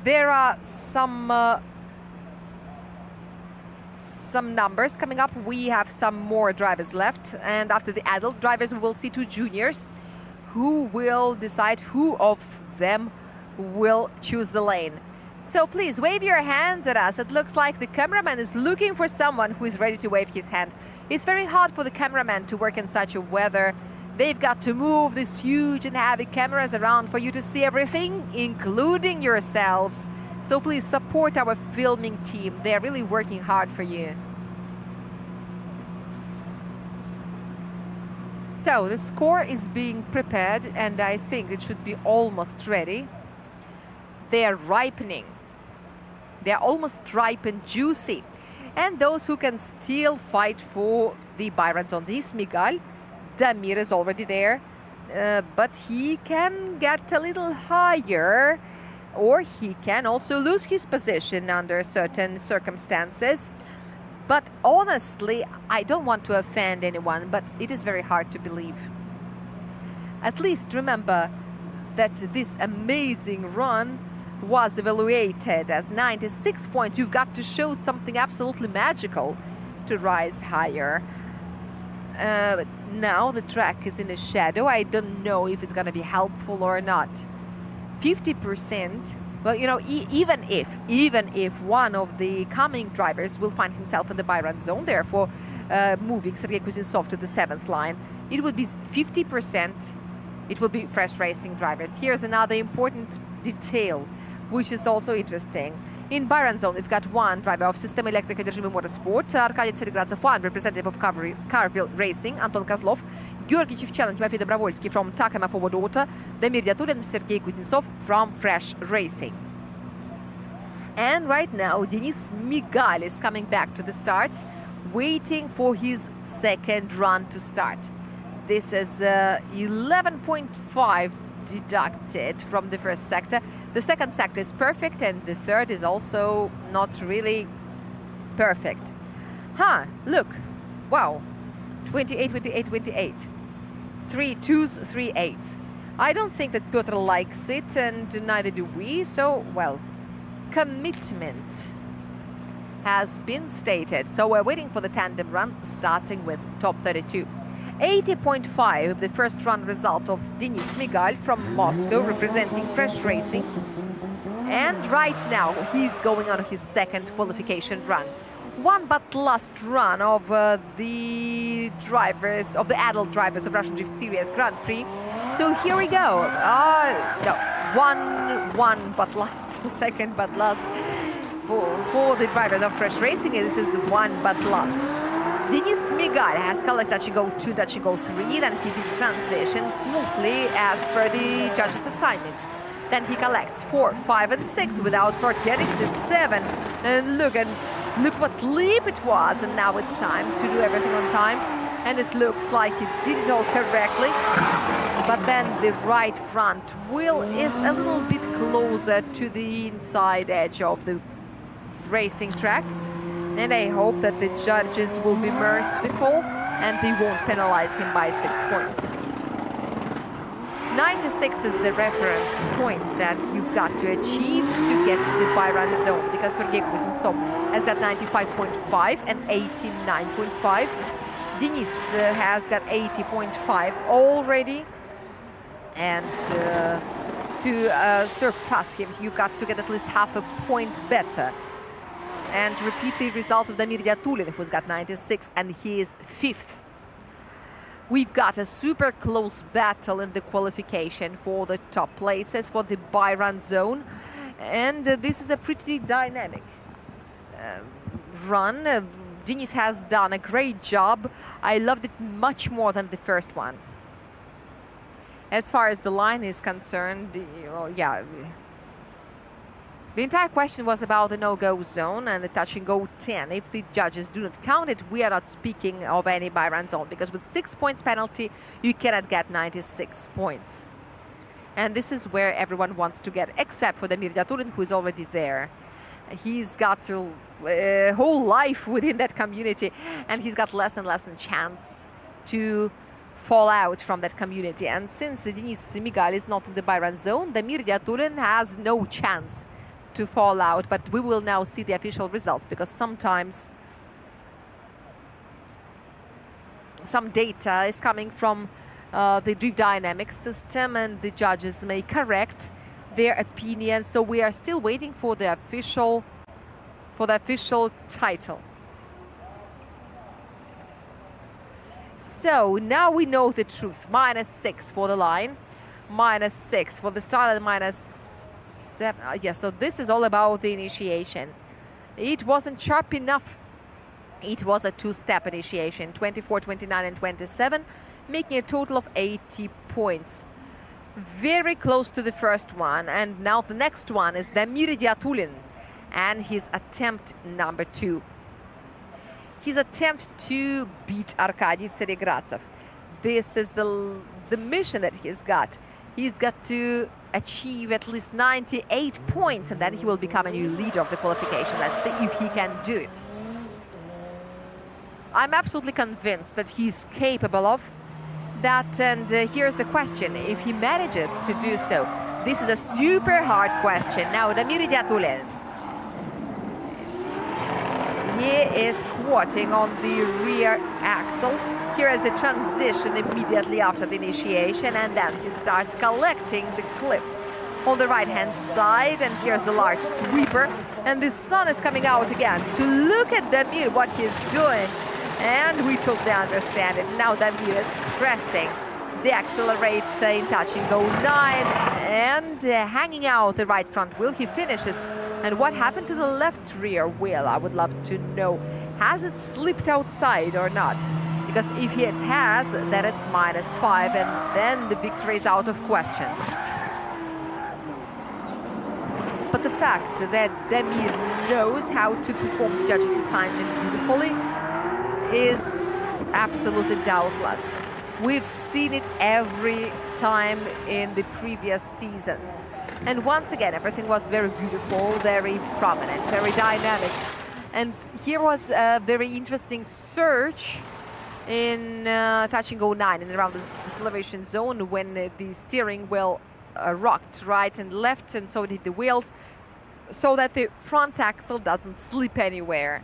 There are some numbers coming up. We have some more drivers left, and after the adult drivers we will see 2 juniors who will decide who of them will choose the lane. So please wave your hands at us. It looks like the cameraman is looking for someone who is ready to wave his hand. It's very hard for the cameraman to work in such a weather. They've got to move these huge and heavy cameras around for you to see everything, including yourselves. So please support our filming team. They're really working hard for you. So the score is being prepared, and I think it should be almost ready. They are ripening. They are almost ripe and juicy. And those who can still fight for the buy-run zone. This Migal, Damir is already there, but he can get a little higher, or he can also lose his position under certain circumstances. But honestly, I don't want to offend anyone, but it is very hard to believe. at least remember that this amazing run was evaluated as 96 points. You've got to show something absolutely magical to rise higher. Now the track is in a shadow. I don't know if it's going to be helpful or not. 50%. Well, you know, even if one of the coming drivers will find himself in the by-run zone, therefore moving Sergei Kuznetsov to the 7th line, it would be 50%. It will be fresh racing drivers. Here's another important detail, which is also interesting. In by-run zone, we've got one driver of System Electric Energy Motorsport, Arkady Tseregradzev, one representative of Carville Racing, Anton Kozlov, Georgy Chevchelin, Timofey Dobrovolsky from Takema Forward Auto, Damir Dyatulin, Sergei Kuznetsov from Fresh Racing. And right now, Denis Migal is coming back to the start, waiting for his second run to start. This is 11.5 deducted from the first sector. The second sector is perfect, and the third is also not really perfect. Look. Wow. 28, 28, 28. 3 2s, 3 8s. I don't think that Piotr likes it, and neither do we. So, well, commitment has been stated. So we're waiting for the tandem run, starting with top 32. 80.5, the first run result of Denis Migal from Moscow, representing Fresh Racing. And right now, he's going on his second qualification run. One but last run of the drivers, of the adult drivers of Russian Drift Series Grand Prix. So here we go. No, one but last, second but last. For the drivers of Fresh Racing, this is one but last. Denis Migal has collected touch and go 2, touch and go 3, then he did transition smoothly as per the judge's assignment. Then he collects 4, 5 and 6 without forgetting the 7. And look what leap it was, and now it's time to do everything on time. And it looks like he did it all correctly. But then the right front wheel is a little bit closer to the inside edge of the racing track. And I hope that the judges will be merciful and they won't penalize him by 6 points. 96 is the reference point that you've got to achieve to get to the by-run zone, because Sergei Kuznetsov has got 95.5 and 89.5. Denis has got 80.5 already. And to surpass him, you've got to get at least half a point better. And repeat the result of Damir Dyatulin, who's got 96, and he is 5th. We've got a super close battle in the qualification for the top places, for the by-run zone. And this is a pretty dynamic run. Denis has done a great job. I loved it much more than the first one. As far as the line is concerned, well, yeah. The entire question was about the no-go zone and the touch-and-go 10. If the judges do not count it, we are not speaking of any by-run zone, because with 6 points penalty, you cannot get 96 points. And this is where everyone wants to get, except for Damir Dyatulin, who is already there. He's got a whole life within that community, and he's got less and less chance to fall out from that community. And since Denis Migal is not in the by-run zone, Damir Dyatulin has no chance to fall out, but we will now see the official results, because sometimes some data is coming from the drift dynamics system, and the judges may correct their opinion. So we are still waiting for the official title. So now we know the truth. -6 for the line, -6 for the start, and -7. Yes, so this is all about the initiation. It wasn't sharp enough. It was a 2-step initiation, 24, 29 and 27, making a total of 80 points. Very close to the first one. And now the next one is Damir Dyatulin and his attempt number 2. His attempt to beat Arkady Tseregradzev. This is the mission that he's got. He's got to achieve at least 98 points, and then he will become a new leader of the qualification. Let's see if he can do it. I'm absolutely convinced that he's capable of. that, and here's the question, if he manages to do so. This is a super hard question. Now, Damir Idiatulin. He is squatting on the rear axle. Here is a transition immediately after the initiation, and then he starts collecting the clips on the right-hand side, and here's the large sweeper, and the sun is coming out again to look at Damir, what he's doing, and we totally understand it. Now Damir is pressing the accelerator in touch and go 9, and hanging out the right front wheel. He finishes. And what happened to the left rear wheel? I would love to know. Has it slipped outside or not? Because if it has, then it's -5, and then the victory is out of question. But the fact that Damir knows how to perform the judge's assignment beautifully is absolutely doubtless. We've seen it every time in the previous seasons. And once again, everything was very beautiful, very prominent, very dynamic. And here was a very interesting surge in touch and go 9 and around the deceleration zone when the steering wheel rocked right and left, and so did the wheels, so that the front axle doesn't slip anywhere.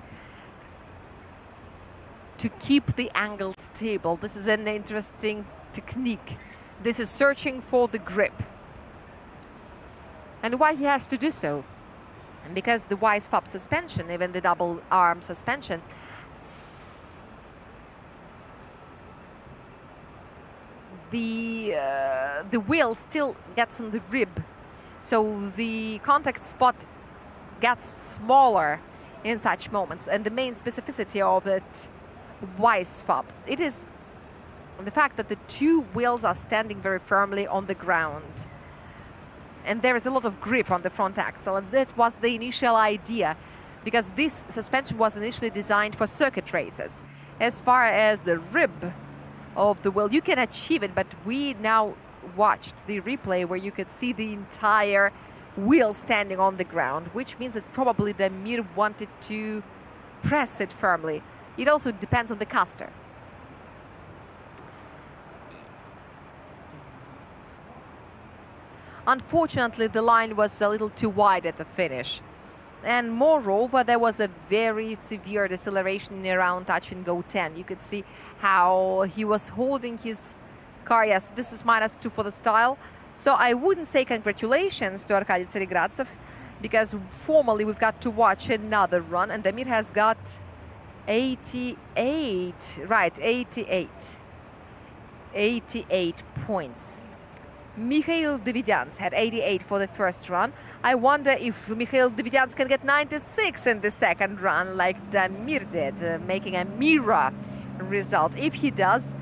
To keep the angle stable, this is an interesting technique. This is searching for the grip. And why he has to do so? Because the wise-fob suspension, even the double arm suspension, the wheel still gets on the rib, so the contact spot gets smaller in such moments. And the main specificity of that wise-fob, it is the fact that the two wheels are standing very firmly on the ground, and there is a lot of grip on the front axle, and that was the initial idea, because this suspension was initially designed for circuit races. As far as the rib of the wheel, you can achieve it, but we now watched the replay where you could see the entire wheel standing on the ground, which means that probably Damir wanted to press it firmly. It also depends on the caster. Unfortunately, the line was a little too wide at the finish. And moreover, there was a very severe deceleration around touch and go 10. You could see how he was holding his car. Yes, this is -2 for the style. So I wouldn't say congratulations to Arkady Tseregradzev, because formally we've got to watch another run, and Damir has got 88, right, 88 points. Mikhail Davidyans had 88 for the first run. I wonder if Mikhail Davidyans can get 96 in the second run like Damir did, making a mirror result. If he does,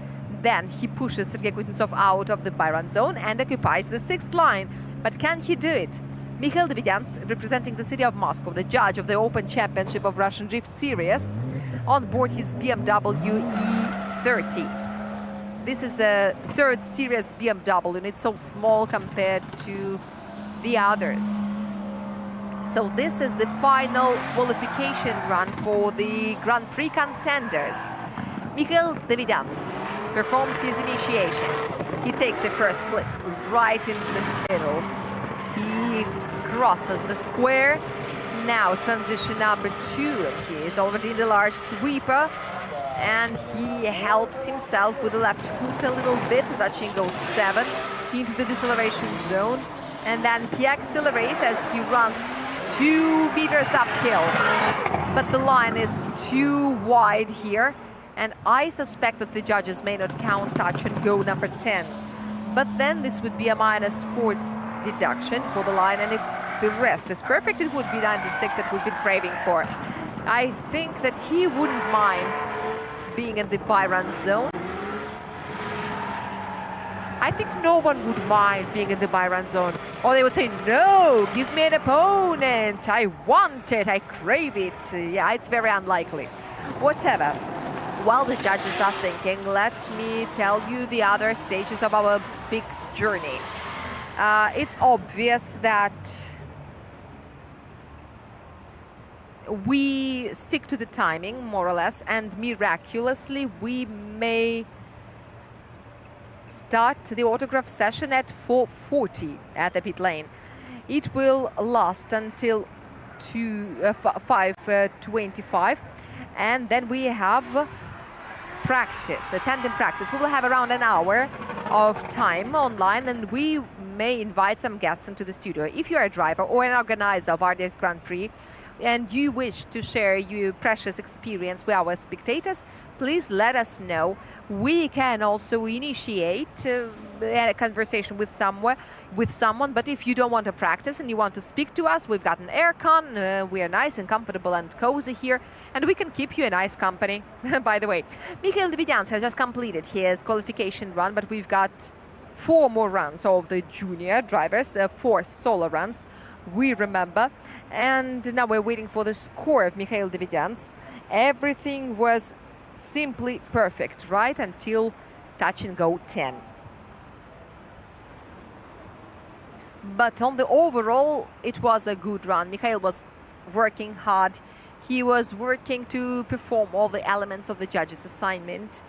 then he pushes Sergei Kuznetsov out of the Byron zone and occupies the 6th line. But can he do it? Mikhail Davidyans, representing the city of Moscow, the judge of the Open Championship of Russian Drift Series, on board his BMW E30. This is a 3rd series BMW, and it's so small compared to the others. So this is the final qualification run for the Grand Prix contenders. Mikhail Davidyans performs his initiation. He takes the first clip right in the middle. He crosses the square. Now transition number 2, and he is already in the large sweeper. And he helps himself with the left foot a little bit, touching go 7 into the deceleration zone. And then he accelerates as he runs 2 meters uphill. But the line is too wide here, and I suspect that the judges may not count touch and go number 10. But then this would be a -4 deduction for the line, and if the rest is perfect, it would be 96 that we've been craving for. I think that he wouldn't mind being in the Byron zone. I think no one would mind being in the Byron zone. Or they would say, no, give me an opponent. I want it, I crave it. Yeah, it's very unlikely. Whatever. While the judges are thinking, let me tell you the other stages of our big journey. It's obvious that we stick to the timing, more or less, and miraculously we may start the autograph session at 4:40 at the pit lane. It will last until 5:25, and then we have practice, a tandem practice. We will have around an hour of time online, and we may invite some guests into the studio. If you're a driver or an organizer of RDS Grand Prix and you wish to share your precious experience with our spectators, please let us know. We can also initiate a conversation with someone, but if you don't want to practice and you want to speak to us, we've got an aircon, we are nice and comfortable and cozy here, and we can keep you a nice company. By the way, Mikhail Davidyans has just completed his qualification run, but we've got 4 more runs of the junior drivers, 4 solo runs, we remember. And now we're waiting for the score of Mikhail Davidyans. Everything was simply perfect, right until touch and go 10. But on the overall, it was a good run. Mikhail was working hard. He was working to perform all the elements of the judges' assignment,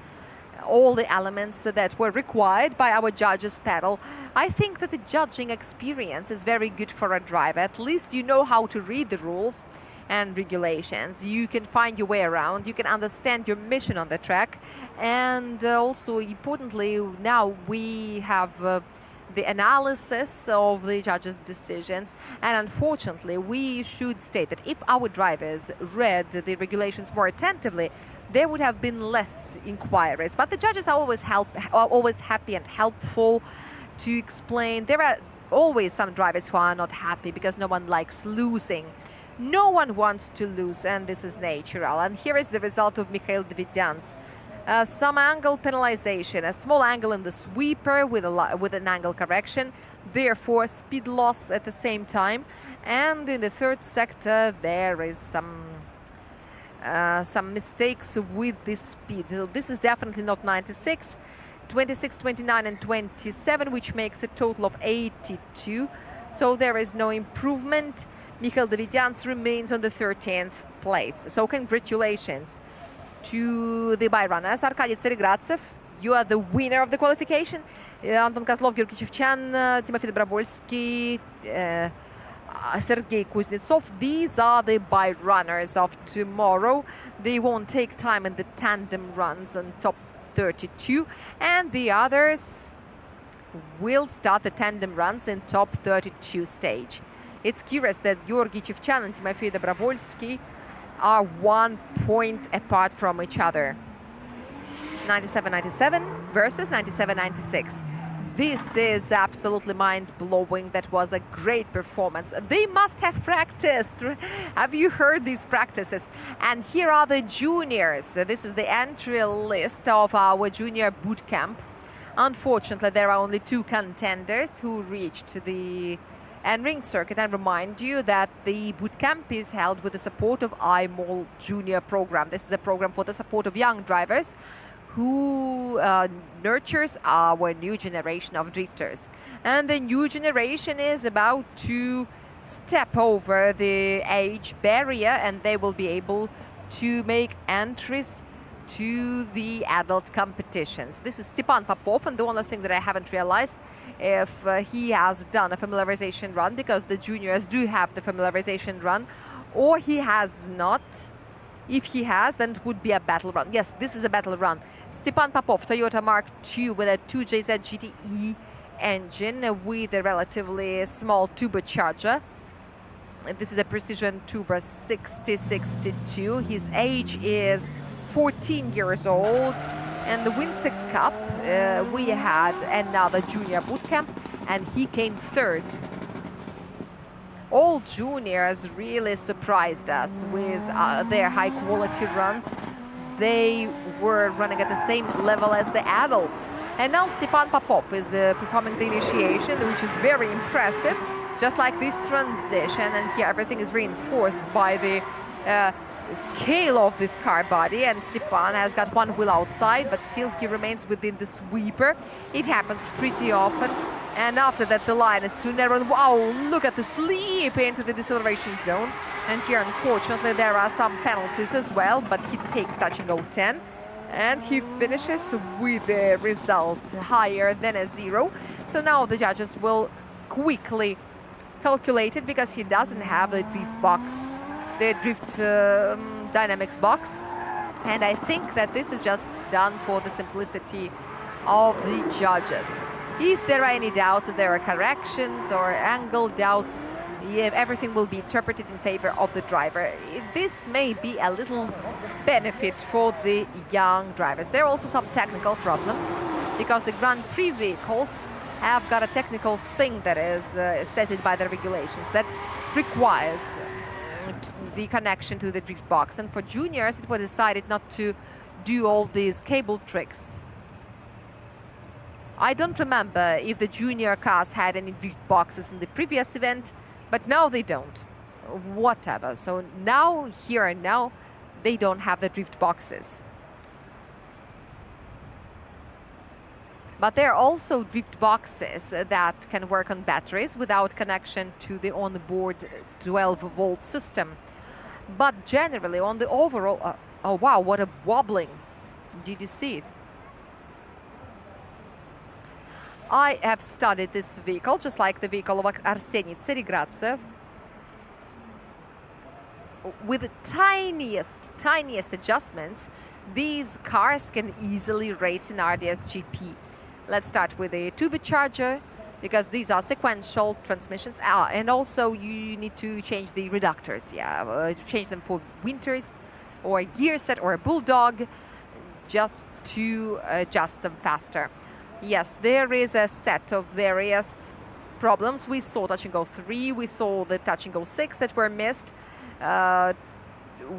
all the elements that were required by our judges panel. I think that the judging experience is very good for a driver. At least you know how to read the rules and regulations. You can find your way around. You can understand your mission on the track. And also, importantly, now we have the analysis of the judges' decisions. And unfortunately, we should state that if our drivers read the regulations more attentively, there would have been less inquiries. But the judges are always happy and helpful to explain. There are always some drivers who are not happy because no one likes losing. No one wants to lose, and this is natural. And here is the result of Mikhail Davidyans. Some angle penalization, a small angle in the sweeper with an angle correction, therefore speed loss at the same time. And in the third sector, there is some mistakes with this speed. So this is definitely not 96, 26, 29 and 27, which makes a total of 82. So there is no improvement. Mikhail Davidyans remains on the 13th place. So congratulations to the byrunners. Arkady Tseregradzev, you are the winner of the qualification. Anton Kozlov, Georgy Chevchan, Timofey Dobrovolsky, Sergei Kuznetsov. These are the byrunners of tomorrow. They won't take time in the tandem runs on top 32, and the others will start the tandem runs in top 32 stage. It's curious that Georgy Chevchan and Timofey Dobrovolsky are 1 point apart from each other. 97-97 versus 97-96. This is absolutely mind-blowing. That was a great performance. They must have practiced. Have you heard these practices? And here are the juniors. This is the entry list of our junior boot camp. Unfortunately, there are only 2 contenders who reached the NRing Circuit. And remind you that the boot camp is held with the support of iMall Junior program. This is a program for the support of young drivers who nurtures our new generation of drifters. And the new generation is about to step over the age barrier, and they will be able to make entries to the adult competitions. This is Stepan Popov, and the only thing that I haven't realized if he has done a familiarization run, because the juniors do have the familiarization run, or he has not. If he has, then it would be a battle run. Yes, this is a battle run. Stepan Popov, Toyota Mark II with a 2JZ GTE engine with a relatively small turbocharger. This is a Precision Turbo 6062. His age is 14 years old. And the Winter Cup, we had another junior boot camp, and he came 3rd. All juniors really surprised us with their high-quality runs. They were running at the same level as the adults. And now Stepan Popov is performing the initiation, which is very impressive. Just like this transition, and here everything is reinforced by the scale of this car body, and Stepan has got 1 wheel outside, but still he remains within the sweeper. It happens pretty often. And after that, the line is too narrow. Wow, look at the slip into the deceleration zone. And here, unfortunately, there are some penalties as well, but he takes touch and go 10. And he finishes with a result higher than a 0. So now the judges will quickly calculate it because he doesn't have the drift box, the drift dynamics box. And I think that this is just done for the simplicity of the judges. If there are any doubts, if there are corrections or angle doubts, everything will be interpreted in favor of the driver. This may be a little benefit for the young drivers. There are also some technical problems because the Grand Prix vehicles have got a technical thing that is stated by the regulations that requires the connection to the drift box. And for juniors, it was decided not to do all these cable tricks. I don't remember if the junior cars had any drift boxes in the previous event, but now they don't. Whatever. So now, here and now, they don't have the drift boxes. But there are also drift boxes that can work on batteries without connection to the onboard 12-volt system. But generally, on the overall... oh, wow, what a wobbling. Did you see it? I have studied this vehicle, just like the vehicle of Arseniy Tseregratsev. With the tiniest adjustments, these cars can easily race in RDS GP. Let's start with a turbocharger, because these are sequential transmissions. And also you need to change the reductors, change them for winters, or a gear set, or a bulldog, just to adjust them faster. Yes, there is a set of various problems. We saw Touch and Go 3, we saw the Touch and Go 6 that were missed.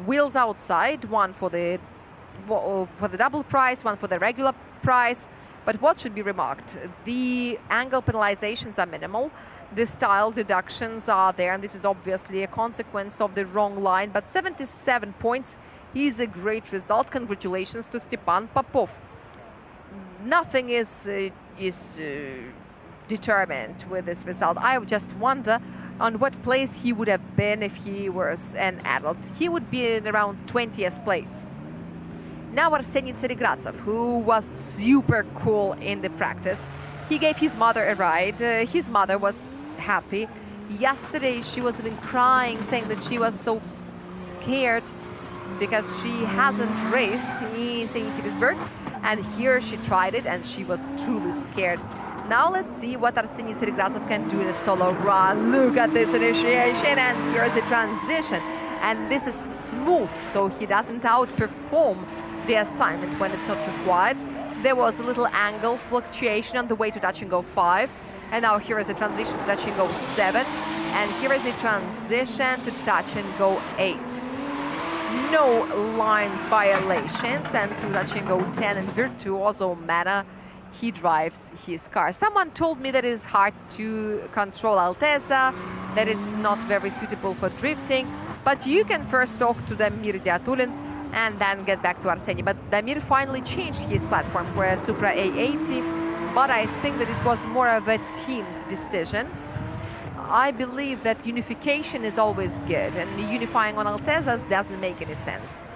Wheels outside, one for the double price, one for the regular price. But what should be remarked, the angle penalizations are minimal, the style deductions are there, and this is obviously a consequence of the wrong line. But 77 points is a great result. Congratulations to Stepan Popov. Nothing is determined with this result. I just wonder on what place he would have been if he was an adult. He would be in around 20th place. Now Arseniy Tseregratsev, who was super cool in the practice, he gave his mother a ride. His mother was happy. Yesterday she was even crying, saying that she was so scared because she hasn't raced in St. Petersburg. And here she tried it, and she was truly scared. Now let's see what Arseniy Tseregratsev can do in a solo run. Look at this initiation, and here's the transition. And this is smooth, so he doesn't outperform the assignment when it's not required. There was a little angle fluctuation on the way to Touch and Go 5. And now here is a transition to Touch and Go 7. And here is a transition to Touch and Go 8. No line violations, and through Touch and Go 10 in virtuoso manner, he drives his car. Someone told me that it's hard to control Alteza, that it's not very suitable for drifting, but you can first talk to Damir Diatulin and then get back to Arseniy. But Damir finally changed his platform for a Supra A80, but I think that it was more of a team's decision. I believe that unification is always good, and unifying on Altezas doesn't make any sense.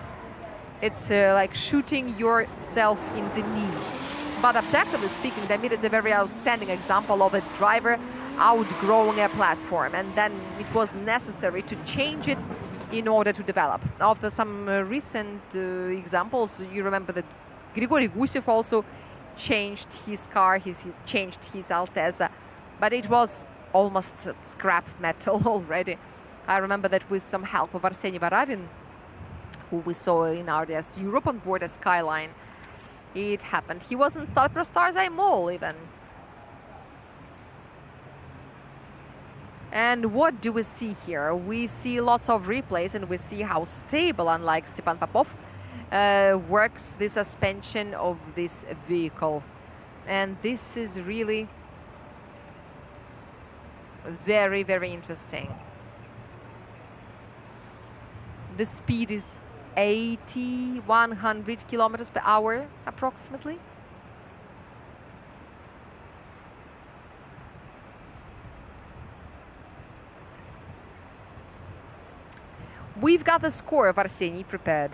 It's like shooting yourself in the knee. But objectively speaking, Damir is a very outstanding example of a driver outgrowing a platform, and then it was necessary to change it in order to develop. After some recent examples, you remember that Grigory Gusev also changed his car, he changed his Alteza, but it was almost scrap metal already. I remember that with some help of Arseniy Varavin, who we saw in RDS Europe on board a Skyline, it happened. He was in Star Pro Starzai Mall even. And what do we see here? We see lots of replays, and we see how stable, unlike Stepan Popov, works the suspension of this vehicle. And this is really very, very interesting. The speed is 100 kilometers per hour approximately. We've got the score of Arseniy prepared.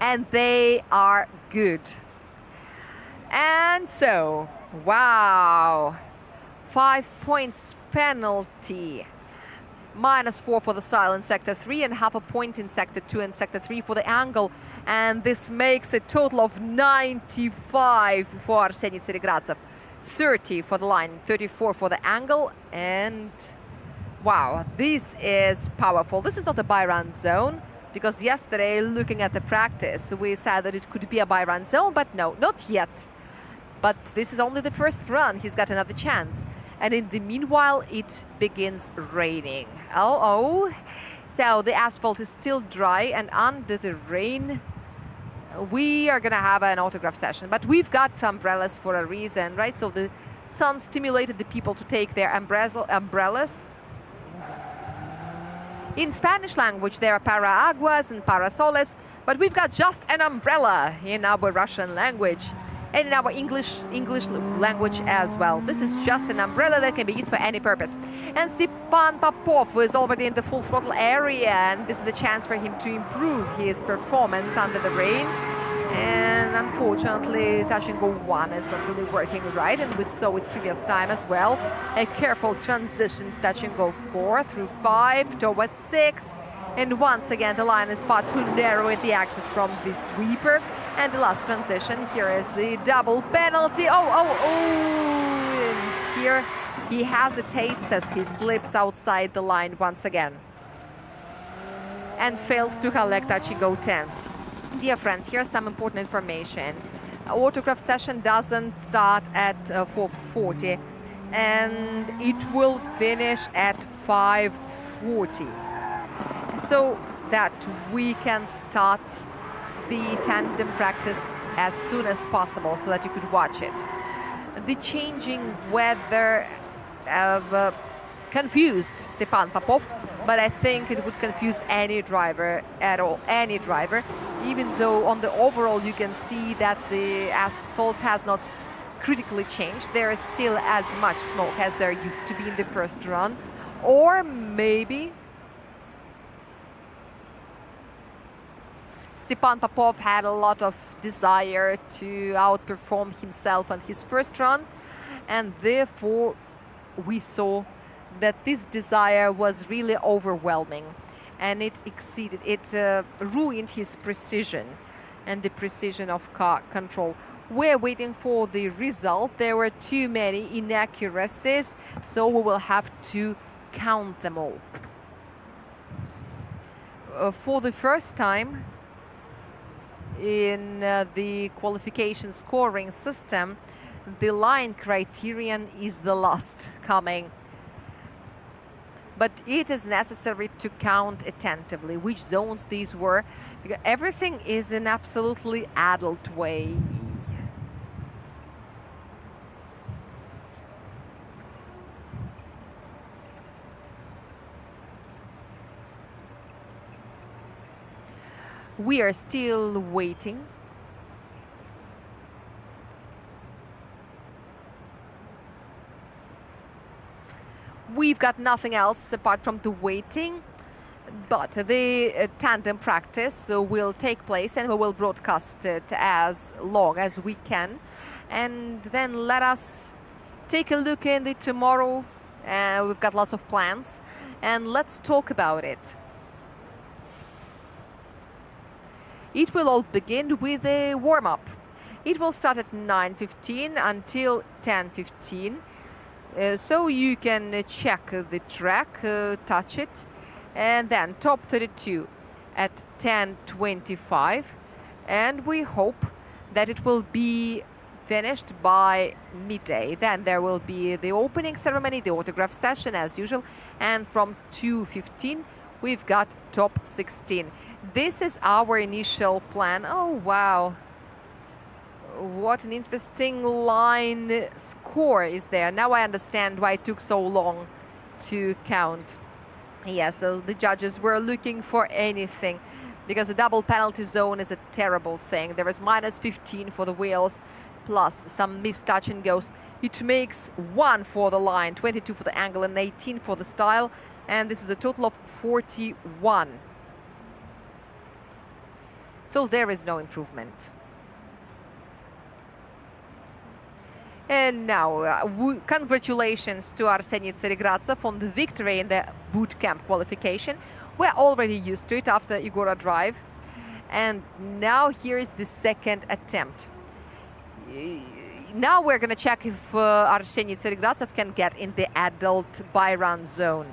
and they are good. And so, wow, 5 points penalty. -4 for the style in Sector 3 and half a point in Sector 2 and Sector 3 for the angle. And this makes a total of 95 for Arsenij Tseregradzev. 30 for the line, 34 for the angle. And wow, this is powerful. This is not a by-run zone, because yesterday, looking at the practice, we said that it could be a by-run zone, but no, not yet. But this is only the first run. He's got another chance. And in the meanwhile, it begins raining. Oh. So the asphalt is still dry, and under the rain, we are gonna have an autograph session. But we've got umbrellas for a reason, right? So the sun stimulated the people to take their umbrellas. In Spanish language, there are paraaguas and parasoles, but we've got just an umbrella in our Russian language. And in our English language as well. This is just an umbrella that can be used for any purpose. And Stepan Popov is already in the full throttle area, and this is a chance for him to improve his performance under the rain. And unfortunately, touch and go 1 is not really working right, and we saw it previous time as well. A careful transition to touch and go 4 through 5 towards 6. And once again, the line is far too narrow at the exit from the sweeper. And the last transition, here is the double penalty. And here he hesitates as he slips outside the line once again. And fails to collect touch and go 10. Dear friends, here's some important information. Autograph session doesn't start at 4:40, and it will finish at 5:40. So that we can start the tandem practice as soon as possible so that you could watch it. The changing weather confused Stepan Popov, but I think it would confuse any driver at all, any driver, even though on the overall you can see that the asphalt has not critically changed. There is still as much smoke as there used to be in the first run. Or maybe Stepan Popov had a lot of desire to outperform himself on his first run, and therefore we saw that this desire was really overwhelming, and it exceeded, it ruined his precision and the precision of car control. We're waiting for the result. There were too many inaccuracies, so we will have to count them all. For the first time in the qualification scoring system, the line criterion is the last coming. But it is necessary to count attentively which zones these were, because everything is in absolutely adult way. We are still waiting. We've got nothing else apart from the waiting, but the tandem practice will take place, and we will broadcast it as long as we can. And then let us take a look in the tomorrow. We've got lots of plans, and let's talk about it. It will all begin with a warm-up. It will start at 9:15 until 10:15. So you can check the track, touch it, and then top 32 at 10:25. And we hope that it will be finished by midday. Then there will be the opening ceremony, the autograph session as usual, and from 2:15 we've got top 16. This is our initial plan. Oh, wow. What an interesting line score is there. Now I understand why it took so long to count. Yes, so the judges were looking for anything, because the double penalty zone is a terrible thing. There is -15 for the wheels, plus some missed touch and goes. It makes 1 for the line, 22 for the angle, and 18 for the style. And this is a total of 41. So there is no improvement. And now, congratulations to Arseniy Tseregratsev on the victory in the boot camp qualification. We're already used to it after Igora drive. And now here's the second attempt. Now we're going to check if Arseniy Tseregratsev can get in the adult by-run zone.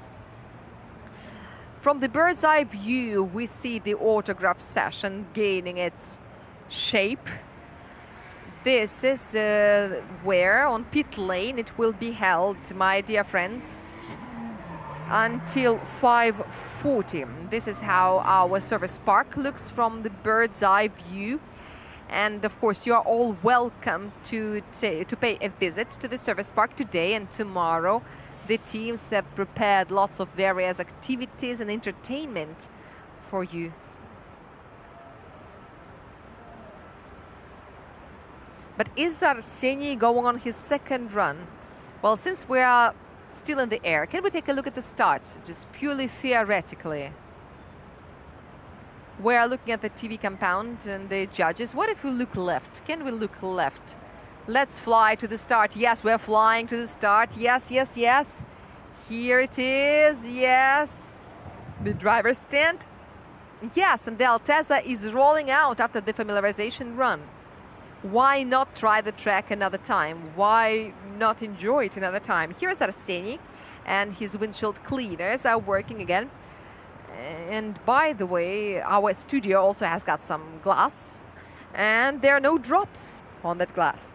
From the bird's eye view, we see the autograph session gaining its shape. This is where, on pit lane, it will be held, my dear friends, until 5:40. This is how our service park looks from the bird's eye view. And of course, you are all welcome to pay a visit to the service park today and tomorrow. The teams have prepared lots of various activities and entertainment for you. But is Arseniy going on his second run? Well, since we are still in the air, can we take a look at the start, just purely theoretically? We are looking at the TV compound and the judges. What if we look left? Can we look left? Let's fly to the start. Yes, we're flying to the start. Yes, yes, yes. Here it is. Yes. The driver's stand. Yes, and the Altezza is rolling out after the familiarization run. Why not try the track another time? Why not enjoy it another time? Here's Arseniy, and his windshield cleaners are working again. And by the way, our studio also has got some glass, and there are no drops on that glass.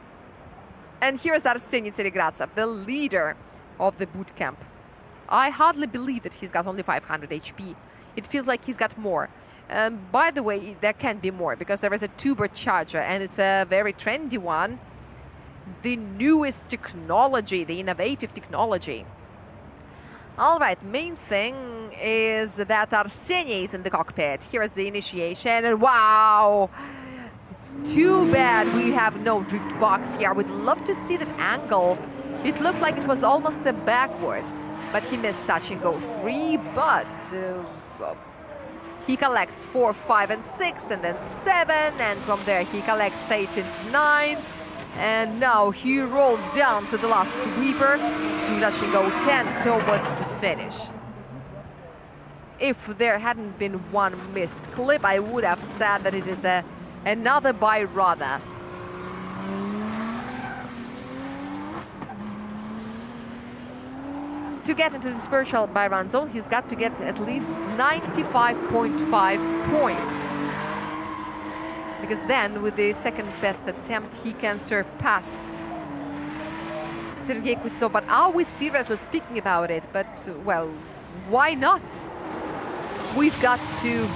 And here's Arseniy Tseregratsev, the leader of the boot camp. I hardly believe that he's got only 500 HP. It feels like he's got more. By the way, there can be more because there is a turbocharger, and it's a very trendy one. The newest technology, the innovative technology. All right, main thing is that Arseniy is in the cockpit. Here's the initiation, and wow! It's too bad we have no drift box here. I would love to see that angle. It looked like it was almost a backward, but he missed touch and go 3, but he collects 4, 5, and 6, and then 7, and from there he collects 8 and 9. And now he rolls down to the last sweeper to touch and go 10 towards the finish. If there hadn't been one missed clip, I would have said that it is another by Rada. To get into this virtual by-run zone, he's got to get at least 95.5 points. Because then, with the second best attempt, he can surpass Sergei Kuznetsov. But are we seriously speaking about it? But, well, why not? We've got to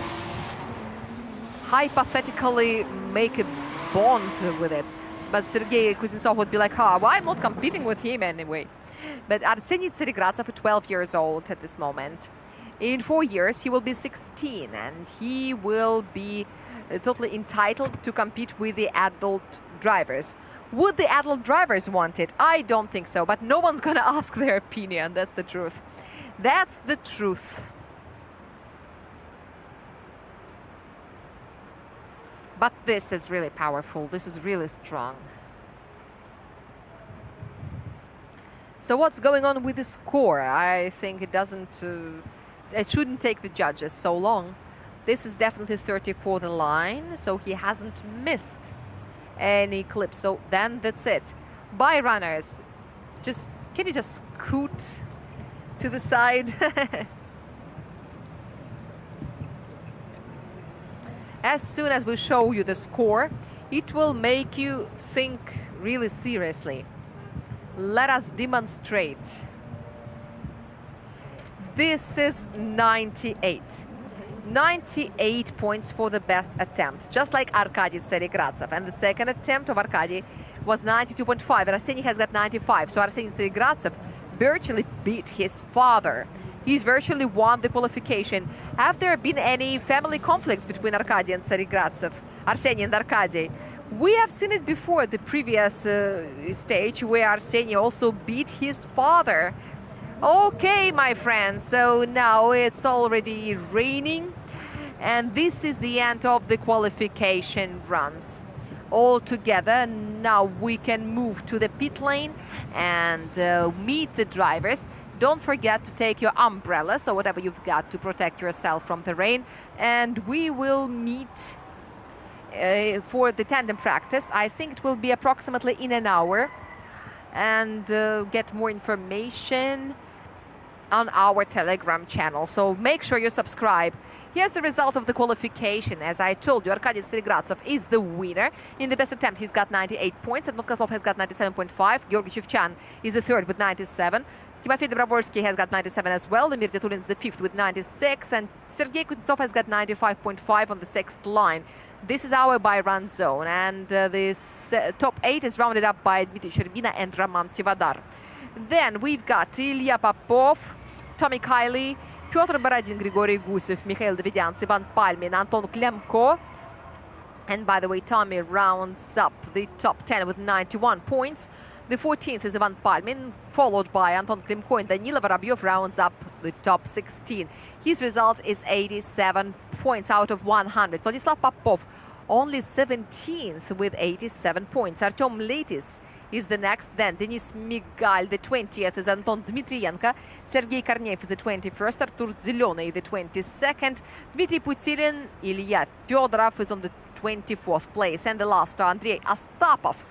hypothetically make a bond with it. But Sergei Kuznetsov would be like, well, I'm not competing with him anyway. But Arseniy Tseregratsev, 12 years old at this moment. In 4 years, he will be 16, and he will be totally entitled to compete with the adult drivers. Would the adult drivers want it? I don't think so, but no one's gonna ask their opinion. That's the truth. That's the truth. But this is really powerful. This is really strong. So what's going on with the score? I think it doesn't... it shouldn't take the judges so long. This is definitely 30 for the line, so he hasn't missed any clips. So then that's it. By runners, can you just scoot to the side? As soon as we show you the score, it will make you think really seriously. Let us demonstrate. This is 98. 98 points for the best attempt, just like Arkady Tseregratsev. And the second attempt of Arkady was 92.5, and Arseniy has got 95. So Arseniy Tseregratsev virtually beat his father. He's virtually won the qualification. Have there been any family conflicts between Arkady and Tseregratsev, Arseniy and Arkady? We have seen it before, the previous stage, where Arseniy also beat his father. Okay, my friends, so now it's already raining. And this is the end of the qualification runs. All together, now we can move to the pit lane and meet the drivers. Don't forget to take your umbrellas or whatever you've got to protect yourself from the rain. And we will meet for the tandem practice. I think it will be approximately in an hour. And get more information on our Telegram channel. So make sure you subscribe. Here's the result of the qualification. As I told you, Arkady Serigradtsov is the winner. In the best attempt, he's got 98 points. And Novkoslov has got 97.5. Georgy Shevchan is the third with 97. Timofey Dobrovolsky has got 97 as well. Emir Detulin is the fifth with 96. And Sergei Kuznetsov has got 95.5 on the sixth line. This is our by-run zone. And this top 8 is rounded up by Dmitry Sherbina and Roman Tivadar. Then we've got Ilya Popov, Tommy Kiley, Pyotr Borodin, Grigory Gusev, Mikhail Davidyants, Ivan Palmin, Anton Klemko. And by the way, Tommy rounds up the top 10 with 91 points. The 14th is Ivan Palmin, followed by Anton Klemko, and Danila Vorobyov rounds up the top 16. His result is 87 points out of 100. Vladislav Popov only 17th with 87 points. Artem Letis is the next. Then Denis Migal, the 20th, is Anton Dmitrienko. Sergei Korneev is the 21st. Artur Zelenyy, the 22nd. Dmitry Putilin, Ilya Fedorov is on the 24th place. And the last, Andrei Astapov.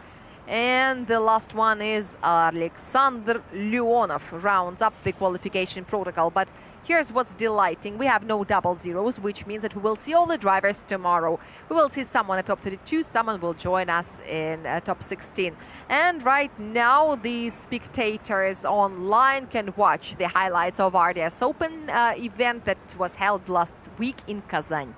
And the last one is Alexander Leonov, rounds up the qualification protocol. But here's what's delighting. We have no double zeros, which means that we will see all the drivers tomorrow. We will see someone at top 32, someone will join us in top 16. And right now, the spectators online can watch the highlights of RDS Open event that was held last week in Kazan.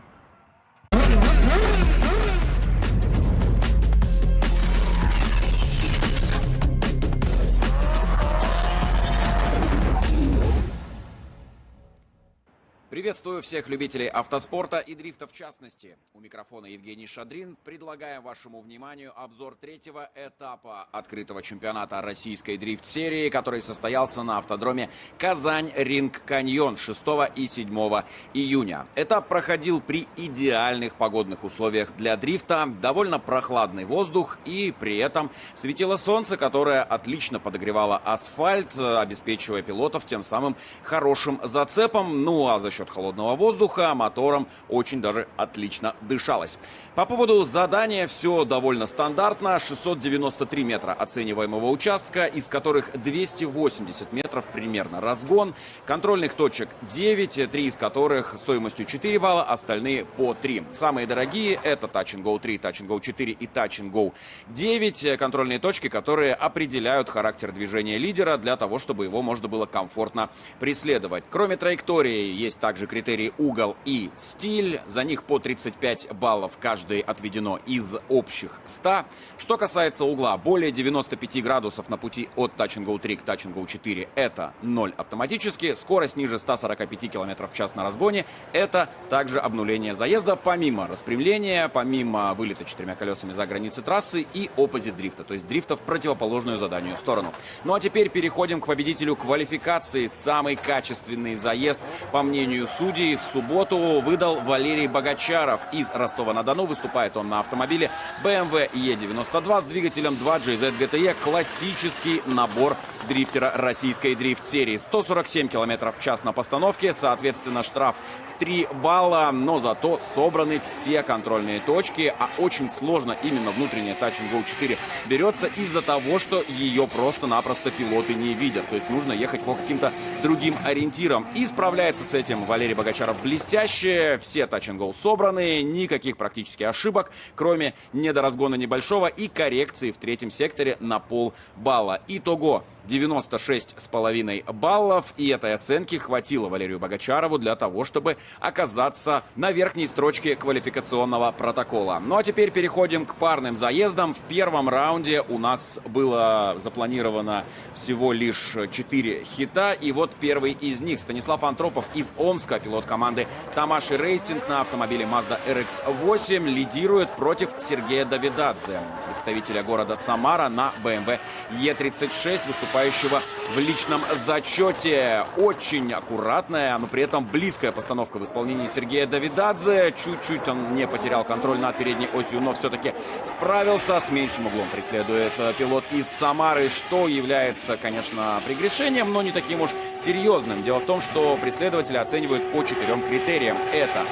Приветствую всех любителей автоспорта и дрифта в частности. У микрофона Евгений Шадрин. Предлагаем вашему вниманию обзор третьего этапа открытого чемпионата российской дрифт-серии, который состоялся на автодроме Казань-Ринг-Каньон 6 и 7 июня. Этап проходил при идеальных погодных условиях для дрифта, довольно прохладный воздух и при этом светило солнце, которое отлично подогревало асфальт, обеспечивая пилотов тем самым хорошим зацепом. Ну а за счет холодного воздуха мотором очень даже отлично дышалось. По поводу задания все довольно стандартно. 693 метра оцениваемого участка, из которых 280 метров примерно разгон. Контрольных точек 9, 3 из которых стоимостью 4 балла, остальные по 3. Самые дорогие это Touch and Go 3, Touch and Go 4 и Touch and Go 9. Контрольные точки, которые определяют характер движения лидера для того, чтобы его можно было комфортно преследовать. Кроме траектории есть также критерии угол и стиль. За них по 35 баллов каждый отведено из общих 100. Что касается угла, более 95 градусов на пути от Touch and Go 3 к Touch and Go 4 это 0 автоматически. Скорость ниже 145 км в час на разгоне это также обнуление заезда, помимо распрямления, помимо вылета 4 колесами за границы трассы и оппозит дрифта, то есть дрифта в противоположную заданию сторону. Ну а теперь переходим к победителю квалификации. Самый качественный заезд, по мнению судей, в субботу выдал Валерий Богачаров из Ростова-на-Дону. Выступает он на автомобиле BMW E92 с двигателем 2 GZ GTE. Классический набор дрифтера российской дрифт-серии. 147 км в час на постановке, соответственно, штраф в 3 балла, но зато собраны все контрольные точки, а очень сложно именно внутренняя Touch and Go 4 берется из-за того, что ее просто-напросто пилоты не видят. То есть нужно ехать по каким-то другим ориентирам. И справляется с этим Валерий Богачаров блестяще. Все Touch and Go собраны, никаких практически ошибок, кроме недоразгона небольшого и коррекции в третьем секторе на полбалла. Итого 96,5 баллов, и этой оценки хватило Валерию Богачарову для того, чтобы оказаться на верхней строчке квалификационного протокола. Ну а теперь переходим к парным заездам. В первом раунде у нас было запланировано всего лишь 4 хита, и вот первый из них. Станислав Антропов из Омска, пилот команды Тамаши Рейсинг на автомобиле Mazda RX-8, лидирует против Сергея Давидадзе, представителя города Самара, на BMW E36. Выступает выступающего в личном зачете. Очень аккуратная, но при этом близкая постановка в исполнении Сергея Давидадзе. Чуть-чуть он не потерял контроль над передней осью, но все-таки справился. С меньшим углом преследует пилот из Самары, что является, конечно, прегрешением, но не таким уж серьезным. Дело в том, что преследователи оценивают по 4 критериям. Это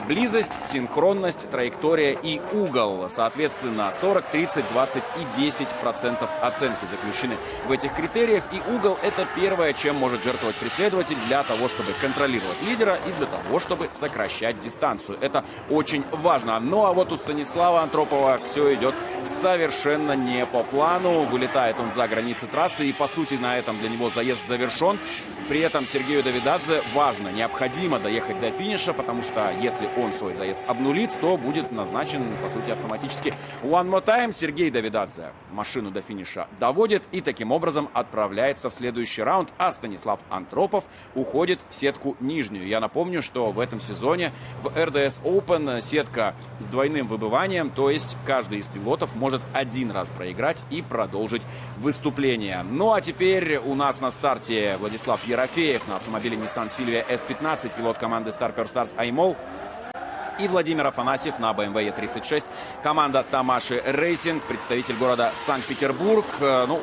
близость, синхронность, траектория и угол. Соответственно, 40, 30, 20 и 10% оценки заключены в этих критериях. И угол — это первое, чем может жертвовать преследователь для того, чтобы контролировать лидера и для того, чтобы сокращать дистанцию. Это очень важно. Ну а вот у Станислава Антропова все идет совершенно не по плану. Вылетает он за границы трассы, и по сути на этом для него заезд завершен. При этом Сергею Давидадзе важно, необходимо доехать до финиша, потому что если он свой заезд обнулит, то будет назначен, по сути, автоматически one more time. Сергей Давидадзе машину до финиша доводит и таким образом отправляется в следующий раунд, а Станислав Антропов уходит в сетку нижнюю. Я напомню, что в этом сезоне в RDS Open сетка с двойным выбыванием, то есть каждый из пилотов может один раз проиграть и продолжить выступление. Ну а теперь у нас на старте Владислав Ерофеев на автомобиле Nissan Silvia S15, пилот команды Star Pearl Stars iMall, и Владимир Афанасьев на BMW E36, команда Тамаши Рейсинг, представитель города Санкт-Петербург,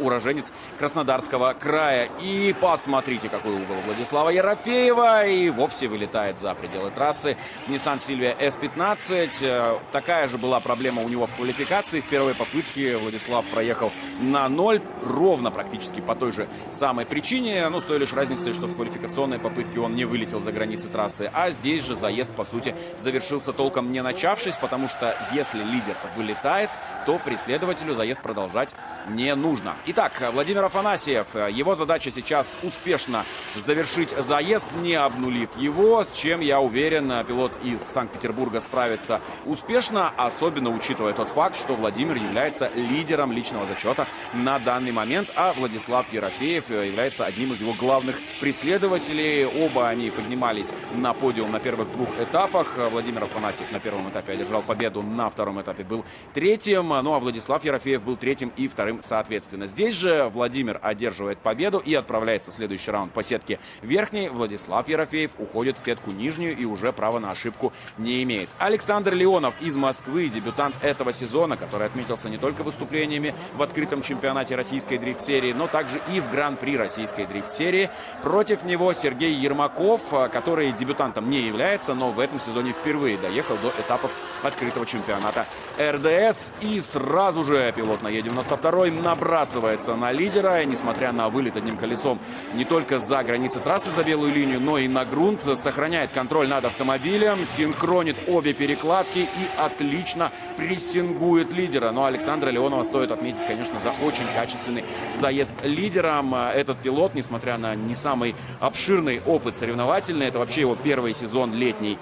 уроженец Краснодарского края. И посмотрите, какой угол Владислава Ерофеева, и вовсе вылетает за пределы трассы Nissan Silvia S15. Такая же была проблема у него в квалификации. В первой попытке Владислав проехал на 0, ровно практически по той же самой причине, с той лишь разницей, что в квалификационной попытке он не вылетел за границы трассы, а здесь же заезд, по сути, завершился толком не начавшись, потому что если лидер вылетает, то преследователю заезд продолжать не нужно. Итак, Владимир Афанасьев, его задача сейчас успешно завершить заезд, не обнулив его, с чем, я уверен, пилот из Санкт-Петербурга справится успешно, особенно учитывая тот факт, что Владимир является лидером личного зачета на данный момент, а Владислав Ерофеев является одним из его главных преследователей. Оба они поднимались на подиум на первых 2 этапах. Владимир Афанасьев на первом этапе одержал победу, на втором этапе был третьим, а Владислав Ерофеев был 3-м и 2-м соответственно. Здесь же Владимир одерживает победу и отправляется в следующий раунд по сетке верхней. Владислав Ерофеев уходит в сетку нижнюю и уже права на ошибку не имеет. Александр Леонов из Москвы, дебютант этого сезона, который отметился не только выступлениями в открытом чемпионате российской дрифт-серии, но также и в гран-при российской дрифт-серии. Против него Сергей Ермаков, который дебютантом не является, но в этом сезоне впервые доехал до этапов открытого чемпионата РДС. И сразу же пилот на Е92 набрасывается на лидера. Несмотря на вылет одним колесом не только за границы трассы, за белую линию, но и на грунт, сохраняет контроль над автомобилем, синхронит обе перекладки и отлично прессингует лидера. Но Александра Леонова стоит отметить, конечно, за очень качественный заезд лидером. Этот пилот, несмотря на не самый обширный опыт соревновательный, это вообще его первый сезон летний,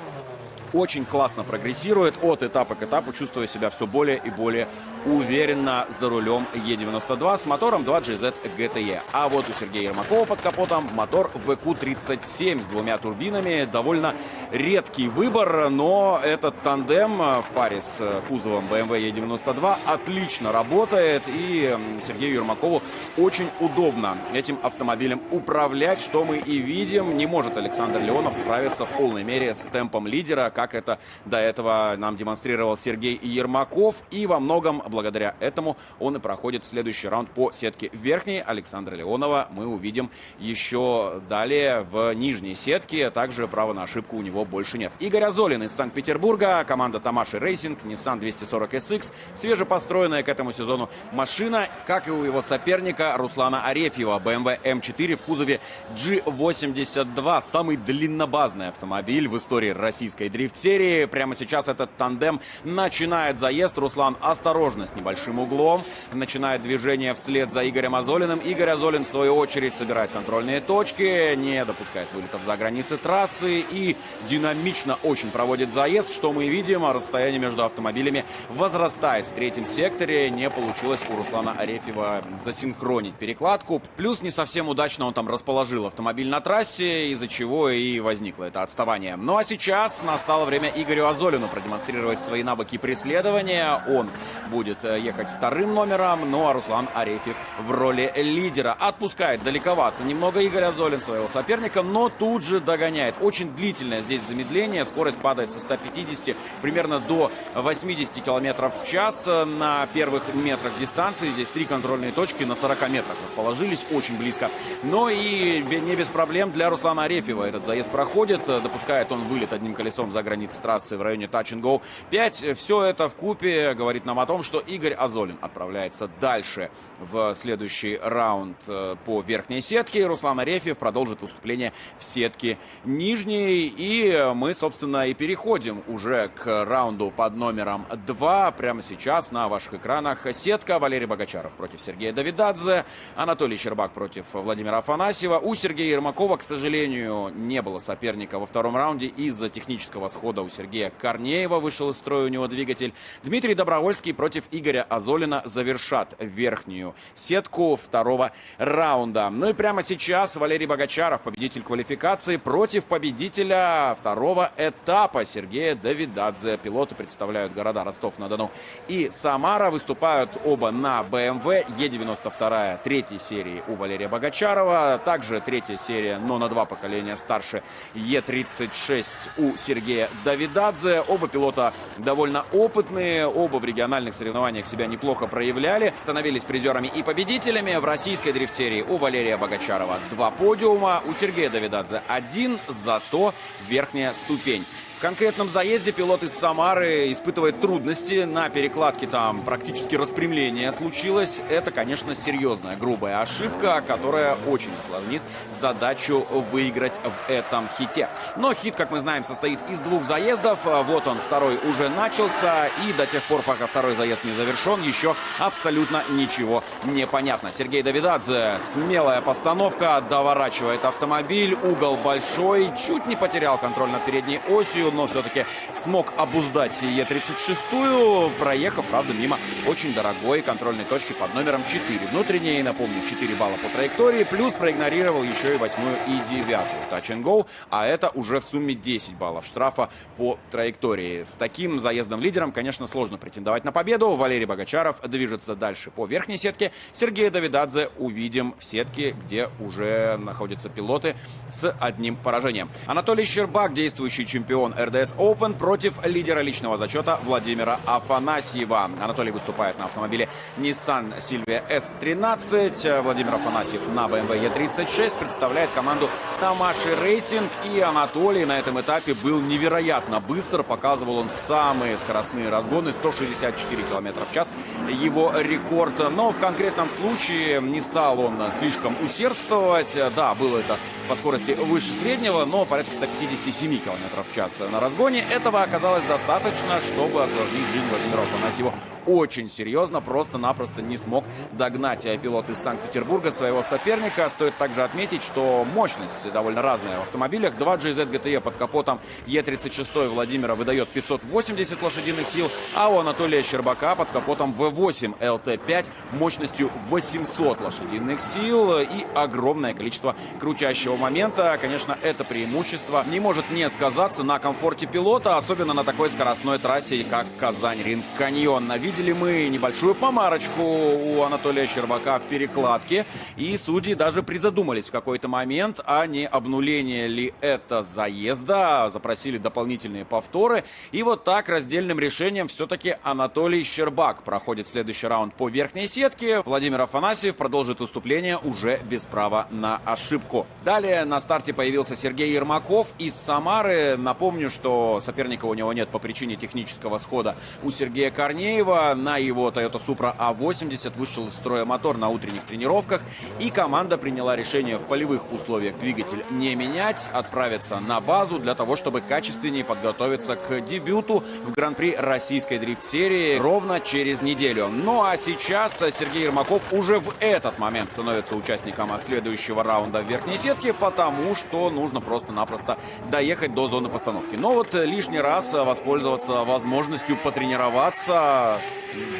очень классно прогрессирует от этапа к этапу, чувствуя себя все более и более уверенно за рулем Е92 с мотором 2GZ GTE. А вот у Сергея Ермакова под капотом мотор VQ37 с 2 турбинами. Довольно редкий выбор, но этот тандем в паре с кузовом BMW E92 отлично работает, и Сергею Ермакову очень удобно этим автомобилем управлять, что мы и видим. Не может Александр Леонов справиться в полной мере с темпом лидера, как это до этого нам демонстрировал Сергей Ермаков, и во многом благодаря этому он и проходит в следующий раунд по сетке верхней. Александра Леонова мы увидим еще далее в нижней сетке, также права на ошибку у него больше нет. Игорь Азолин из Санкт-Петербурга, команда Тамаши Рейсинг, Nissan 240 SX, свежепостроенная к этому сезону машина, как и у его соперника Руслана Арефьева, BMW M4 в кузове G82, самый длиннобазный автомобиль в истории российской дрифт-серии. Прямо сейчас этот тандем начинает заезд. Руслан осторожно, с небольшим углом, начинает движение вслед за Игорем Азолиным. Игорь Азолин, в свою очередь, собирает контрольные точки, не допускает вылетов за границы трассы и динамично очень проводит заезд. Что мы видим, расстояние между автомобилями возрастает в третьем секторе. Не получилось у Руслана Арефьева засинхронить перекладку. Плюс не совсем удачно он там расположил автомобиль на трассе, из-за чего и возникло это отставание. Ну а сейчас настало время Игорю Азолину продемонстрировать свои навыки преследования. Он будет будет ехать вторым номером, ну а Руслан Арефьев в роли лидера. Отпускает далековато немного Игорь Азолин своего соперника, но тут же догоняет. Очень длительное здесь замедление, скорость падает со 150 примерно до 80 км в час на первых метрах дистанции. Здесь 3 контрольные точки на 40 метрах расположились, очень близко. Но и не без проблем для Руслана Арефьева этот заезд проходит. Допускает он вылет одним колесом за границы трассы в районе Touch and Go 5. Все это вкупе говорит нам о том, что Игорь Азолин отправляется дальше в следующий раунд по верхней сетке. Руслан Арефьев продолжит выступление в сетке нижней. И мы, собственно, и переходим уже к раунду под номером 2. Прямо сейчас на ваших экранах сетка. Валерий Богачаров против Сергея Давидадзе. Анатолий Щербак против Владимира Афанасьева. У Сергея Ермакова, к сожалению, не было соперника во втором раунде из-за технического схода у Сергея Корнеева. Вышел из строя у него двигатель. Дмитрий Добровольский против Игоря Азолина завершат верхнюю сетку второго раунда. Ну и прямо сейчас Валерий Богачаров, победитель квалификации, против победителя второго этапа Сергея Давидадзе. Пилоты представляют города Ростов-на-Дону и Самара. Выступают оба на BMW E92 третьей серии у Валерия Богачарова. Также третья серия, но на 2 поколения старше, E36 у Сергея Давидадзе. Оба пилота довольно опытные, оба в региональных соревнованиях себя неплохо проявляли, становились призерами и победителями. В российской дрифт-серии у Валерия Богачарова 2 подиума, у Сергея Давидадзе 1, зато верхняя ступень. В конкретном заезде пилот из Самары испытывает трудности. На перекладке там практически распрямление случилось. Это, конечно, серьезная, грубая ошибка, которая очень осложнит задачу выиграть в этом хите. Но хит, как мы знаем, состоит из 2 заездов. Вот он, второй уже начался. И до тех пор, пока второй заезд не завершен, еще абсолютно ничего не понятно. Сергей Давидадзе, смелая постановка, доворачивает автомобиль. Угол большой, чуть не потерял контроль над передней осью, но все-таки смог обуздать Е36, проехав, правда, мимо очень дорогой контрольной точки под номером 4. Внутренней, напомню, 4 балла по траектории, плюс проигнорировал еще и 8-ю и 9-ю Touch and Go, а это уже в сумме 10 баллов штрафа по траектории. С таким заездом-лидером, конечно, сложно претендовать на победу. Валерий Богачаров движется дальше по верхней сетке. Сергея Давидадзе увидим в сетке, где уже находятся пилоты с одним поражением. Анатолий Щербак, действующий чемпион РДС Open, против лидера личного зачета Владимира Афанасьева. Анатолий выступает на автомобиле Nissan Silvia S13. Владимир Афанасьев на BMW E36 представляет команду Тамаши Рейсинг. И Анатолий на этом этапе был невероятно быстр. Показывал он самые скоростные разгоны, 164 км в час. Его рекорд. Но в конкретном случае не стал он слишком усердствовать. Да, было это по скорости выше среднего, но порядка 157 км в час на разгоне. Этого оказалось достаточно, чтобы осложнить жизнь Владимиру Афанасьеву очень серьезно. Просто-напросто не смог догнать пилот из Санкт-Петербурга своего соперника. Стоит также отметить, что мощность довольно разная в автомобилях. 2 GZ GTE под капотом Е36 Владимира выдает 580 лошадиных сил, а у Анатолия Щербака под капотом V8 LT5 мощностью 800 лошадиных сил и огромное количество крутящего момента. Конечно, это преимущество не может не сказаться на комфорте пилота, особенно на такой скоростной трассе, как Казань-Ринг-Каньон. Видели мы небольшую помарочку у Анатолия Щербака в перекладке, и судьи даже призадумались в какой-то момент, а не обнуление ли это заезда, запросили дополнительные повторы, и вот так раздельным решением все-таки Анатолий Щербак проходит следующий раунд по верхней сетке. Владимир Афанасьев продолжит выступление уже без права на ошибку. Далее на старте появился Сергей Ермаков из Самары. Напомню, что соперника у него нет по причине технического схода у Сергея Корнеева. На его Toyota Supra A80 вышел из строя мотор на утренних тренировках, и команда приняла решение в полевых условиях двигатель не менять, отправиться на базу для того, чтобы качественнее подготовиться к дебюту в Гран-при российской дрифт-серии ровно через неделю. Ну а сейчас Сергей Ермаков уже в этот момент становится участником следующего раунда в верхней сетке, потому что нужно просто-напросто доехать до зоны постановки. Но вот лишний раз воспользоваться возможностью потренироваться,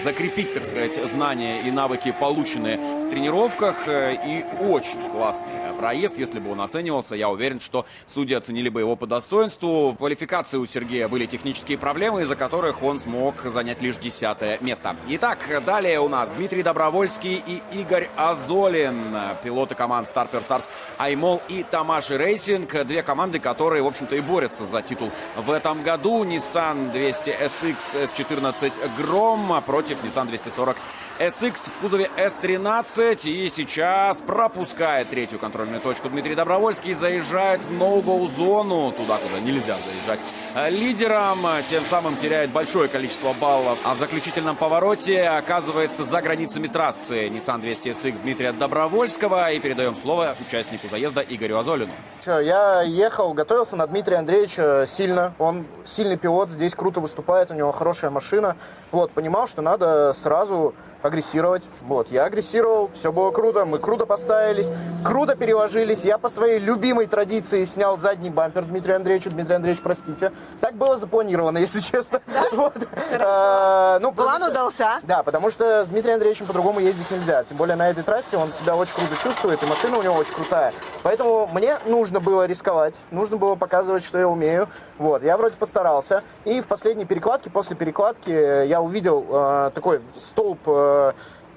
закрепить, так сказать, знания и навыки, полученные в в тренировках. И очень классный проезд. Если бы он оценивался, я уверен, что судьи оценили бы его по достоинству. В квалификации у Сергея были технические проблемы, из-за которых он смог занять лишь 10-е место. Итак, далее у нас Дмитрий Добровольский и Игорь Азолин. Пилоты команд Star Pure Stars Аймол и Тамаши Racing. Две команды, которые, в общем-то, и борются за титул в этом году. Nissan 200 SX S14 Grom против Nissan 240 SX в кузове S13. И сейчас пропускает третью контрольную точку Дмитрий Добровольский. Заезжает в no-go зону, туда, куда нельзя заезжать, лидером. Тем самым теряет большое количество баллов. А в заключительном повороте оказывается за границами трассы Nissan 200 SX Дмитрия Добровольского. И передаем слово участнику заезда Игорю Азолину. Я ехал, готовился на Дмитрия Андреевича сильно. Он сильный пилот, здесь круто выступает, у него хорошая машина. Вот, понимал, что надо сразу агрессировать. Вот, я агрессировал, все было круто, мы круто поставились, круто переложились. Я по своей любимой традиции снял задний бампер Дмитрию Андреевичу. Дмитрий Андреевич, простите. Так было запланировано, если честно. План удался. Да, потому что с Дмитрием Андреевичем по-другому ездить нельзя. Тем более на этой трассе он себя очень круто чувствует, и машина у него очень крутая. Поэтому мне нужно было рисковать, нужно было показывать, что я умею. Вот, я вроде постарался. И в последней перекладке, после перекладки, я увидел такой столб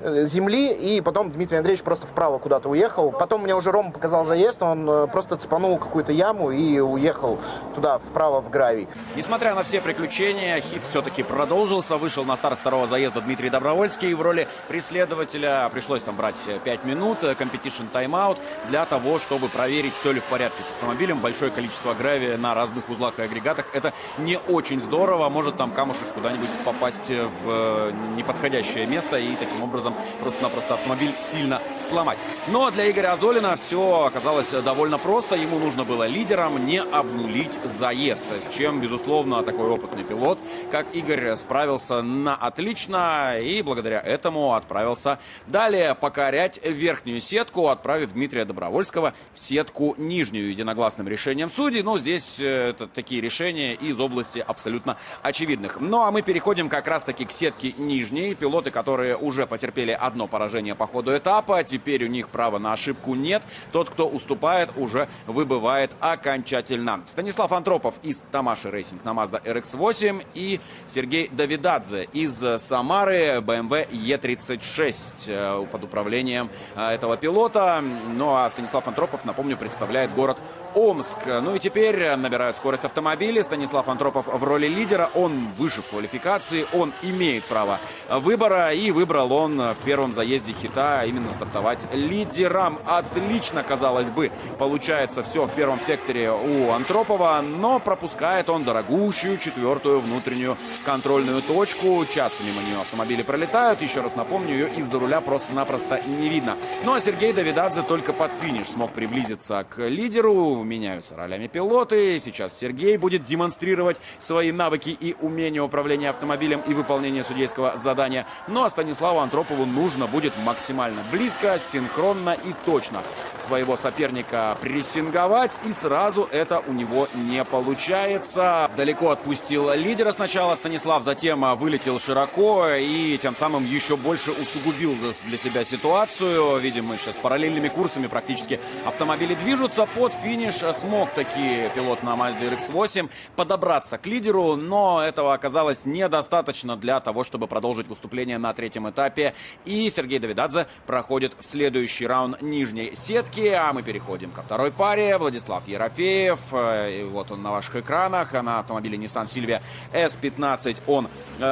земли, и потом Дмитрий Андреевич просто вправо куда-то уехал. Потом мне уже Рома показал заезд, он просто цепанул какую-то яму и уехал туда, вправо, в гравий. Несмотря на все приключения, хит все-таки продолжился. Вышел на старт второго заезда Дмитрий Добровольский. В роли преследователя пришлось там брать 5 минут, competition тайм-аут, для того, чтобы проверить, все ли в порядке с автомобилем. Большое количество гравия на разных узлах и агрегатах. Это не очень здорово. Может там камушек куда-нибудь попасть в неподходящее место и таким образом просто-напросто автомобиль сильно сломать. Но для Игоря Азолина все оказалось довольно просто. Ему нужно было лидером не обнулить заезд, с чем, безусловно, такой опытный пилот, как Игорь, справился на отлично и благодаря этому отправился далее покорять верхнюю сетку, отправив Дмитрия Добровольского в сетку нижнюю единогласным решением судей. Но здесь это такие решения из области абсолютно очевидных. Ну а мы переходим как раз-таки к сетке нижней. Пилоты, которые уже потерпели одно поражение по ходу этапа, теперь у них права на ошибку нет. Тот, кто уступает, уже выбывает окончательно. Станислав Антропов из Тамаши Racing на Mazda RX-8 и Сергей Давидадзе из Самары BMW E36 под управлением этого пилота. Ну а Станислав Антропов, напомню, представляет город Омск. Ну и теперь набирают скорость автомобили. Станислав Антропов в роли лидера. Он выше в квалификации, он имеет право выбора, и выбрал он в первом заезде хита именно стартовать лидером. Отлично, казалось бы, получается все в первом секторе у Антропова, но пропускает он дорогущую четвертую внутреннюю контрольную точку. Часто мимо нее автомобили пролетают. Еще раз напомню, ее из-за руля просто-напросто не видно. Ну а Сергей Давидадзе только под финиш смог приблизиться к лидеру. Меняются ролями пилоты. Сейчас Сергей будет демонстрировать свои навыки и умения управления автомобилем и выполнения судейского задания. Ну а Станиславу Антропову нужно будет максимально близко, синхронно и точно своего соперника прессинговать, и сразу это у него не получается. Далеко отпустил лидера сначала Станислав, затем вылетел широко и тем самым еще больше усугубил для себя ситуацию. Видим, мы сейчас параллельными курсами практически автомобили движутся. Под финиш смог таки пилот на Mazda RX-8 подобраться к лидеру, но этого оказалось недостаточно для того, чтобы продолжить выступление на третьем этапе. И Сергей Давидадзе проходит в следующий раунд нижней сетки. А мы переходим ко второй паре. Владислав Ерофеев. И вот он на ваших экранах. На автомобиле Nissan Silvia S15 он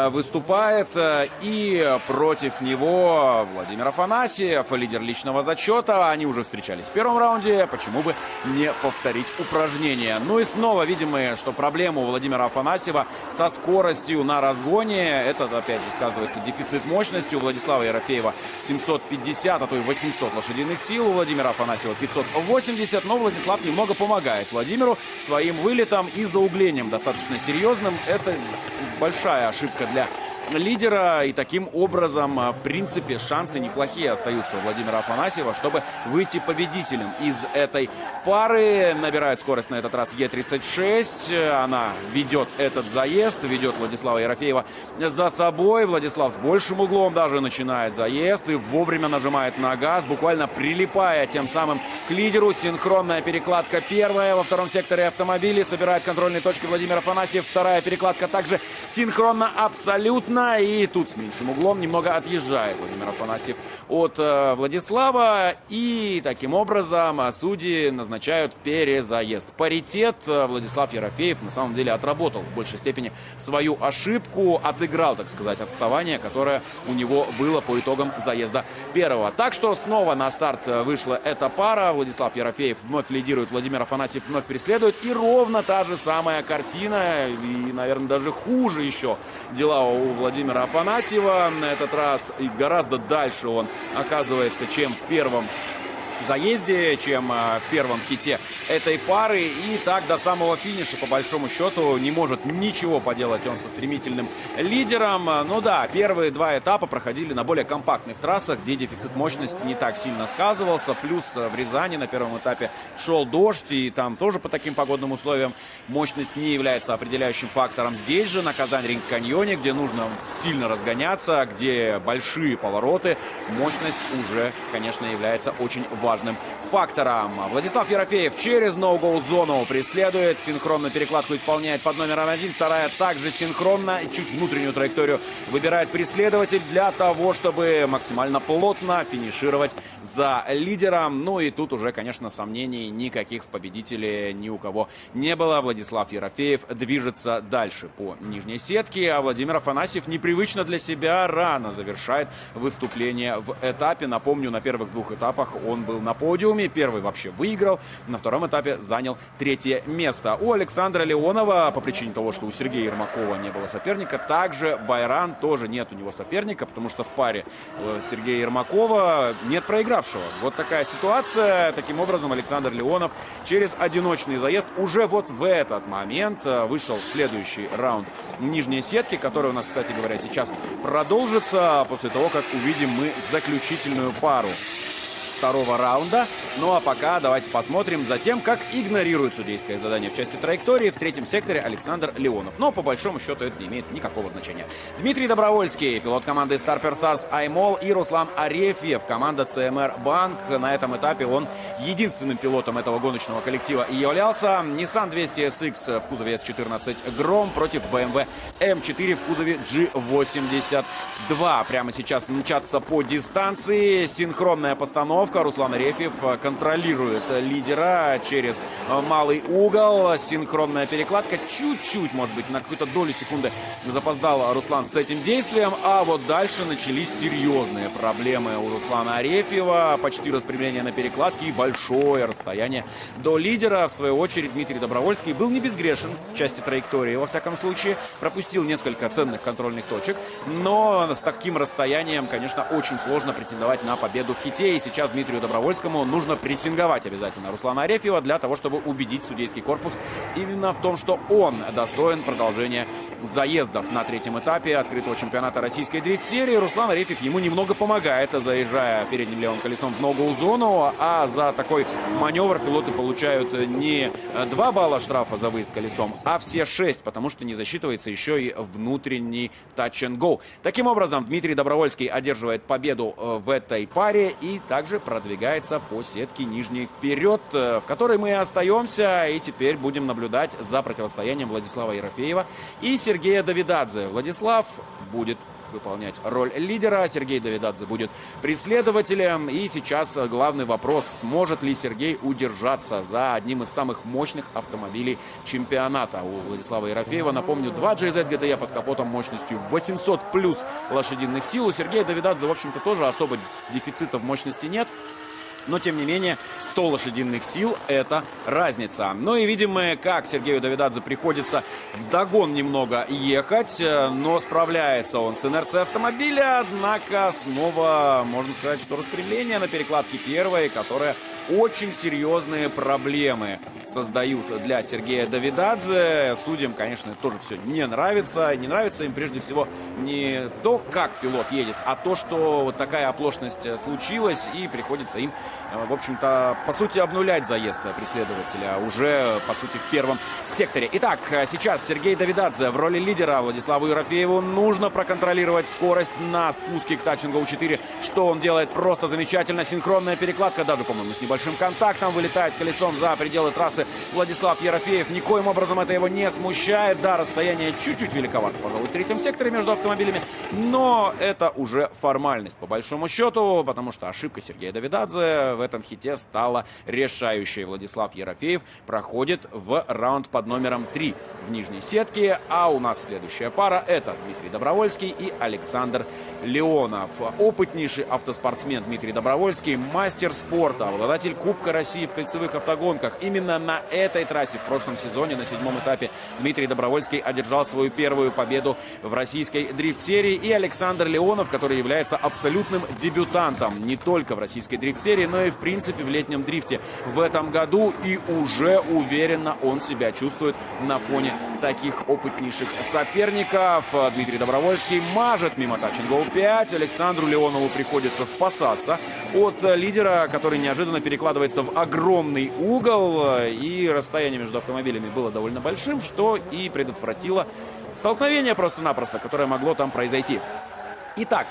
выступает. И против него Владимир Афанасьев, лидер личного зачета. Они уже встречались в первом раунде. Почему бы не повторить упражнение? Ну и снова видим мы, что проблема у Владимира Афанасьева со скоростью на разгоне. Это, опять же, сказывается дефицит мощности. У Владислава Ерофеева 750, а то и 800 лошадиных сил. У Владимира Афанасьева 580. Но Владислав немного помогает Владимиру своим вылетом и зауглением достаточно серьезным. Это большая ошибка для лидера. И таким образом, в принципе, шансы неплохие остаются у Владимира Афанасьева, чтобы выйти победителем из этой пары. Набирает скорость на этот раз Е36. Она ведет этот заезд, ведет Владислава Ерофеева за собой. Владислав с большим углом даже начинает заезд и вовремя нажимает на газ, буквально прилипая тем самым к лидеру. Синхронная перекладка первая во втором секторе автомобилей. Собирает контрольные точки Владимир Афанасьев. Вторая перекладка также синхронно абсолютно. И тут с меньшим углом немного отъезжает Владимир Афанасьев от Владислава. И таким образом судьи назначают перезаезд. Паритет. Владислав Ерофеев на самом деле отработал в большей степени свою ошибку. Отыграл, так сказать, отставание, которое у него было по итогам заезда первого. Так что снова на старт вышла эта пара. Владислав Ерофеев вновь лидирует, Владимир Афанасьев вновь преследует. И ровно та же самая картина. И, наверное, даже хуже еще дела у Владимира Афанасьева. На этот раз и гораздо дальше он оказывается, чем в первом заезде, чем в первом хите этой пары. И так до самого финиша, по большому счету, не может ничего поделать он со стремительным лидером. Ну да, первые два этапа проходили на более компактных трассах, где дефицит мощности не так сильно сказывался. Плюс в Рязани на первом этапе шел дождь, и там тоже по таким погодным условиям мощность не является определяющим фактором. Здесь же, на Казань-Ринг-каньоне, где нужно сильно разгоняться, где большие повороты, мощность уже, конечно, является очень важным фактором. Владислав Ерофеев через ноу-гоу-зону преследует. Синхронную перекладку исполняет под номером 1. Вторая также синхронно. Чуть внутреннюю траекторию выбирает преследователь для того, чтобы максимально плотно финишировать за лидером. Ну и тут уже, конечно, сомнений никаких в победителе ни у кого не было. Владислав Ерофеев движется дальше по нижней сетке. А Владимир Афанасьев непривычно для себя рано завершает выступление в этапе. Напомню, на первых двух этапах он был на подиуме. Первый вообще выиграл. На втором этапе занял третье место. У Александра Леонова, по причине того, что у Сергея Ермакова не было соперника, также Байран, тоже нет у него соперника, потому что в паре Сергея Ермакова нет проигравшего. Вот такая ситуация. Таким образом, Александр Леонов через одиночный заезд уже вот в этот момент вышел в следующий раунд нижней сетки, который у нас, кстати говоря, сейчас продолжится после того, как увидим мы заключительную пару второго раунда. Ну а пока давайте посмотрим за тем, как игнорирует судейское задание в части траектории в третьем секторе Александр Леонов. Но по большому счету это не имеет никакого значения. Дмитрий Добровольский, пилот команды Starper Stars Аймол, и Руслан Арефьев, команда CMR Банк. На этом этапе он единственным пилотом этого гоночного коллектива и являлся. Nissan 200 SX в кузове S14 Гром против BMW M4 в кузове G82. Прямо сейчас мчатся по дистанции. Синхронная постановка. Руслан Арефьев контролирует лидера через малый угол. Синхронная перекладка. Чуть-чуть, может быть, на какую-то долю секунды запоздал Руслан с этим действием. А вот дальше начались серьезные проблемы у Руслана Арефьева. Почти распрямление на перекладке и большое расстояние до лидера. В свою очередь, Дмитрий Добровольский был не безгрешен в части траектории. Во всяком случае, пропустил несколько ценных контрольных точек. Но с таким расстоянием, конечно, очень сложно претендовать на победу в хите. И сейчас Дмитрию Добровольскому нужно прессинговать обязательно Руслана Арефьева для того, чтобы убедить судейский корпус именно в том, что он достоин продолжения заездов на третьем этапе открытого чемпионата российской дрифт-серии. Руслан Арефьев ему немного помогает, заезжая передним левым колесом в ноу-гоу зону, а за такой маневр пилоты получают не 2 балла штрафа за выезд колесом, а все 6, потому что не засчитывается еще и внутренний touch-and-go. Таким образом, Дмитрий Добровольский одерживает победу в этой паре и также продвигается по сетке нижней вперед, в которой мы и остаемся. И теперь будем наблюдать за противостоянием Владислава Ерофеева и Сергея Давидадзе. Владислав будет выполнять роль лидера, Сергей Давидадзе будет преследователем. И сейчас главный вопрос: сможет ли Сергей удержаться за одним из самых мощных автомобилей чемпионата. У Владислава Ерофеева, напомню, 2 GZ GTE под капотом мощностью 800 плюс лошадиных сил. У Сергея Давидадзе, в общем-то, тоже особо дефицита в мощности нет. Но, тем не менее, 100 лошадиных сил – это разница. Ну и видим мы, как Сергею Давидадзе приходится вдогон немного ехать. Но справляется он с инерцией автомобиля. Однако снова можно сказать, что распрямление на перекладке первой, которая очень серьезные проблемы создают для Сергея Давидадзе. Судьям, конечно, тоже все не нравится. Не нравится им прежде всего не то, как пилот едет, а то, что вот такая оплошность случилась, и приходится им, в общем-то, по сути, обнулять заезд преследователя уже, по сути, в первом секторе. Итак, сейчас Сергей Давидадзе в роли лидера. Владиславу Ерофееву нужно проконтролировать скорость на спуске к Тачингоу 4. Что он делает? Просто замечательно. Синхронная перекладка, даже, по-моему, с небольшим контактом, вылетает колесом за пределы трассы Владислав Ерофеев. Никоим образом это его не смущает. Да, расстояние чуть-чуть великовато, пожалуй, в третьем секторе между автомобилями, но это уже формальность, по большому счету, потому что ошибка Сергея Давидадзе в этом хите стала решающей. Владислав Ерофеев проходит в раунд под номером 3 в нижней сетке, а у нас следующая пара — это Дмитрий Добровольский и Александр Леонов. Опытнейший автоспортсмен Дмитрий Добровольский, мастер спорта, обладатель Кубка России в кольцевых автогонках. Именно на этой трассе в прошлом сезоне на 7-м этапе Дмитрий Добровольский одержал свою первую победу в российской дрифт-серии. И Александр Леонов, который является абсолютным дебютантом не только в российской дрифт-серии, но и в принципе в летнем дрифте в этом году. И уже уверенно он себя чувствует на фоне таких опытнейших соперников. Дмитрий Добровольский мажет мимо Тачингоу 5. Александру Леонову приходится спасаться от лидера, который неожиданно перекладывается в огромный угол. И расстояние между автомобилями было довольно большим, что и предотвратило столкновение просто-напросто, которое могло там произойти. Итак,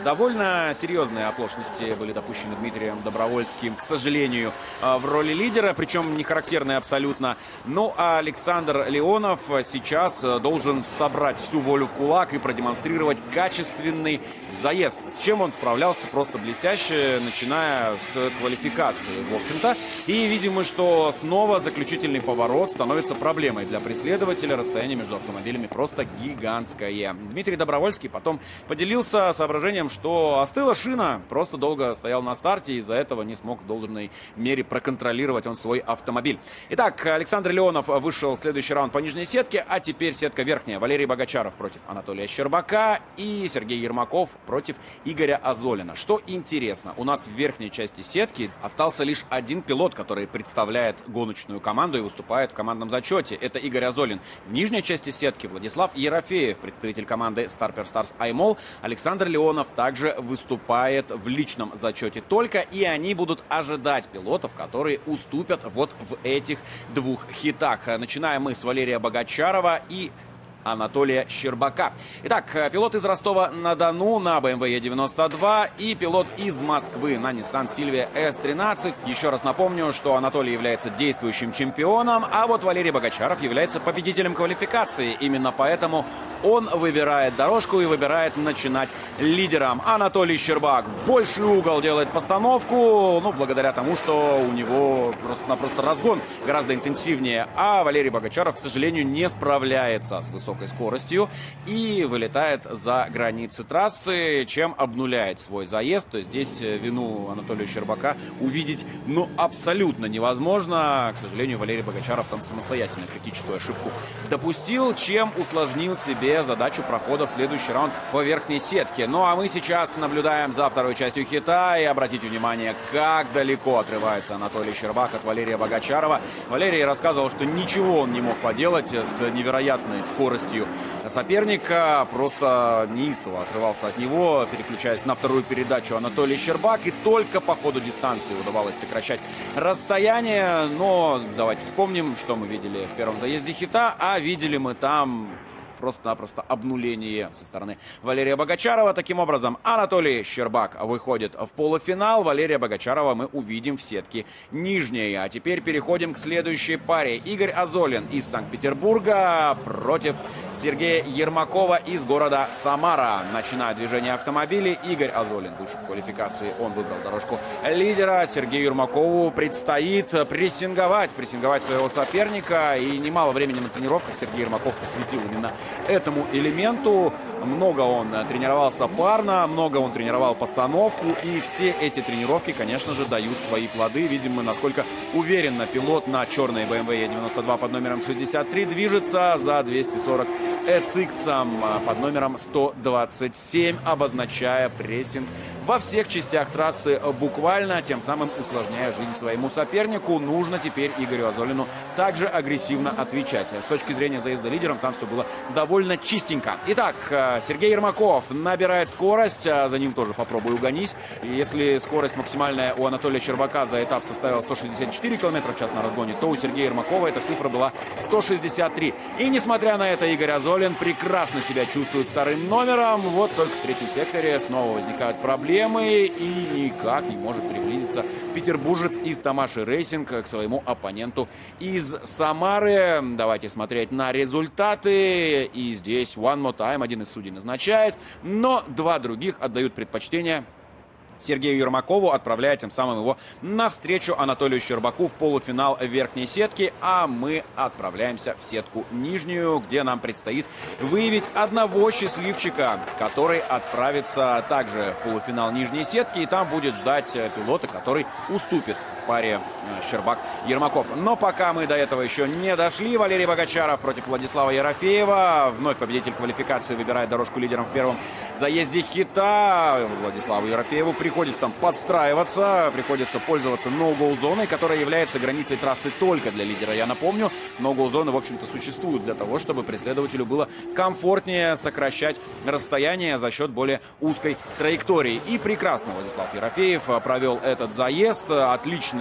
довольно серьезные оплошности были допущены Дмитрием Добровольским, к сожалению, в роли лидера, причем не характерные абсолютно. Ну, а Александр Леонов сейчас должен собрать всю волю в кулак и продемонстрировать качественный заезд, с чем он справлялся просто блестяще, начиная с квалификации, в общем-то. И видимо, что снова заключительный поворот становится проблемой для преследователя. Расстояние между автомобилями просто гигантское. Дмитрий Добровольский потом поделился соображением, что остыла шина, просто долго стоял на старте, из-за этого не смог в должной мере проконтролировать он свой автомобиль. Итак, Александр Леонов вышел в следующий раунд по нижней сетке, а теперь сетка верхняя. Валерий Богачаров против Анатолия Щербака и Сергей Ермаков против Игоря Азолина. Что интересно, у нас в верхней части сетки остался лишь один пилот, который представляет гоночную команду и выступает в командном зачете. Это Игорь Азолин. В нижней части сетки Владислав Ерофеев, представитель команды Starper Stars iMall. Александр Леонов также выступает в личном зачете только, и они будут ожидать пилотов, которые уступят вот в этих двух хитах. Начинаем мы с Валерия Богачарова и Анатолия Щербака. Итак, пилот из Ростова-на-Дону на BMW E92 и пилот из Москвы на Nissan Silvia S13. Еще раз напомню, что Анатолий является действующим чемпионом, а вот Валерий Богачаров является победителем квалификации. Именно поэтому он выбирает дорожку и выбирает начинать лидером. Анатолий Щербак в больший угол делает постановку, ну, благодаря тому, что у него просто-напросто разгон гораздо интенсивнее, а Валерий Богачаров, к сожалению, не справляется с высокой скоростью и вылетает за границы трассы, чем обнуляет свой заезд. То есть здесь вину Анатолия Щербака увидеть, ну, абсолютно невозможно. К сожалению, Валерий Богачаров там самостоятельно критическую ошибку допустил, чем усложнил себе задачу прохода в следующий раунд по верхней сетке. Ну, а мы сейчас наблюдаем за второй частью хита, и обратите внимание, как далеко отрывается Анатолий Щербак от Валерия Богачарова. Валерий рассказывал, что ничего он не мог поделать с невероятной скоростью соперника, просто неистово отрывался от него, переключаясь на вторую передачу Анатолий Щербак, и только по ходу дистанции удавалось сокращать расстояние. Но давайте вспомним, что мы видели в первом заезде хита, а видели мы там просто-напросто обнуление со стороны Валерия Богачарова. Таким образом, Анатолий Щербак выходит в полуфинал. Валерия Богачарова мы увидим в сетке нижней. А теперь переходим к следующей паре. Игорь Азолин из Санкт-Петербурга против Сергея Ермакова из города Самара. Начинает движение автомобилей. Игорь Азолин выше в квалификации. Он выбрал дорожку лидера. Сергею Ермакову предстоит прессинговать своего соперника. И немало времени на тренировках Сергей Ермаков посвятил именно этому элементу. Много он тренировался парно, много он тренировал постановку, и все эти тренировки, конечно же, дают свои плоды. Видим мы, насколько уверенно пилот на черной BMW E92 под номером 63 движется за 240 SX под номером 127, обозначая прессинг во всех частях трассы буквально, тем самым усложняя жизнь своему сопернику. Нужно теперь Игорю Азолину также агрессивно отвечать. С точки зрения заезда лидером там все было довольно чистенько. Итак, Сергей Ермаков набирает скорость, за ним тоже попробую угонись. Если скорость максимальная у Анатолия Щербака за этап составила 164 км в час на разгоне, то у Сергея Ермакова эта цифра была 163. И несмотря на это, Игорь Азолин прекрасно себя чувствует вторым номером. Вот только в третьем секторе снова возникают проблемы и никак не может приблизиться петербуржец из Тамаши Рейсинг к своему оппоненту из Самары. Давайте смотреть на результаты. И здесь one more time один из судей назначает, но два других отдают предпочтение Сергею Ермакову, отправляя тем самым его навстречу Анатолию Щербаку в полуфинал верхней сетки, а мы отправляемся в сетку нижнюю, где нам предстоит выявить одного счастливчика, который отправится также в полуфинал нижней сетки, и там будет ждать пилота, который уступит в паре Щербак-Ермаков. Но пока мы до этого еще не дошли, Валерий Богачаров против Владислава Ерофеева. Вновь победитель квалификации выбирает дорожку лидером в первом заезде хита. Владиславу Ерофееву приходится там подстраиваться, приходится пользоваться ноу-гоу-зоной, которая является границей трассы только для лидера. Я напомню, ноу-гоу-зоны, в общем-то, существуют для того, чтобы преследователю было комфортнее сокращать расстояние за счет более узкой траектории. И прекрасно Владислав Ерофеев провел этот заезд. Отличный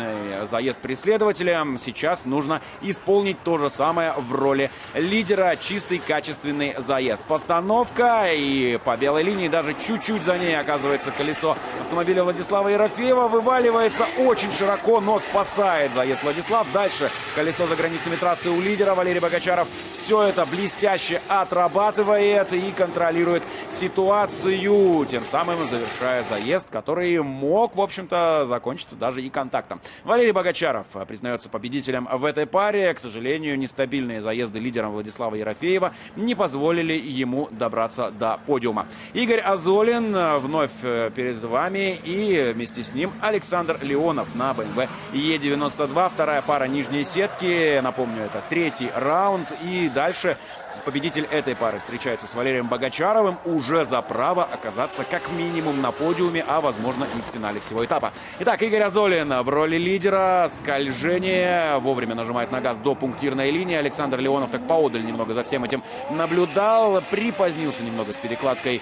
заезд преследователя. Сейчас нужно исполнить то же самое в роли лидера. Чистый, качественный заезд. Постановка, и по белой линии даже чуть-чуть за ней оказывается колесо автомобиля Владислава Ерофеева. Вываливается очень широко, но спасает заезд Владислав. Дальше колесо за границами трассы у лидера. Валерий Богачаров все это блестяще отрабатывает и контролирует ситуацию, тем самым завершая заезд, который мог, в общем-то, закончиться даже и контактом. Валерий Богачаров признается победителем в этой паре. К сожалению, нестабильные заезды лидером Владислава Ерофеева не позволили ему добраться до подиума. Игорь Азолин вновь перед вами, и вместе с ним Александр Леонов на BMW E92. Вторая пара нижней сетки. Напомню, это третий раунд. И дальше победитель этой пары встречается с Валерием Богачаровым уже за право оказаться как минимум на подиуме, а возможно и в финале всего этапа. Итак, Игорь Азолин в роли лидера. Скольжение. Вовремя нажимает на газ до пунктирной линии. Александр Леонов так поодаль немного за всем этим наблюдал. Припозднился немного с перекладкой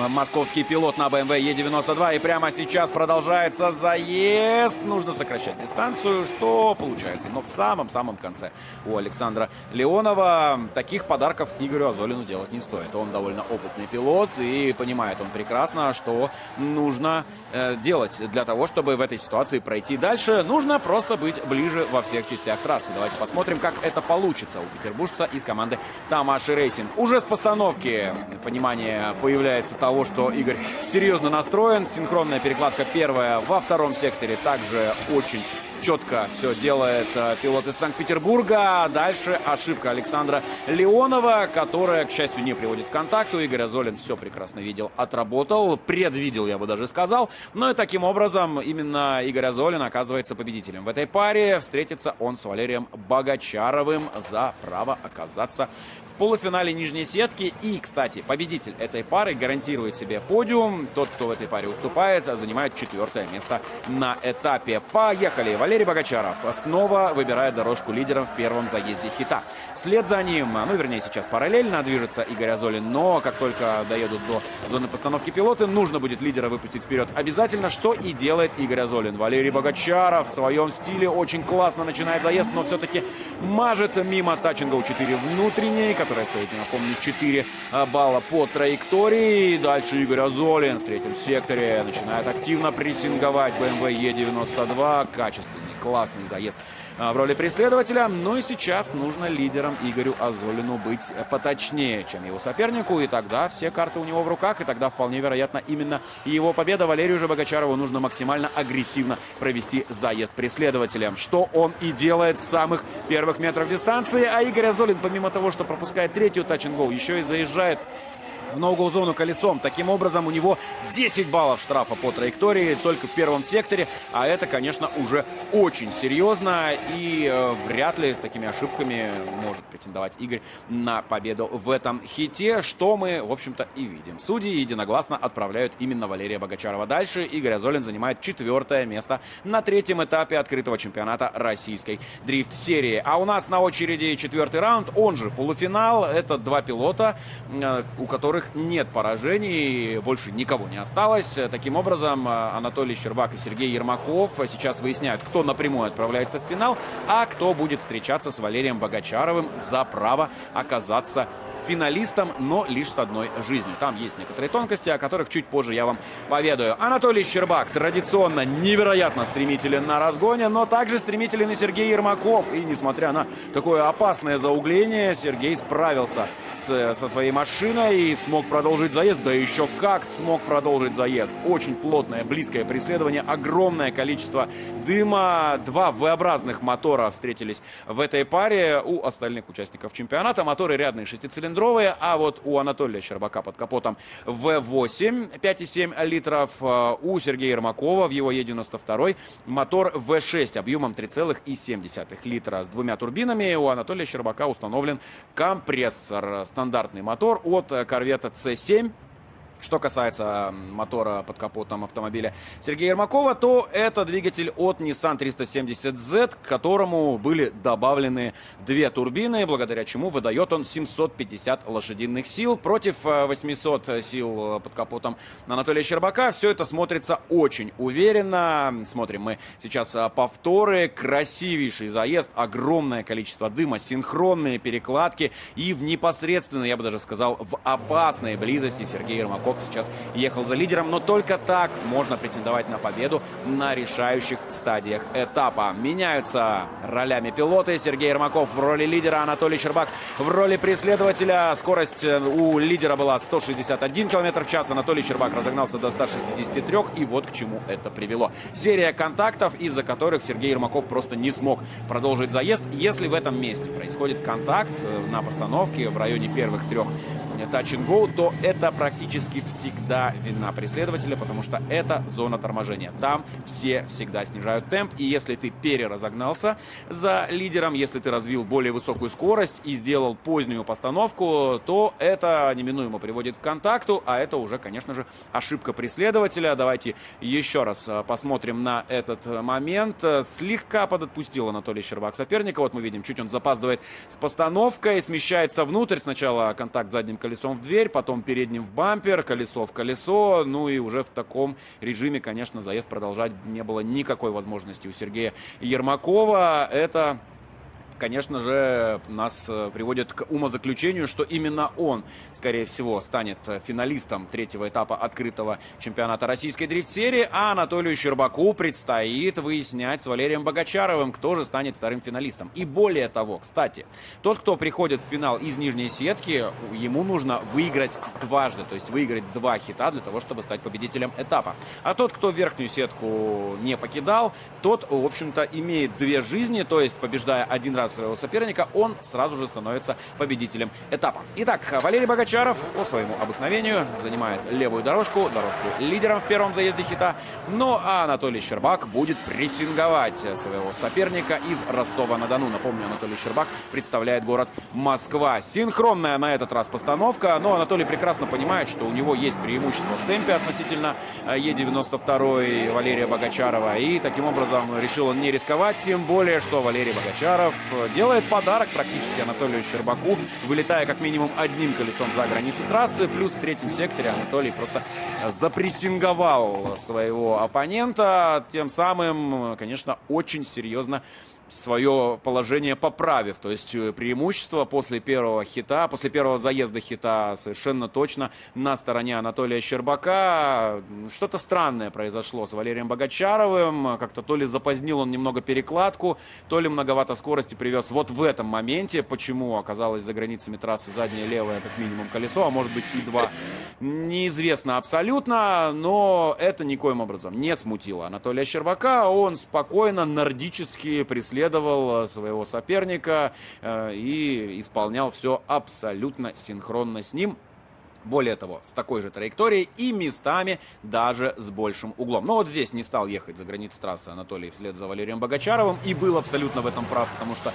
московский пилот на BMW E92. И прямо сейчас продолжается заезд. Нужно сокращать дистанцию, что получается. Но в самом-самом конце у Александра Леонова таких подарков Игорю Азолину делать не стоит. Он довольно опытный пилот и понимает он прекрасно, что нужно делать для того, чтобы в этой ситуации пройти дальше. Нужно просто быть ближе во всех частях трассы. Давайте посмотрим, как это получится у петербуржца из команды Тамаши Рейсинг. Уже с постановки понимание появляется того, что Игорь серьезно настроен. Синхронная перекладка первая во втором секторе. Также очень четко все делает пилот из Санкт-Петербурга. Дальше ошибка Александра Леонова, которая, к счастью, не приводит к контакту. Игорь Азолин все прекрасно видел, отработал, предвидел, я бы даже сказал. Но и таким образом именно Игорь Азолин оказывается победителем в этой паре. Встретится он с Валерием Богачаровым за право оказаться в полуфинале нижней сетки. И, кстати, победитель этой пары гарантирует себе подиум. Тот, кто в этой паре уступает, занимает 4-е место на этапе. Поехали! Валерий Богачаров снова выбирает дорожку лидером в первом заезде хита. Вслед за ним, ну, вернее, сейчас параллельно движется Игорь Азолин, но как только доедут до зоны постановки пилоты, нужно будет лидера выпустить вперед обязательно, что и делает Игорь Азолин. Валерий Богачаров в своем стиле очень классно начинает заезд, но все-таки мажет мимо Тачингоу 4 внутренней, которая стоит, я напомню, 4 балла по траектории. Дальше Игорь Азолин в третьем секторе начинает активно прессинговать BMW E92. Качественный, классный заезд в роли преследователя. Ну и сейчас нужно лидером Игорю Азолину быть поточнее, чем его сопернику. И тогда все карты у него в руках. И тогда вполне вероятно именно его победа. Валерию же Богачарову нужно максимально агрессивно провести заезд преследователем, что он и делает с самых первых метров дистанции. А Игорь Азолин, помимо того, что пропускает третью touch and go, еще и заезжает в ноу-гоу-зону колесом. Таким образом, у него 10 баллов штрафа по траектории только в первом секторе. А это, конечно, уже очень серьезно. И вряд ли с такими ошибками может претендовать Игорь на победу в этом хите, что мы, в общем-то, и видим. Судьи единогласно отправляют именно Валерия Богачарова дальше. Игорь Азолин занимает 4-е место на 3-м этапе открытого чемпионата российской дрифт-серии. А у нас на очереди 4-й раунд, он же полуфинал. Это 2 пилота, у которых нет поражений, больше никого не осталось. Таким образом, Анатолий Щербак и Сергей Ермаков сейчас выясняют, кто напрямую отправляется в финал, а кто будет встречаться с Валерием Богачаровым за право оказаться финалистом, но лишь с одной жизнью. Там есть некоторые тонкости, о которых чуть позже я вам поведаю. Анатолий Щербак традиционно невероятно стремителен на разгоне, но также стремителен и Сергей Ермаков. И несмотря на такое опасное заугление, Сергей справился со своей машиной и смог продолжить заезд. Да еще как смог продолжить заезд. Очень плотное, близкое преследование, огромное количество дыма. 2 V-образных мотора встретились в этой паре у остальных участников чемпионата. Моторы рядные, 6-цилиндровые, а вот у Анатолия Щербака под капотом V8 5,7 литров, у Сергея Ермакова в его Е92 мотор V6 объемом 3,7 литра с 2 турбинами. У Анатолия Щербака установлен компрессор, стандартный мотор от корвета C7. Что касается мотора под капотом автомобиля Сергея Ермакова, то это двигатель от Nissan 370Z, к которому были добавлены 2 турбины, благодаря чему выдает он 750 лошадиных сил против 800 сил под капотом Анатолия Щербака. Все это смотрится очень уверенно. Смотрим мы сейчас повторы. Красивейший заезд, огромное количество дыма, синхронные перекладки и в непосредственной, я бы даже сказал, в опасной близости Сергей Ермаков сейчас ехал за лидером, но только так можно претендовать на победу на решающих стадиях этапа. Меняются ролями пилоты. Сергей Ермаков в роли лидера, Анатолий Щербак в роли преследователя. Скорость у лидера была 161 км в час. Анатолий Щербак разогнался до 163, и вот к чему это привело. Серия контактов, из-за которых Сергей Ермаков просто не смог продолжить заезд. Если в этом месте происходит контакт на постановке в районе первых 3 touch and go, то это практически всегда вина преследователя, потому что это зона торможения. Там все всегда снижают темп, и если ты переразогнался за лидером, если ты развил более высокую скорость и сделал позднюю постановку, то это неминуемо приводит к контакту, а это уже, конечно же, ошибка преследователя. Давайте еще раз посмотрим на этот момент. Слегка подотпустил Анатолий Щербак соперника. Вот мы видим, чуть он запаздывает с постановкой, смещается внутрь. Сначала контакт задним колесом в дверь, потом передним в бампер, колесо в колесо. Ну и уже в таком режиме, конечно, заезд продолжать не было никакой возможности у Сергея Ермакова. Это, конечно же, нас приводит к умозаключению, что именно он, скорее всего, станет финалистом 3-го этапа открытого чемпионата российской дрифт-серии, а Анатолию Щербаку предстоит выяснять с Валерием Богачаровым, кто же станет 2-м финалистом. И более того, кстати, тот, кто приходит в финал из нижней сетки, ему нужно выиграть дважды, то есть выиграть 2 хита для того, чтобы стать победителем этапа. А тот, кто верхнюю сетку не покидал, тот, в общем-то, имеет 2 жизни, то есть, побеждая 1 раз своего соперника, он сразу же становится победителем этапа. Итак, Валерий Богачаров по своему обыкновению занимает левую дорожку лидером в первом заезде хита. Ну а Анатолий Щербак будет прессинговать своего соперника из Ростова-на-Дону. Напомню, Анатолий Щербак представляет город Москва. Синхронная на этот раз постановка, но Анатолий прекрасно понимает, что у него есть преимущество в темпе относительно Е92 Валерия Богачарова, и таким образом решил он не рисковать, тем более, что Валерий Богачаров делает подарок практически Анатолию Щербаку, вылетая как минимум 1 колесом за границы трассы. Плюс в 3-м секторе Анатолий просто запрессинговал своего оппонента, тем самым, конечно, очень серьезно свое положение поправив. То есть преимущество после первого хита, после первого заезда хита совершенно точно на стороне Анатолия Щербака. Что-то странное произошло с Валерием Богачаровым. Как-то то ли запозднил он немного перекладку, то ли многовато скорости привез вот в этом моменте. Почему оказалось за границами трассы заднее левое как минимум колесо, а может быть и 2, неизвестно абсолютно, но это никоим образом не смутило Анатолия Щербака. Он спокойно, нордически преследовал своего соперника и исполнял все абсолютно синхронно с ним. Более того, с такой же траекторией и местами даже с большим углом. Но вот здесь не стал ехать за границы трассы Анатолий вслед за Валерием Богачаровым и был абсолютно в этом прав, потому что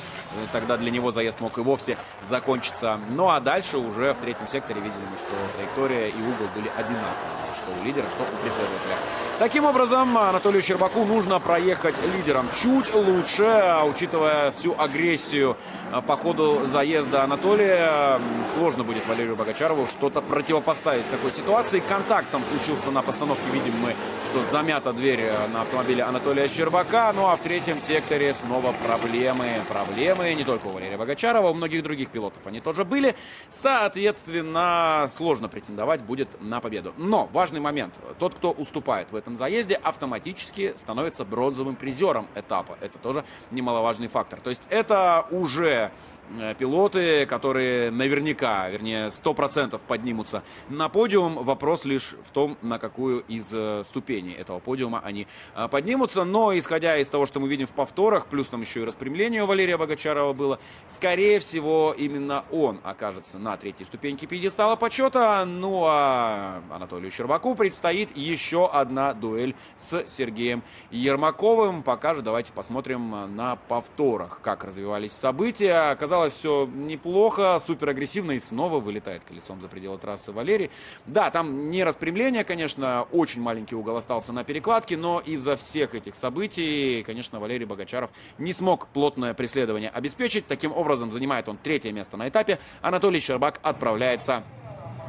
тогда для него заезд мог и вовсе закончиться. Ну а дальше уже в третьем секторе видели, что траектория и угол были одинаковые, что у лидера, что у преследователя. Таким образом, Анатолию Щербаку нужно проехать лидером чуть лучше, а учитывая всю агрессию по ходу заезда Анатолия, сложно будет Валерию Богачарову что-то противопоставить такой ситуации. Контакт там случился на постановке, видим мы, что замята дверь на автомобиле Анатолия Щербака. Ну а в третьем секторе снова проблемы. Проблемы не только у Валерия Богачарова, у многих других пилотов они тоже были. Соответственно, сложно претендовать будет на победу. Но важный момент. Тот, кто уступает в этом заезде, автоматически становится бронзовым призером этапа. Это тоже немаловажный фактор. То есть это уже пилоты, которые наверняка, вернее 100% поднимутся на подиум. Вопрос лишь в том, на какую из ступеней этого подиума они поднимутся. Но исходя из того, что мы видим в повторах, плюс там еще и распрямление у Валерия Богачарова было, скорее всего именно он окажется на третьей ступеньке пьедестала почета. Ну а Анатолию Щербаку предстоит еще одна дуэль с Сергеем Ермаковым. Пока же давайте посмотрим на повторах, как развивались события. Оказалось, все неплохо, супер агрессивно, и снова вылетает колесом за пределы трассы Валерий. Да, там не распрямление, конечно, очень маленький угол остался на перекладке, но из-за всех этих событий, конечно, Валерий Богачаров не смог плотное преследование обеспечить. Таким образом, занимает он третье место на этапе. Анатолий Щербак отправляется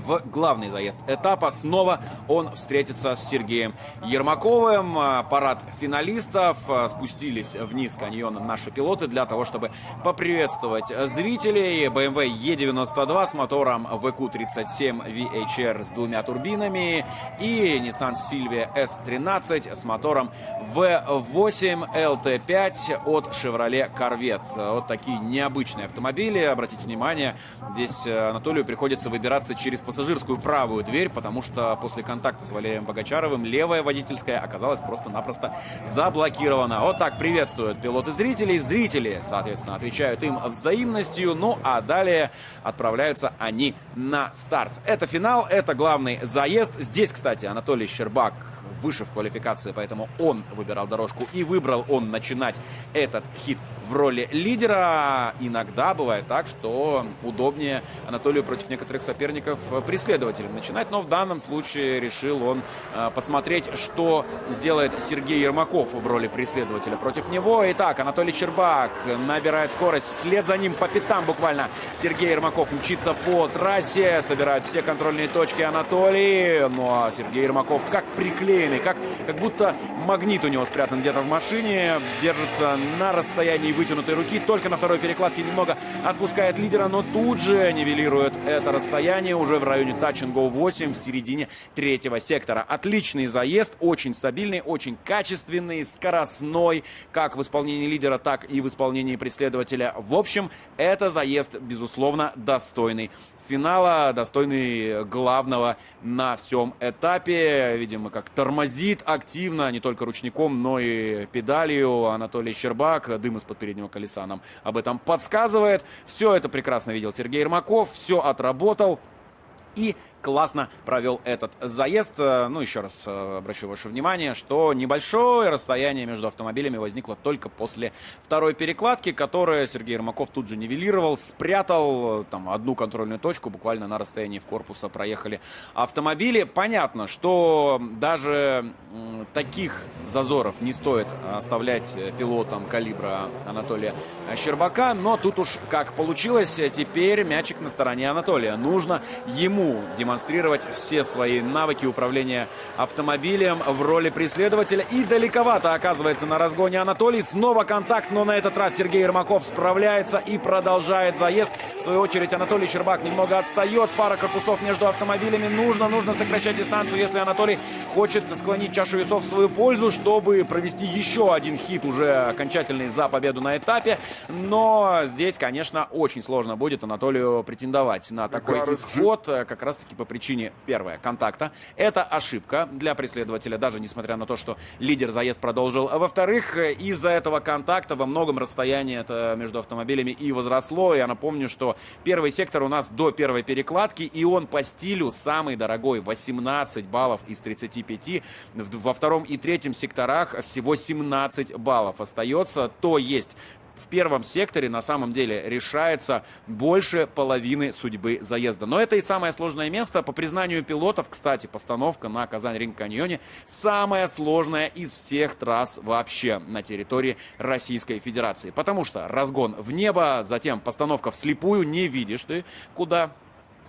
в главный заезд этапа. Снова он встретится с Сергеем Ермаковым. Парад финалистов. Спустились вниз каньон наши пилоты для того, чтобы поприветствовать зрителей. BMW E92 с мотором VQ37 VHR с двумя турбинами и Nissan Silvia S13 с мотором V8 LT5 от Chevrolet Corvette. Вот такие необычные автомобили. Обратите внимание, здесь Анатолию приходится выбираться через пассажирскую правую дверь, потому что после контакта с Валерием Богачаровым левая водительская оказалась просто-напросто заблокирована. Вот так приветствуют пилоты зрителей. Зрители, соответственно, отвечают им взаимностью. Ну а далее отправляются они на старт. Это финал, это главный заезд. Здесь, кстати, Анатолий Щербак выше в квалификации, поэтому он выбирал дорожку и выбрал он начинать этот хит в роли лидера. Иногда бывает так, что удобнее Анатолию против некоторых соперников преследователем начинать, но в данном случае решил он посмотреть, что сделает Сергей Ермаков в роли преследователя против него. Итак, Анатолий Щербак набирает скорость, вслед за ним по пятам буквально Сергей Ермаков мчится по трассе, собирают все контрольные точки Анатолий, ну а Сергей Ермаков как приклеенный, как будто магнит у него спрятан где-то в машине, держится на расстоянии вытянутой руки, только на второй перекладке немного отпускает лидера, но тут же нивелирует это расстояние уже в районе Touch and Go 8 в середине третьего сектора. Отличный заезд, очень стабильный, очень качественный, скоростной, как в исполнении лидера, так и в исполнении преследователя. В общем, это заезд, безусловно, достойный финала, достойный главного на всем этапе. Видимо, как тормозит активно, не только ручником, но и педалью Анатолий Щербак. Дым из-под переднего колеса нам об этом подсказывает. Все это прекрасно видел Сергей Ермаков, все отработал и классно провел этот заезд. Ну, еще раз обращу ваше внимание, что небольшое расстояние между автомобилями возникло только после второй перекладки, которую Сергей Ермаков тут же нивелировал, спрятал там одну контрольную точку, буквально на расстоянии в корпуса проехали автомобили. Понятно, что даже таких зазоров не стоит оставлять пилотам калибра Анатолия Щербака, но тут уж как получилось, теперь мячик на стороне Анатолия. Нужно ему демонстрировать все свои навыки управления автомобилем в роли преследователя. И далековато оказывается на разгоне Анатолий. Снова контакт, но на этот раз Сергей Ермаков справляется и продолжает заезд. В свою очередь Анатолий Щербак немного отстает. Пара корпусов между автомобилями. Нужно сокращать дистанцию, если Анатолий хочет склонить чашу весов в свою пользу, чтобы провести еще один хит уже окончательный за победу на этапе. Но здесь, конечно, очень сложно будет Анатолию претендовать на такой исход, как раз-таки по причине, первое, контакта. Это ошибка для преследователя, даже несмотря на то, что лидер заезд продолжил. А во-вторых, из-за этого контакта во многом расстояние это между автомобилями и возросло. Я напомню, что первый сектор у нас до первой перекладки, и он по стилю самый дорогой, 18 баллов из 35. Во втором и третьем секторах всего 17 баллов остается. То есть в первом секторе на самом деле решается больше половины судьбы заезда. Но это и самое сложное место. По признанию пилотов, кстати, постановка на Казань-Ринг-Каньоне самая сложная из всех трасс вообще на территории Российской Федерации. Потому что разгон в небо, затем постановка вслепую, не видишь ты куда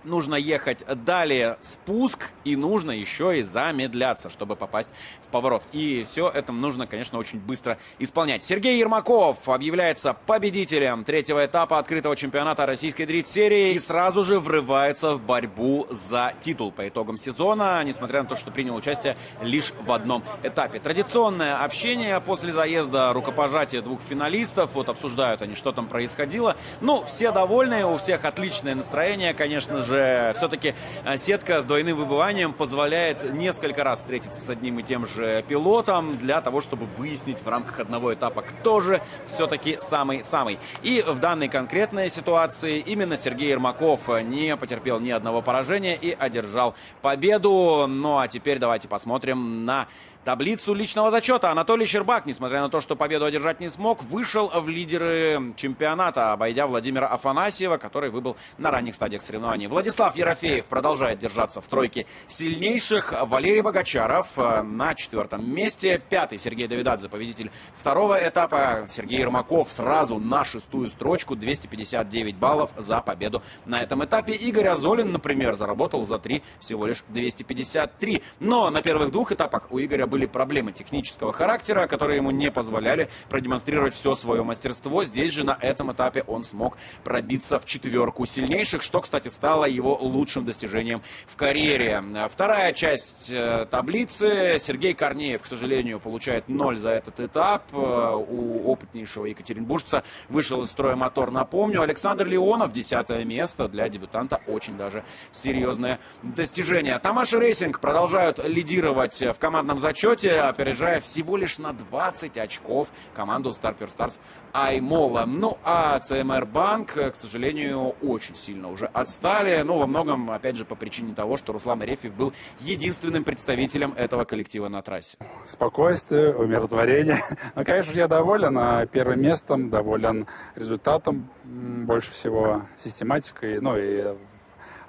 нужно ехать, далее спуск, и нужно еще и замедляться, чтобы попасть в поворот. И все это нужно, конечно, очень быстро исполнять. Сергей Ермаков объявляется победителем третьего этапа открытого чемпионата российской дрифт-серии и сразу же врывается в борьбу за титул по итогам сезона, несмотря на то, что принял участие лишь в одном этапе. Традиционное общение после заезда, рукопожатие двух финалистов, вот обсуждают они, что там происходило. Ну, все довольны, у всех отличное настроение, конечно же. Все-таки сетка с двойным выбыванием позволяет несколько раз встретиться с одним и тем же пилотом для того, чтобы выяснить в рамках одного этапа, кто же все-таки самый-самый. И в данной конкретной ситуации именно Сергей Ермаков не потерпел ни одного поражения и одержал победу. Ну а теперь давайте посмотрим на таблицу личного зачета. Анатолий Щербак, несмотря на то, что победу одержать не смог, вышел в лидеры чемпионата, обойдя Владимира Афанасьева, который выбыл на ранних стадиях соревнований. Владислав Ерофеев продолжает держаться в тройке сильнейших. Валерий Богачаров на 4-м месте. 5-й Сергей Давидадзе, победитель второго этапа. Сергей Ермаков сразу на 6-ю строчку, 259 баллов за победу на этом этапе. Игорь Азолин, например, заработал за 3 всего лишь 253. Но на первых двух этапах у Игоря были проблемы технического характера, которые ему не позволяли продемонстрировать все свое мастерство. Здесь же на этом этапе он смог пробиться в 4-ку сильнейших, что, кстати, стало его лучшим достижением в карьере. Вторая часть таблицы. Сергей Корнеев, к сожалению, получает 0 за этот этап. У опытнейшего екатеринбуржца вышел из строя мотор, напомню. Александр Леонов, 10-е место, для дебютанта очень даже серьезное достижение. Тамаш Рейсинг продолжают лидировать в командном зачете, опережая всего лишь на 20 очков команду Starperstars Аймола. Ну, а ЦМР Банк, к сожалению, очень сильно уже отстали. Но во многом, опять же, по причине того, что Руслан Арефьев был единственным представителем этого коллектива на трассе. Спокойствие, умиротворение. Ну, конечно, я доволен первым местом, доволен результатом, больше всего систематикой, ну и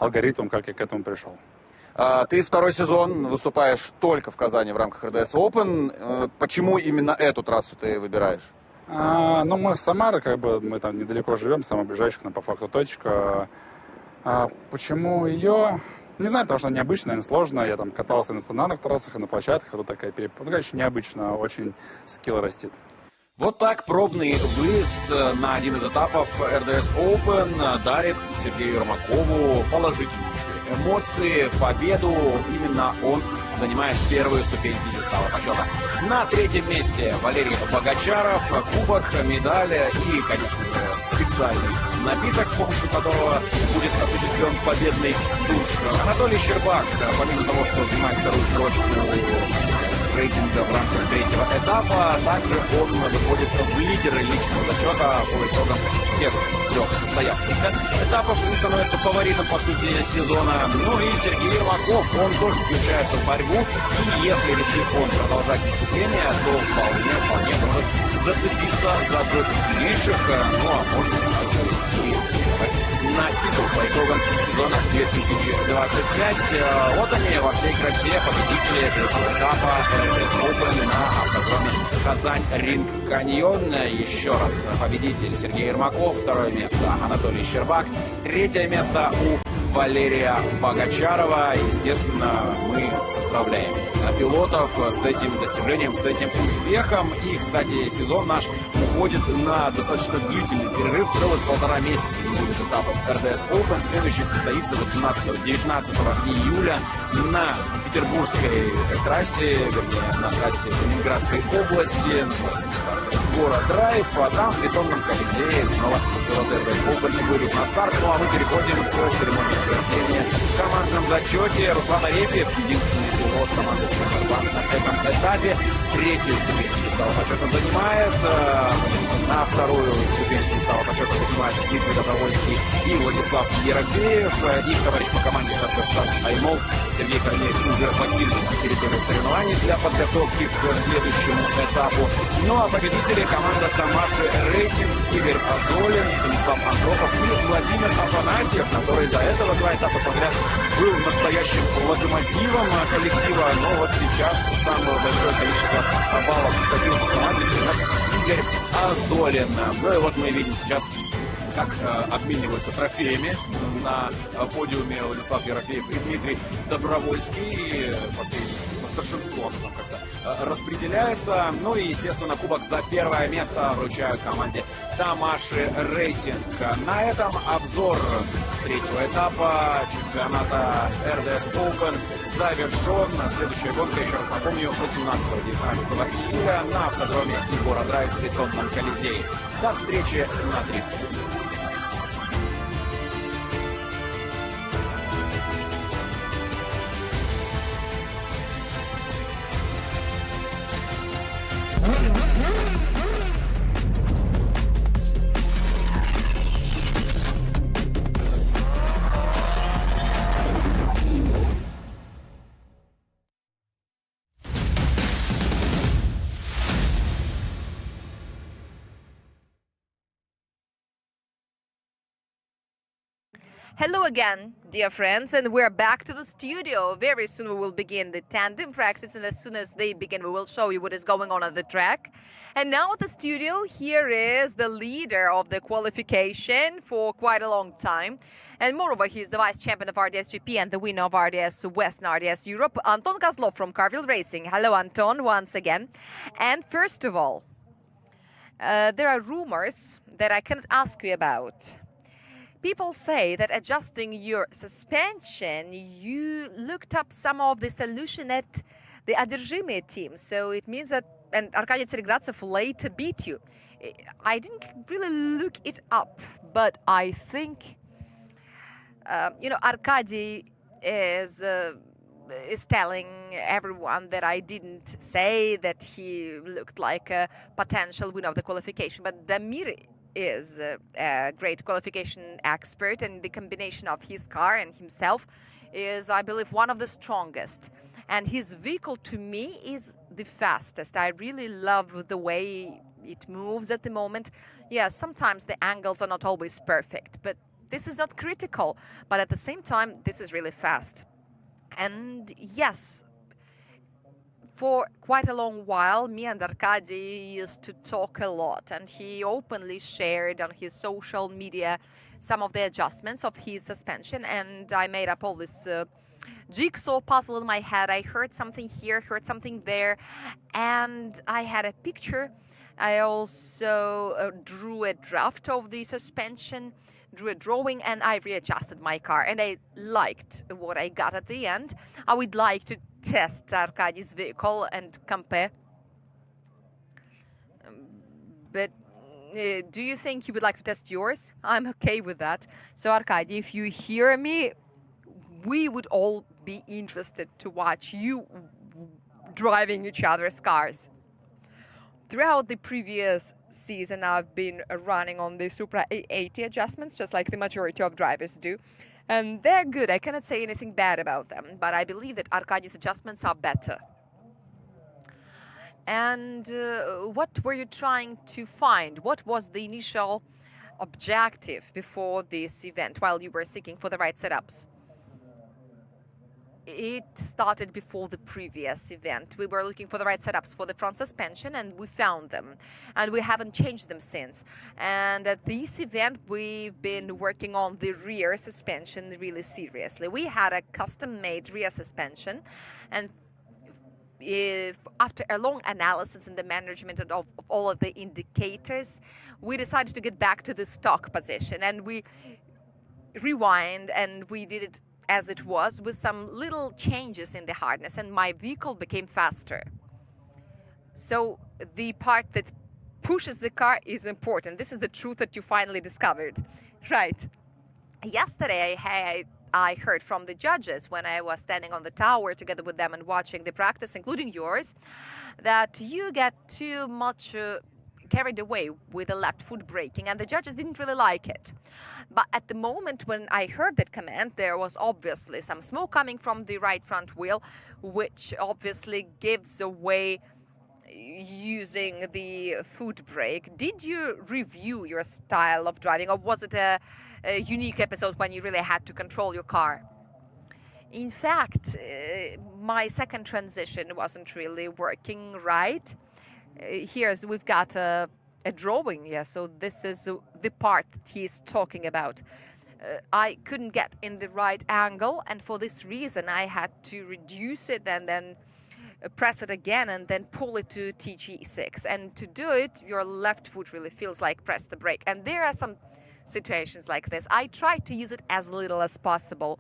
алгоритмом, как я к этому пришел. Ты второй сезон выступаешь только в Казани в рамках РДС Open. Почему именно эту трассу ты выбираешь? Ну, мы с Самары, мы там недалеко живем, самая ближайшая к нам по факту точка. Почему ее? Не знаю, потому что она необычная, наверное, сложная. Я там катался на стандартных трассах и на площадках, а тут такая перепадка. Конечно, необычно, очень скилл растит. Вот так пробный выезд на один из этапов РДС Open дарит Сергею Ермакову положительнейшие эмоции, победу. Именно он занимает первую ступень пьедестала почета. На 3-м месте Валерий Богачаров, кубок, медаль и, конечно же, специальный напиток, с помощью которого будет осуществлен победный душ. Анатолий Щербак, помимо того, что занимает вторую строчку рейтинга в рамках 3-го этапа, также он выходит в лидеры личного зачета по итогам всех 3 состоявшихся этапов и становится фаворитом, по сути, сезона. Ну и Сергей Ермаков, он тоже включается в борьбу, и если решит он продолжать выступление, то вполне может зацепиться за тройку сильнейших, ну а может и на титул по итогам сезона 2025. Вот они во всей красе, победители третьего этапа РДС Open на автодроме Казань-Ринг-Каньон. Еще раз победитель Сергей Ермаков, 2-е место Анатолий Щербак, 3-е место у Валерия Богачарова. Естественно, мы поздравляем пилотов с этим достижением, с этим успехом. И, кстати, сезон наш уходит на достаточно длительный перерыв, целых 1,5 месяца не будет этапов РДС Open. Следующий состоится 18-19 июля на петербургской трассе, вернее, на трассе Ленинградской области, называется трасса Город Драйв, а там в бетонном колизее снова пилоты РДС Open выйдут на старт. Ну а мы переходим к церемонии награждения. В командном зачете Руслан Арефьев, единственный пилот команды «Центрбанк» на этом этапе. Третью ступень листового почета занимает. На вторую ступень листового почета занимает Дмитрий Добровольский и Владислав Ерофеев. Их товарищ по команде стартер Стас Аймол Сергей Корнеев уже покинул территорию соревнований для подготовки к следующему этапу. Ну а победители команда Тамаши Рейсинг, Игорь Азолин, Станислав Андропов и Владимир Афанасьев, который до этого 2 этапа подряд был настоящим локомотивом коллектива. Но вот сейчас самое большое количество баллов в таких командах у нас Игорь Азолин. Ну и вот мы видим сейчас, как обмениваются трофеями на подиуме Владислав Ерофеев и Дмитрий Добровольский. И, по всей видимости, по старшинству он там как-то распределяется. Ну и, естественно, кубок за первое место вручают команде Тамаши Рейсинг. На этом обзор третьего этапа чемпионата РДС Open завершен. Следующая гонка, еще раз напомню, 18-19 июля на автодроме Егора Драйв в бетонном Колизее. До встречи на дрифте. Hello again, dear friends, and we're back to the studio. Very soon we will begin the tandem practice, and as soon as they begin, we will show you what is going on the track. And now at the studio, here is the leader of the qualification for quite a long time. And moreover, he's the vice champion of RDS GP and the winner of RDS West and RDS Europe, Anton Kozlov from Carville Racing. Hello, Anton, once again. And first of all, there are rumors that I cannot ask you about. People say that adjusting your suspension, you looked up some of the solution at the Одержимые team. So it means that, and Arkady Tseregradzev later beat you. I didn't really look it up, but I think, Arkady is telling everyone that I didn't say that he looked like a potential winner of the qualification, but Damir is a great qualification expert, and the combination of his car and himself is, I believe, one of the strongest. And his vehicle, to me, is the fastest. I really love the way it moves at the moment. Yeah, sometimes the angles are not always perfect, but this is not critical. But at the same time, this is really fast. And yes, for quite a long while, me and Arkady used to talk a lot, and he openly shared on his social media some of the adjustments of his suspension, and I made up all this jigsaw puzzle in my head. I heard something here, heard something there, and I had a picture. I also drew a draft of the suspension, drew a drawing, and I readjusted my car, and I liked what I got at the end. I would like to test Arkady's vehicle and compare. But do you think you would like to test yours? I'm okay with that. So Arkady, if you hear me, we would all be interested to watch you driving each other's cars. Throughout the previous season, I've been running on the Supra A80 adjustments, just like the majority of drivers do. And they're good. I cannot say anything bad about them, but I believe that Arkady's adjustments are better. And what were you trying to find? What was the initial objective before this event while you were seeking for the right setups? It started before the previous event. We were looking for the right setups for the front suspension, and we found them. And we haven't changed them since. And at this event, we've been working on the rear suspension really seriously. We had a custom-made rear suspension, and after a long analysis in the management of all of the indicators, we decided to get back to the stock position. And we rewind, and we did it as it was, with some little changes in the harness, and my vehicle became faster. So the part that pushes the car is important. This is the truth that you finally discovered. Right. Yesterday, I heard from the judges when I was standing on the tower together with them and watching the practice, including yours, that you get too much carried away with the left foot braking, and the judges didn't really like it. But at the moment when I heard that comment, there was obviously some smoke coming from the right front wheel, which obviously gives away using the foot brake. Did you review your style of driving, or was it a unique episode when you really had to control your car? In fact, my second transition wasn't really working right. Here's we've got a drawing, yeah, so this is the part that he's talking about. I couldn't get in the right angle, and for this reason I had to reduce it and then press it again and then pull it to TG6. And to do it, your left foot really feels like press the brake. And there are some situations like this. I try to use it as little as possible,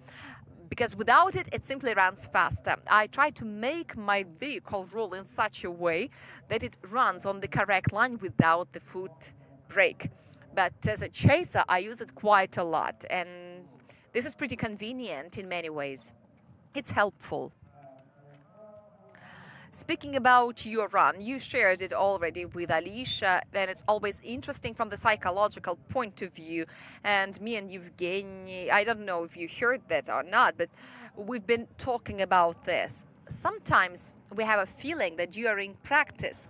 because without it, it simply runs faster. I try to make my vehicle roll in such a way that it runs on the correct line without the foot brake. But as a chaser, I use it quite a lot, and this is pretty convenient in many ways. It's helpful. Speaking about your run, you shared it already with Alicia, and it's always interesting from the psychological point of view. And me and Evgeny, I don't know if you heard that or not, but we've been talking about this. Sometimes we have a feeling that during practice,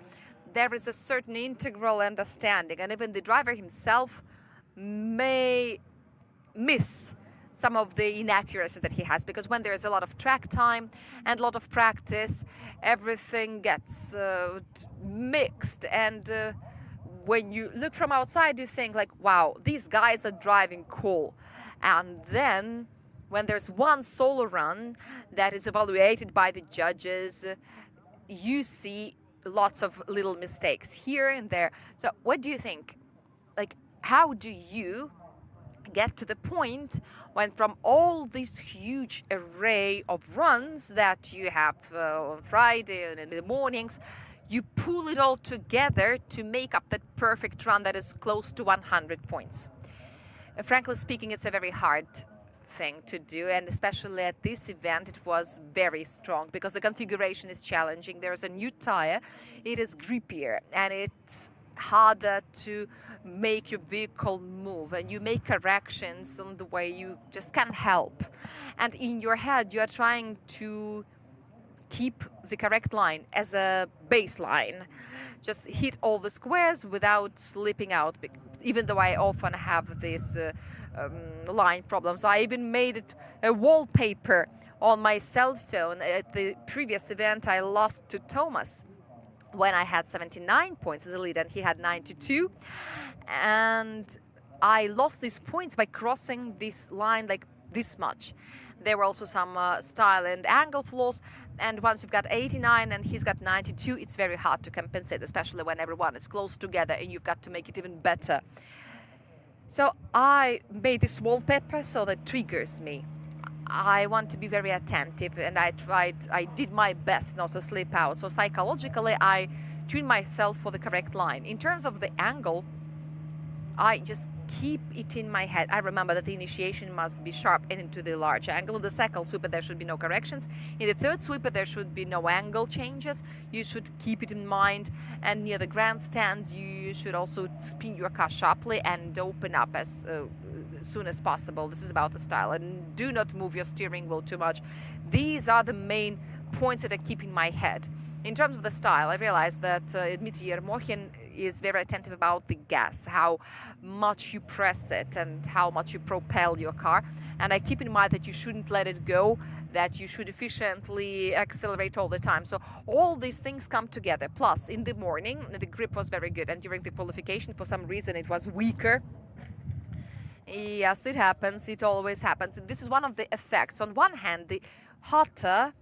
there is a certain integral understanding, and even the driver himself may miss some of the inaccuracy that he has, because when there is a lot of track time and a lot of practice, everything gets mixed, and when you look from outside, you think like, wow, these guys are driving cool. And then when there's one solo run that is evaluated by the judges, you see lots of little mistakes here and there. So what do you think? Like, how do you get to the point when from all this huge array of runs that you have on Friday and in the mornings, you pull it all together to make up that perfect run that is close to 100 points? Frankly speaking, it's a very hard thing to do, and especially at this event it was very strong because the configuration is challenging. There's a new tire, it is grippier, and it's harder to make your vehicle move, and you make corrections on the way, you just can't help. And in your head you are trying to keep the correct line as a baseline, just hit all the squares without slipping out, even though I often have these line problems. I even made it a wallpaper on my cell phone. At the previous event I lost to Thomas when I had 79 points as a lead and he had 92, and I lost these points by crossing this line like this much. There were also some style and angle flaws, and once you've got 89 and he's got 92, it's very hard to compensate, especially when everyone is close together and you've got to make it even better. So I made this wallpaper so that triggers me. I want to be very attentive, and I did my best not to slip out. So psychologically, I tuned myself for the correct line. In terms of the angle, I just keep it in my head. I remember that the initiation must be sharp and into the large angle. In the second sweeper, there should be no corrections. In the third sweeper, there should be no angle changes. You should keep it in mind. And near the grandstands, you should also spin your car sharply and open up as soon as possible. This is about the style. And do not move your steering wheel too much. These are the main points that I keep in my head. In terms of the style, I realized that Dmitry Yermokhin is very attentive about the gas, how much you press it and how much you propel your car. And I keep in mind that you shouldn't let it go, that you should efficiently accelerate all the time. So all these things come together. Plus, in the morning, the grip was very good. And during the qualification, for some reason, it was weaker. Yes, it happens. It always happens. And this is one of the effects. On one hand, the hotter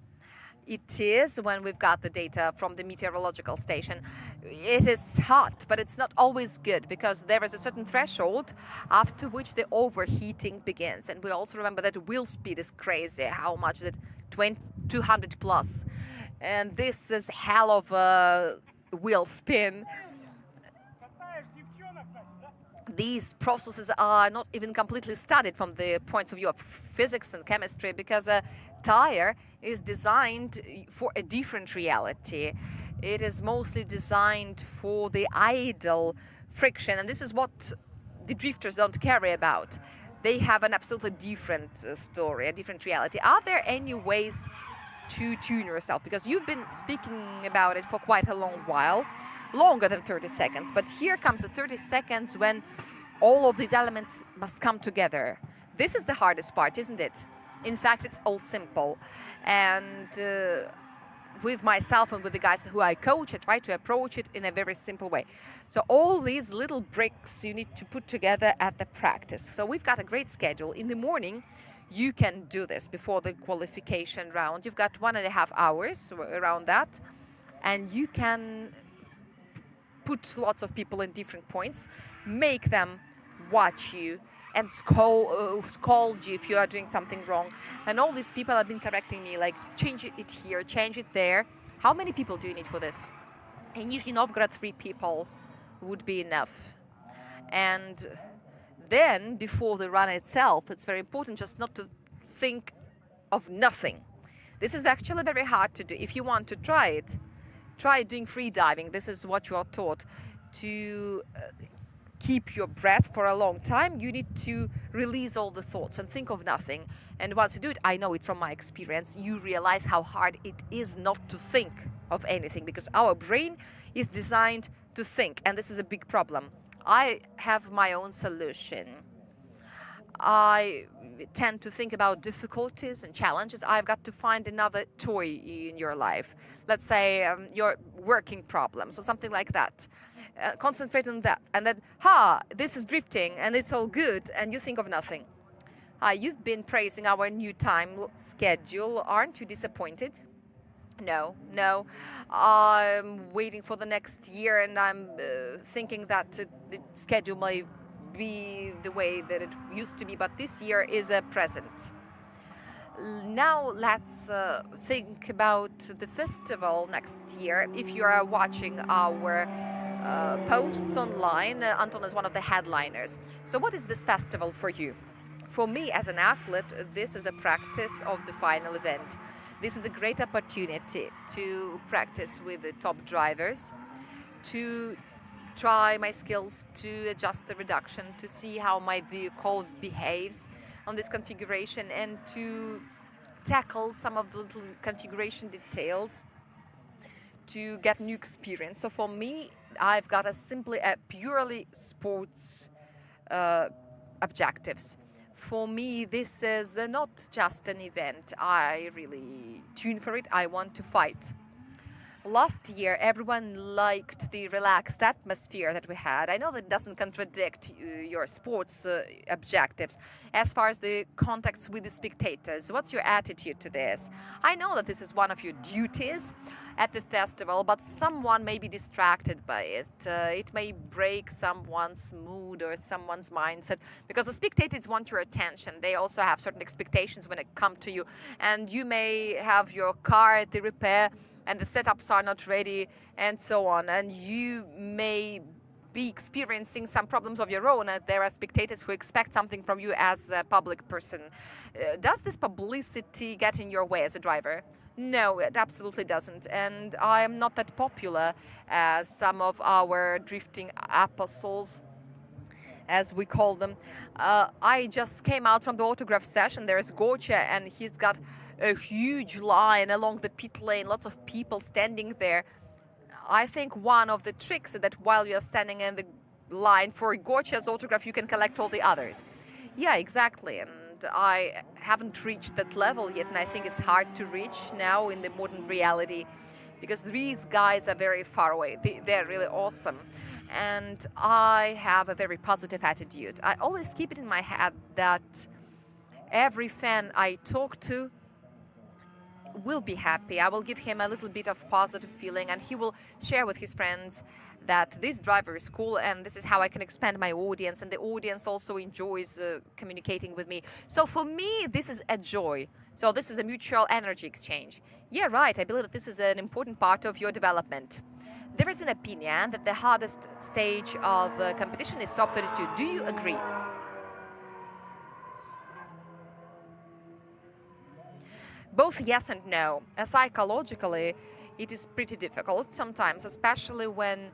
it is when we've got the data from the meteorological station, it is hot, but it's not always good because there is a certain threshold after which the overheating begins. And we also remember that wheel speed is crazy. How much is it? 200 plus. And this is hell of a wheel spin. these processes are not even completely studied from the points of view of physics and chemistry, because a tire is designed for a different reality. It is mostly designed for the idle friction, and this is what the drifters don't care about. They have an absolutely different story, a different reality. Are there any ways to tune yourself? Because you've been speaking about it for quite a long while, longer than 30 seconds. But here comes the 30 seconds when all of these elements must come together. This is the hardest part, isn't it? In fact, it's all simple. And with myself and with the guys who I coach, I try to approach it in a very simple way. So all these little bricks you need to put together at the practice. So we've got a great schedule. In the morning, you can do this before the qualification round. You've got 1.5 hours around that, and you can put lots of people in different points, make them watch you and scold you if you are doing something wrong. And all these people have been correcting me, like, change it here, change it there. How many people do you need for this? In Nizhny Novgorod, 3 people would be enough. And then, before the run itself, it's very important just not to think of nothing. This is actually very hard to do. If you want to try it, try doing free diving. This is what you are taught. To keep your breath for a long time, you need to release all the thoughts and think of nothing. And once you do it, I know it from my experience, you realize how hard it is not to think of anything, because our brain is designed to think, and this is a big problem. I have my own solution. I tend to think about difficulties and challenges. I've got to find another toy in your life. Let's say your working problems or something like that. Concentrate on that. And then, this is drifting and it's all good, and you think of nothing. You've been praising our new time schedule. Aren't you disappointed? No. I'm waiting for the next year, and I'm thinking that the schedule may be the way that it used to be, but this year is a present. Now let's think about the festival next year. If you are watching our posts online, Anton is one of the headliners. So what is this festival for you? For me as an athlete, this is a practice of the final event. This is a great opportunity to practice with the top drivers, to try my skills, to adjust the reduction, to see how my vehicle behaves on this configuration, and to tackle some of the little configuration details to get new experience. So for me, I've got a purely sports objectives. For me, this is not just an event. I really tune for it. I want to fight. Last year, everyone liked the relaxed atmosphere that we had. I know that doesn't contradict your sports objectives. As far as the contacts with the spectators, what's your attitude to this? I know that this is one of your duties at the festival, but someone may be distracted by it. It may break someone's mood or someone's mindset, because the spectators want your attention. They also have certain expectations when it comes to you, and you may have your car at the repair and the setups are not ready and so on, and you may be experiencing some problems of your own, and there are spectators who expect something from you as a public person. Does this publicity get in your way as a driver? No, it absolutely doesn't, and I am not that popular as some of our drifting apostles, as we call them. I just came out from the autograph session. There is Gocha, and he's got a huge line along the pit lane, lots of people standing there. I think one of the tricks is that while you're standing in the line for Gocha's autograph, you can collect all the others. Yeah, exactly. And I haven't reached that level yet, and I think it's hard to reach now in the modern reality, because these guys are very far away. They're really awesome. And I have a very positive attitude. I always keep it in my head that every fan I talk to will be happy. I will give him a little bit of positive feeling, and he will share with his friends that this driver is cool, and this is how I can expand my audience, and the audience also enjoys communicating with me. So for me, this is a joy. So this is a mutual energy exchange. Yeah, right. I believe that this is an important part of your development. There is an opinion that the hardest stage of the competition is top 32. Do you agree? Both yes and no. Psychologically, it is pretty difficult sometimes, especially when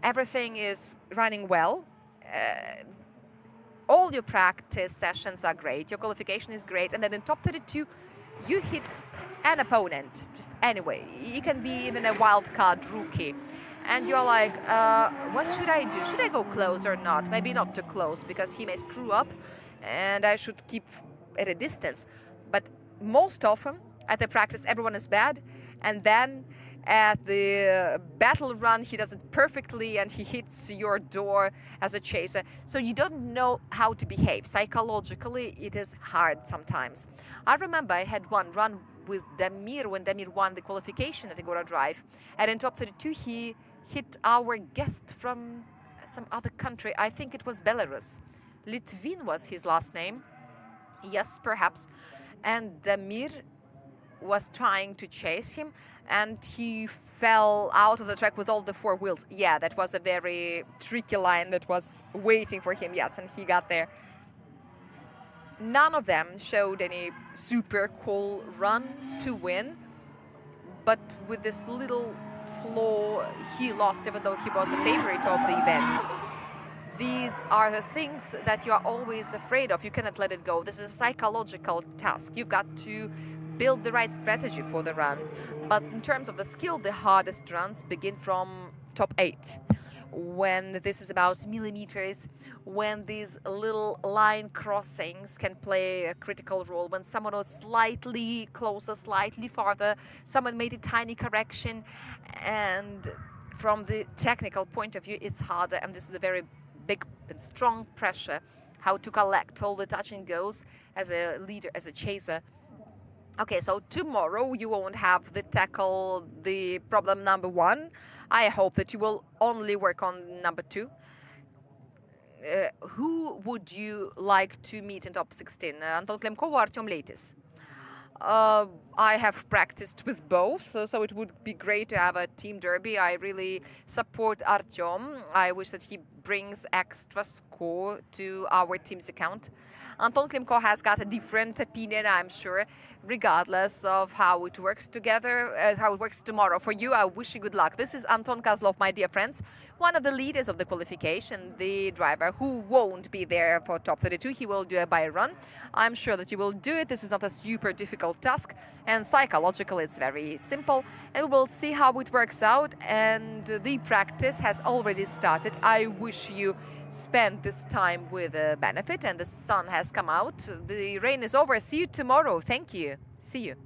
everything is running well. All your practice sessions are great, your qualification is great, and then in top 32, you hit an opponent, just anyway. You can be even a wild card rookie. And you're like, what should I do? Should I go close or not? Maybe not too close, because he may screw up, and I should keep at a distance. But most often, at the practice, everyone is bad, and then at the battle run, he does it perfectly and he hits your door as a chaser. So you don't know how to behave. Psychologically, it is hard sometimes. I remember I had one run with Damir when Damir won the qualification at Agora Drive. And in top 32, he hit our guest from some other country. I think it was Belarus. Litvin was his last name. Yes, perhaps. And Damir was trying to chase him, and he fell out of the track with all the four wheels. Yeah, that was a very tricky line that was waiting for him, yes, and he got there. None of them showed any super cool run to win, but with this little flaw, he lost, even though he was the favorite of the event. These are the things that you are always afraid of. You cannot let it go. This is a psychological task. You've got to build the right strategy for the run. But in terms of the skill, the hardest runs begin from top 8. When this is about millimeters, when these little line crossings can play a critical role, when someone was slightly closer, slightly farther, someone made a tiny correction, and from the technical point of view, it's harder, and this is a very big and strong pressure, how to collect all the touch and goes as a leader, as a chaser. Okay, so tomorrow you won't have the tackle the problem number 1. I hope that you will only work on number 2. Who would you like to meet in top 16? Anton Klemkov or Artyom Leitis? I have practiced with both, so it would be great to have a team derby. I really support Artyom. I wish that he brings extra score to our team's account. Anton Klemkov has got a different opinion, I'm sure, regardless of how it works together, how it works tomorrow. For you, I wish you good luck. This is Anton Kozlov, my dear friends, one of the leaders of the qualification, the driver who won't be there for top 32. He will do a by run. I'm sure that you will do it. This is not a super difficult task, and psychologically it's very simple, and we will see how it works out, and the practice has already started. I wish you spend this time with a benefit, and the sun has come out. The rain is over. See you tomorrow. Thank you. See you.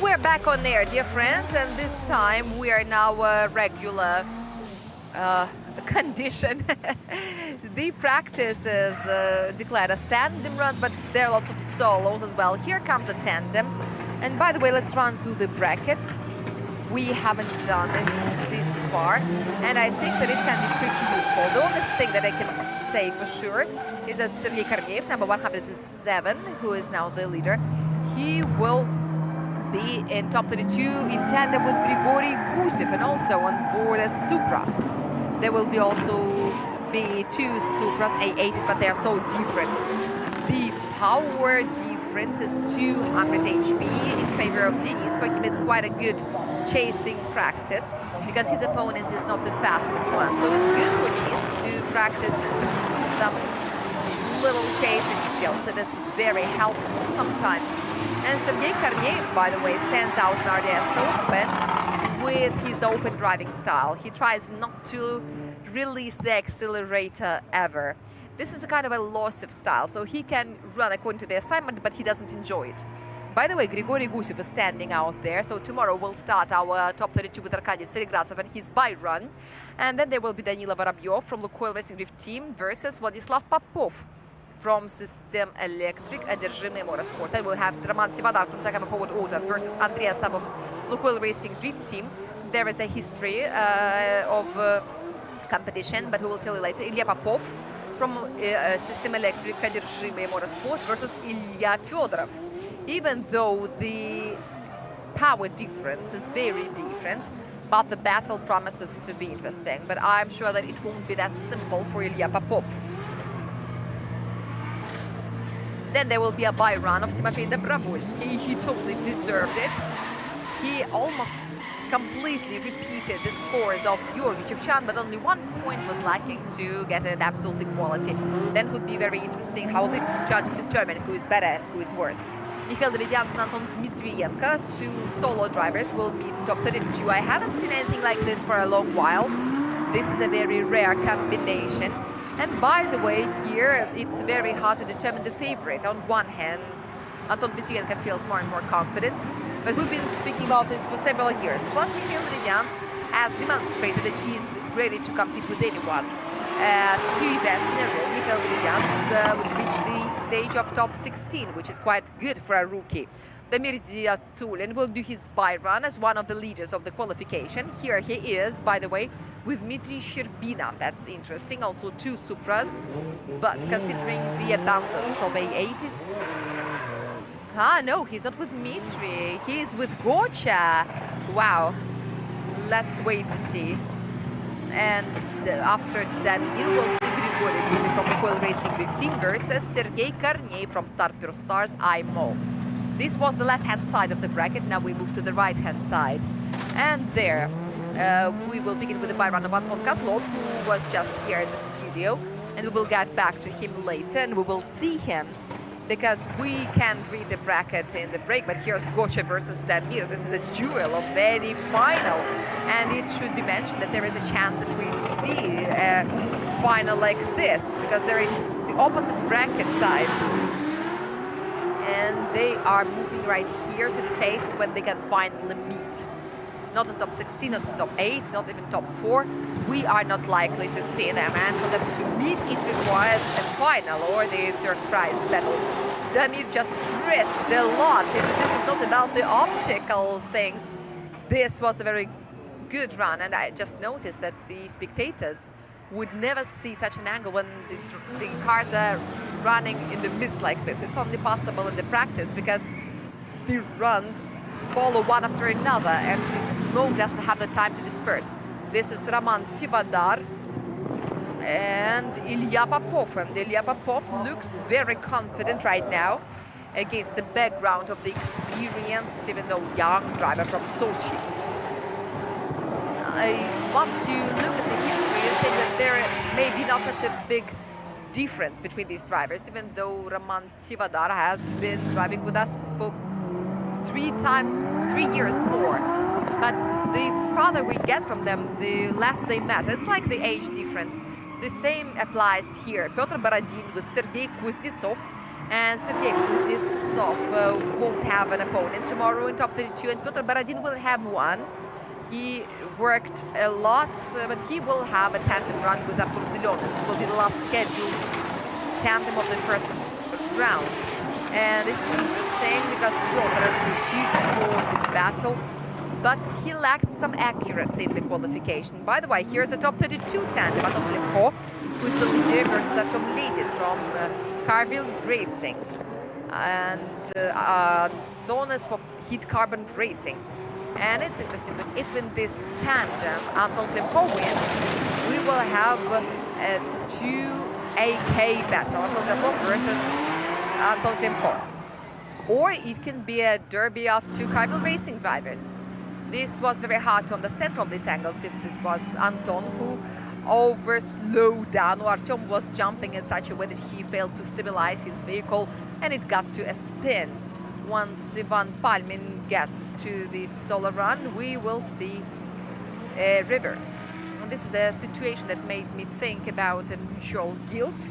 We're back on air, dear friends, and this time we are now a regular condition. The practice is declared as tandem runs, but there are lots of solos as well. Here comes a tandem. And by the way, let's run through the bracket. We haven't done this far, and I think that it can be pretty useful. The only thing that I can say for sure is that Sergei Korneyev, number 107, who is now the leader, he will be in top 32 in tandem with Grigory Gusev, and also on board a Supra. There will be also be two Supras, A80s, but they are so different. The power difference is 200 HP in favor of Denis. For him, it's quite a good chasing practice because his opponent is not the fastest one. So it's good for Denis to practice some little chasing skills. It is very helpful sometimes. And Sergei Korneyev, by the way, stands out in RDS Open with his open driving style. He tries not to release the accelerator ever. This is a kind of a loss of style, so he can run according to the assignment, but he doesn't enjoy it. By the way, Grigory Gusev is standing out there, so tomorrow we'll start our top 32 with Arkady Seregrasov and his by run. And then there will be Danila Vorobyov from Lukoil Racing Drift Team versus Vladislav Popov from System Electric Одержимый Motorsport. And we'll have Roman Tivadar from Takama Forward Auto versus Andrei Astapov, Lukoil Racing Drift Team. There is a history of competition, but we will tell you later. Ilya Popov from System Electric Одержимый Motorsport versus Ilya Fedorov. Even though the power difference is very different, but the battle promises to be interesting. But I'm sure that it won't be that simple for Ilya Popov. Then there will be a by run of Timofey Dobrovolsky. He totally deserved it. He almost completely repeated the scores of Georgy Chevchan, but only 1 point was lacking to get an absolute equality. Then it would be very interesting how the judges determine who is better and who is worse. Mikhail Davidyants and Anton Dmitrienko, two solo drivers, will meet in top 32. I haven't seen anything like this for a long while. This is a very rare combination. And by the way, here it's very hard to determine the favorite. On one hand, Anton Dmitrienko feels more and more confident, but we've been speaking about this for several years. Plus, Mikhail Davidyants has demonstrated that he's ready to compete with anyone. 2 events in a row, Mikhail Davidyants would reach the stage of top 16, which is quite good for a rookie. Damir Ziatulin will do his by run as one of the leaders of the qualification. Here he is, by the way, with Dmitry Sherbina. That's interesting. Also 2 Supras, but considering the abundance of A80s. No, he's not with Dmitry. He's with Gocha. Wow. Let's wait and see. And after Damir, we'll see Grigory Gusev from Lukoil Racing Drift Team versus Sergei Korneyev from Star Pure Stars IMO. This was the left-hand side of the bracket. Now we move to the right-hand side. And there, we will begin with the by run of Anton Kozlov, who was just here in the studio. And we will get back to him later, and we will see him, because we can't read the bracket in the break. But here's Gocha versus Damir. This is a duel of very final. And it should be mentioned that there is a chance that we see a final like this, because they're in the opposite bracket sides. And they are moving right here to the face when they can finally meet. Not in top 16, not in top 8, not even top 4. We are not likely to see them. And for them to meet, it requires a final or the third prize battle. Damir just risked a lot. Even this is not about the optical things. This was a very good run. And I just noticed that the spectators would never see such an angle when the cars are running in the mist like this. It's only possible in the practice because the runs follow one after another and the smoke doesn't have the time to disperse. This is Roman Tivadar and Ilya Popov. And Ilya Popov looks very confident right now against the background of the experienced, even though young driver from Sochi. Once you look at the history, you think that there may be not such a big difference between these drivers, even though Roman Tivadar has been driving with us for 3 years more. But the farther we get from them, the less they matter. It's like the age difference. The same applies here. Petr Borodin with Sergei Kuznetsov. And Sergei Kuznetsov won't have an opponent tomorrow in top 32, and Petr Borodin will have one. He worked a lot, but he will have a tandem run with Artur Zelenin. This will be the last scheduled tandem of the first round. And it's interesting because Piotr has achieved for the battle, but he lacked some accuracy in the qualification. By the way, here's a top 32 tandem, Anton Klimko, who's the leader, versus Artem Letis from Carville Racing. And Anton is for Heat Carbon Racing. And it's interesting that if in this tandem Anton Klimko wins, we will have a 2AK battle, Anton Kozlov versus Anton Klimko. Or it can be a derby of two Carville Racing drivers. This was very hard to understand from these angles if it was Anton who over-slowed down, or Artyom was jumping in such a way that he failed to stabilize his vehicle and it got to a spin. Once Ivan Palmin gets to the solo run, we will see a reverse. And this is a situation that made me think about a mutual guilt.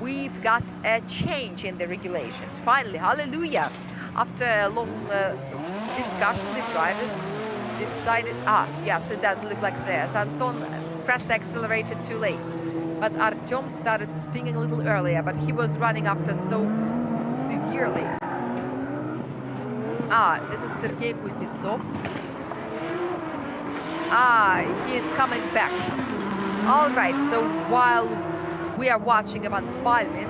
We've got a change in the regulations. Finally, hallelujah! After a long discussion, the drivers decided, yes, it does look like this. Anton pressed the accelerator too late, but Artyom started spinning a little earlier, but he was running after so severely. This is Sergei Kuznetsov. He is coming back. All right, so while we are watching Ivan Palmin,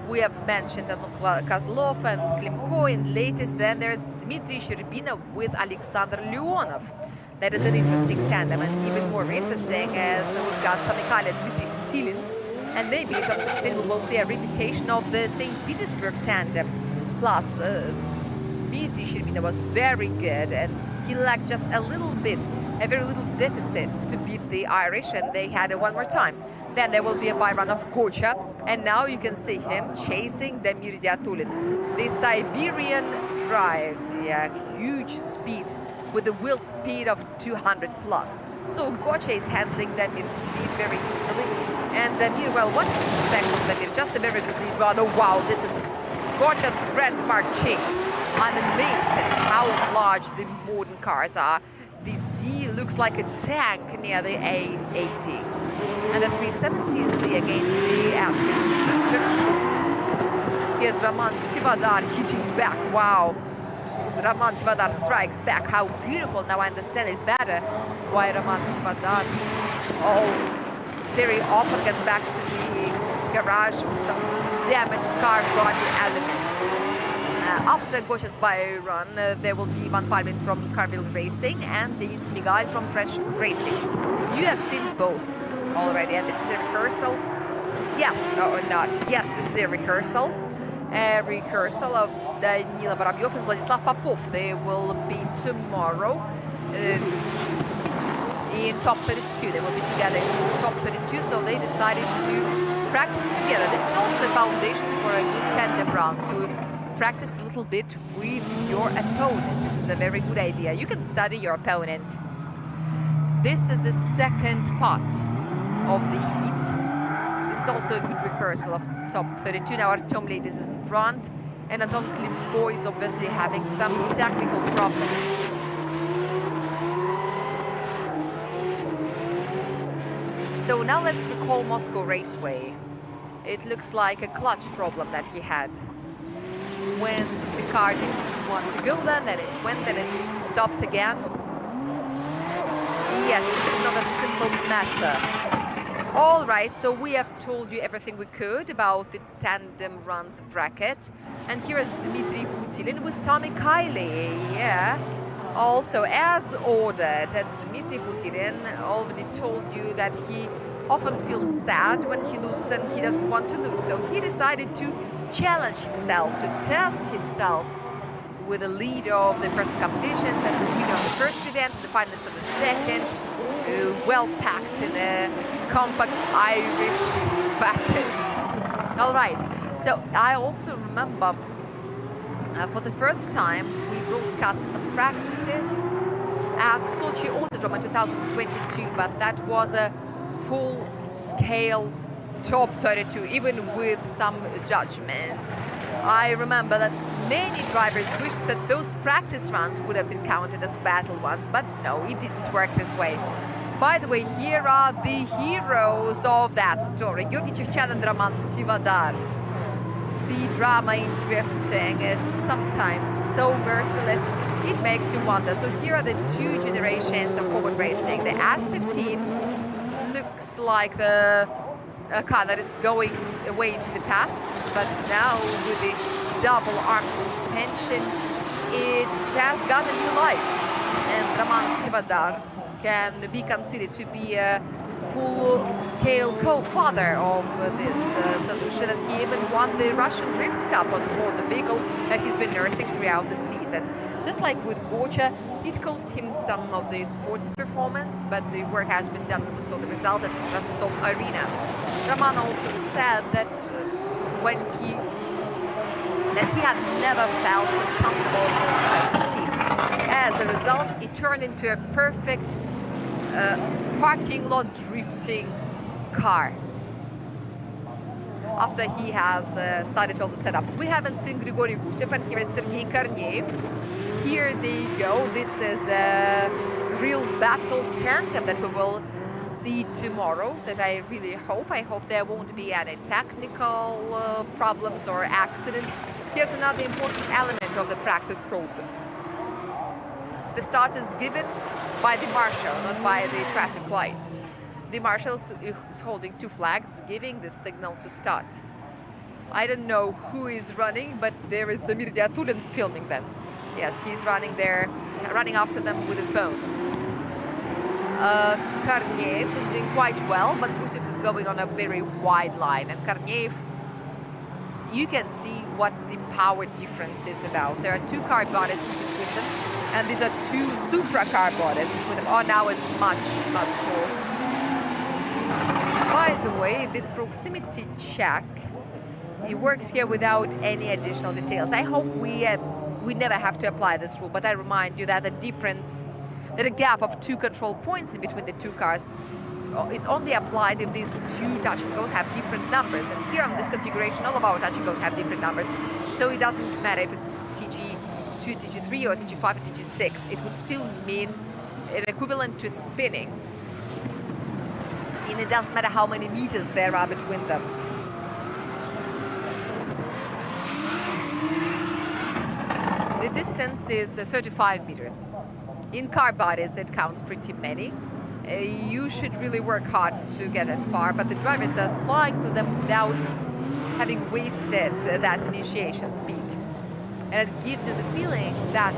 we have mentioned Kozlov and Klimko in latest. Then there's Dmitry Sherbina with Alexander Leonov. That is an interesting tandem, and even more interesting as we've got Tommy Kyle and Dmitry Putilin. And maybe in top 16 we will see a repetition of the St. Petersburg tandem. Plus, Dmitry Sherbina was very good, and he lacked just a little bit, a very little deficit to beat the Irish, and they had it one more time. Then there will be a by run of Gocha, and now you can see him chasing Damir Diatulin. The Siberian drives, huge speed with a wheel speed of 200 plus. So Gocha is handling Damir's speed very easily. And Damir, well, what can you expect from Damir? Just a very good lead run. Oh wow, this is Gocha's landmark chase. I'm amazed at how large the modern cars are. The Z looks like a tank near the A80. And the 370Z against the S15 looks very short. Here's Roman Tivadar hitting back. Wow. Roman Tivadar strikes back. How beautiful. Now I understand it better why Roman Tivadar very often gets back to the garage with some damaged car body elements. After Gocha's by run, there will be Ivan Palmin from Carville Racing and Denis Migal from Fresh Racing. You have seen both already, and this is a rehearsal. Yes, or not. Yes, this is a rehearsal. A rehearsal of Danila Vorobyov and Vladislav Popov. They will be tomorrow in top 32. They will be together in top 32, so they decided to practice together. This is also a foundation for a good tandem round, to practice a little bit with your opponent. This is a very good idea. You can study your opponent. This is the second part of the heat. This is also a good rehearsal of top 32. Now Artyom Letis is in front, and Anton Klimko is obviously having some technical problem. So now let's recall Moscow Raceway. It looks like a clutch problem that he had. When the car didn't want to go then it went, then it stopped again. Yes, this is not a simple matter. All right, so we have told you everything we could about the tandem runs bracket. And here is Dmitry Putilin with Tommy Kiley, also as ordered. And Dmitry Putilin already told you that he often feels sad when he loses and he doesn't want to lose. So he decided to challenge himself, to test himself with the leader of the first competitions and the winner of the first event, the finalist of the second, well packed in a compact Irish package. All right, so I also remember for the first time we broadcast some practice at Sochi Autodrome in 2022, but that was a full-scale top 32, even with some judgment. I remember that Many drivers wish that those practice runs would have been counted as battle ones, but no, it didn't work this way. By the way, here are the heroes of that story. Georgi Chevchan and Roman Tivadar. The drama in drifting is sometimes so merciless, it makes you wonder. So here are the two generations of forward racing. The S15 looks like a car that is going away into the past, but now with the double arm suspension, it has got a new life. And Roman Tivadar can be considered to be a full-scale co-father of this solution, and he even won the Russian Drift Cup on board the vehicle that he's been nursing throughout the season. Just like with Gorcha, it cost him some of the sports performance, but the work has been done, and we saw the result at Rostov Arena. Roman also said that he had never felt so comfortable with his team. As a result, it turned into a perfect parking lot drifting car. After he has started all the setups. We haven't seen Grigory Gusev, and here is Sergei Korneev. Here they go. This is a real battle tandem that we will see tomorrow, that I really hope. I hope there won't be any technical problems or accidents. Here's another important element of the practice process. The start is given by the marshal, not by the traffic lights. The marshal is holding two flags, giving the signal to start. I don't know who is running, but there is the Mirdiatulin filming them. Yes, he's running there, running after them with a phone. Korneev is doing quite well, but Gusev is going on a very wide line. And Korneev, you can see what the power difference is about. There are two car bodies between them, and these are two Supra car bodies between them. Oh, now it's much, much more. By the way, this proximity check, it works here without any additional details. I hope we never have to apply this rule, but I remind you that the difference, that a gap of 2 control points in between the two cars is only applied if these two touch and goes have different numbers. And here on this configuration, all of our touch and goes have different numbers. So it doesn't matter if it's TG2, TG3 or TG5 or TG6. It would still mean an equivalent to spinning. And it doesn't matter how many meters there are between them. The distance is 35 meters. In car bodies, it counts pretty many. You should really work hard to get that far, but the drivers are flying to them without having wasted that initiation speed. And it gives you the feeling that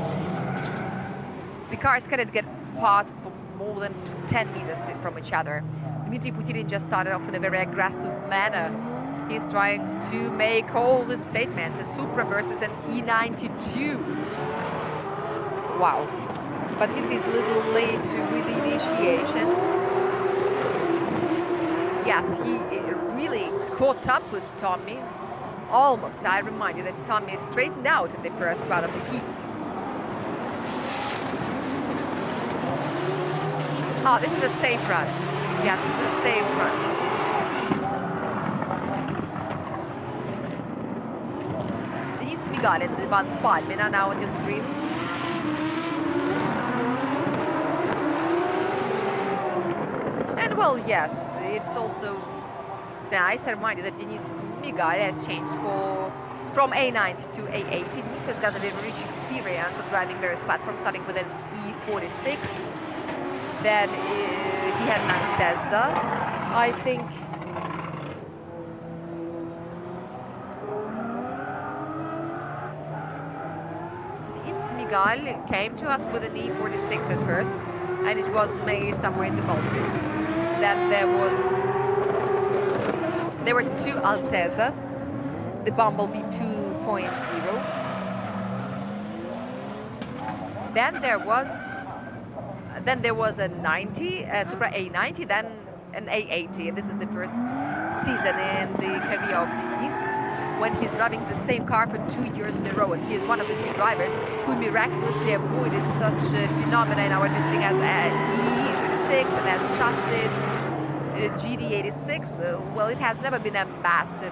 the cars cannot get apart for more than 10 meters from each other. Dmitry Putilin just started off in a very aggressive manner. He's trying to make all the statements, a Supra versus an E92. Wow. But Dmitry is a little late with the initiation. Yes, he really caught up with Tommy. Almost. I remind you that Tommy straightened out in the first round of the heat. Ah, this is a safe run. Yes, this is a safe run. Denis Migal and Ivan Palmin are now on your screens. And well, yes, it's also nice. I remind you that Denis Migal has changed from A90 to A80. Denis has got a very rich experience of driving various platforms, starting with an E46. Then he had an Altezza, I think. Denis Migal came to us with an E46 at first, and it was made somewhere in the Baltic. Then there were two Altezzas, the Bumblebee 2.0. Then there was a 90, Supra A90, then an A80. This is the first season in the career of Denis, when he's driving the same car for 2 years in a row, and he is one of the few drivers who miraculously avoided such a phenomena in our testing as E36 and as chassis GD86. Well, it has never been a mass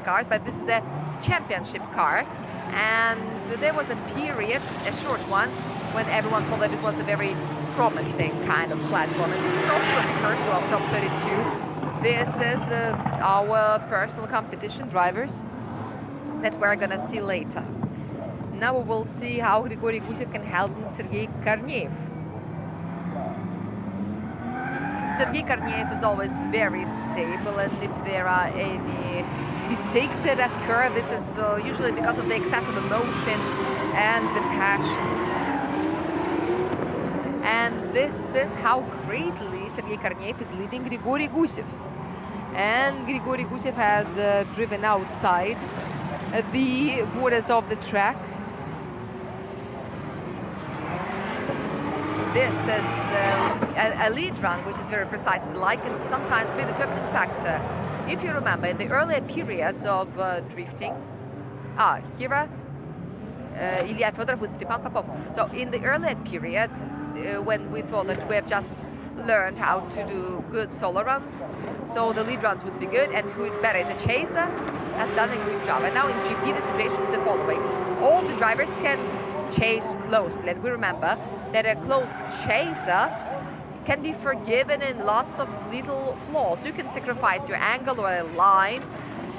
car, but this is a championship car. And there was a period, a short one, when everyone thought that it was a very promising kind of platform. And this is also a rehearsal of top 32. This is our personal competition drivers that we're gonna see later. Now we will see how Grigory Gushev can help Sergei Korneev. Sergei Korneev is always very stable, and if there are any mistakes that occur, this is usually because of the excess of emotion and the passion. And this is how greatly Sergei Korneev is leading Grigory Gushev. And Grigory Gushev has driven outside the borders of the track. This is a lead run, which is very precise and like can sometimes be the determining factor. If you remember, in the earlier periods of drifting, here Ilya Fedorov with Stepan Popov. So in the earlier period, when we thought that we have just learned how to do good solo runs, so the lead runs would be good, and who is better as a chaser has done a good job. And now in GP the situation is the following: all the drivers can chase closely, and we remember that a close chaser can be forgiven in lots of little flaws. You can sacrifice your angle or a line,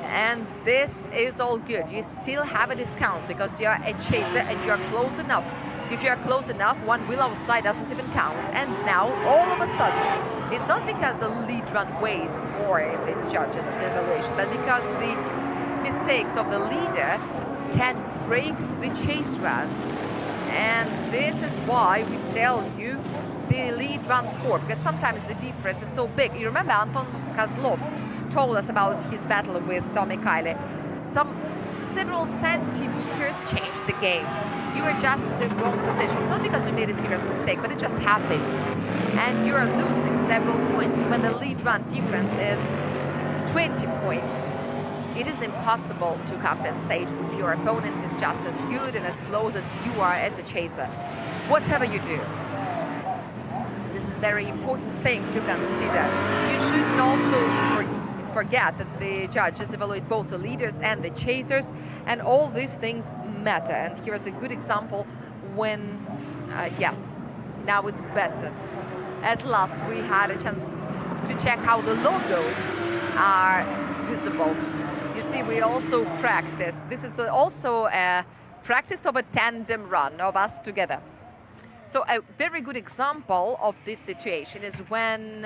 and this is all good. You still have a discount because you're a chaser and you're close enough. If you're close enough, one wheel outside doesn't even count. And now, all of a sudden, it's not because the lead run weighs more in the judges' evaluation, but because the mistakes of the leader can break the chase runs. And this is why we tell you the lead run score, because sometimes the difference is so big. You remember Anton Kozlov told us about his battle with Tommy Kiley. Several centimeters changed the game. You were just in the wrong position. It's not because you made a serious mistake, but it just happened. And you are losing several points. When the lead run difference is 20 points, it is impossible to compensate if your opponent is just as good and as close as you are as a chaser. Whatever you do, this is a very important thing to consider. You shouldn't also forget that the judges evaluate both the leaders and the chasers, and all these things matter. And here's a good example when, yes, now it's better. At last we had a chance to check how the logos are visible. You see, we also practiced. This is also a practice of a tandem run of us together. So a very good example of this situation is when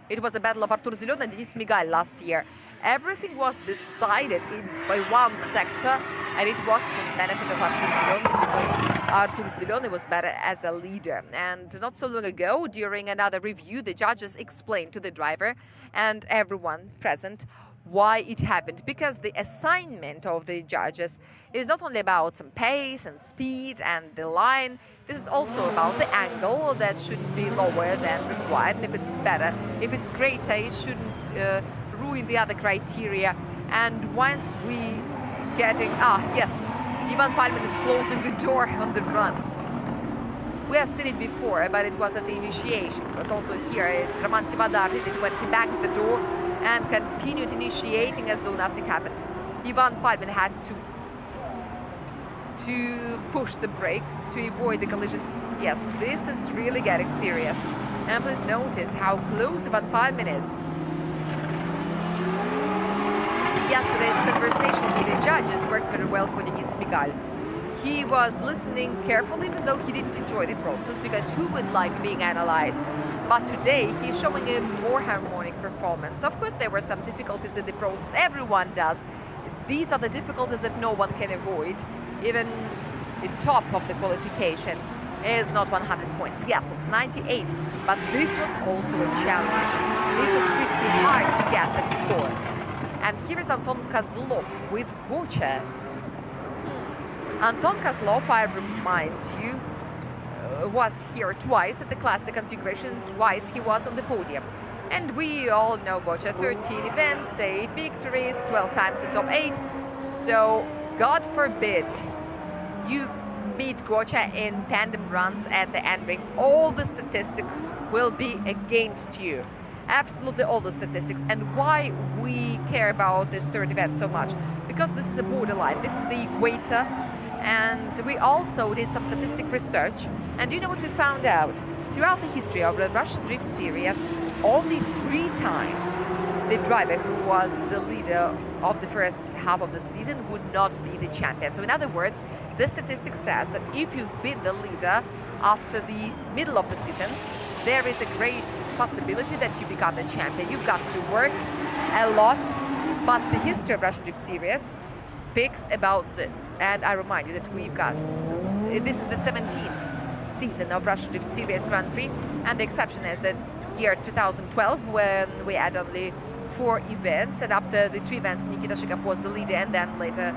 it was a battle of Artur Zelen and Denis Migal last year. Everything was decided by one sector, and it was for the benefit of Artur Zelen because Artur Zelen was better as a leader. And not so long ago, during another review, the judges explained to the driver and everyone present why it happened, because the assignment of the judges is not only about some pace and speed and the line. This is also about the angle that shouldn't be lower than required, and if it's better, if it's greater, it shouldn't ruin the other criteria. And once we getting yes, Ivan Palmin is closing the door on the run. We have seen it before, but it was at the initiation. It was also here. Roman Tivadar did it when he banged the door and continued initiating as though nothing happened. Ivan Palmin had to push the brakes to avoid the collision. Yes, this is really getting serious. And please notice how close Ivan Palmin is. Yesterday's conversation with the judges worked very well for Denis Migal. He was listening carefully, even though he didn't enjoy the process, because who would like being analyzed? But today, he's showing a more harmonic performance. Of course, there were some difficulties in the process. Everyone does. These are the difficulties that no one can avoid. Even the top of the qualification is not 100 points. Yes, it's 98, but this was also a challenge. This was pretty hard to get that score. And here is Anton Kozlov with Gocha. Anton Kozlov, I remind you, was here twice at the classic configuration, twice he was on the podium. And we all know Gocha, 13 events, 8 victories, 12 times the top 8. So, God forbid you meet Gocha in tandem runs at the NRing. All the statistics will be against you. absolutely all the statistics. And why we care about this third event so much? Because this is a borderline, this is the equator, and we also did some statistic research. And do you know what we found out? Throughout the history of the Russian Drift Series, only 3 times the driver who was the leader of the first half of the season would not be the champion. So in other words, the statistic says that if you've been the leader after the middle of the season, there is a great possibility that you become the champion. You've got to work a lot, but the history of Russian Drift Series speaks about this. And I remind you that we've got, this is the 17th season of Russian Drift Series Grand Prix, and the exception is that year 2012 when we had only 4 events, and after the 2 events Nikita Shikov was the leader and then later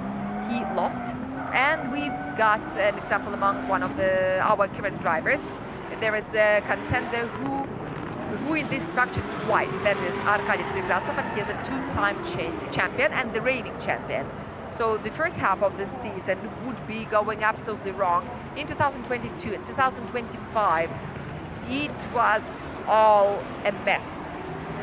he lost. And we've got an example among one of our current drivers. There is a contender who ruined this structure twice, that is Arkady Tsvigrasov, and he is a 2-time champion and the reigning champion. So the first half of the season would be going absolutely wrong. In 2022 and 2025, it was all a mess.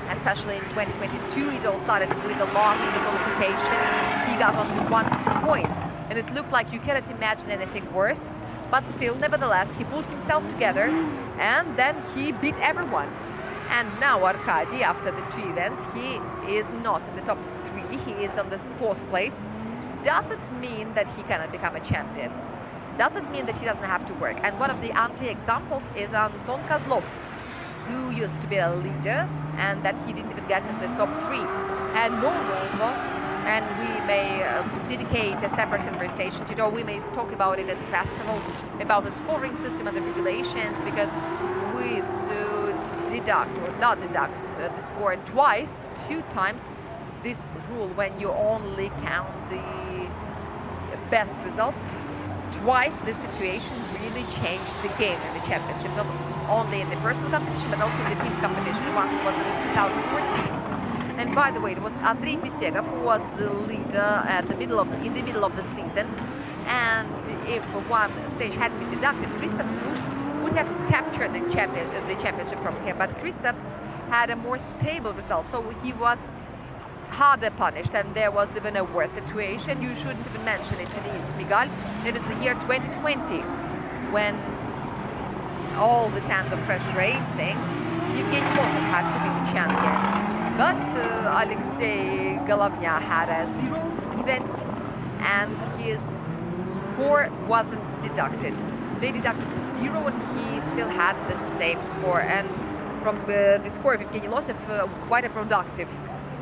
Especially in 2022, it all started with a loss in the qualification. He got only 1 point, and it looked like you cannot imagine anything worse. But still, nevertheless, he pulled himself together, and then he beat everyone. And now Arkady, after the 2 events, he is not in the top 3. He is on the 4th place. Does it mean that he cannot become a champion? Does it mean that he doesn't have to work? And one of the anti-examples is Anton Kozlov, who used to be a leader, and that he didn't even get in the top 3. And moreover, and we may dedicate a separate conversation to it, or we may talk about it at the festival, about the scoring system and the regulations, because we to deduct or not deduct the score twice, 2 times, this rule when you only count the best results. Twice this situation really changed the game in the championship, not only in the personal competition but also in the team's competition. Once it was in 2014. And by the way, it was Andrei Pisegov who was the leader in the middle of the season. And if one stage had been deducted, Kristaps Plus would have captured the championship from him. But Kristaps had a more stable result, so he was harder punished, and there was even a worse situation. You shouldn't even mention it to Denys Migal. It is the year 2020 when all the fans of fresh racing, Evgeny Losov had to be the champion. But Alexei Golovnya had a 0 event and his score wasn't deducted. They deducted the 0 and he still had the same score. And from the score of Evgeny Losov, quite a productive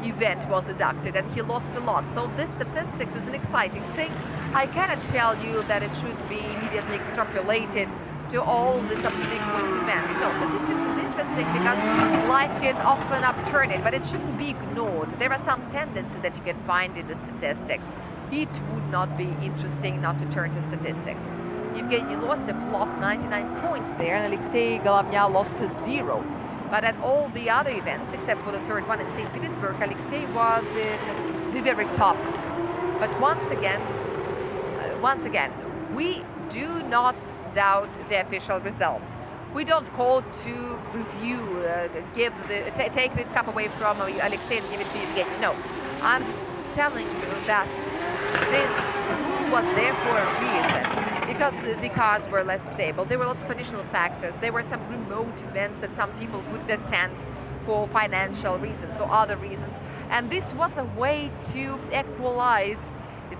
event was deducted and he lost a lot. So this statistics is an exciting thing. I cannot tell you that it should be immediately extrapolated to all the subsequent events. No, statistics is interesting because life can often upturn it, but it shouldn't be ignored. There are some tendencies that you can find in the statistics. It would not be interesting not to turn to statistics. Evgeny Losov lost 99 points there and Alexei Golovnya lost 0. But at all the other events, except for the 3rd one in St. Petersburg, Alexei was in the very top. But once again, we do not doubt the official results. We don't call to review, take this cup away from Alexei and give it to Evgeny. No, I'm just telling you that this rule was there for a reason. Because the cars were less stable. There were lots of additional factors. There were some remote events that some people couldn't attend for financial reasons or other reasons. And this was a way to equalize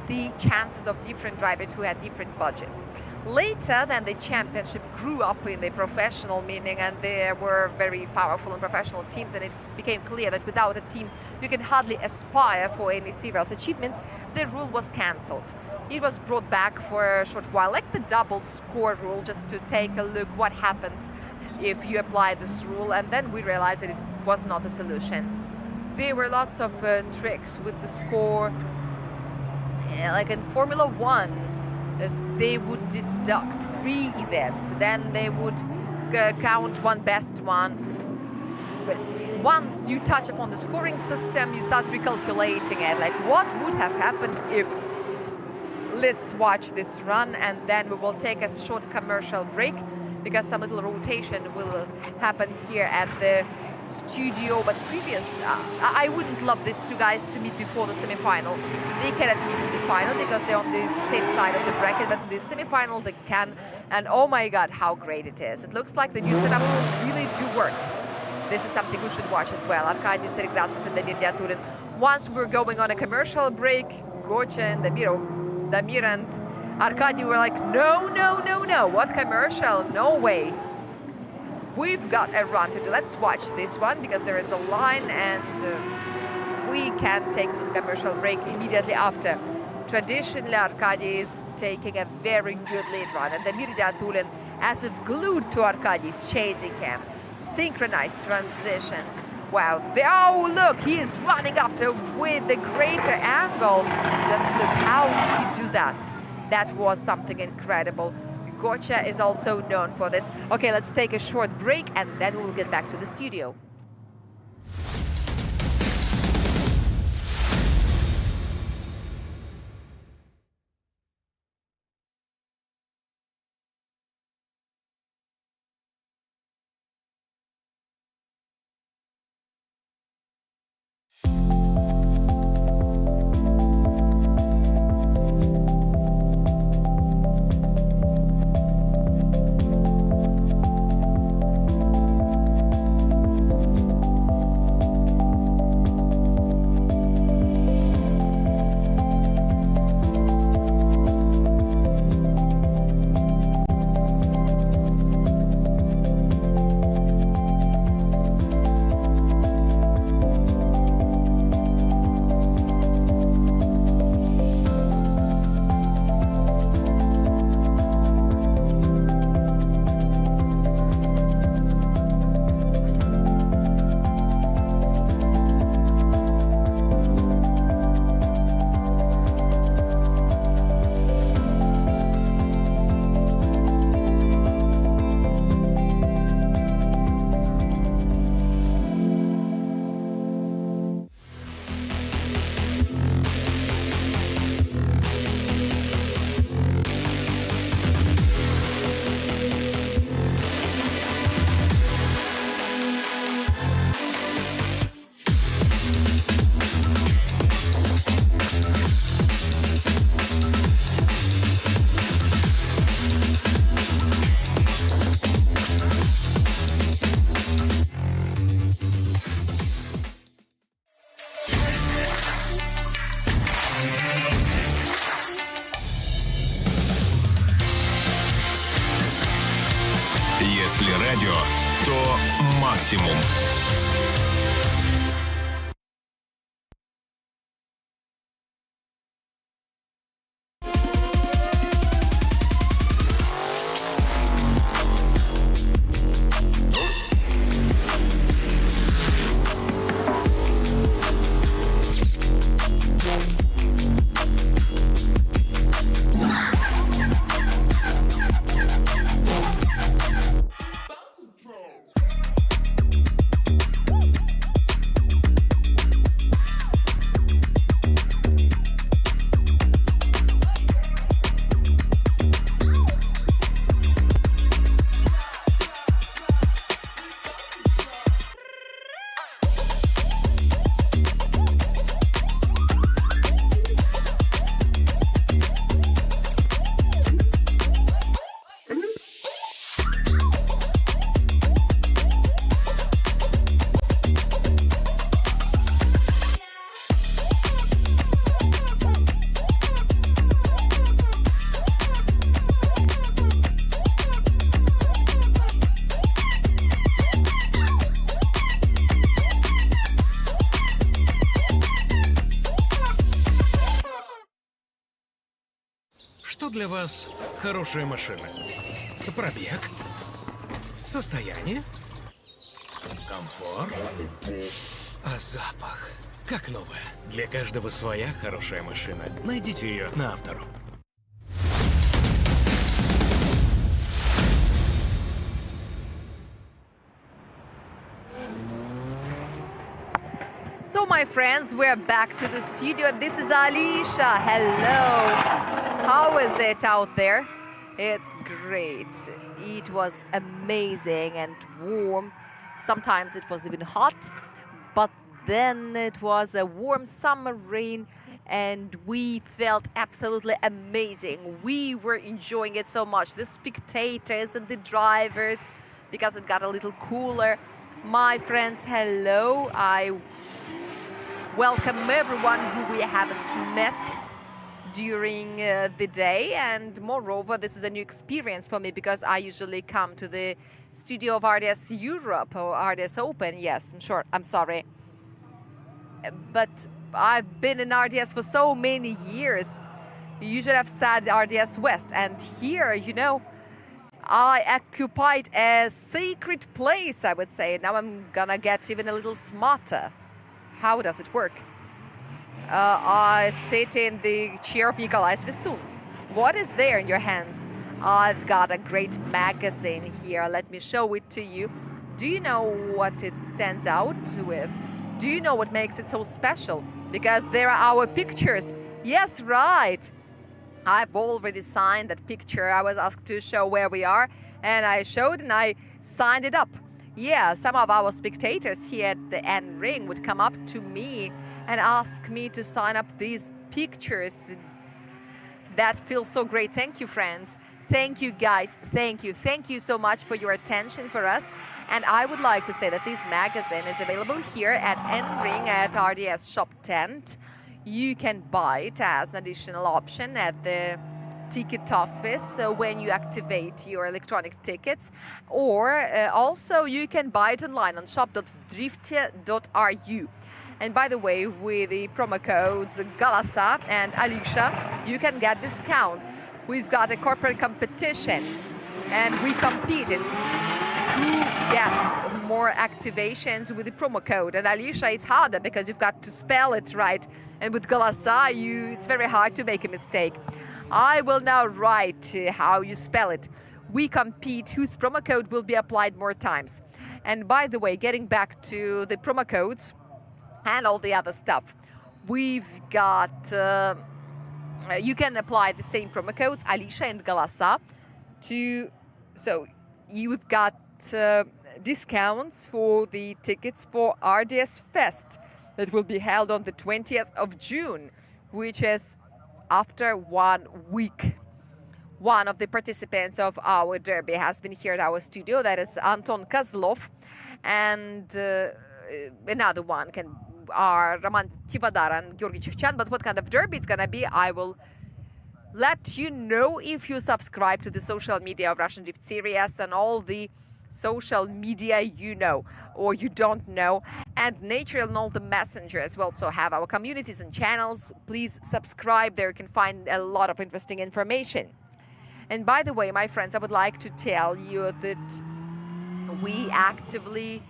the chances of different drivers who had different budgets. Later, then the championship grew up in the professional meaning, and there were very powerful and professional teams, and it became clear that without a team you can hardly aspire for any serious achievements. The rule was cancelled. It was brought back for a short while, like the double score rule, just to take a look what happens if you apply this rule, and then we realized that it was not a solution. There were lots of tricks with the score. Like in Formula 1, they would deduct 3 events, then they would count one best one. But once you touch upon the scoring system, you start recalculating it, like what would have happened if. Let's watch this run and then we will take a short commercial break because some little rotation will happen here at the studio, but I wouldn't love these two guys to meet before the semi-final. They cannot meet in the final because they're on the same side of the bracket, but in the semi-final they can. And oh my God, how great it is. It looks like the new setups really do work. This is something we should watch as well. Arkady Seregrasov and Damir Diaturin. Once we're going on a commercial break, Gotcha and Damir and Arkady were like, no, no, no, no. What commercial? No way. We've got a run to do. Let's watch this one because there is a line and we can take this commercial break immediately after. Traditionally, Arkady is taking a very good lead run, and Damir Diaturin, as if glued to Arkady, is chasing him. Synchronized transitions. Wow. Oh, look, he is running after with the greater angle. Just look, how did he do that? That was something incredible. Gotcha is also known for this. Okay, let's take a short break and then we'll get back to the studio. Если радио, то максимум. Что для вас хорошая машина? Пробег? Состояние? Комфорт? А запах? Как новая. Для каждого своя хорошая машина. Найдите ее на автору. So, my friends, we're back to the studio, and this is Alicia. Hello. How is it out there? It's great. It was amazing and warm. Sometimes it was even hot, but then it was a warm summer rain, and we felt absolutely amazing. We were enjoying it so much, the spectators and the drivers, because it got a little cooler. My friends, hello. I welcome everyone who we haven't met during the day, and moreover, this is a new experience for me because I usually come to the studio of RDS Europe or RDS Open. Yes, I'm sorry. But I've been in RDS for so many years. You should have said RDS West, and here, you know, I occupied a sacred place, I would say. Now I'm gonna get even a little smarter. How does it work? I sit in the chair of Nikolai Svistun. What is there in your hands? I've got a great magazine here. Let me show it to you. Do you know what it stands out with? Do you know what makes it so special? Because there are our pictures. Yes, right. I've already signed that picture. I was asked to show where we are, and I showed and I signed it up. Yeah, some of our spectators here at the NRing would come up to me and ask me to sign up these pictures. That feels so great. Thank you, friends. Thank you, guys. Thank you. Thank you so much for your attention for us. And I would like to say that this magazine is available here at NRing at RDS Shop Tent. You can buy it as an additional option at the ticket office when you activate your electronic tickets, or also you can buy it online on shop.drifte.ru. And by the way, with the promo codes Galasa and Alicia, you can get discounts. We've got a corporate competition, and we competed. Who gets more activations with the promo code? And Alicia is harder because you've got to spell it right. And with Galasa, it's very hard to make a mistake. I will now write how you spell it. We compete whose promo code will be applied more times. And by the way, getting back to the promo codes and all the other stuff, we've got, you can apply the same promo codes, Alicia and Galasa, so you've got discounts for the tickets for RDS Fest that will be held on the 20th of June, which is after 1 week. One of the participants of our derby has been here at our studio, that is Anton Kozlov, and another one are Roman Tivadar and Georgy Chevchan. But what kind of derby it's gonna be, I will let you know if you subscribe to the social media of Russian Drift Series and all the social media you know or you don't know, and Nature and all the messengers. We also have our communities and channels. Please subscribe. There you can find a lot of interesting information. And by the way, my friends, I would like to tell you that we actively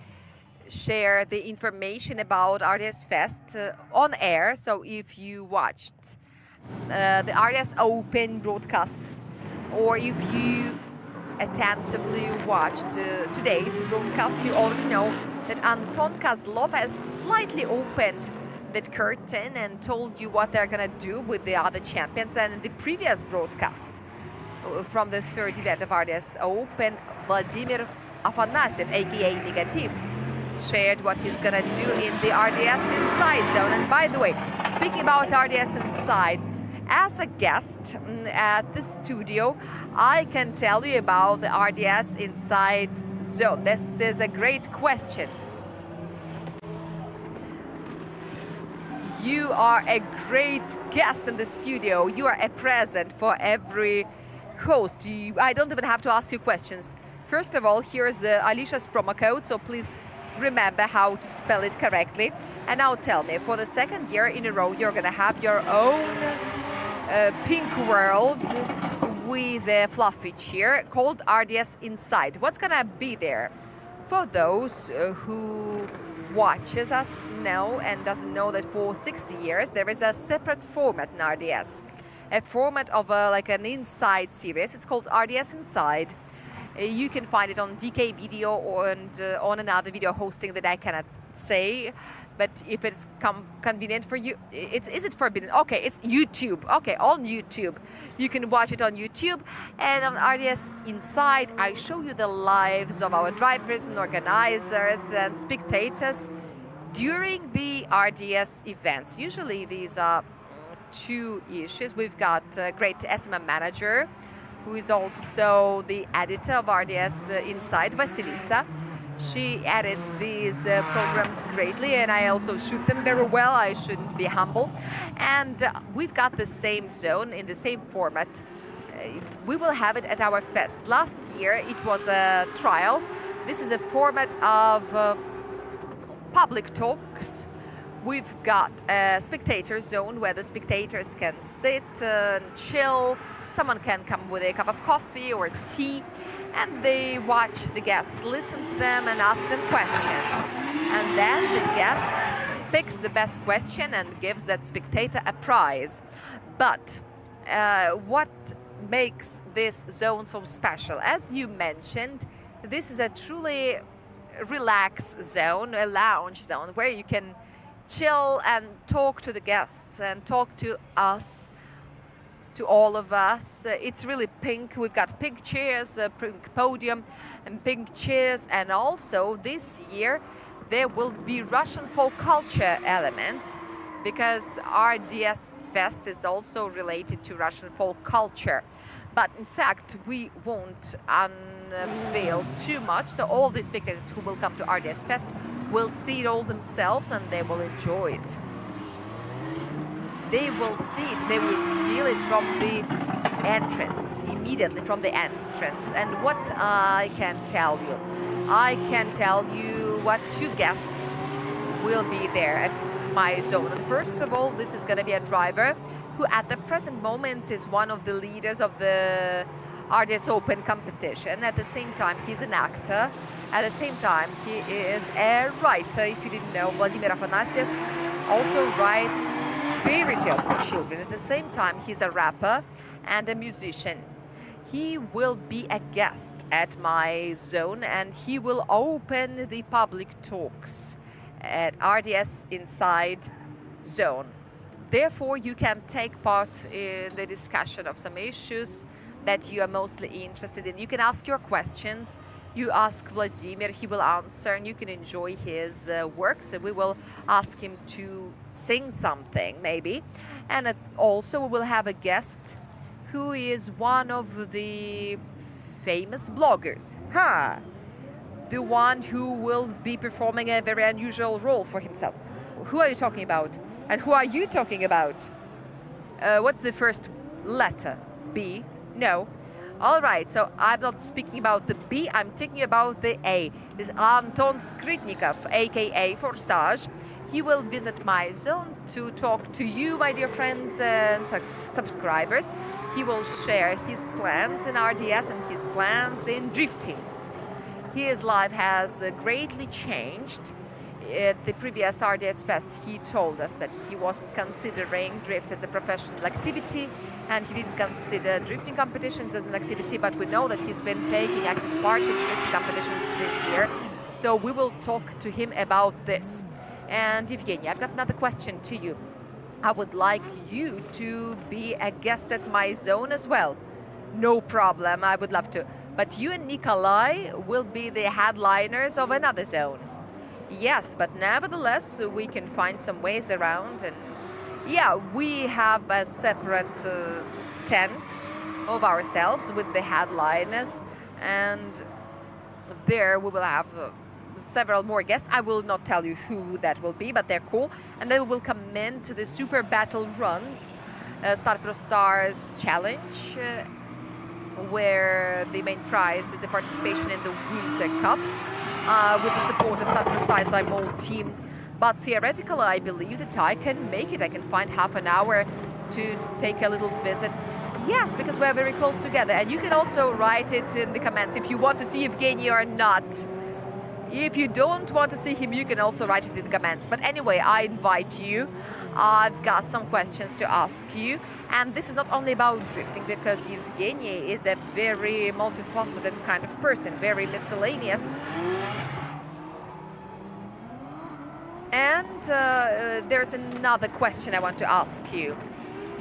share the information about RDS Fest on air. So if you watched the RDS Open broadcast, or if you attentively watched today's broadcast, you already know that Anton Kozlov has slightly opened that curtain and told you what they're gonna do with the other champions. And in the previous broadcast from the third event of RDS Open, Vladimir Afanasyev, aka Negative, shared what he's gonna do in the RDS Inside zone. And by the way, speaking about RDS Inside, as a guest at the studio, I can tell you about the RDS Inside zone. This is a great question. You are a great guest in the studio. You are a present for every host. I don't even have to ask you questions. First of all, here's Alicia's promo code, so please remember how to spell it correctly. And now tell me, for the second year in a row, you're gonna have your own pink world with a fluffy chair called RDS Inside. What's gonna be there? For those who watches us know and doesn't know that for 6 years there is a separate format in RDS, a format of like an inside series. It's called RDS Inside, You can find it on VK Video and on another video hosting that I cannot say. But if it's convenient for you, is it forbidden? Okay, it's YouTube. Okay, on YouTube. You can watch it on YouTube. And on RDS Inside, I show you the lives of our drivers and organizers and spectators during the RDS events. Usually these are two issues. We've got a great SMM manager, who is also the editor of RDS Inside, Vasilisa. She edits these programs greatly, and I also shoot them very well. I shouldn't be humble. And we've got the same zone in the same format. We will have it at our fest. Last year it was a trial. This is a format of public talks. We've got a spectator zone where the spectators can sit and chill. Someone can come with a cup of coffee or tea, and they watch the guests, listen to them and ask them questions. And then the guest picks the best question and gives that spectator a prize. But what makes this zone so special? As you mentioned, this is a truly relaxed zone, a lounge zone, where you can chill and talk to the guests and talk to us, to all of us. It's really pink. We've got pink chairs, a pink podium and pink chairs. And also this year there will be Russian folk culture elements, because RDS Fest is also related to Russian folk culture. But in fact, we won't unveil too much, so all the spectators who will come to RDS Fest will see it all themselves and they will enjoy it. They will see it, they will feel it from the entrance, immediately from the entrance. And what I can tell you what two guests will be there at my zone. And first of all, this is going to be a driver who at the present moment is one of the leaders of the RDS Open competition. At the same time, he's an actor. At the same time, he is a writer. If you didn't know, Vladimir Afanasyev also writes fairy tales for children. At the same time, he's a rapper and a musician. He will be a guest at my zone, and he will open the public talks at RDS Inside zone. Therefore, you can take part in the discussion of some issues that you are mostly interested in. You can ask your questions. You ask Vladimir, he will answer, and you can enjoy his work. So we will ask him to sing something, maybe. And also we will have a guest who is one of the famous bloggers. The one who will be performing a very unusual role for himself. Who are you talking about? And who are you talking about? What's the first letter? B? No. All right, so I'm not speaking about the B, I'm talking about the A. This is Anton Skritnikov, aka Forsage. He will visit my zone to talk to you, my dear friends and subscribers. He will share his plans in RDS and his plans in drifting. His life has greatly changed. At the previous RDS Fest, he told us that he was considering drift as a professional activity, and he didn't consider drifting competitions as an activity, but we know that he's been taking active part in drifting competitions this year. So we will talk to him about this. And Evgeny, I've got another question to you. I would like you to be a guest at my zone as well. No problem, I would love to. But you and Nikolai will be the headliners of another zone. Yes, but nevertheless, we can find some ways around. And yeah, we have a separate tent of ourselves with the headliners. And there we will have several more guests. I will not tell you who that will be, but they're cool. And then we will come into the Super Battle Runs, Star Pro Stars Challenge, where the main prize is the participation in the Winter Cup. With the support of Star Pro Stars, I'm all team. But theoretically, I believe that I can make it. I can find half an hour to take a little visit. Yes, because we're very close together. And you can also write it in the comments if you want to see Evgeny or not. If you don't want to see him, you can also write it in the comments. But anyway, I invite you. I've got some questions to ask you. And this is not only about drifting, because Evgeny is a very multifaceted kind of person, very miscellaneous. And there's another question I want to ask you.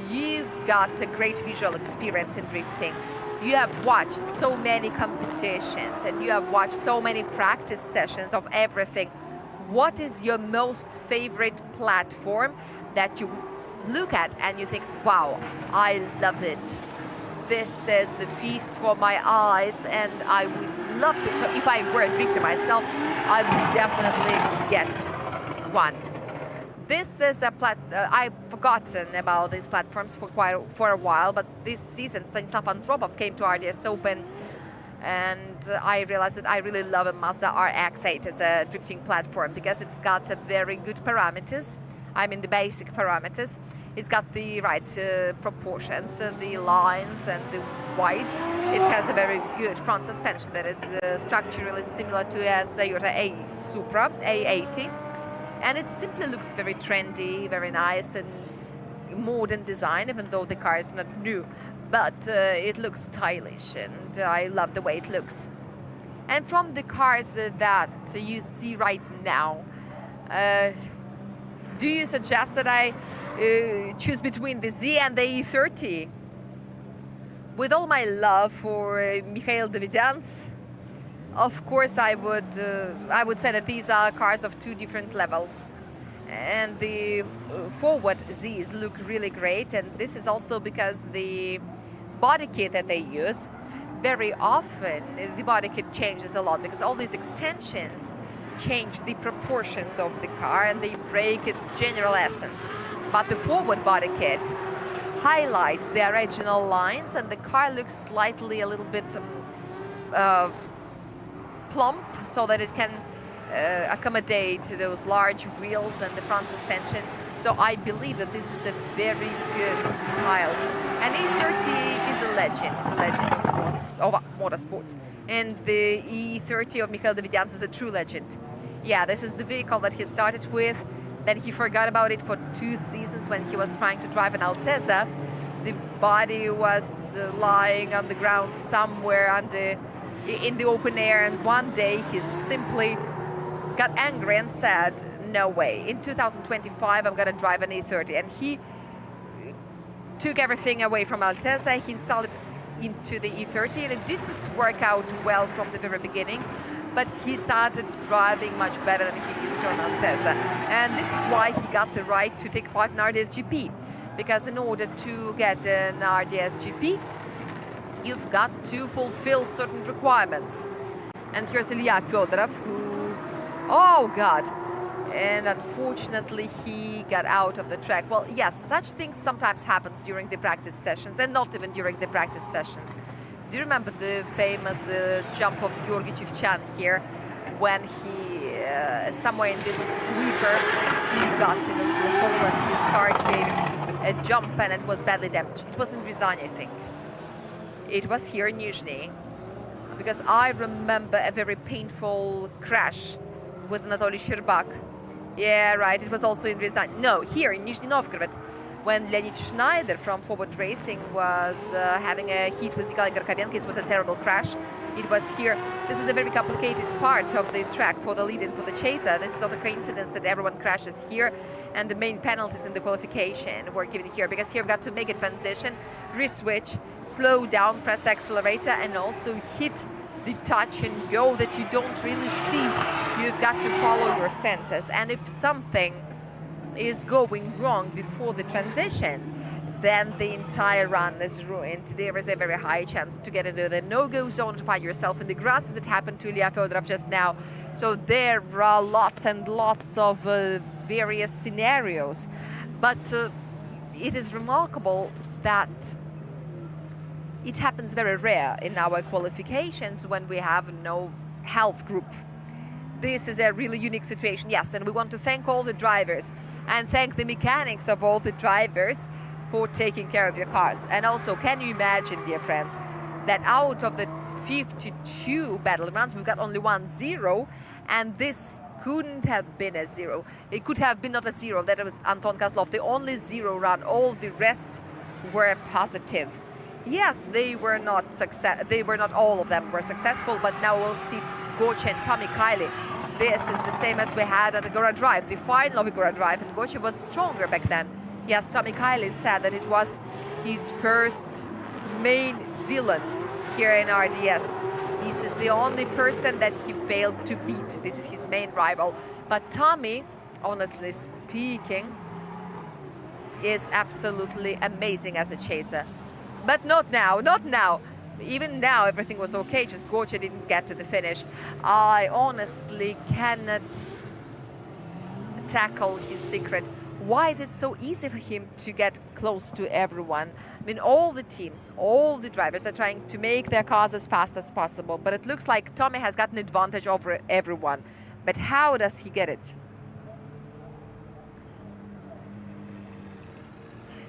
You've got a great visual experience in drifting. You have watched so many competitions and you have watched so many practice sessions of everything. What is your most favorite platform that you look at and you think, wow, I love it. This is the feast for my eyes, and I would love to, if I were a drifter myself, I would definitely get one. This is a I've forgotten about these platforms for a while, but this season Stanislav Antropov came to RDS Open, and I realized that I really love a Mazda RX-8 as a drifting platform because it's got a very good parameters. I mean the basic parameters. It's got the right proportions, the lines and the widths. It has a very good front suspension that is structurally similar to a Toyota A Supra A80. And it simply looks very trendy, very nice and modern design, even though the car is not new. But it looks stylish and I love the way it looks. And from the cars that you see right now, do you suggest that I choose between the Z and the E30? With all my love for Mikhail Davidians, of course, I would say that these are cars of two different levels, and the forward Zs look really great. And this is also because the body kit that they use, very often the body kit changes a lot because all these extensions change the proportions of the car and they break its general essence. But the forward body kit highlights the original lines, and the car looks slightly a little bit plump, so that it can accommodate those large wheels and the front suspension. So I believe that this is a very good style. And E30 is a legend. It's a legend of motorsports. And the E30 of Mikhail Davidians is a true legend. Yeah, this is the vehicle that he started with. Then he forgot about it for 2 seasons when he was trying to drive an Altezza. The body was lying on the ground somewhere in the open air, and one day he simply got angry and said, no way, in 2025 I'm gonna drive an E30. And he took everything away from Altezza, he installed it into the E30, and it didn't work out well from the very beginning, but he started driving much better than he used to on Altezza. And this is why he got the right to take part in RDS GP, because in order to get an RDS GP, you've got to fulfill certain requirements. And here's Ilya Fedorov, who, oh God, and unfortunately he got out of the track. Well, yes, such things sometimes happens during the practice sessions, and not even during the practice sessions. Do you remember the famous jump of Georgi Chivchan here, when he, somewhere in this sweeper, he got in a hole and his car gave a jump and it was badly damaged. It was in Rязань, I think. It was here in Nizhny, because I remember a very painful crash with Anatoly Sherbak. Yeah, right, it was also in Rязань. No, here in Nizhny Novgorod, when Leonid Schneider from Forward Racing was having a heat with Nikolai Garkovenko. It was a terrible crash. It was here. This is a very complicated part of the track for the lead and for the chaser. This is not a coincidence that everyone crashes here, and the main penalties in the qualification were given here, because here you've got to make a transition, re-switch, slow down, press the accelerator, and also hit the touch and go that you don't really see. You've got to follow your senses, and if something is going wrong before the transition, then the entire run is ruined. There is a very high chance to get into the no-go zone, to find yourself in the grass, as it happened to Ilya Fedorov just now. So there are lots and lots of various scenarios. But it is remarkable that it happens very rare in our qualifications when we have no health group. This is a really unique situation, yes, and we want to thank all the drivers and thank the mechanics of all the drivers for taking care of your cars. And also, can you imagine, dear friends, that out of the 52 battle rounds. We've got only 1-0, and this couldn't have been a 0. It could have been not a 0. That was Anton Kozlov, the only 0 run. All the rest were positive. Yes, they were not all of them were successful, but now we'll see Goche and Tommy Kiley. This is the same as we had at the Gora Drive, the final of the Gora Drive, and Goche was stronger back then. Yes, Tommy Kiley said that it was his first main villain here in RDS. This is the only person that he failed to beat. This is his main rival. But Tommy, honestly speaking, is absolutely amazing as a chaser. But not now, not now. Even now, everything was okay, just Goche didn't get to the finish. I honestly cannot tackle his secret. Why is it so easy for him to get close to everyone? I mean, all the teams, all the drivers are trying to make their cars as fast as possible, but it looks like Tommy has got an advantage over everyone. But how does he get it?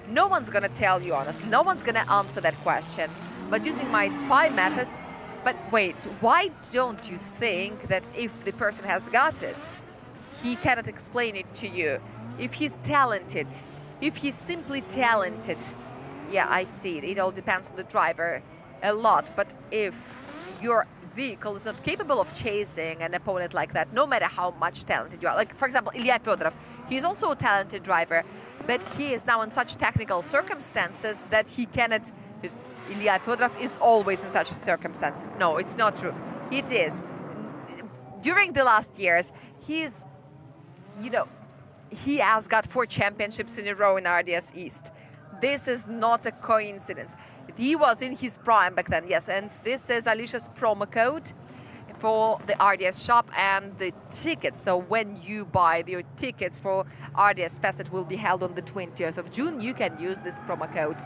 No one's gonna tell you honestly, no one's gonna answer that question. But using my spy methods, but wait, why don't you think that if the person has got it, he cannot explain it to you? If he's talented, if he's simply talented, yeah, I see it. It all depends on the driver a lot. But if your vehicle is not capable of chasing an opponent like that, no matter how much talented you are, like for example, Ilya Fedorov, he's also a talented driver, but he is now in such technical circumstances that he cannot. Ilya Fedorov is always in such circumstances. No, it's not true. It is. During the last years, he's, you know, he has got 4 championships in a row in RDS East. This is not a coincidence. He was in his prime back then, yes, and this is Alicia's promo code for the RDS shop and the tickets. So when you buy your tickets for RDS Fest, it will be held on the 20th of June, you can use this promo code.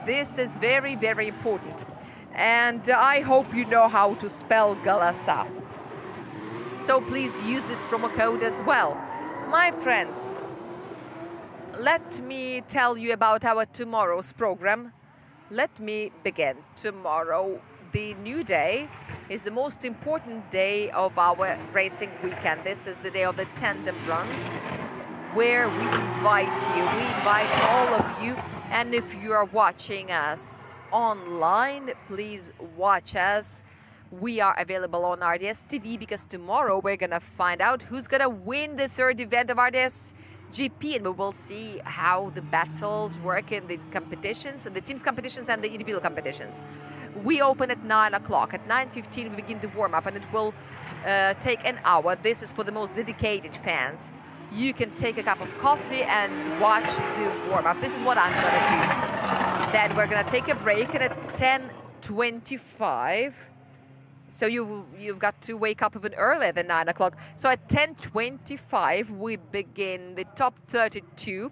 This is very, very important. And I hope you know how to spell Galasa. So please use this promo code as well. My friends, let me tell you about our tomorrow's program. Let me begin. Tomorrow, the new day, is the most important day of our racing weekend. This is the day of the tandem runs, where we invite you, we invite all of you. And if you are watching us online, please watch us. We are available on RDS TV because tomorrow we're gonna find out who's gonna win the 3rd event of RDS GP, and we will see how the battles work in the competitions, and the teams competitions and the individual competitions. We open at 9 o'clock. At 9:15 we begin the warm-up, and it will take an hour. This is for the most dedicated fans. You can take a cup of coffee and watch the warm-up. This is what I'm gonna do. Then we're gonna take a break, and at 10:25, so you've got to wake up even earlier than 9 o'clock. So at 10:25, we begin the top 32.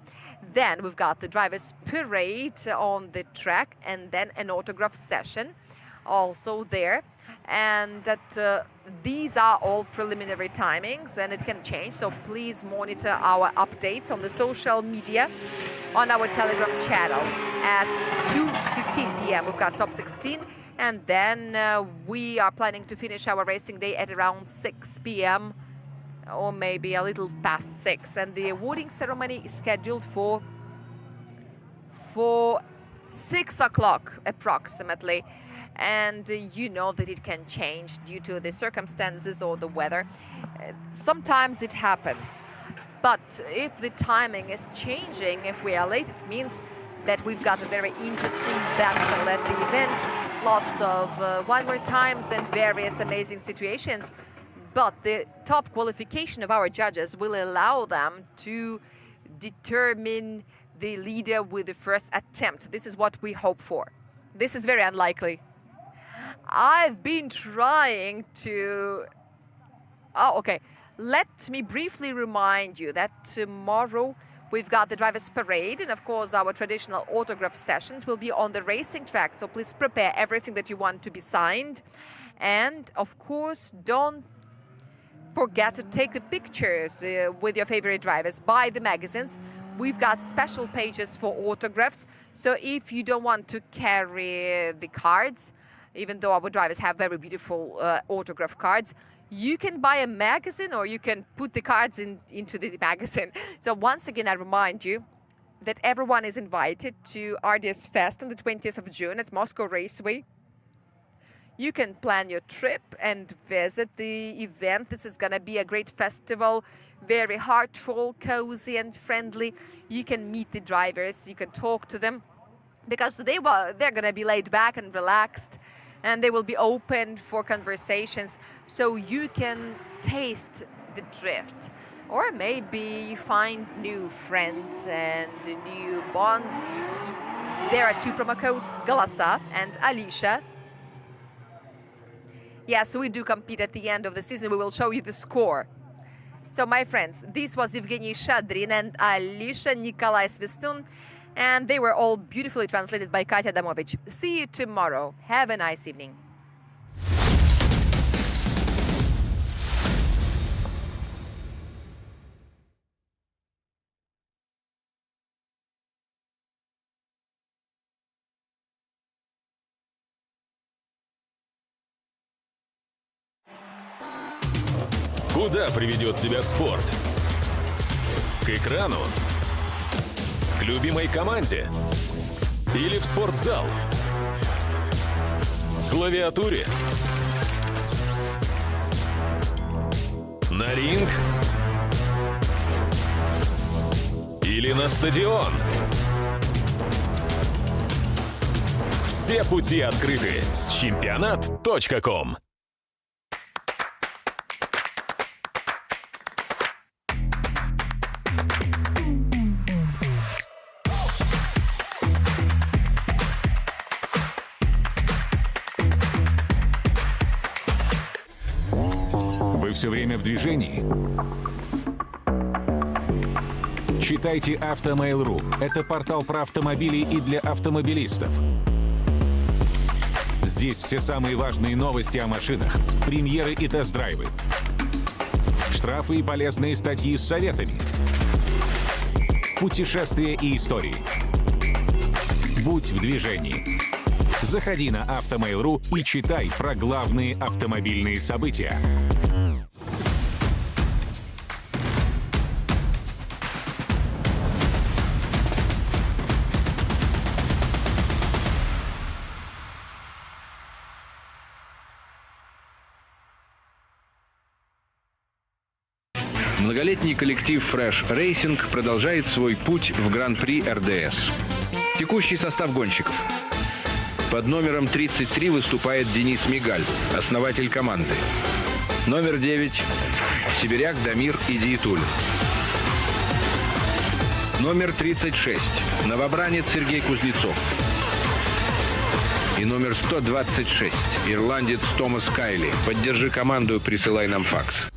Then we've got the drivers' parade on the track, and then an autograph session also there. And that these are all preliminary timings, and it can change. So please monitor our updates on the social media, on our Telegram channel. At 2:15 p.m. we've got top 16. And then we are planning to finish our racing day at around 6 p.m. or maybe a little past 6. And the awarding ceremony is scheduled for 6 o'clock approximately. And you know that it can change due to the circumstances or the weather. Sometimes it happens. But if the timing is changing, if we are late, it means that we've got a very interesting battle at the event. Lots of one-more times and various amazing situations. But the top qualification of our judges will allow them to determine the leader with the first attempt. This is what we hope for. This is very unlikely. I've been trying to... Oh, okay. Let me briefly remind you that tomorrow we've got the drivers' parade, and of course our traditional autograph session will be on the racing track. So please prepare everything that you want to be signed. And of course, don't forget to take the pictures with your favorite drivers. Buy the magazines. We've got special pages for autographs. So if you don't want to carry the cards, even though our drivers have very beautiful autograph cards. You can buy a magazine or you can put the cards into the magazine. So once again, I remind you that everyone is invited to RDS Fest on the 20th of June at Moscow Raceway. You can plan your trip and visit the event. This is going to be a great festival, very heartful, cozy and friendly. You can meet the drivers, you can talk to them, because they're going to be laid back and relaxed, and they will be open for conversations, so you can taste the drift. Or maybe you find new friends and new bonds. There are 2 promo codes, Galasa and Alicia. Yes, we do compete at the end of the season. We will show you the score. So, my friends, this was Evgeny Shadrin and Alicia Nikolai Svistun, and they were all beautifully translated by Katya Adamovich. See you tomorrow. Have a nice evening. Куда приведет тебя спорт? К экрану? К любимой команде? Или в спортзал? К клавиатуре? На ринг? Или на стадион? Все пути открыты с чемпионат.ком. Все время в движении? Читайте Автомейл.ру. Это портал про автомобили и для автомобилистов. Здесь все самые важные новости о машинах, премьеры и тест-драйвы, штрафы и полезные статьи с советами, путешествия и истории. Будь в движении. Заходи на Автомейл.ру и читай про главные автомобильные события. Многолетний коллектив Fresh Racing продолжает свой путь в Гран-при РДС. Текущий состав гонщиков. Под номером 33 выступает Денис Мигаль, основатель команды. Номер 9 – сибиряк Дамир Идиетуль. Номер 36 – новобранец Сергей Кузнецов. И номер 126 – ирландец Томас Кайли. Поддержи команду, присылай нам факс.